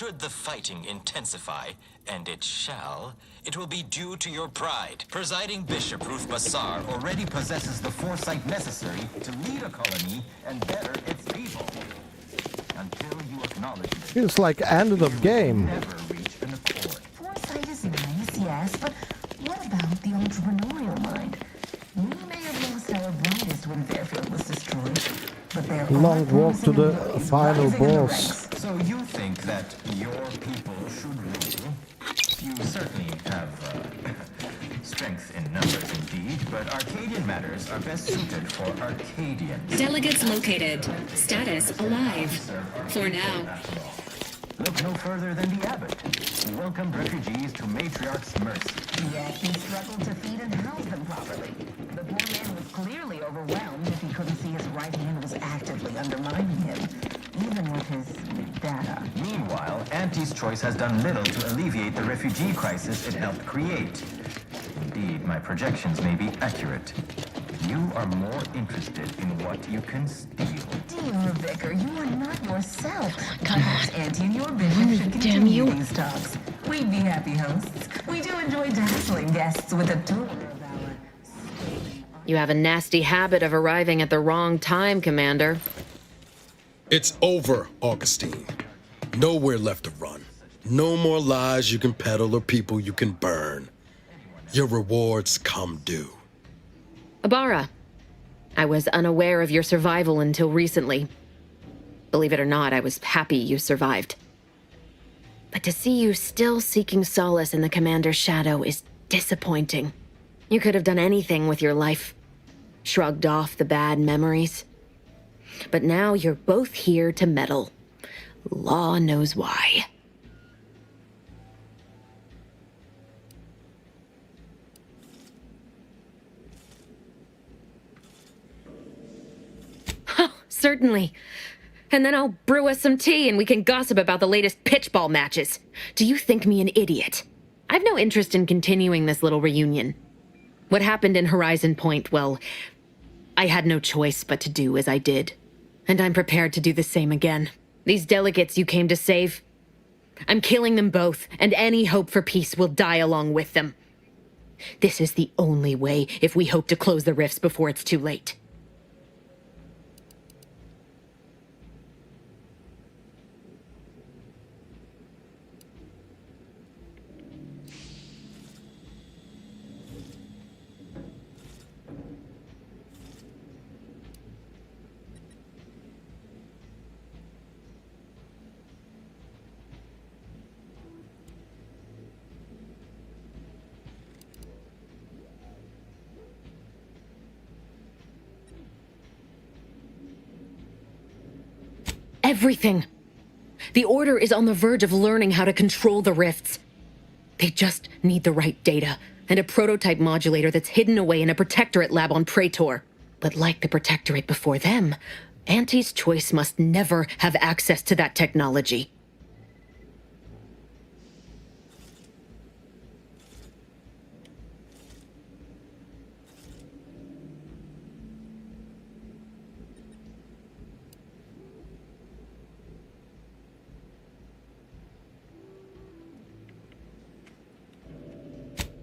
Should the fighting intensify, and it shall, it will be due to your pride. Presiding Bishop Ruth Bassar already possesses the foresight necessary to lead a colony and better its people. Until you acknowledge this, Feels like end of game. never reach an accord. Foresight is nice, yes, but what about the entrepreneurial mind? We may have lost our brightest when Fairfield was destroyed, but there Long are walk to the promising final rising in the boss. ranks. So you think that your people should rule? You certainly have strength in numbers indeed, but Arcadian matters are best suited for Arcadians. Delegates located. Status alive. For now. Look no further than the abbot. He welcomed refugees to Matriarch's mercy. Yet he struggled to feed and house them properly. The poor man was clearly overwhelmed if he couldn't see his right hand was actively undermining him, even with his data. Meanwhile, Auntie's Choice has done little to alleviate the refugee crisis it helped create. Indeed, my projections may be accurate. You are more interested in what you can steal. Dear Vicar, you are not yourself. Perhaps Auntie and your bishop should continue these talks. We'd be happy hosts. We do enjoy dazzling guests with a tour of our... You have a nasty habit of arriving at the wrong time, Commander. It's over, Augustine. Nowhere left to run. No more lies you can peddle or people you can burn. Your rewards come due. Ibarra, I was unaware of your survival until recently. Believe it or not, I was happy you survived. But to see you still seeking solace in the Commander's shadow is disappointing. You could have done anything with your life. Shrugged off the bad memories. But now you're both here to meddle. Law knows why. Certainly. And then I'll brew us some tea and we can gossip about the latest pitchball matches. Do you think me an idiot? I've no interest in continuing this little reunion. What happened in Horizon Point, well, I had no choice but to do as I did. And I'm prepared to do the same again. These delegates you came to save, I'm killing them both, and any hope for peace will die along with them. This is the only way if we hope to close the rifts before it's too late. Everything. The Order is on the verge of learning how to control the rifts. They just need the right data and a prototype modulator that's hidden away in a Protectorate lab on Praetor. But like the Protectorate before them, Auntie's Choice must never have access to that technology.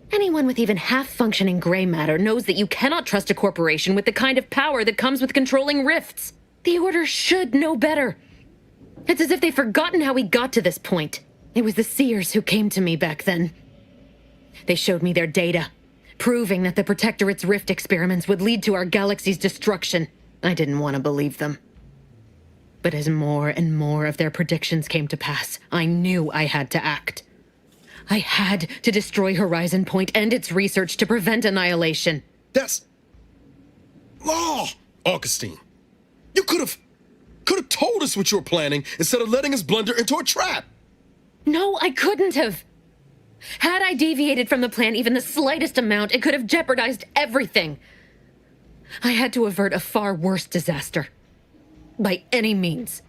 Anyone with even half-functioning gray matter knows that you cannot trust a corporation with the kind of power that comes with controlling rifts. The Order should know better. It's as if they've forgotten how we got to this point. It was the Seers who came to me back then. They showed me their data, proving that the Protectorate's rift experiments would lead to our galaxy's destruction. I didn't want to believe them. But as more and more of their predictions came to pass, I knew I had to act. I had to destroy Horizon Point and its research to prevent annihilation. That's... law! Augustine, you could have told us what you were planning instead of letting us blunder into a trap. No, I couldn't have. Had I deviated from the plan even the slightest amount, it could have jeopardized everything. I had to avert a far worse disaster. By any means.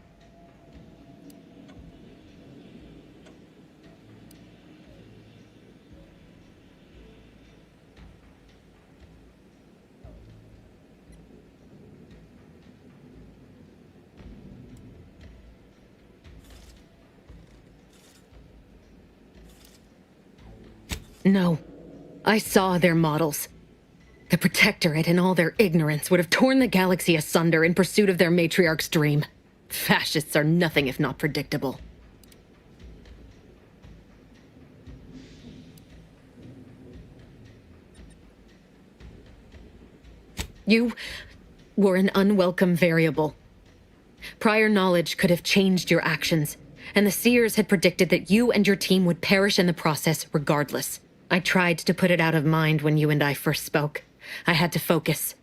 No. I saw their models. The Protectorate in all their ignorance would have torn the galaxy asunder in pursuit of their matriarch's dream. Fascists are nothing if not predictable. You were an unwelcome variable. Prior knowledge could have changed your actions, and the Seers had predicted that you and your team would perish in the process regardless. I tried to put it out of mind when you and I first spoke. I had to focus.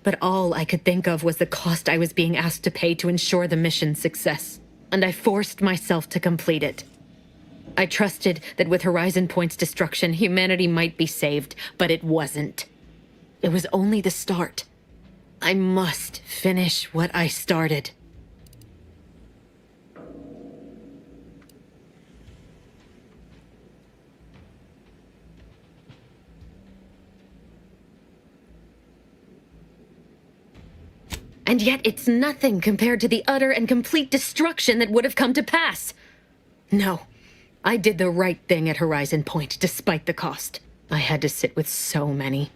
But all I could think of was the cost I was being asked to pay to ensure the mission's success, and I forced myself to complete it. I trusted that with Horizon Point's destruction, humanity might be saved, but it wasn't. It was only the start. I must finish what I started. And yet it's nothing compared to the utter and complete destruction that would have come to pass. No, I did the right thing at Horizon Point, despite the cost. I had to sit with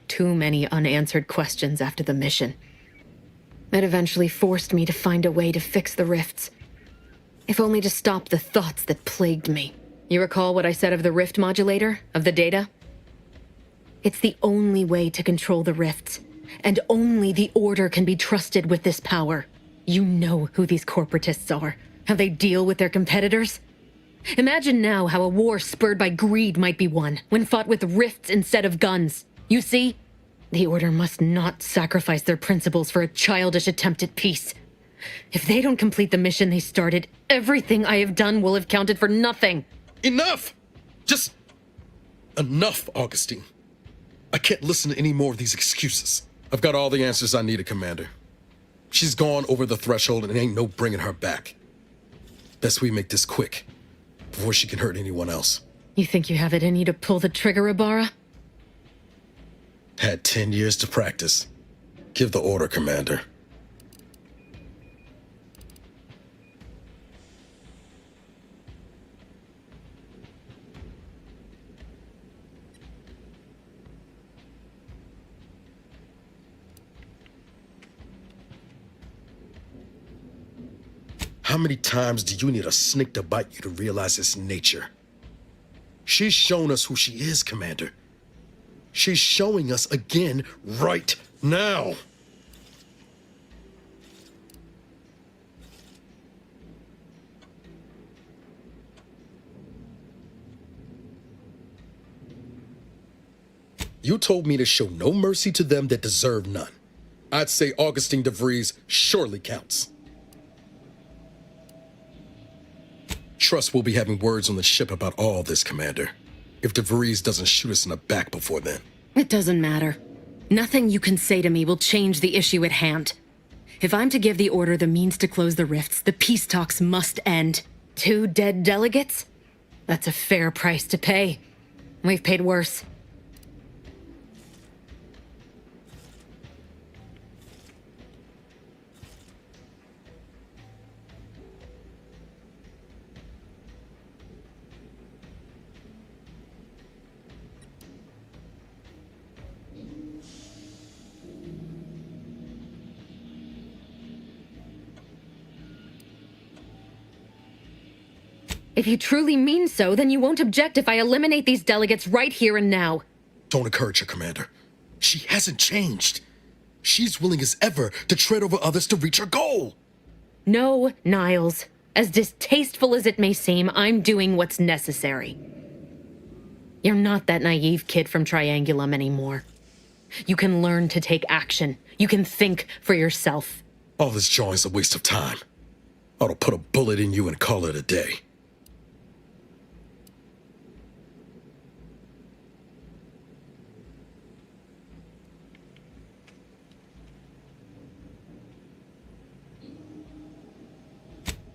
too many unanswered questions after the mission. It eventually forced me to find a way to fix the rifts. If only to stop the thoughts that plagued me. You recall what I said of the rift modulator, of the data? It's the only way to control the rifts, and only the Order can be trusted with this power. You know who these corporatists are, how they deal with their competitors. Imagine now how a war spurred by greed might be won, when fought with rifts instead of guns. You see? The Order must not sacrifice their principles for a childish attempt at peace. If they don't complete the mission they started, everything I have done will have counted for nothing. Enough! Just enough, Augustine. I can't listen to any more of these excuses. I've got all the answers I needed, Commander. She's gone over the threshold and ain't no bringing her back. Best we make this quick, before she can hurt anyone else. You think you have it in you to pull the trigger, Ibarra? Had 10 years to practice. Give the order, Commander. How many times do you need a snake to bite you to realize its nature? She's shown us who she is, Commander. She's showing us again right now. You told me to show no mercy to them that deserve none. I'd say Augustine DeVries surely counts. Trust we'll be having words on the ship about all this, Commander. If DeVries doesn't shoot us in the back before then. It doesn't matter. Nothing you can say to me will change the issue at hand. If I'm to give the Order the means to close the rifts, the peace talks must end. 2 dead delegates? That's a fair price to pay. We've paid worse. If you truly mean so, then you won't object if I eliminate these delegates right here and now. Don't encourage her, Commander. She hasn't changed. She's willing as ever to tread over others to reach her goal. No, Niles. As distasteful as it may seem, I'm doing what's necessary. You're not that naive kid from Triangulum anymore. You can learn to take action. You can think for yourself. All this jawing's a waste of time. Ought to put a bullet in you and call it a day.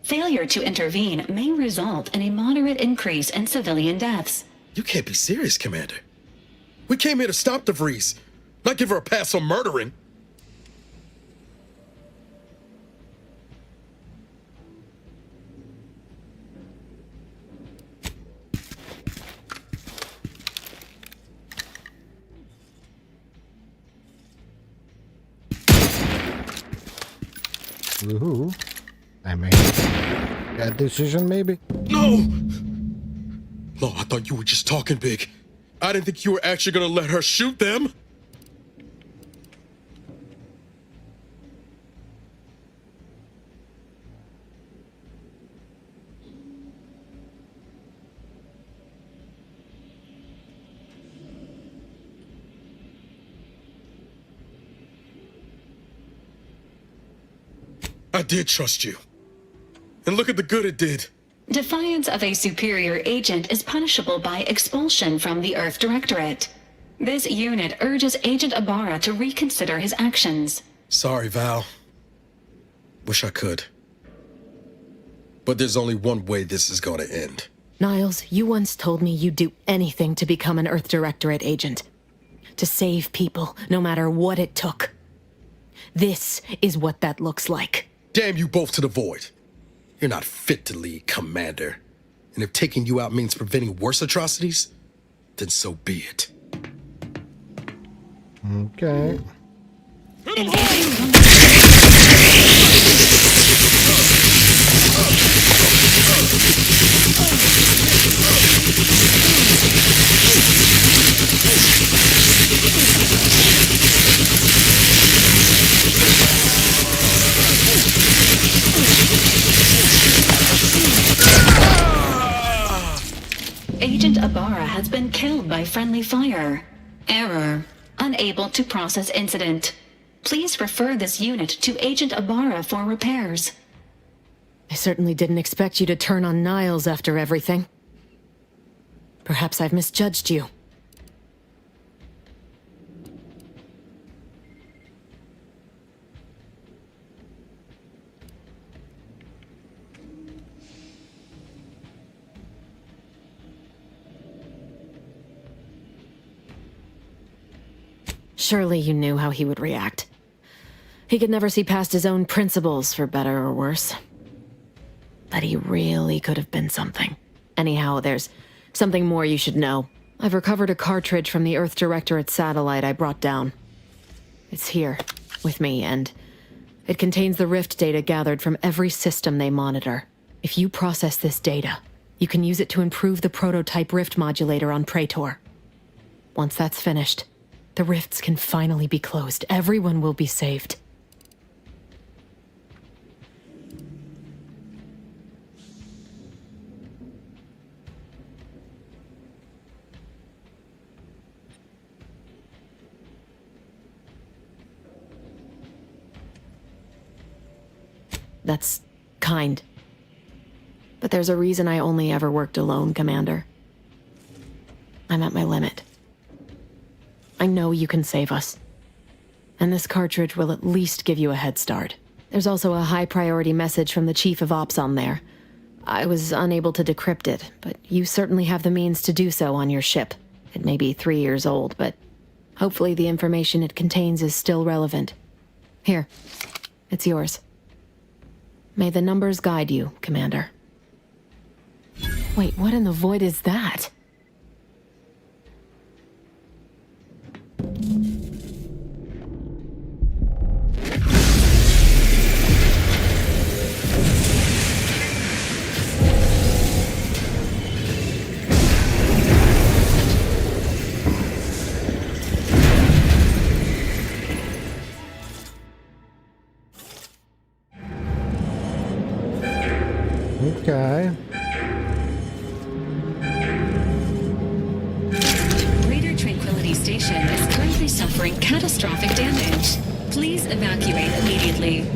Failure to intervene may result in a moderate increase in civilian deaths. You can't be serious, Commander. We came here to stop DeVries, not give her a pass on murdering. Woohoo. I made that decision, maybe? No! No, I thought you were just talking big. I didn't think you were actually gonna let her shoot them. I did trust you. And look at the good it did. Defiance of a superior agent is punishable by expulsion from the Earth Directorate. This unit urges Agent Ibarra to reconsider his actions. Sorry, Val. Wish I could. But there's only one way this is gonna end. Niles, you once told me you'd do anything to become an Earth Directorate agent. To save people, no matter what it took. This is what that looks like. Damn you both to the void. You're not fit to lead, Commander. And if taking you out means preventing worse atrocities, then so be it. Okay. Agent Ibarra has been killed by friendly fire. Error. Unable to process incident. Please refer this unit to Agent Ibarra for repairs. I certainly didn't expect you to turn on Niles after everything. Perhaps I've misjudged you. Surely you knew how he would react. He could never see past his own principles, for better or worse. But he really could have been something. Anyhow, there's something more you should know. I've recovered a cartridge from the Earth Directorate satellite I brought down. It's here, with me, and it contains the Rift data gathered from every system they monitor. If you process this data, you can use it to improve the prototype Rift modulator on Praetor. Once that's finished, the rifts can finally be closed. Everyone will be saved. That's kind. But there's a reason I only ever worked alone, Commander. I'm at my limit. I know you can save us. And this cartridge will at least give you a head start. There's also a high-priority message from the Chief of Ops on there. I was unable to decrypt it, but you certainly have the means to do so on your ship. It may be 3 years old, but hopefully the information it contains is still relevant. Here, it's yours. May the numbers guide you, Commander. Wait, what in the void is that? Okay. Greater Tranquility Station is currently suffering catastrophic damage. Please evacuate immediately.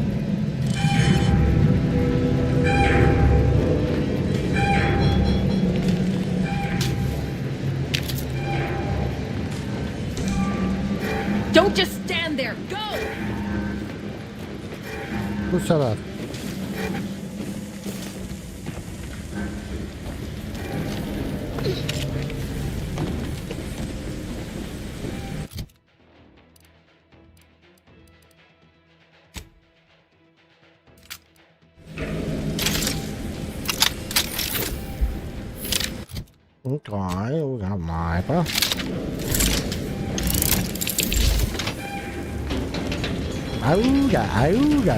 Don't just stand there! Go! Bu sefer. Okay, we got sniper. Auga, auga.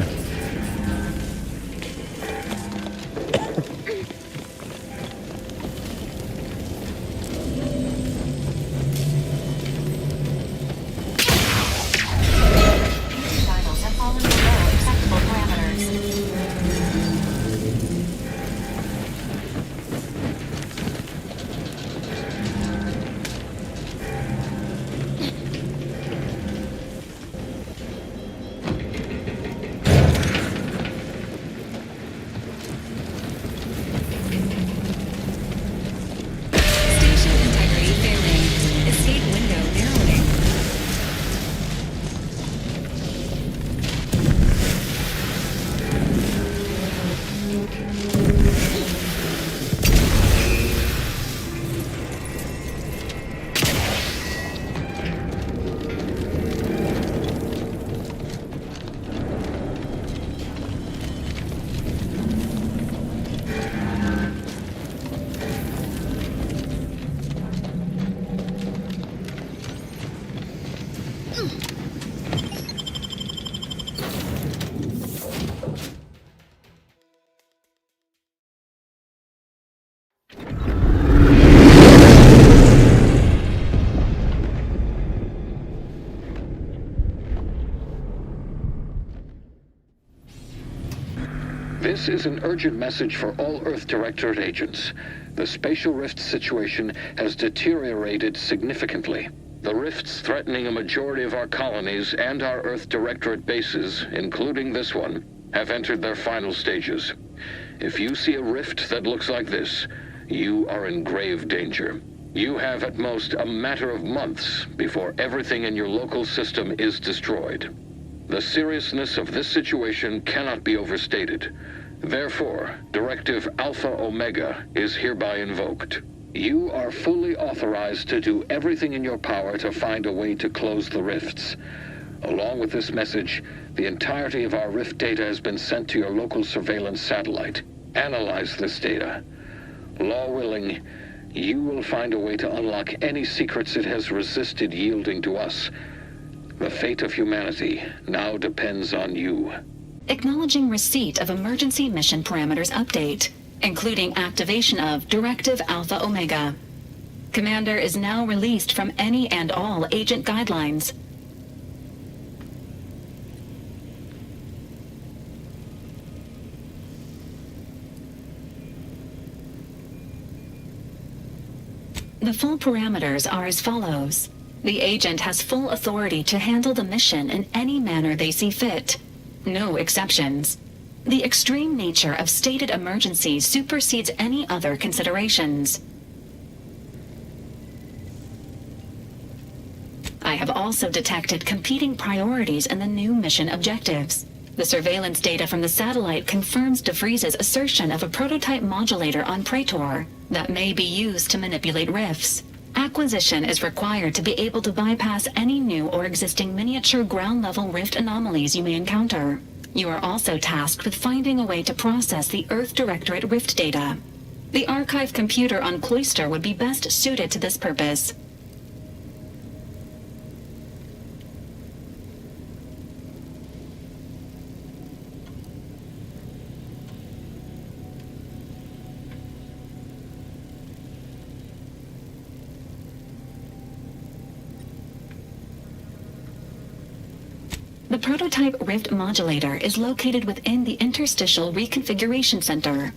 This is an urgent message for all Earth Directorate agents. The spatial rift situation has deteriorated significantly. The rifts threatening a majority of our colonies and our Earth Directorate bases, including this one, have entered their final stages. If you see a rift that looks like this, you are in grave danger. You have at most a matter of months before everything in your local system is destroyed. The seriousness of this situation cannot be overstated. Therefore, Directive Alpha Omega is hereby invoked. You are fully authorized to do everything in your power to find a way to close the rifts. Along with this message, the entirety of our rift data has been sent to your local surveillance satellite. Analyze this data. Law willing, you will find a way to unlock any secrets it has resisted yielding to us. The fate of humanity now depends on you. Acknowledging receipt of emergency mission parameters update, including activation of Directive Alpha Omega. Commander is now released from any and all agent guidelines. The full parameters are as follows. The agent has full authority to handle the mission in any manner they see fit. No exceptions. The extreme nature of stated emergencies supersedes any other considerations. I have also detected competing priorities in the new mission objectives. The surveillance data from the satellite confirms DeVries's assertion of a prototype modulator on Praetor that may be used to manipulate rifts. Acquisition is required to be able to bypass any new or existing miniature ground-level rift anomalies you may encounter. You are also tasked with finding a way to process the Earth Directorate rift data. The archive computer on Cloister would be best suited to this purpose. The prototype rift modulator is located within the Interstitial Reconfiguration Center.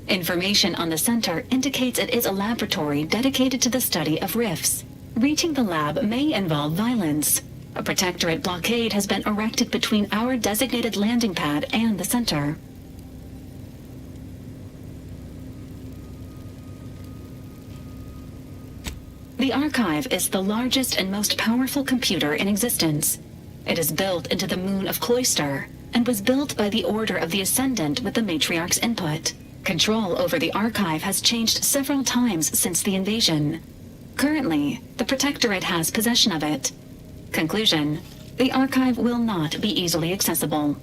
Information on the center indicates it is a laboratory dedicated to the study of rifts. Reaching the lab may involve violence. A protectorate blockade has been erected between our designated landing pad and the center. The archive is the largest and most powerful computer in existence. It is built into the moon of Cloister, and was built by the Order of the Ascendant with the Matriarch's input. Control over the archive has changed several times since the invasion. Currently, the Protectorate has possession of it. Conclusion: the archive will not be easily accessible.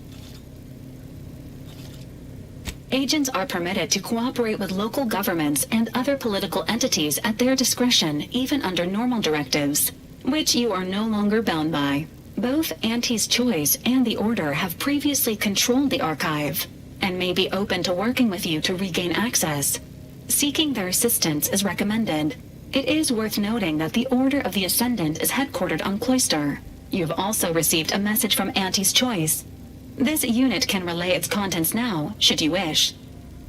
Agents are permitted to cooperate with local governments and other political entities at their discretion, even under normal directives, which you are no longer bound by. Both Auntie's Choice and the Order have previously controlled the archive, and may be open to working with you to regain access. Seeking their assistance is recommended. It is worth noting that the Order of the Ascendant is headquartered on Cloister. You have also received a message from Auntie's Choice. This unit can relay its contents now, should you wish.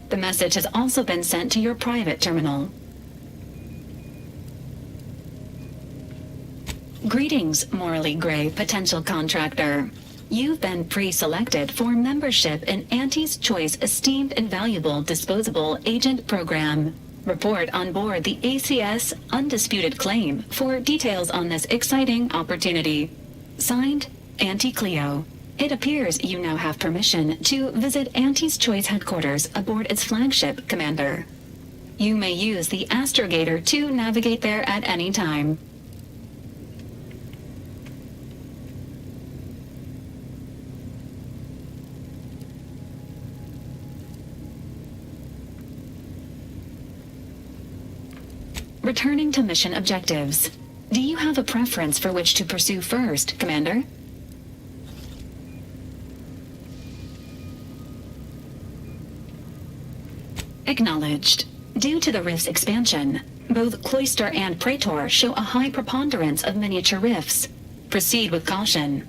The message has also been sent to your private terminal. Greetings, morally gray potential contractor. You've been pre-selected for membership in Auntie's Choice Esteemed Invaluable Disposable Agent Program. Report on board the ACS Undisputed Claim for details on this exciting opportunity. Signed, Auntie Cleo. It appears you now have permission to visit Auntie's Choice headquarters aboard its flagship, Commander. You may use the astrogator to navigate there at any time. Returning to mission objectives. Do you have a preference for which to pursue first, Commander? Acknowledged. Due to the rift's expansion, both Cloister and Praetor show a high preponderance of miniature rifts. Proceed with caution.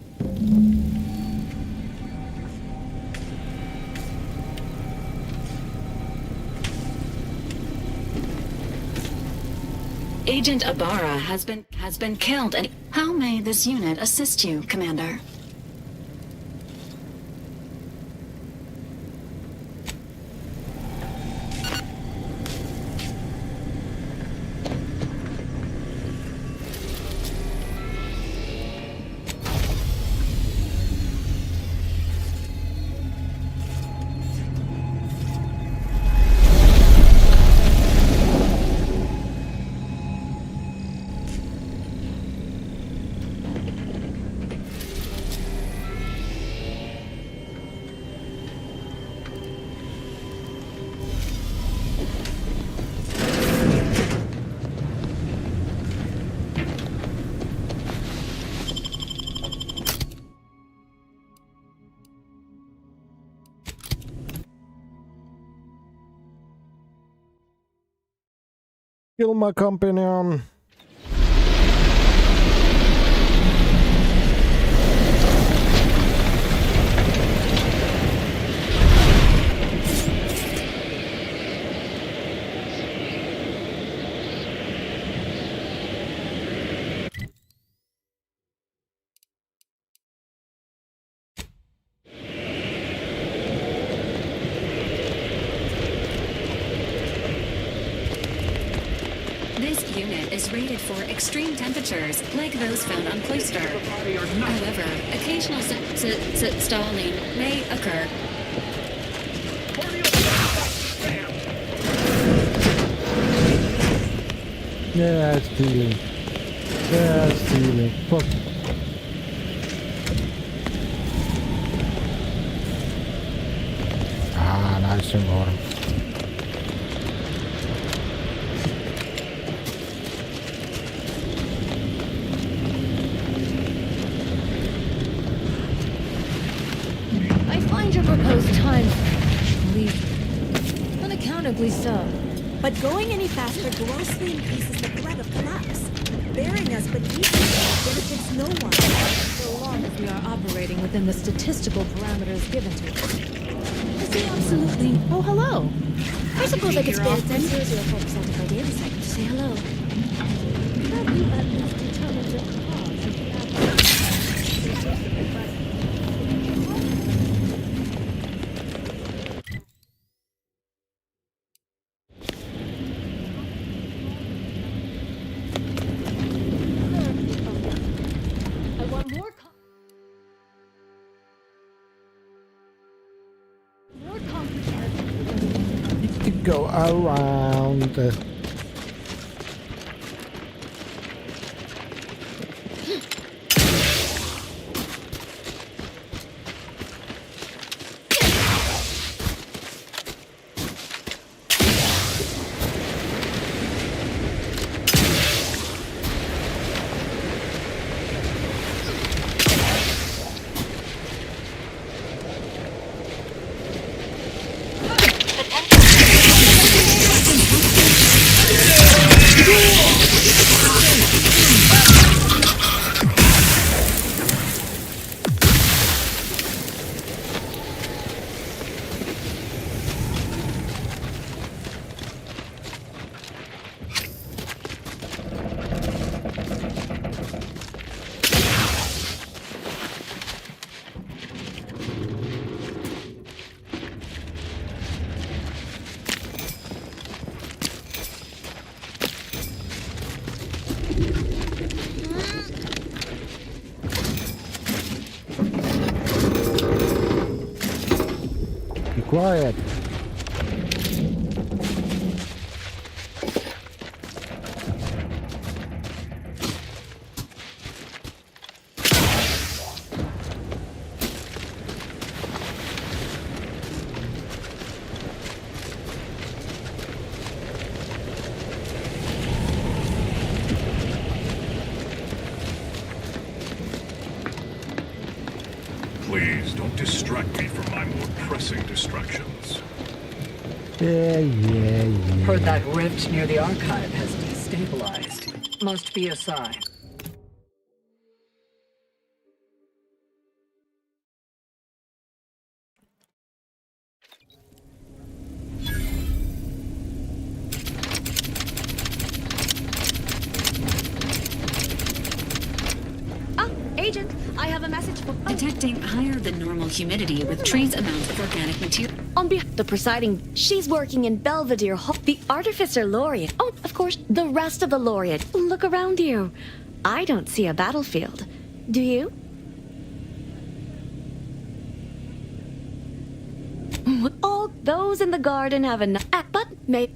Agent Ibarra has been killed, and how may this unit assist you, Commander? Kill my companion. This unit is rated for extreme temperatures, like those found on Cloister. However, occasional stalling may occur. Yeah, stealing. Yeah, stealing. Fuck. Ah, nice and warm. I find your proposed time unaccountably so. But going any faster grossly increases the threat of collapse. Burying us beneath it benefits no one. So long as we are operating within the statistical parameters given to us. I see absolutely. Oh, hello. I suppose I could spare 0.04% of my daily cycle to say hello. Have you at least determined the cause of the I want more To go around. Be quiet. Please don't distract me from my more pressing distractions. Yeah. Heard that rift near the archive has destabilized. Must be a sign. Detecting higher than normal humidity with trace amounts of organic material. On behalf the presiding, she's working in Belvedere Hall. The Artificer Laureate. Oh, of course, the rest of the Laureate. Look around you. I don't see a battlefield. Do you? All those in the garden have enough, but may.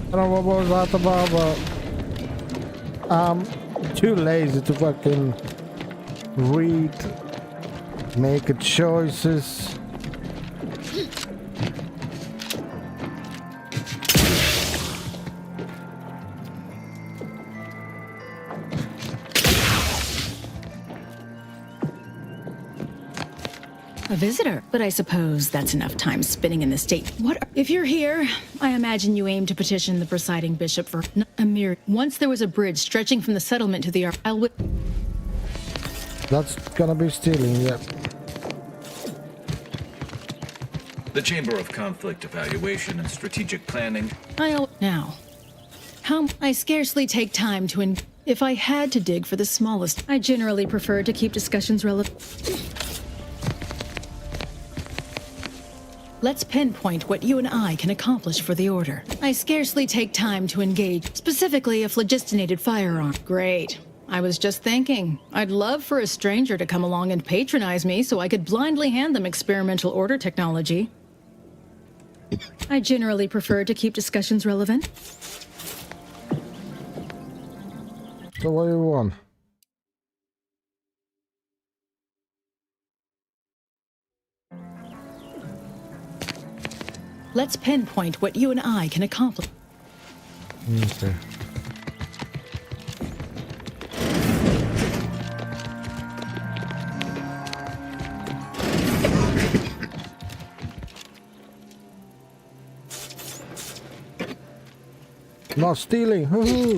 I don't know what was that about, but I'm too lazy to fucking read, make choices. A visitor, but I suppose that's enough time spinning in the state. If you're here, I imagine you aim to petition the presiding bishop for a mere. Once there was a bridge stretching from the settlement to the That's gonna be stealing, yeah. The Chamber of Conflict Evaluation and Strategic Planning. Now, I scarcely take time to. If I had to dig for the smallest, I generally prefer to keep discussions relevant. Let's pinpoint what you and I can accomplish for the Order. I scarcely take time to engage, specifically a phlogistinated firearm. Great. I was just thinking, I'd love for a stranger to come along and patronize me so I could blindly hand them experimental Order technology. I generally prefer to keep discussions relevant. So what do you want? Let's pinpoint what you and I can accomplish. Okay. Not stealing. Hoo-hoo.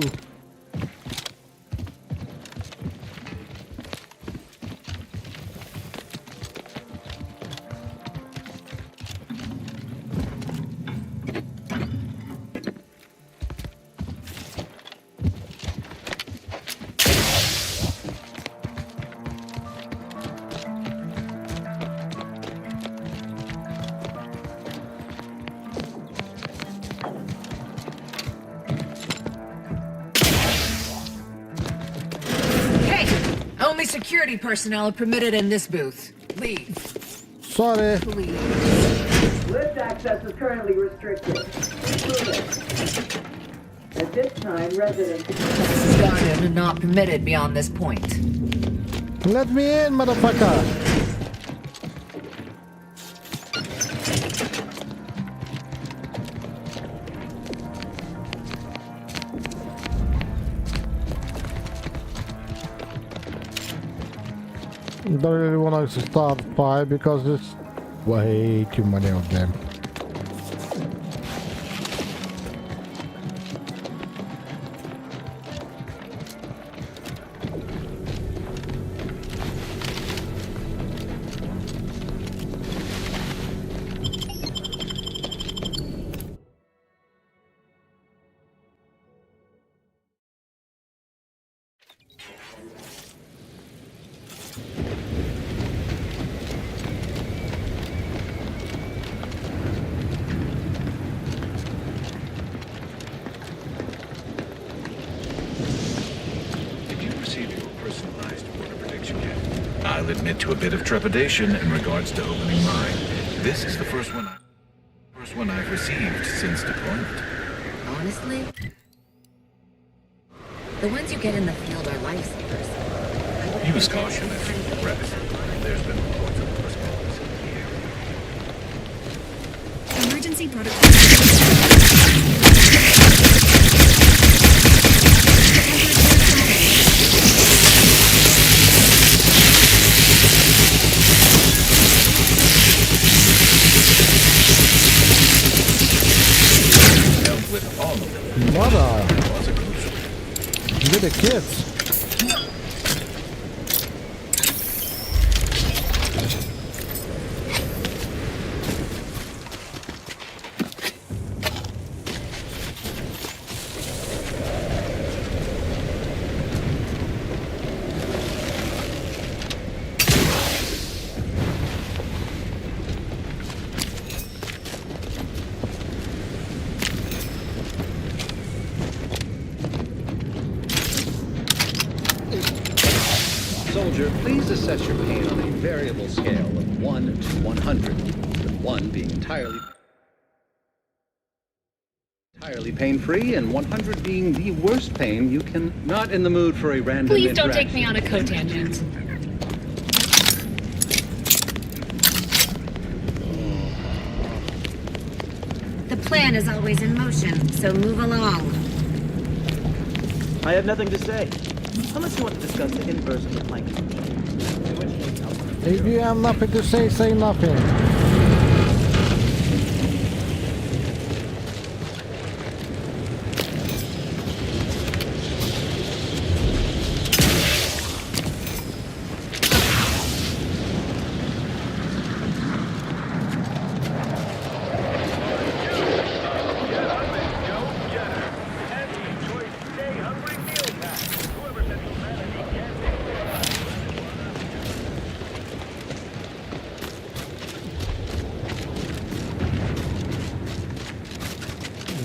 Only security personnel are permitted in this booth. Leave. Sorry. Please. Lift access is currently restricted. At this time, residents... This is guarded and not permitted beyond this point. Let me in, motherfucker. Don't really want to start by because there's way too many of them. I'll admit to a bit of trepidation in regards to opening mine. This is the first one I've received since deployment. Honestly, the ones you get in the field are lifesavers. Use caution as you progress. There's been reports of postponements in the air. Emergency protocol. With all of them. Mother! Look at the kids. Soldier, please assess your pain on a variable scale of 1 to 100, with 1 being entirely pain-free and 100 being the worst pain you can. Not in the mood for a random Please don't interaction. take me on a cotangent. The plan is always in motion, so move along. I have nothing to say, unless you want to discuss the inverse of the Planck function. If you have nothing to say nothing.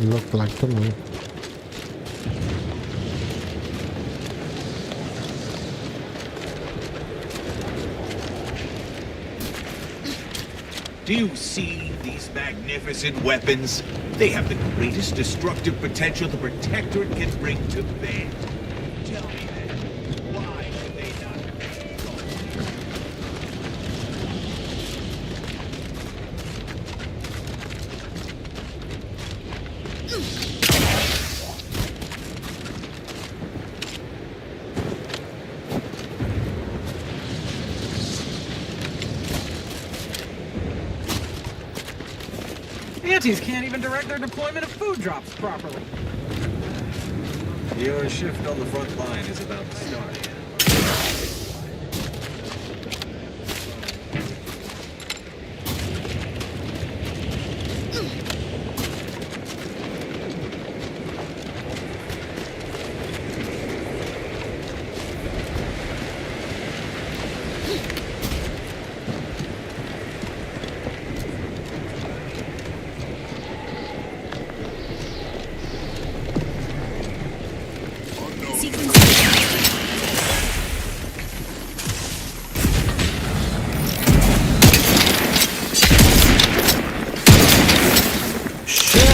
Look like to me. Do you see these magnificent weapons? They have the greatest destructive potential the Protectorate can bring to bear. Tell me then, why should they not Antis can't even direct their deployment of food drops properly. Your shift on the front line is about to start.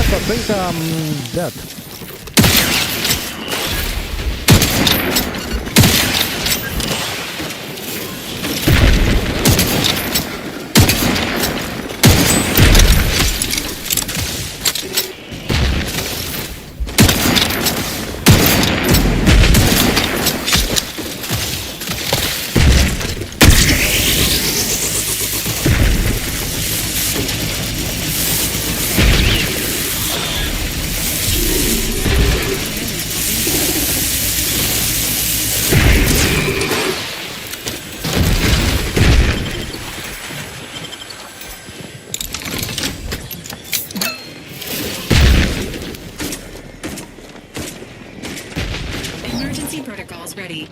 I think I'm dead. Emergency protocols ready.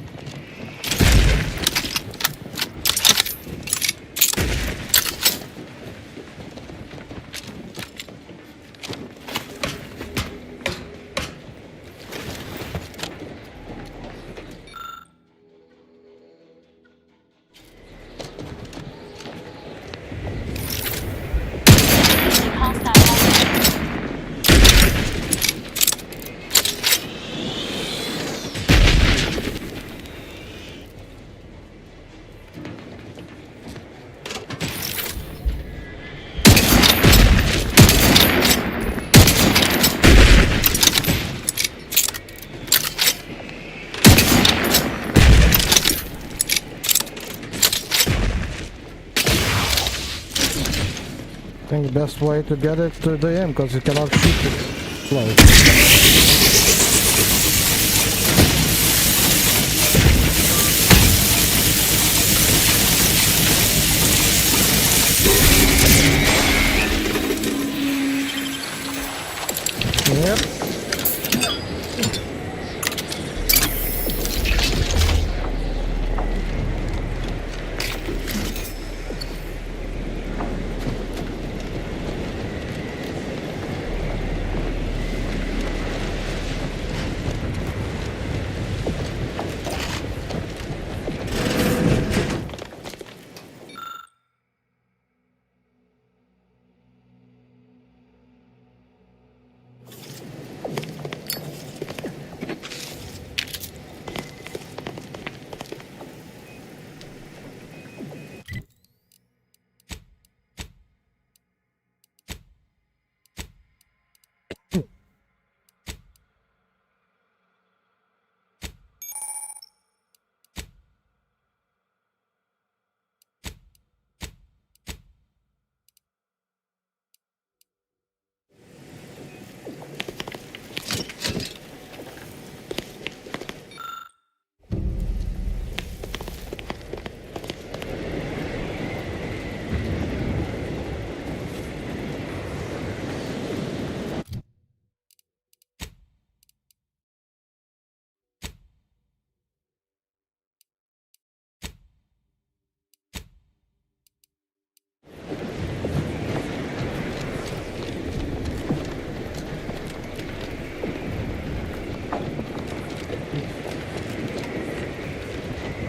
I think the best way to get it to the end, because you cannot shoot it slow. Yep.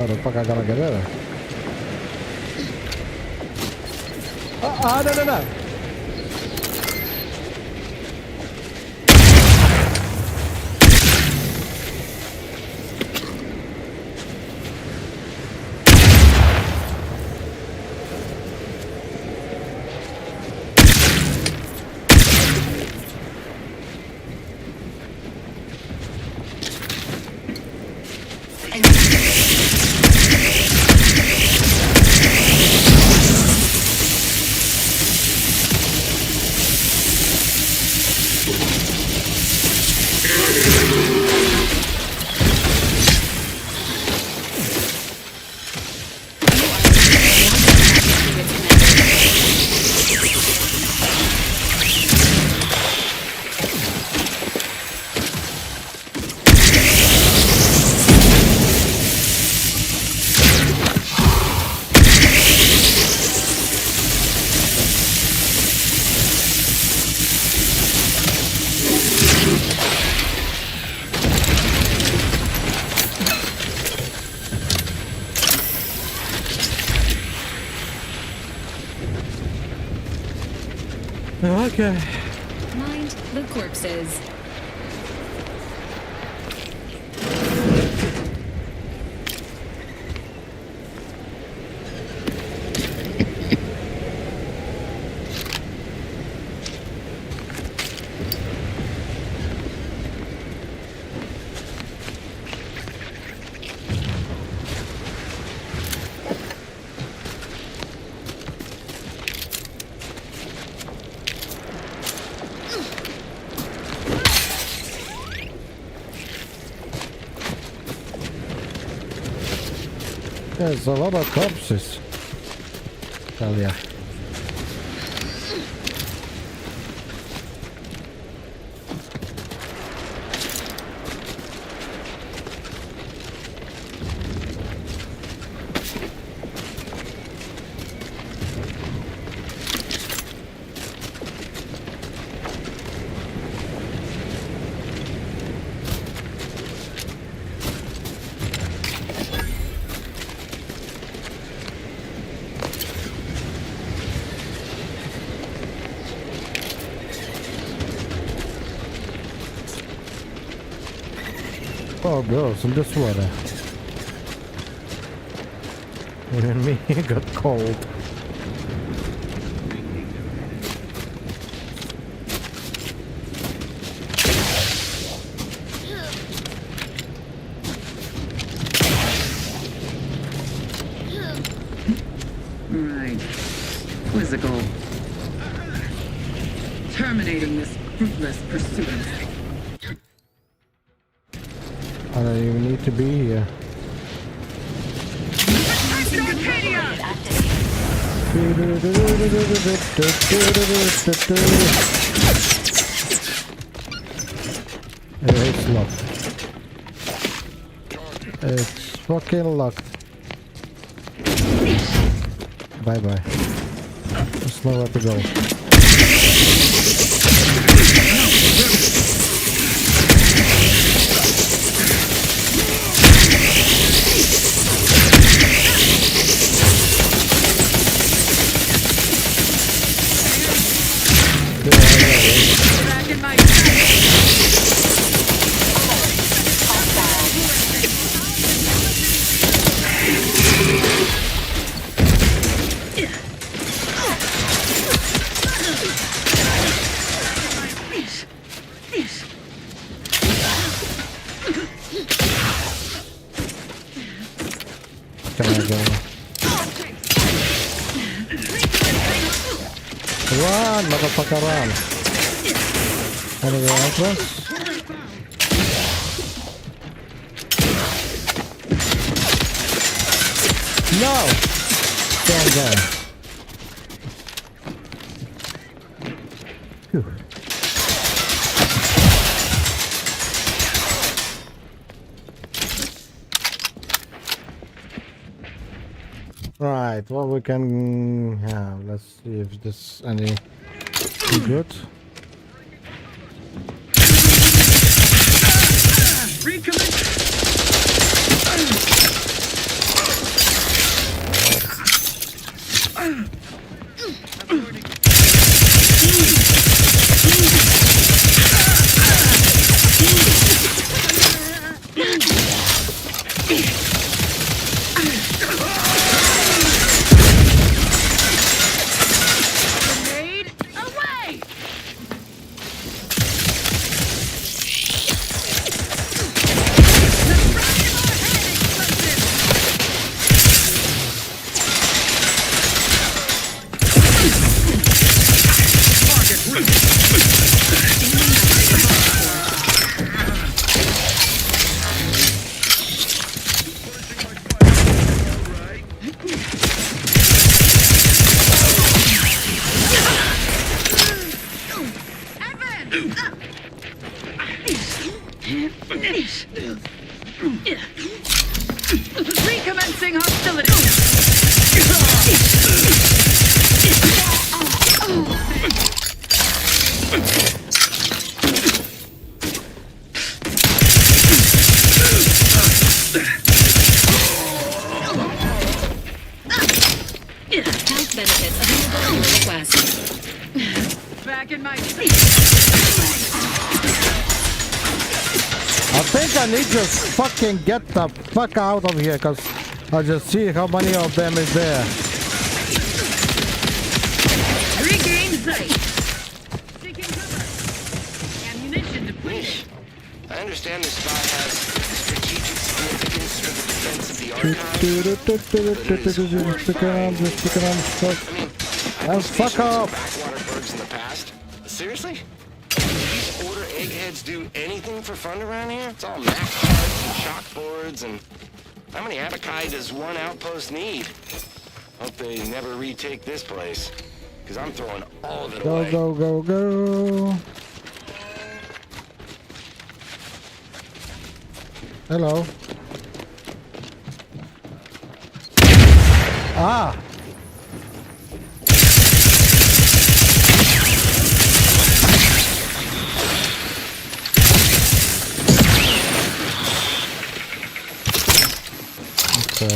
How the fuck I gotta get there? No. Okay. Mind the corpses. There's a lot of corpses. Hell yeah. Oh, girls in the sweater. Even me got cold. Right. Quizzical. Terminating this fruitless pursuit. I don't even need to be here. It's locked. It's fucking locked. Bye bye. There's nowhere to go. Back in my Can I go? Run, motherfucker, run! Anywhere else? No! Stand there. Phew. Right, well we can have, let's see if this any good. Recommencing hostilities. Health benefits available on request. Back in my seat. I think I need to fucking get the fuck out of here, because I just see how many of them is there. Regain sight. Seeking cover. Ammunition depleted. I understand this spot has strategic significance for the defense of the archive. Fuck off! Backwater bergs in the past. Seriously? These order eggheads do anything for fun around here? It's all map cards and chalkboards, and how many Abakai does one outpost need? Hope they never retake this place, because I'm throwing all of it away. Go, go, go, go. Hello. Ah! Okay.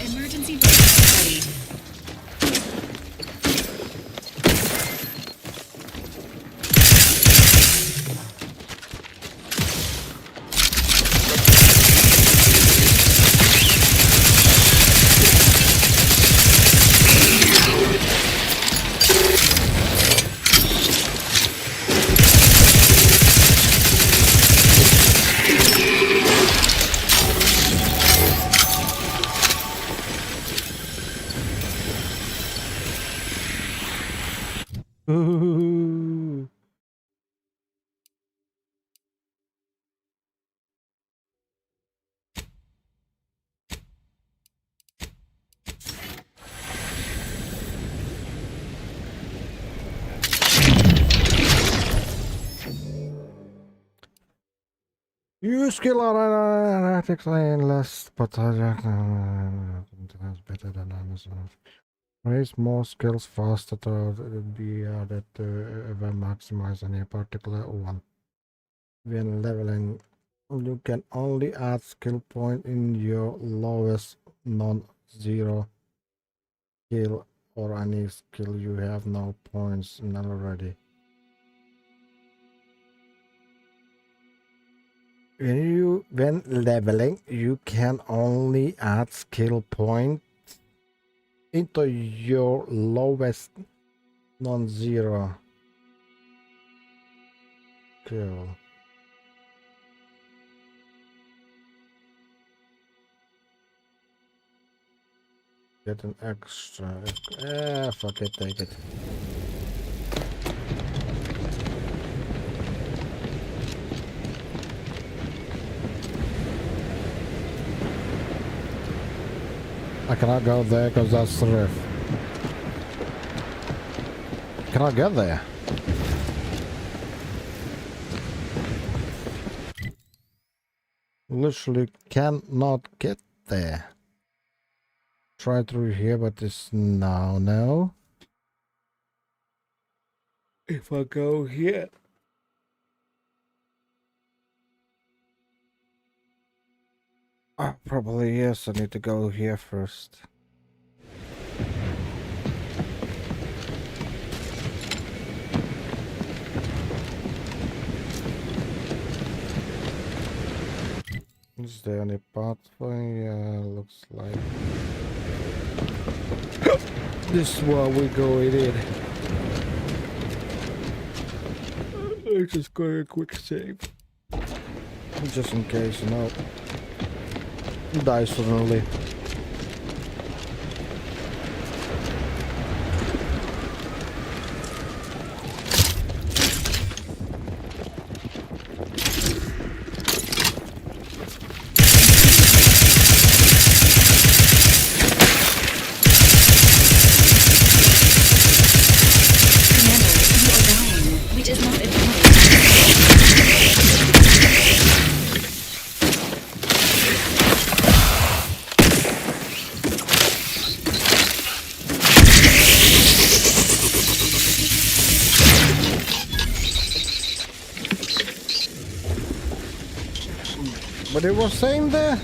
Emergency ready. Ooh. You skill are explain less, but I has better than Amazon. Raise more skills faster to be added to ever maximize any particular one. When leveling, you can only add skill point in your lowest non-zero skill or any skill you have no points in already. When leveling, you can only add skill point into your lowest non-zero skill. Get an extra. Fuck it, take it. I cannot go there because that's the rift. Cannot get there. Literally cannot get there. Try through here, but it's no. If I go here. Probably yes, I need to go here first. Is there any pathway? Yeah, looks like. This is where we go in. Let's just go a quick save. Just in case, you know. Die suddenly. what it was saying there?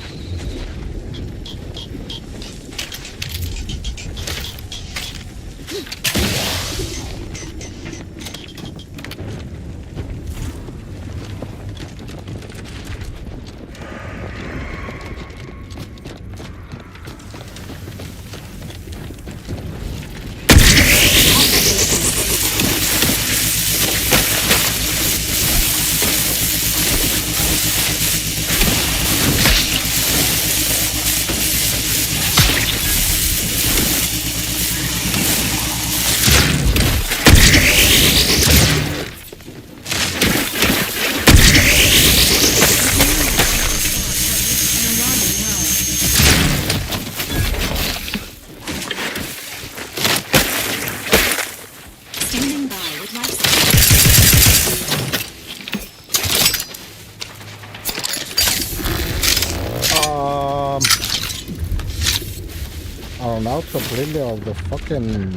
I'm out completely of the fucking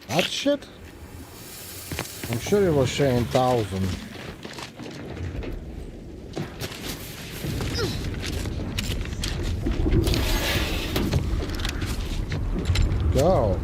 that shit. I'm sure it was saying 1,000. Go.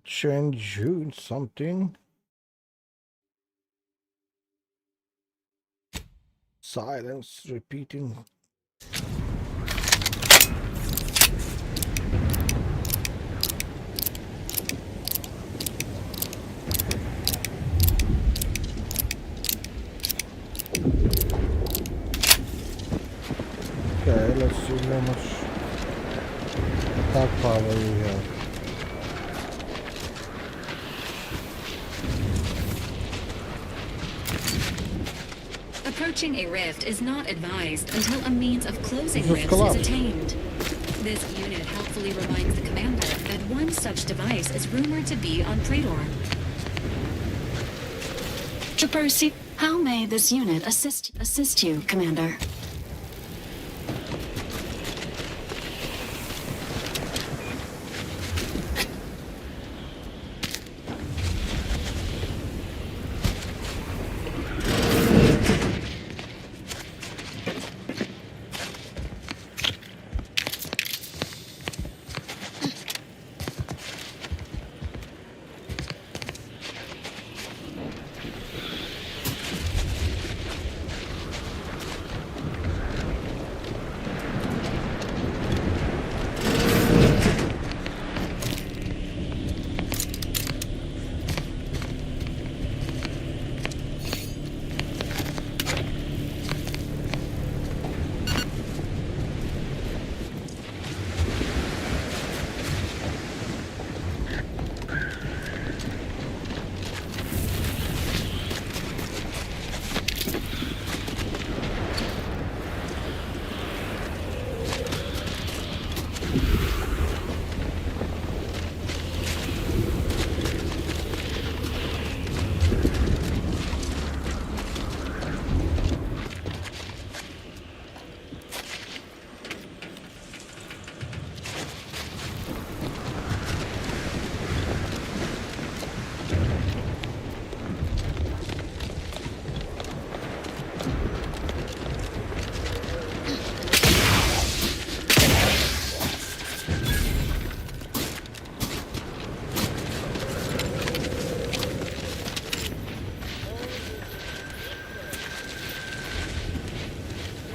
Change you something. Silence repeating. Okay, let's see how much attack power we have. Approaching a rift is not advised until a means of closing rifts is attained. This unit helpfully reminds the commander that one such device is rumored to be on Praetor. To proceed, how may this unit assist you, Commander?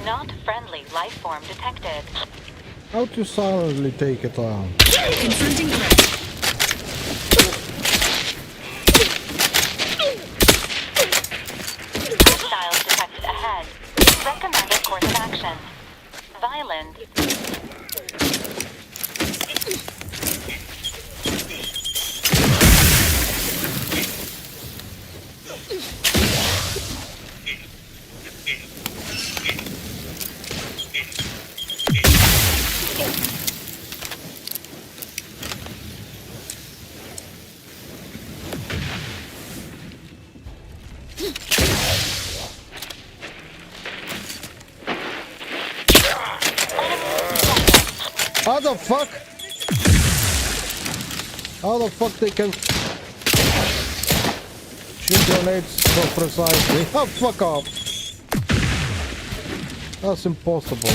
Not friendly life form detected. How to silently take it down? Confronting threat. Hostiles detected ahead. Recommended How the fuck? How the fuck they can shoot grenades so precisely? Oh, fuck off. That's impossible.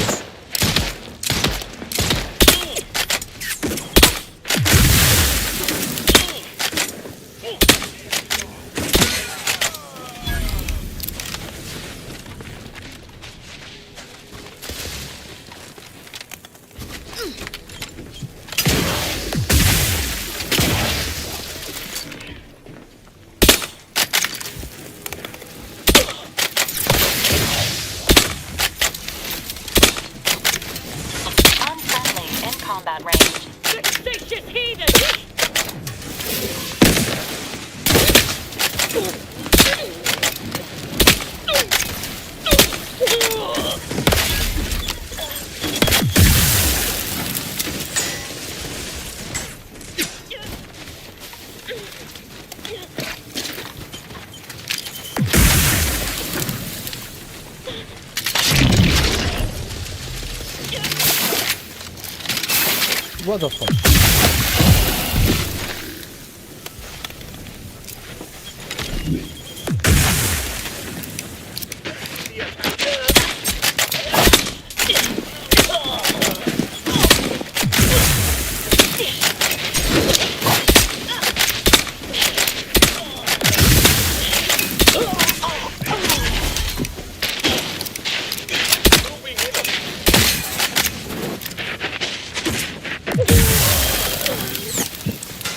Combat range. Vicious heathen! What the fuck?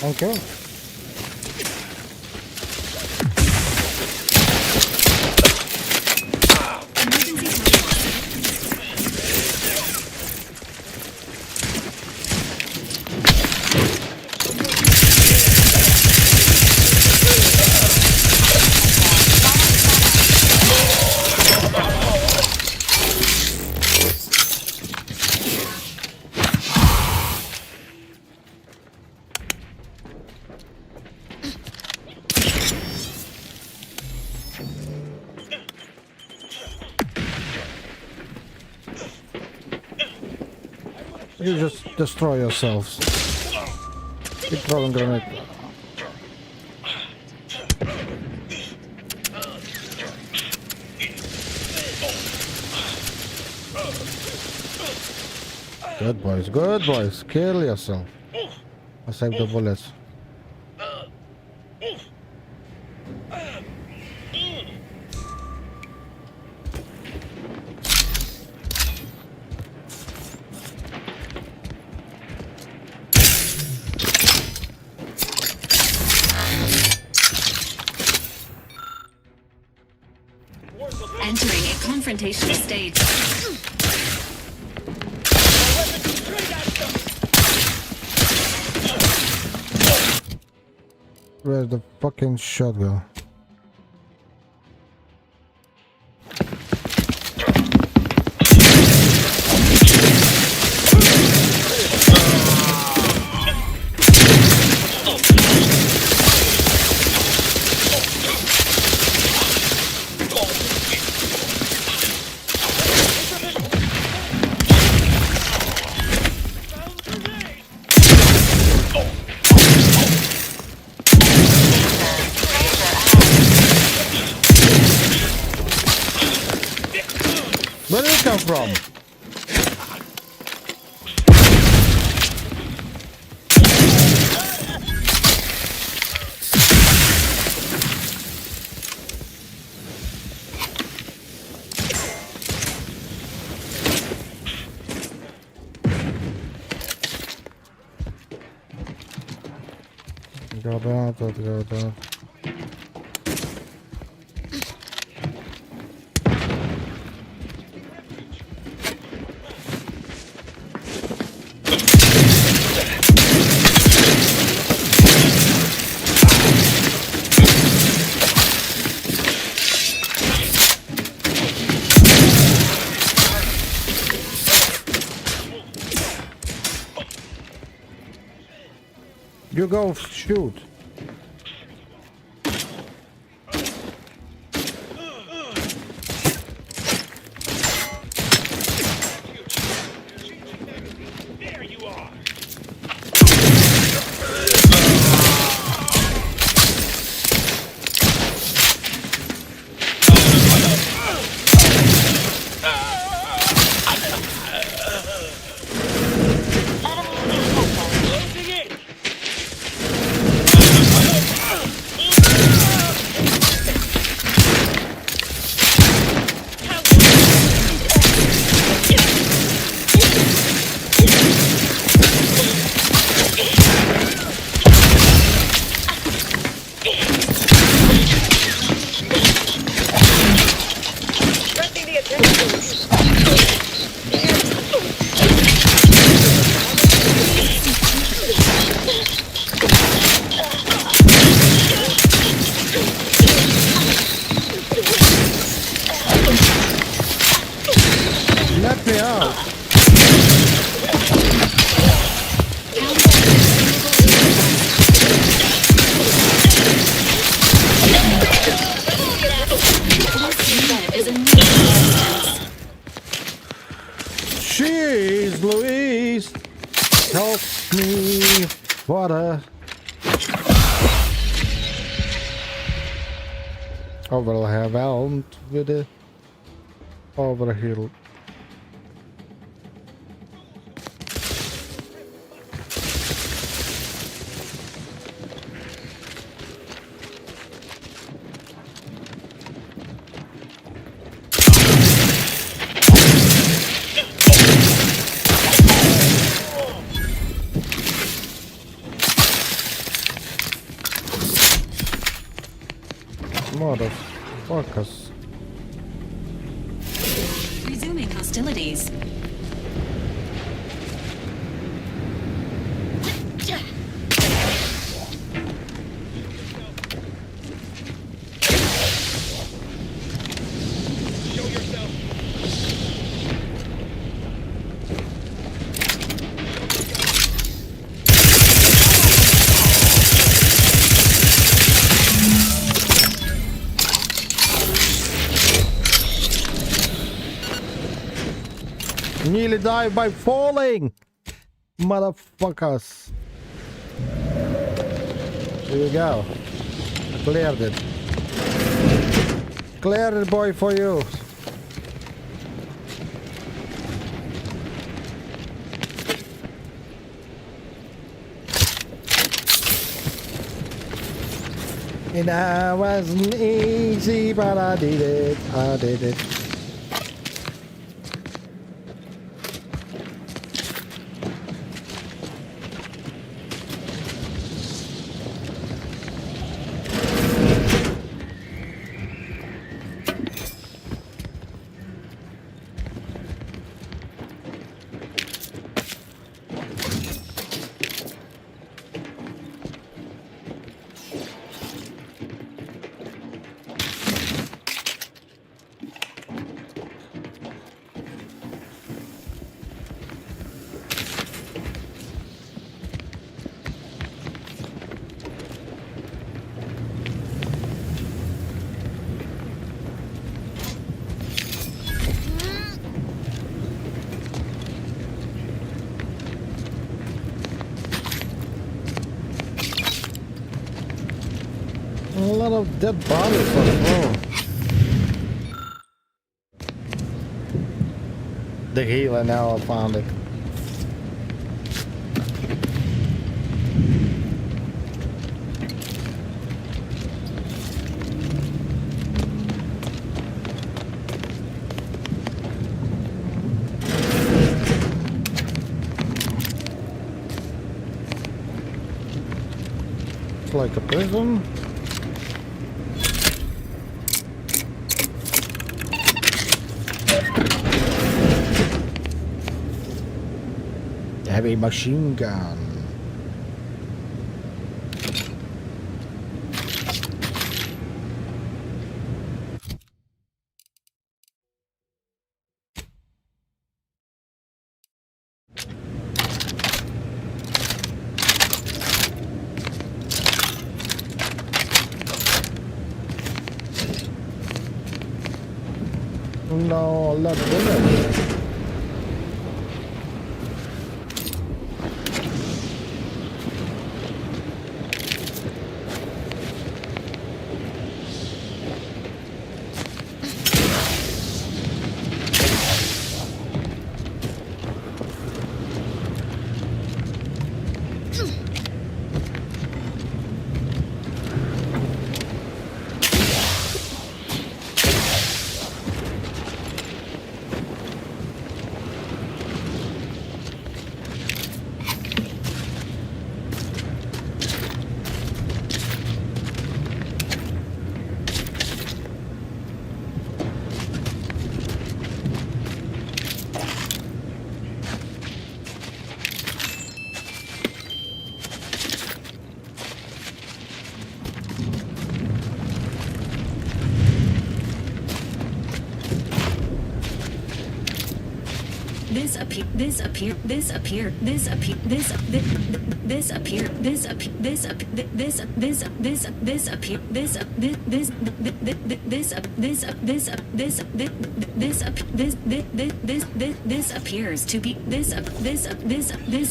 Okay. You just destroy yourselves. Keep throwing grenade. Good boys, good boys. Kill yourself. I saved the bullets. Entering a confrontational stage. Where's the fucking shotgun? Where did it come from? Go down. You go shoot. There you Help me, water. Overwhelmed with the overhill. Motherfuckers. Resuming hostilities. Nearly died by falling. Motherfuckers. Here you go. Cleared it. Cleared it, boy, for you. And I wasn't easy, but I did it. I did it. A lot of dead bodies on the floor. The healer, now I found it. It's like a prison. Heavy machine gun. No, let bullets.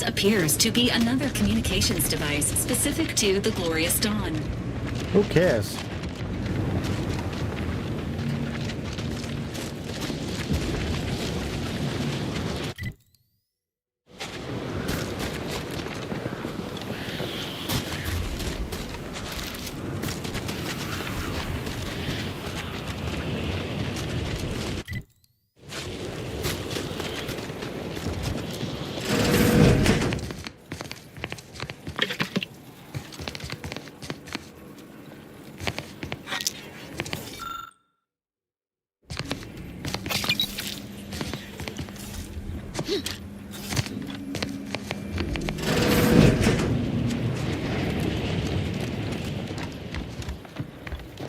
appears to be another communications device specific to the Glorious Dawn. Who cares?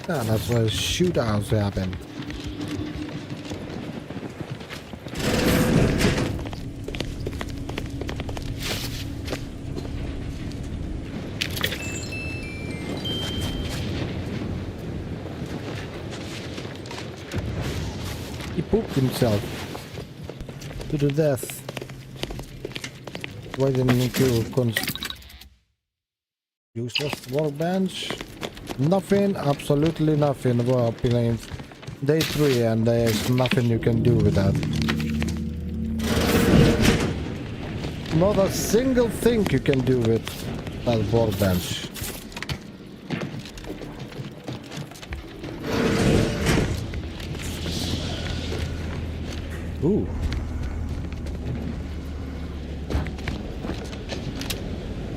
Yeah, that's where shootouts happen. He pooped himself to the death. Why didn't he kill useless workbench? Nothing, absolutely nothing. Well, playing day 3 and there's nothing you can do with that. Not a single thing you can do with that workbench. Ooh.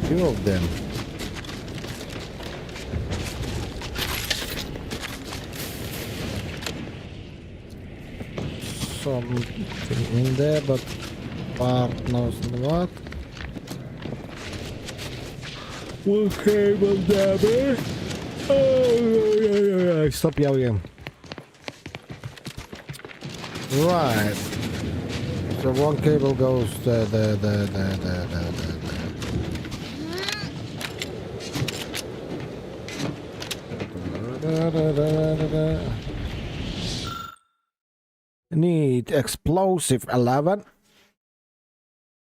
Two of them. Something in there, but part knows what. One cable damage. Oh, stop yelling. Right. So one cable goes there. Need explosive 11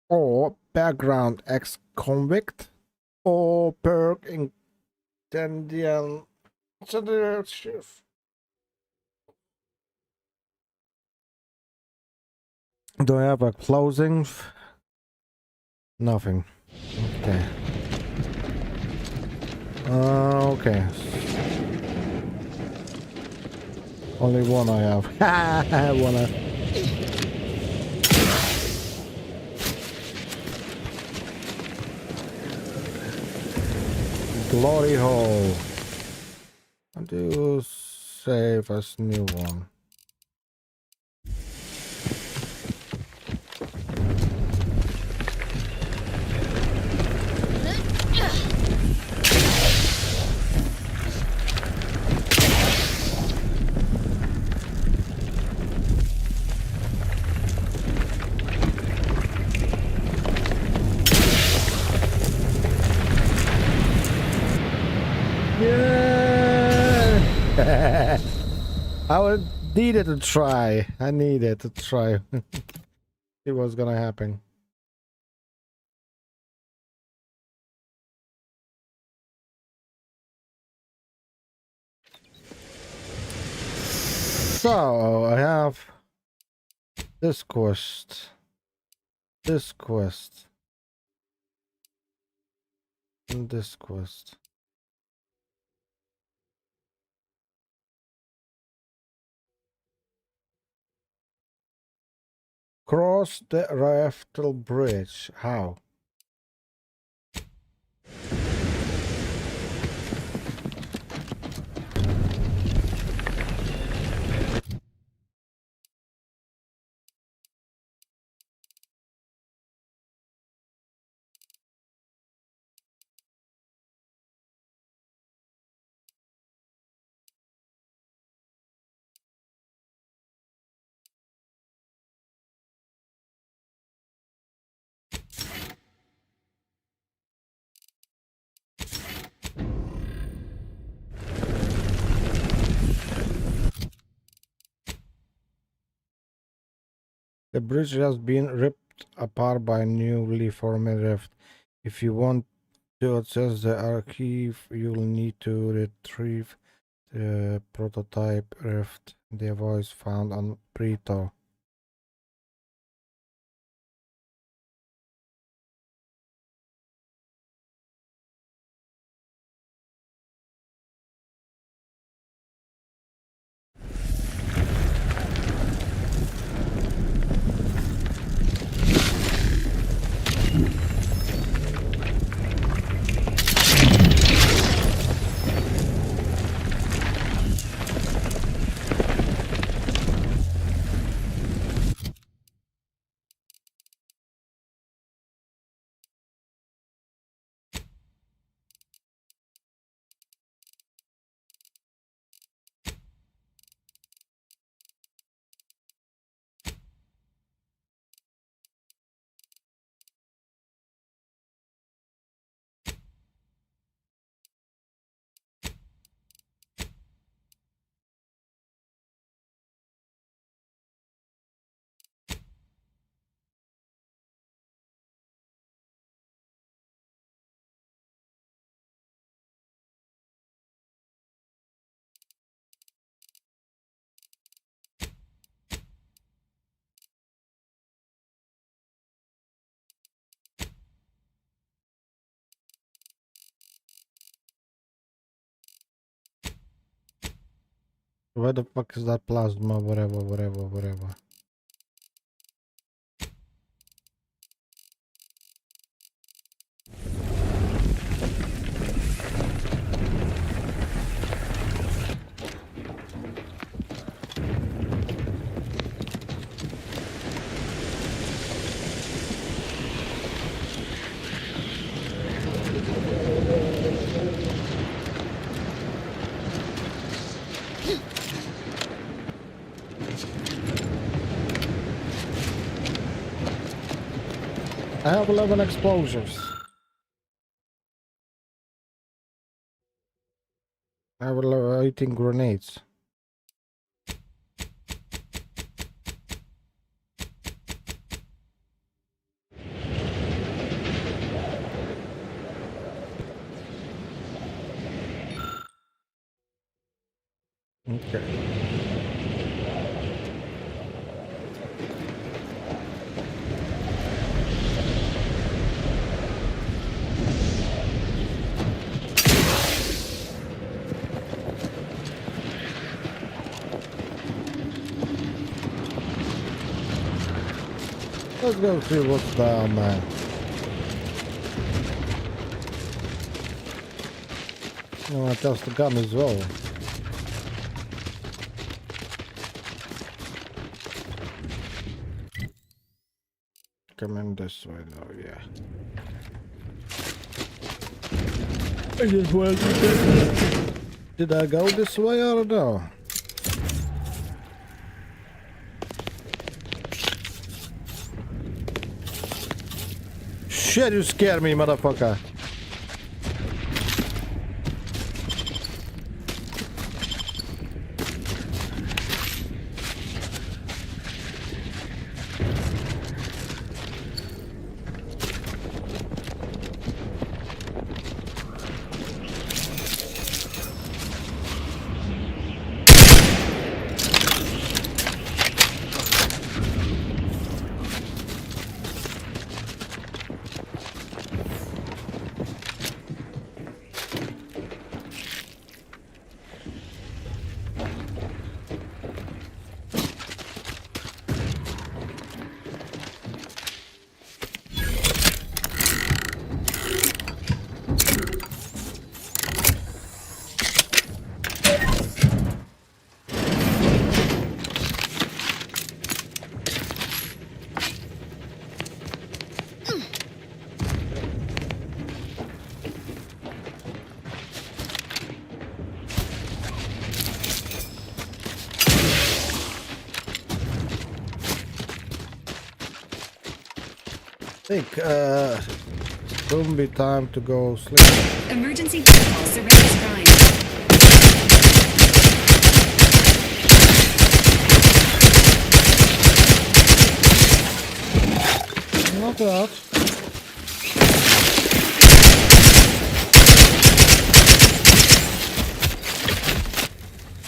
or background ex-convict or perk intendian shift. Do I have a closing? Nothing. Okay. Okay. Only one I have. I wanna. Glory hole. I do save as new one. I needed to try. I needed to try. See what's gonna happen. So I have this quest, and this quest. Cross the Raftel Bridge. How? The bridge has been ripped apart by a newly formed rift. If you want to access the archive, you'll need to retrieve the prototype rift device found on Preto. Where the fuck is that plasma? Whatever. I have 11 explosives. I have 18 grenades. Okay. Let's go see what's down there. I want to test the gun as well. Come in this way though, yeah. I just wanted to check. Did I go this way or no? Shit, you scared me, motherfucker. I think soon be time to go sleep. Emergency protocol surveillance prime. Not bad.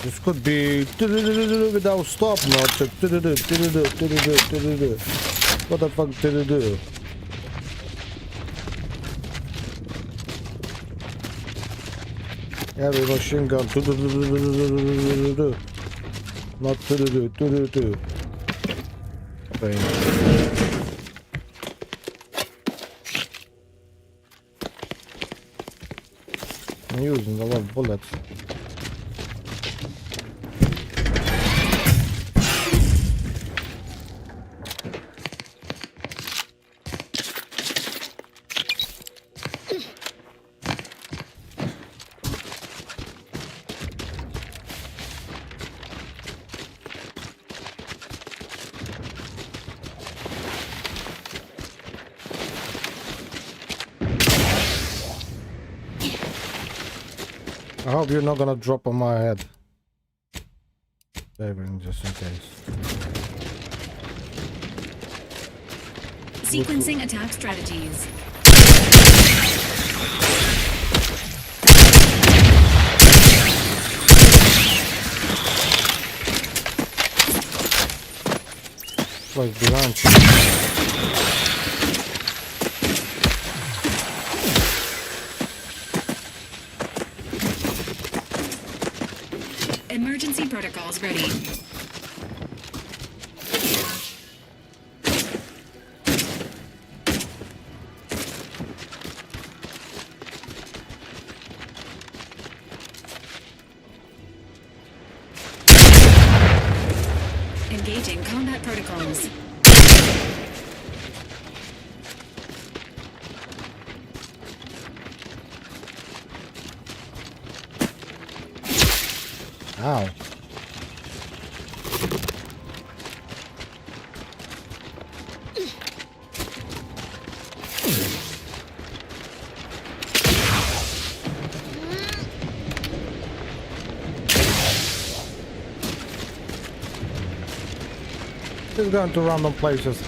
This could be without stop not. What the fuck did it do? Heavy machine gun. Not okay. I'm using a lot of bullets. I hope you're not gonna drop on my head. Saving just in case. Sequencing attack strategies. Like behind you. Emergency protocols ready. Engaging combat protocols. Ow. Just going to random places.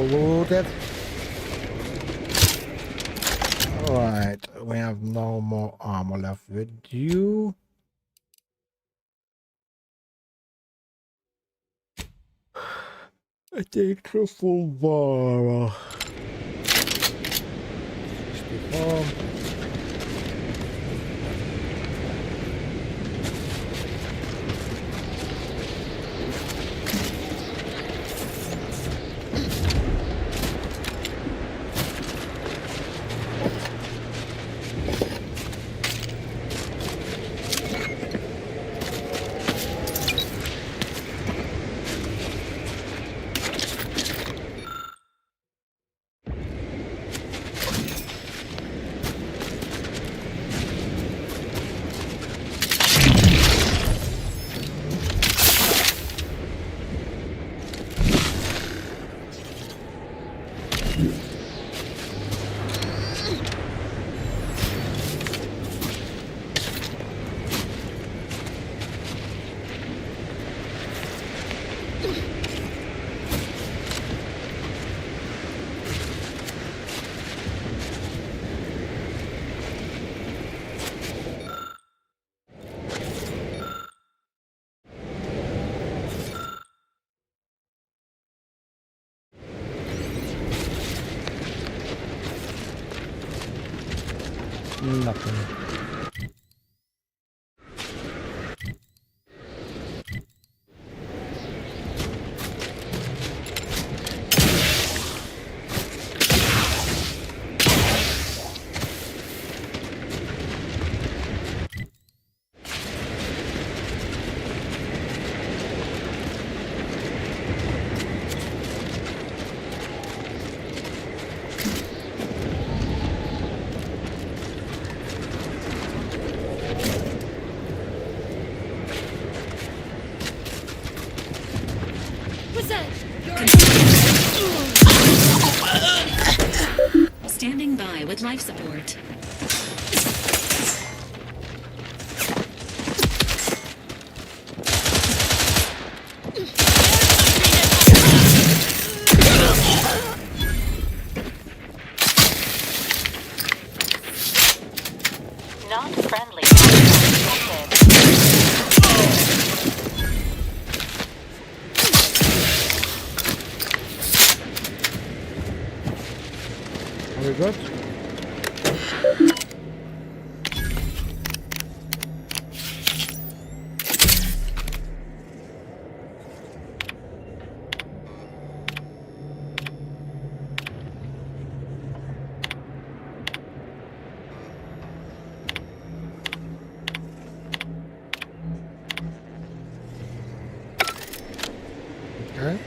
Loaded. Alright, we have no more armor left with you. I take the full bar. 64. Nothing. What's that? Standing by with life support. Not friendly. Detected. Are we good? Okay.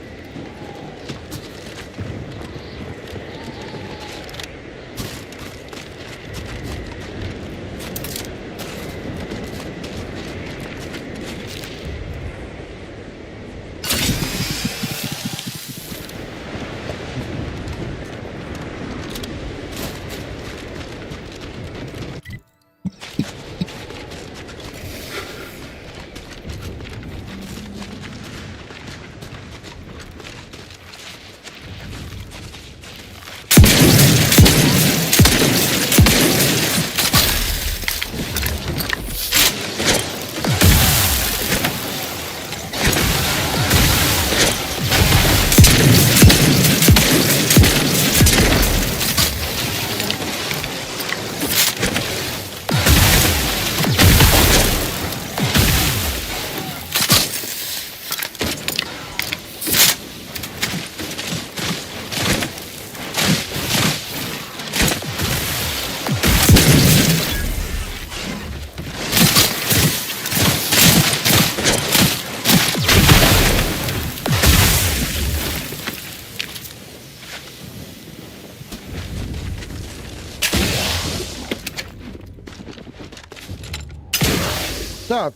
That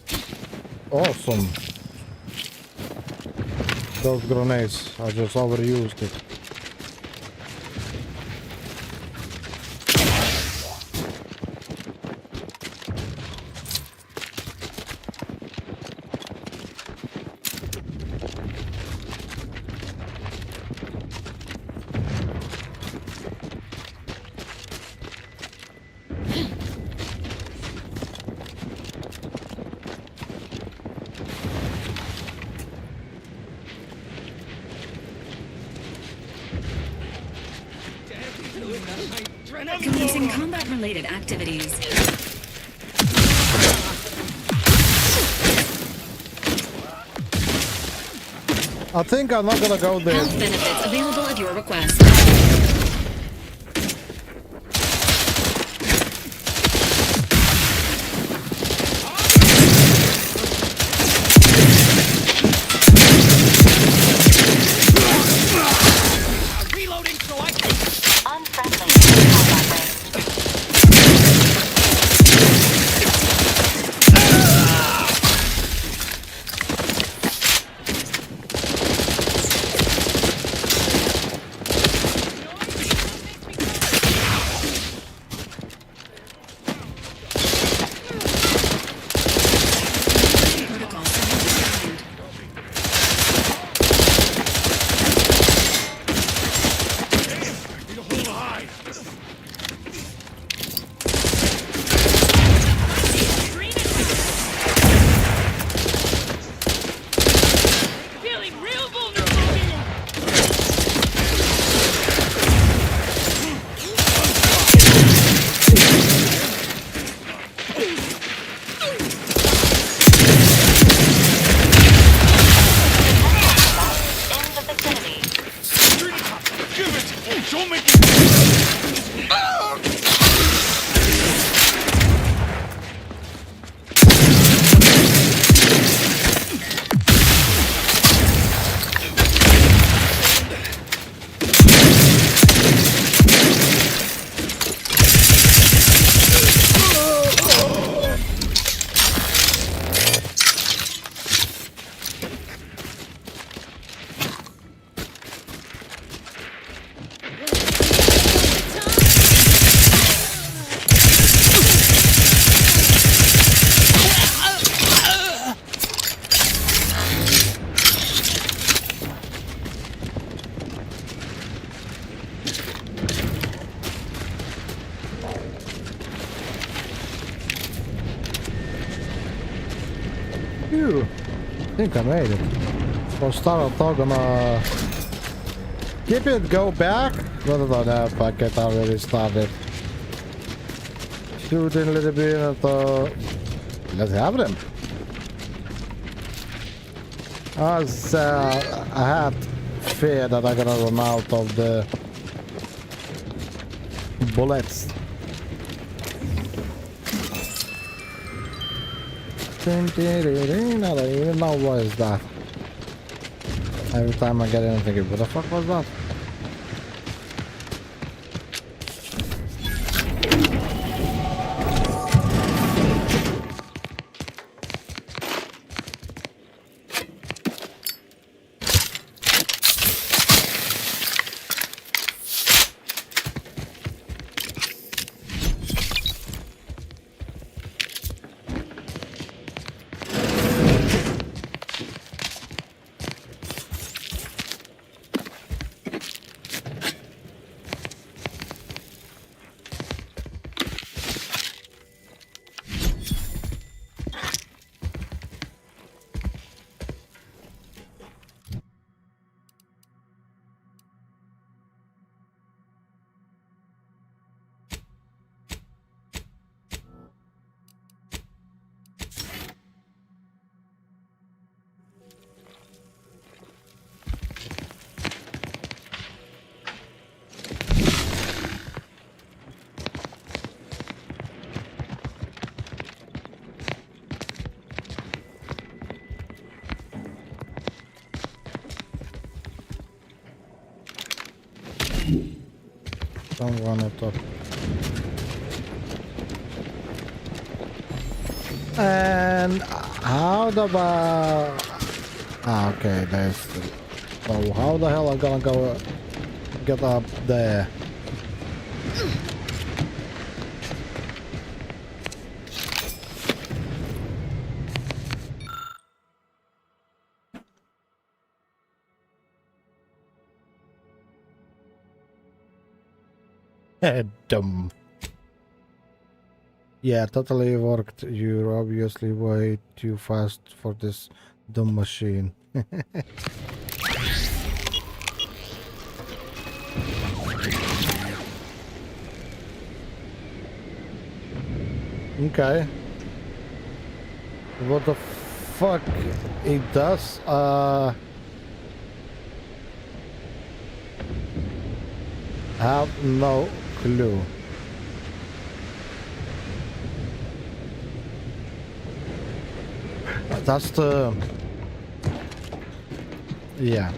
awesome. Those grenades, I just overused it. Commencing combat-related activities. I think I'm not gonna go there. Health benefits available at your request. Phew. I think I made it. For start, I'm gonna keep it, go back. No, fuck it, I already started. Shooting a little bit at the... Let's have them. As I had fear that I'm gonna run out of the bullets. I don't even know what is that. Every time I get in, I'm thinking, what the fuck was that? Don't run it up. And how the okay, there's so how the hell I'm gonna go get up there? Dumb. Yeah, totally worked. You're obviously way too fast for this dumb machine. Okay. What the fuck it does? Have no clue. That's the... Yeah.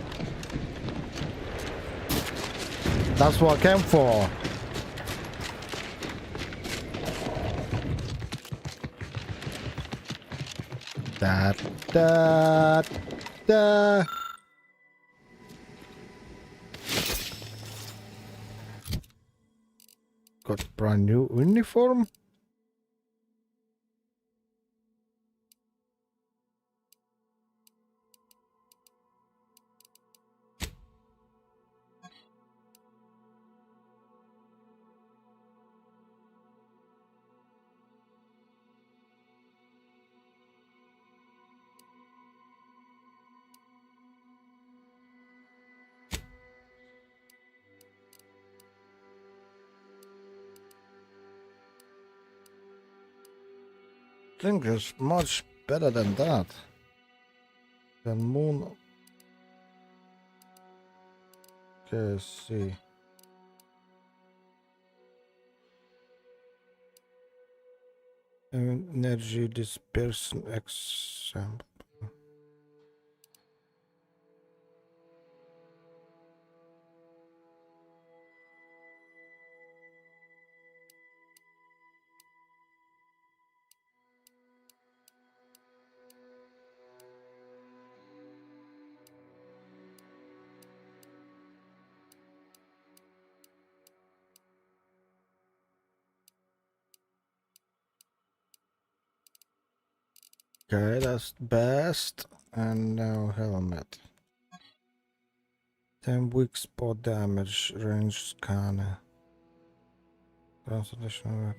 That's what I came for. Da. Got brand new uniform. I think it's much better than that. The moon. Okay, let's see. Energy dispersion example. Okay, that's best. And now helmet. 10 weak spot damage, range scanner. Translation.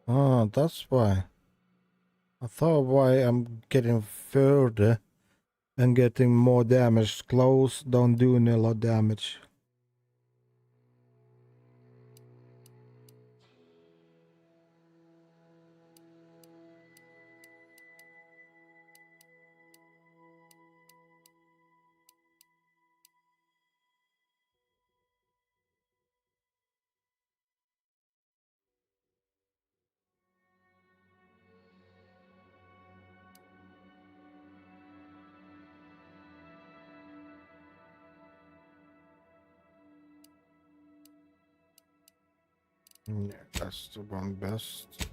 Oh, that's why. I thought why I'm getting further and getting more damage. Close don't do a lot of damage. Yeah, that's the one best.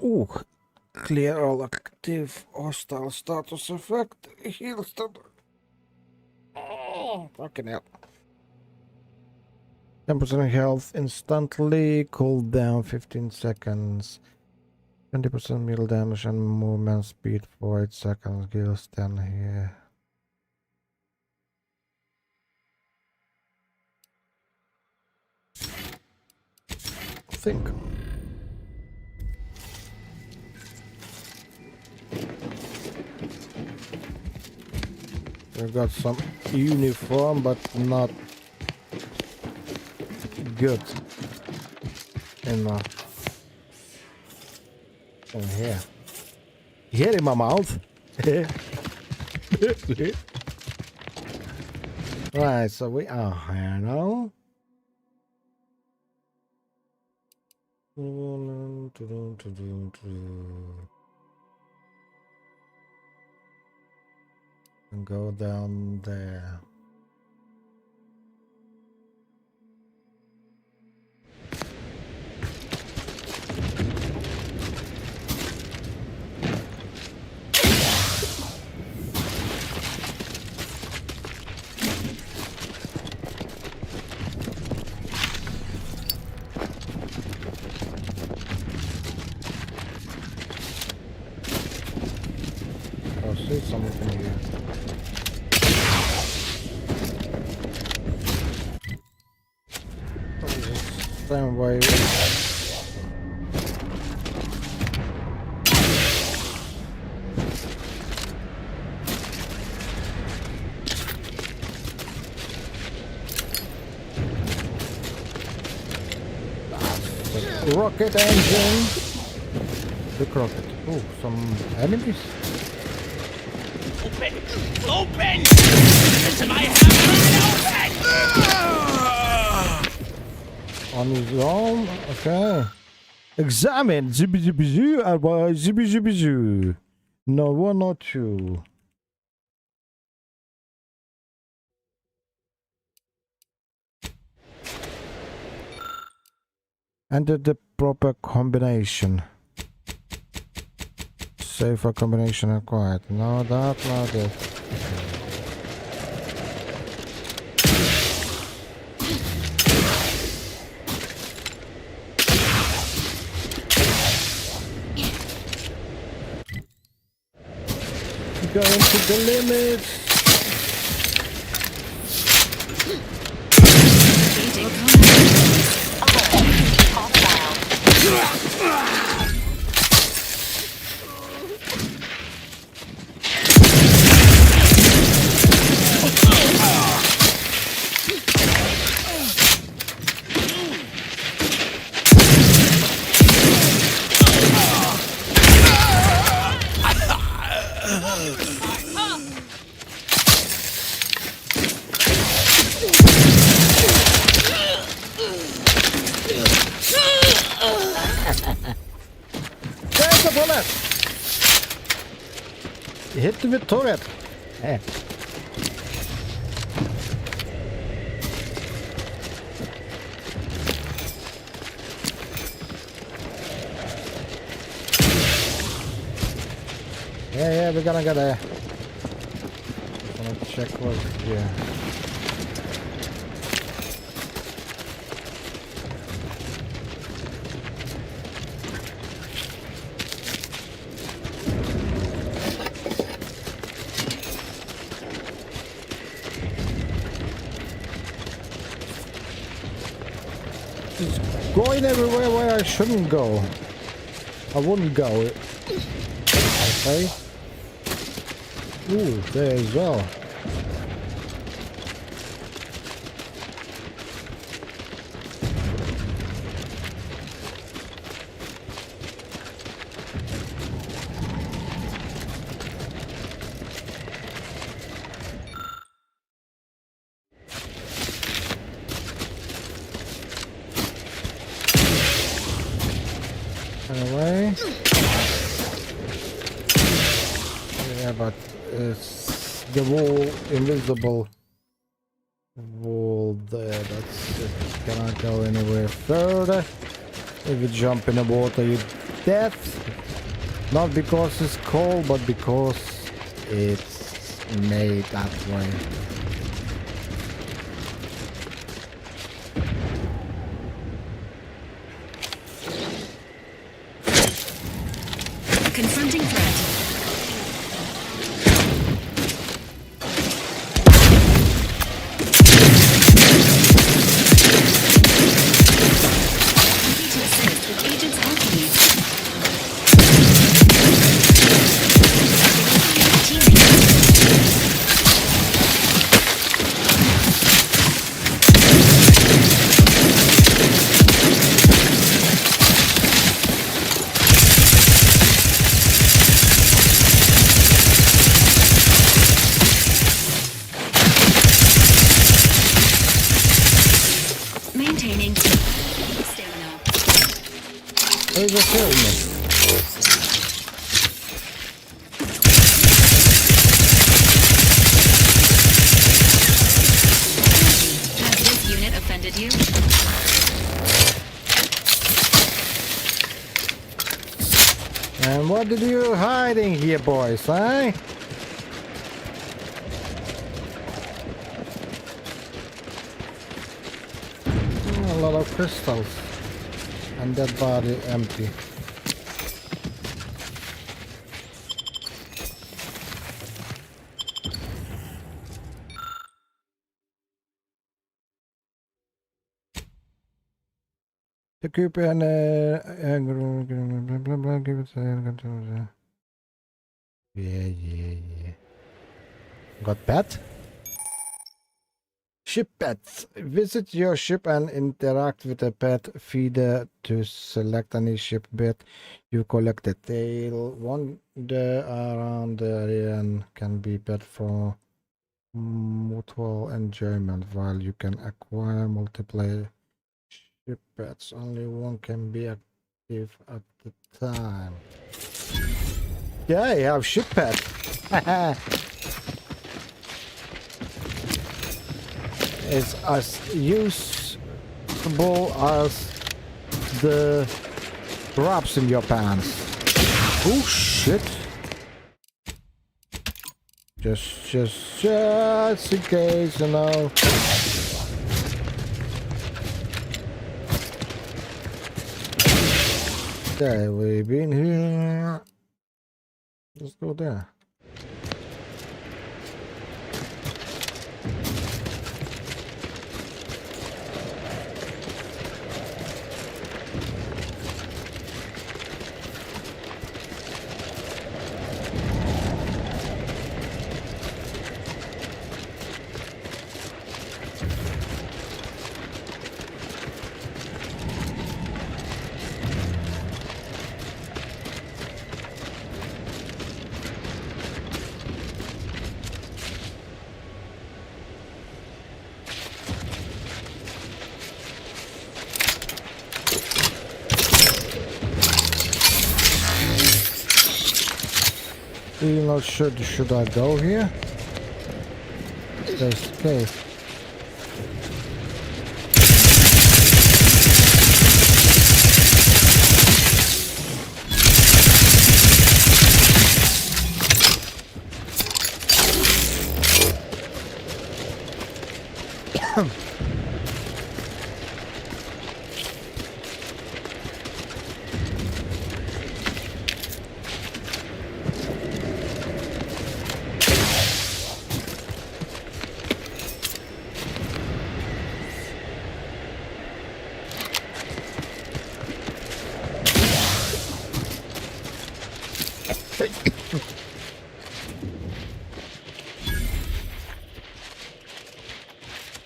Ooh, clear all active hostile status effect. Heals the. Oh, fucking hell. 10% health instantly, cooldown 15 seconds. 20% meal damage and movement speed for 8 seconds. Gills down here. Think. We got some uniform, but not good enough in here. Here in my mouth. Right, so we are here now. And go down there. Oh, see something here. Same way. Rocket engine. The rocket. Oh, some enemies. Open! Open! Listen, I have open! On his own. Okay. Examine. Zibby zibby zoo. Zibby zibby zoo. No one or two. Enter the proper combination. Safer combination acquired. No, that, no, that. Going to the limit. There's a bullet! Hit with turret. Eh. Yeah, we're gonna get there. Just wanna check what's here. It's going everywhere where I shouldn't go. I wouldn't go. Okay. Ooh, there as well. Anyway. Yeah, but it's the wall, invisible wall there. That's it. Cannot go anywhere further. If you jump in the water, you're dead. Not because it's cold, but because it's made that way. Confronting threat. Ready to assist with agents alchemy. Maintaining stamina. Where's the film? Has this unit offended you? And what did you hiding here, boys, eh? A lot of crystals. And that body empty. The group and blah blah give it yeah. Got pet? Ship pets. Visit your ship and interact with the pet feeder to select any ship pet you collected. They'll wander around the area and can be pet for mutual enjoyment, while you can acquire multiple ship pets. Only one can be active at the time. Yeah, I have ship pet. It's as usable as the wraps in your pants. Oh shit. Just in case, you know. Okay, we've been here. Let's go there. Still not sure, should I go here? There's the cave.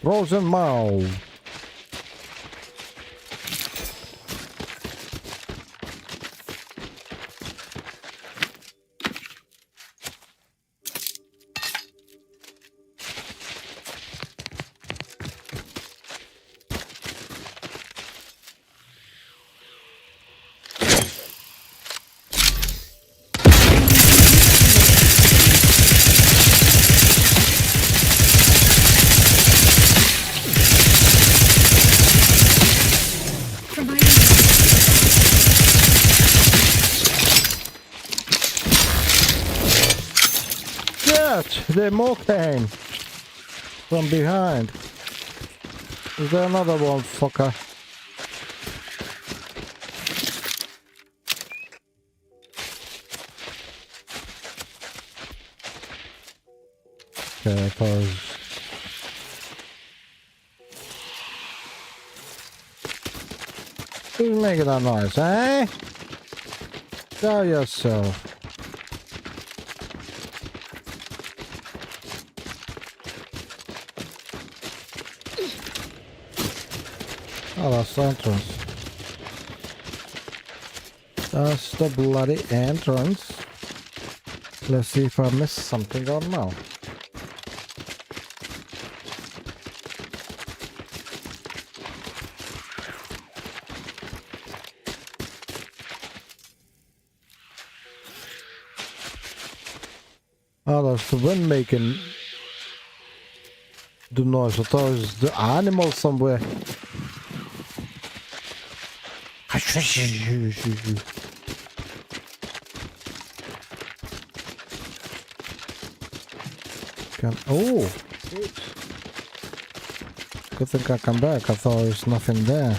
Frozen mouth. The more came from behind. Is there another one, fucker? Okay, I suppose. Who's making that noise, eh? Show yourself. Oh, that's the entrance. That's the bloody entrance. Let's see if I missed something or no. Oh, that's the wind making the noise. I thought it was the animal somewhere. Oh! Good thing I come back. I thought there was nothing there.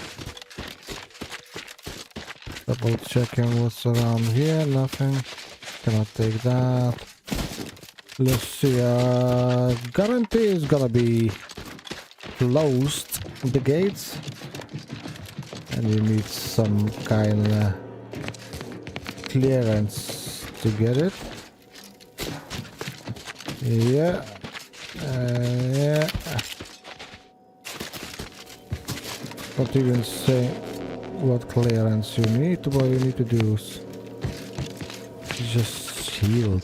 Double checking what's around here. Nothing. Cannot take that. Let's see. Guarantee is gonna be closed. The gates. And you need some kind of clearance to get it. Yeah. Yeah. Not even say what clearance you need. What you need to do is just shield.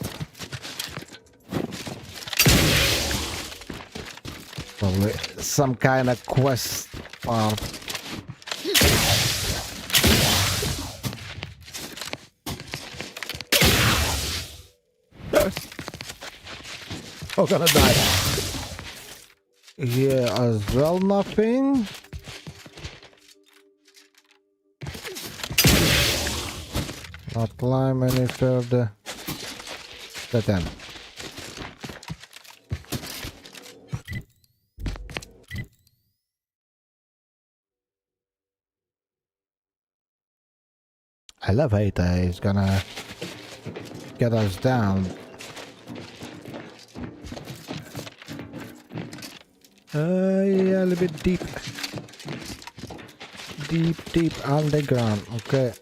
Probably some kind of quest part. Oh, gonna die. Here as well, nothing. Not climb any further. That end. Elevator is gonna get us down. Yeah, a little bit deep. Deep underground. Okay.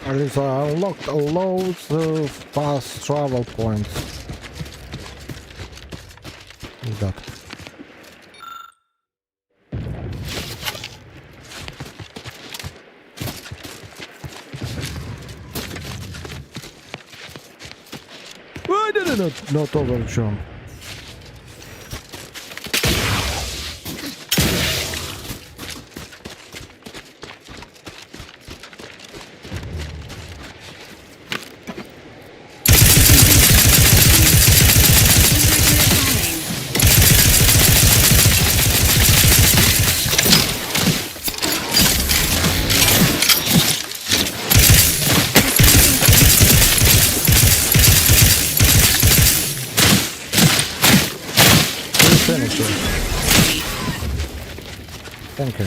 At least I unlocked loads of fast travel points. What's that? Why did I not overjump? Thank you.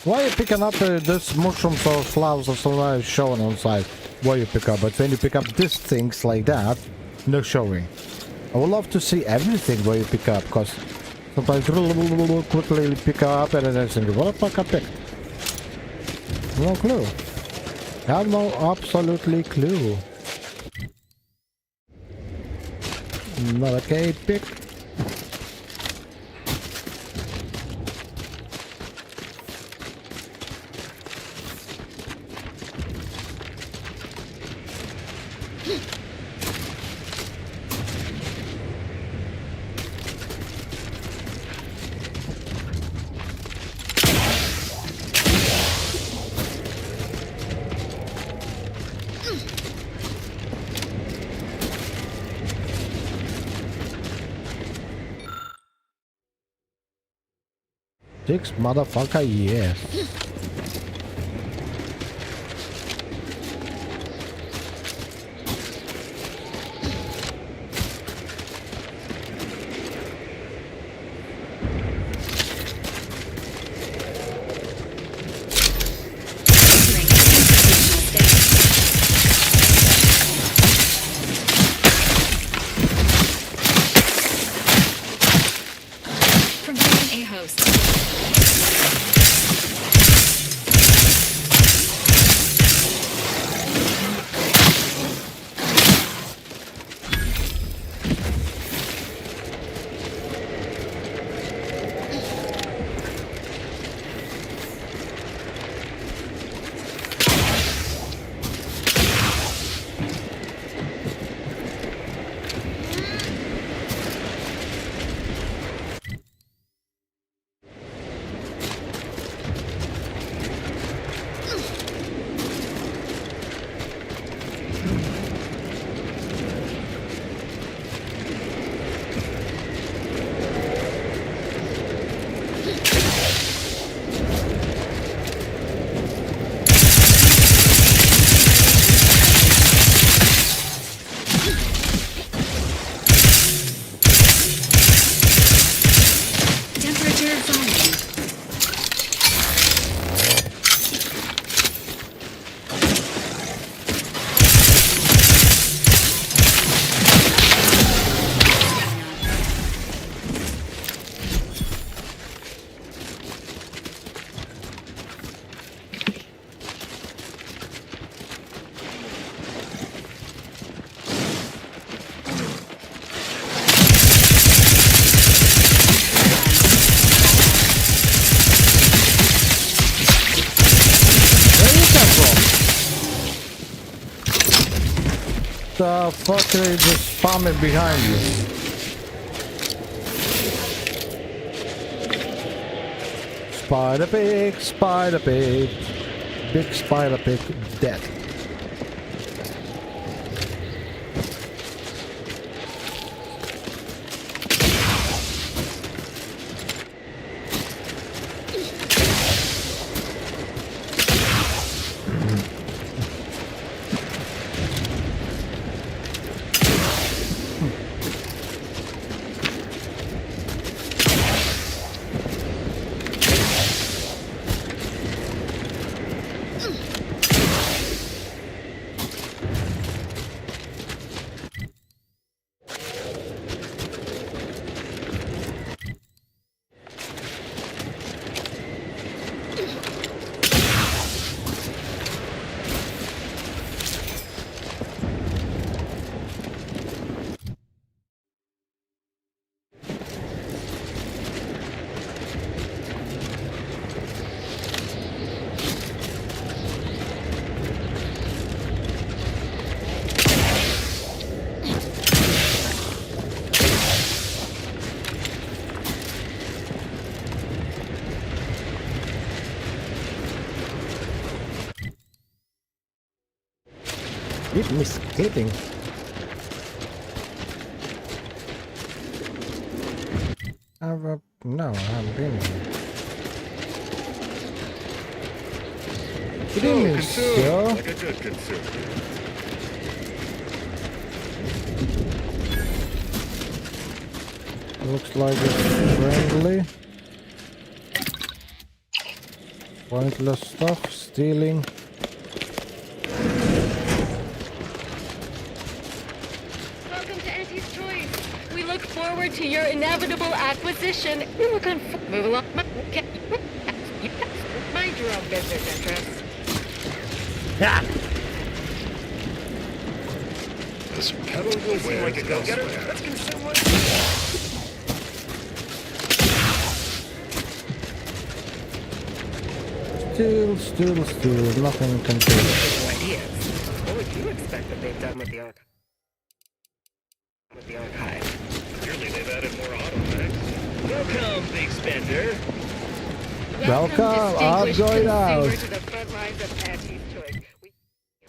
Why are you picking up this mushrooms or flowers or something showing on side? Why you pick up? But when you pick up these things like that, no showing. I would love to see everything where you pick up, because sometimes quickly pick up and then I think, what the fuck I picked? No clue. I have no absolutely clue. Not a K pick. Six motherfucker, yes. Providing a host. The fuck are you just spamming behind you? Spider pig, big spider pig, dead. Keep misclipping. No, I haven't been here. Good evening, consume sir. like a good consumer. Looks like it's friendly. Pointless stuff, stealing. Welcome to Auntie's Choice. We look forward to your inevitable acquisition. Move along. Mind your own business interests. Yeah. This pedal will wear Like a go-getter. elsewhere. Let's consume one. Still, nothing can do. Ideas. What would you expect that they've done with the archive? Clearly they've added more automatics. Welcome, big spender. Welcome, I'm going out. To the front lines of Auntie's Choice. We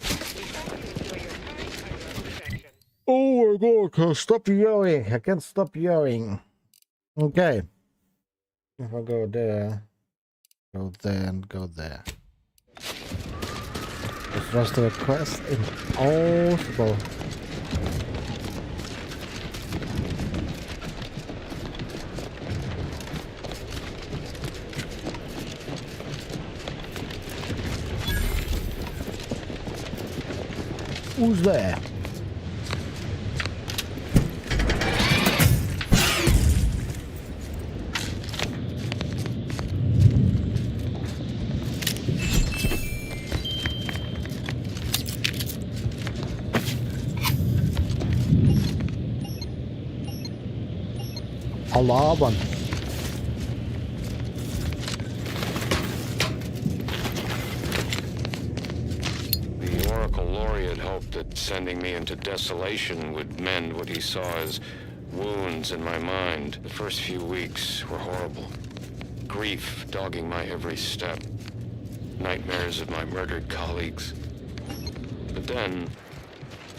hope you enjoy your time on your protection. Oh my god, stop yelling. I can't stop yelling. Okay. If I go there, go there, and go there. It's just a quest impossible. Who's there? Alaban. The Oracle Laureate hoped that sending me into desolation would mend what he saw as wounds in my mind. The first few weeks were horrible. Grief dogging my every step. Nightmares of my murdered colleagues. But then,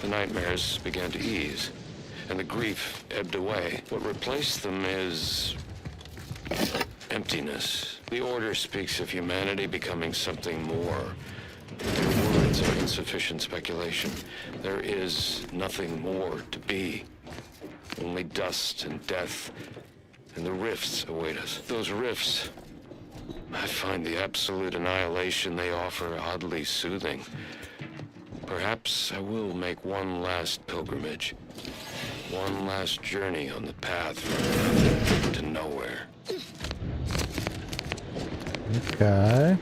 the nightmares began to ease, and the grief ebbed away. What replaced them is emptiness. The Order speaks of humanity becoming something more. Their words are insufficient speculation. There is nothing more to be. Only dust and death, and the rifts await us. Those rifts, I find the absolute annihilation they offer oddly soothing. Perhaps I will make one last pilgrimage. One last journey on the path from nothing to nowhere. Okay.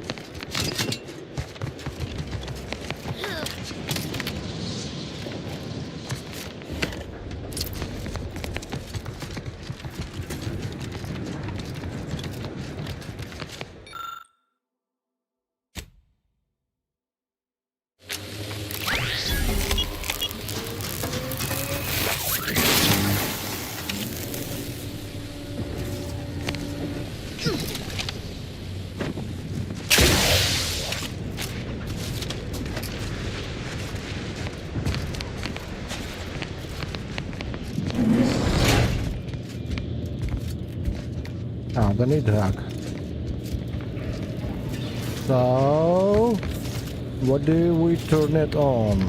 The need drag. So, what do we turn it on?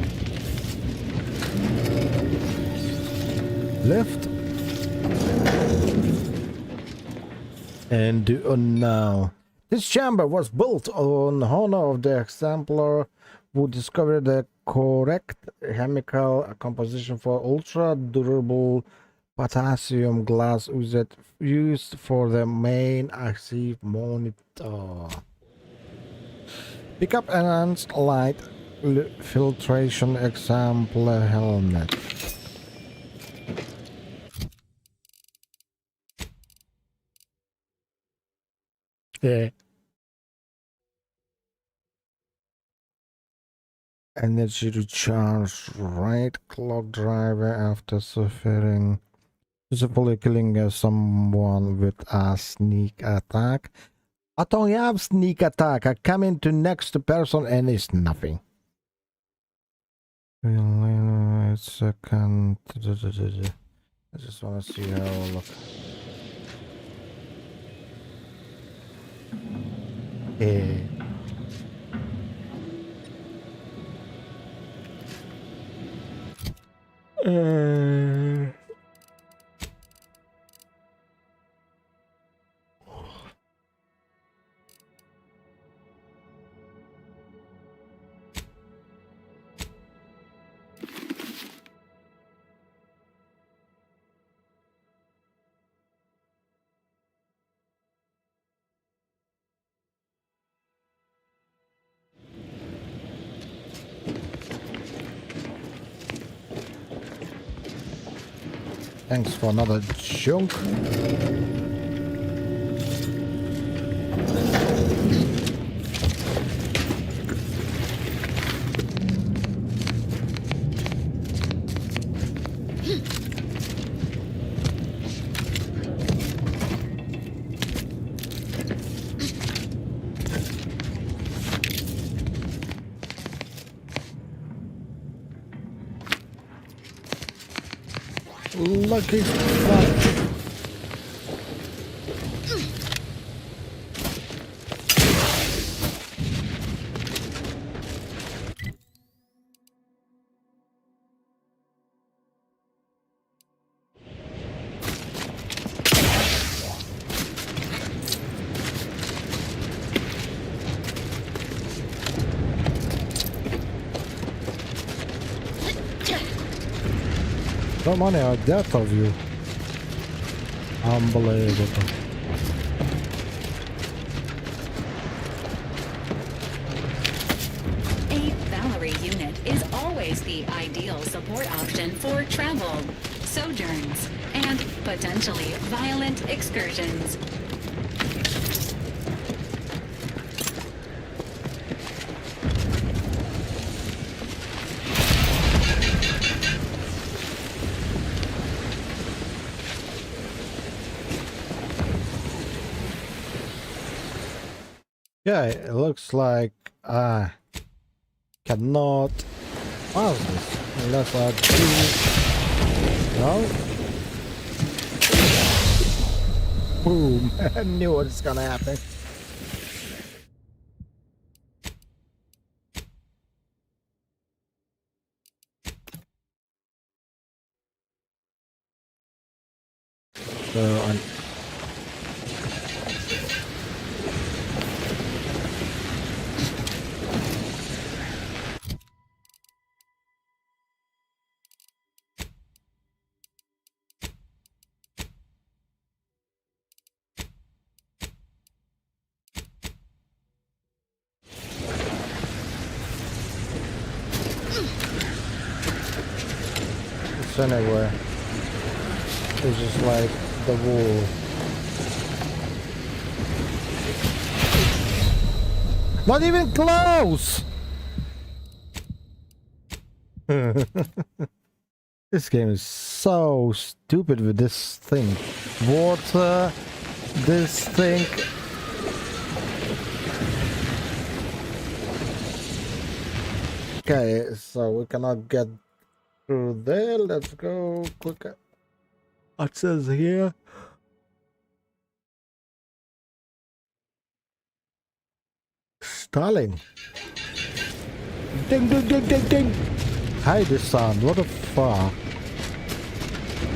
Left and do now. This chamber was built on honor of the exemplar who discovered the correct chemical composition for ultra durable potassium glass used for the main active monitor. Pick up enhanced light filtration exemplar helmet. Yeah. Energy recharge, right clock driver after suffering. Successfully killing someone with a sneak attack. I don't have sneak attack. I come into next person and it's nothing. Second. I just want to see how it look. Thanks for another junk. Lucky fuck. So many are death of you. Unbelievable. A Valerie unit is always the ideal support option for travel, sojourns, and potentially violent excursions. Yeah, it looks like I cannot pass this unless I do. No? Boom! I knew what was gonna happen. So I'm it's anywhere. It's just like the wall. Not even close! This game is so stupid with this thing. Water, this thing. Okay, so we cannot get through there. Let's go quicker. What says here? Stalling. Ding ding ding ding ding. Hide the sound. What the fuck?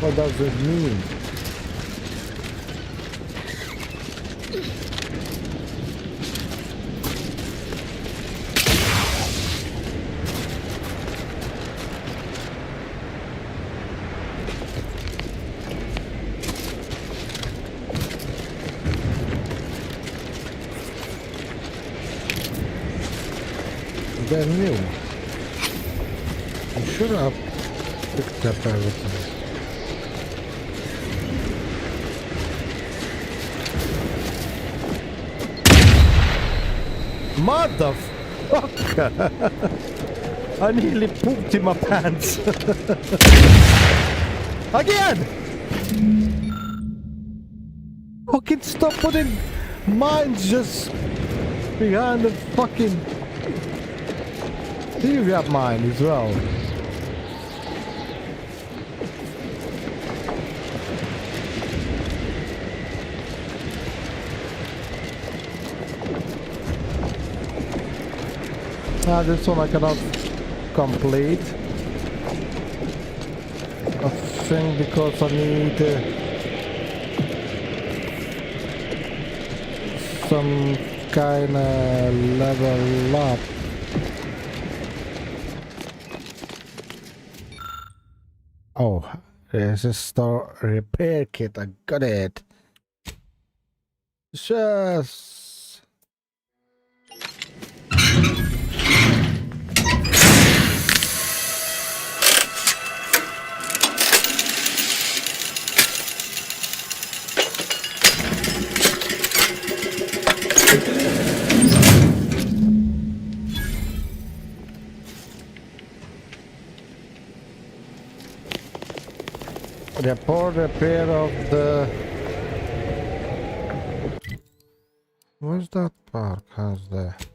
What does it mean? They're new. I'm sure I've picked up everything. Motherfucker! I nearly pooped in my pants. Again! Fucking stop putting mines just behind the fucking... You got mine as well. This one I cannot complete. I think because I need some kind of level up. Oh, there's a store repair kit. I got it. Just Report repair of the... Where's that park? How's that?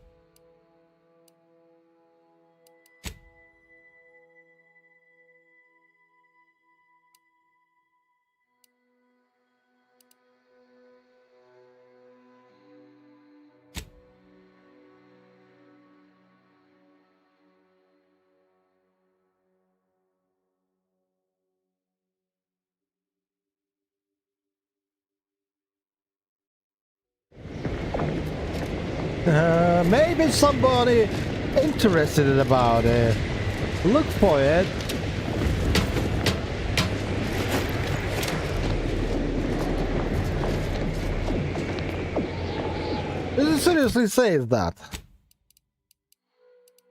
Maybe somebody interested about it. Look for it. Does it seriously say that?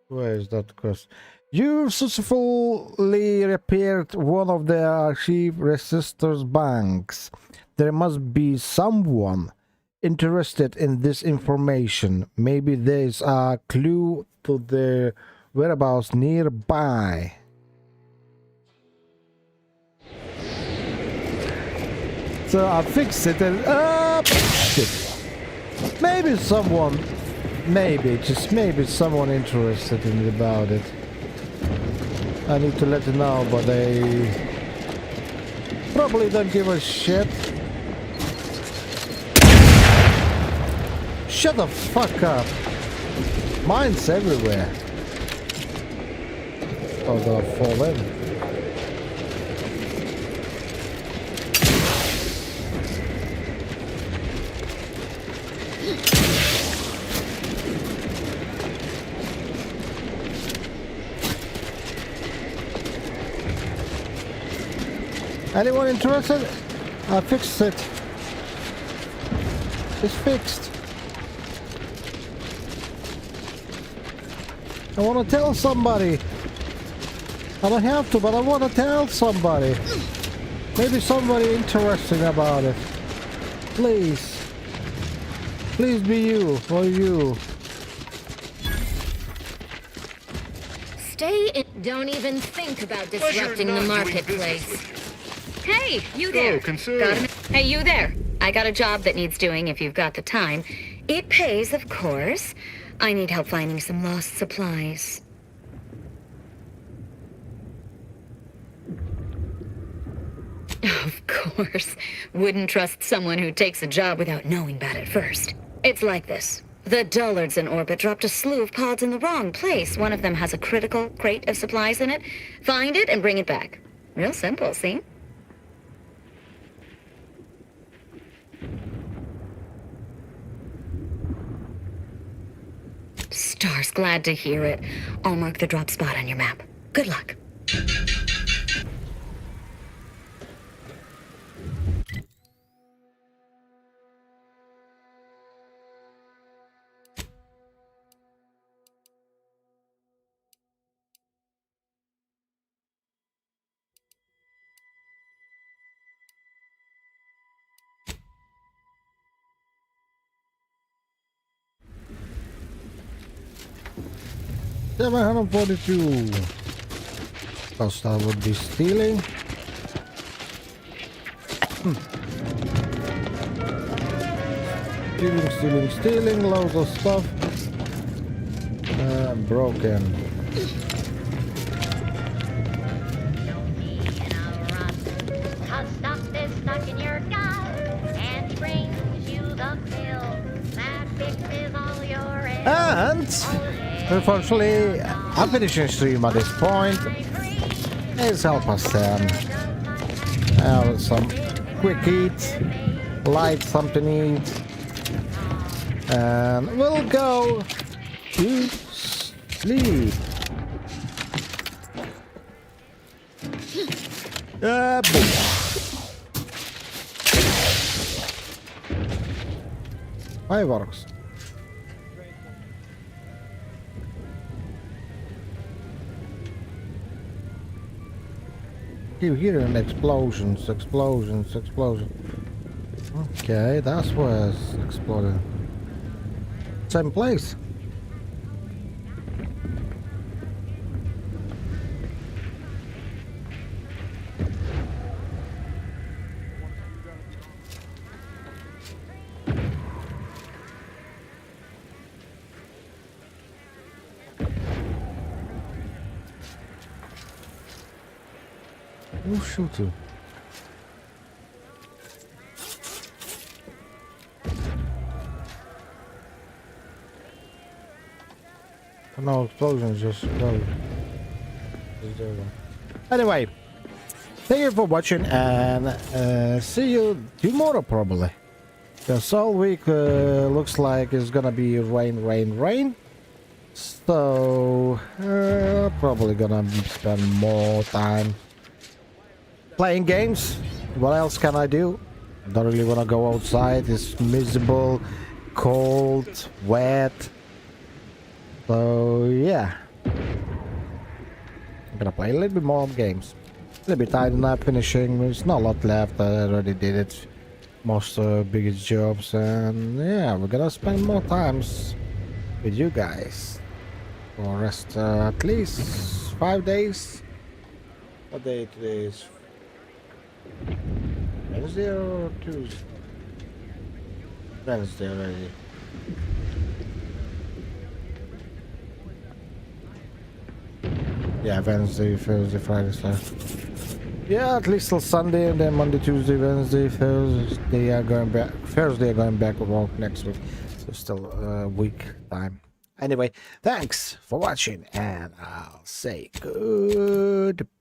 Where is that cross? You successfully repaired one of the archive resistors banks. There must be someone interested in this information. Maybe there's a clue to their whereabouts nearby. So I fixed it and shit. Maybe someone, just maybe someone interested in about it. I need to let them know, but they probably don't give a shit. Shut the fuck up. Mine's everywhere. Oh, they'll fall in. Anyone interested? I fixed it. It's fixed. I want to tell somebody. I don't have to, but I want to tell somebody. Maybe somebody interesting about it. Please. Please be you or you. Stay in. Don't even think about disrupting the marketplace. Hey, you there. Hey, you there. I got a job that needs doing if you've got the time. It pays, of course. I need help finding some lost supplies. Of course. Wouldn't trust someone who takes a job without knowing about it first. It's like this. The dullards in orbit dropped a slew of pods in the wrong place. One of them has a critical crate of supplies in it. Find it and bring it back. Real simple, see? Stars, glad to hear it. I'll mark the drop spot on your map. Good luck. $742. First I would be stealing. Stealing, loads of stuff. Broken. And unfortunately, I'm finishing stream at this point. Let's help us then. Have some quick eats, light something to eat, and we'll go to sleep. Fireworks. Keep hearing explosions. Okay, that's where it's exploding. Same place. Oh, shoot. No explosions, just go. Anyway, thank you for watching and see you tomorrow probably. Because all week looks like it's gonna be rain, rain, rain. So probably gonna spend more time playing games. What else can I do? I don't really wanna go outside. It's miserable, cold, wet. So yeah, I'm gonna play a little bit more games. A little bit tired enough finishing. There's not a lot left. I already did it. Most biggest jobs, and yeah, we're gonna spend more times with you guys for rest at least 5 days. What day today is? Wednesday or Tuesday? Wednesday already. Yeah, Wednesday, Thursday, Friday, Saturday. Yeah, at least till Sunday, and then Monday, Tuesday, Wednesday, Thursday are going back. Thursday are going back to work next week. So still a week time. Anyway, thanks for watching, and I'll say goodbye.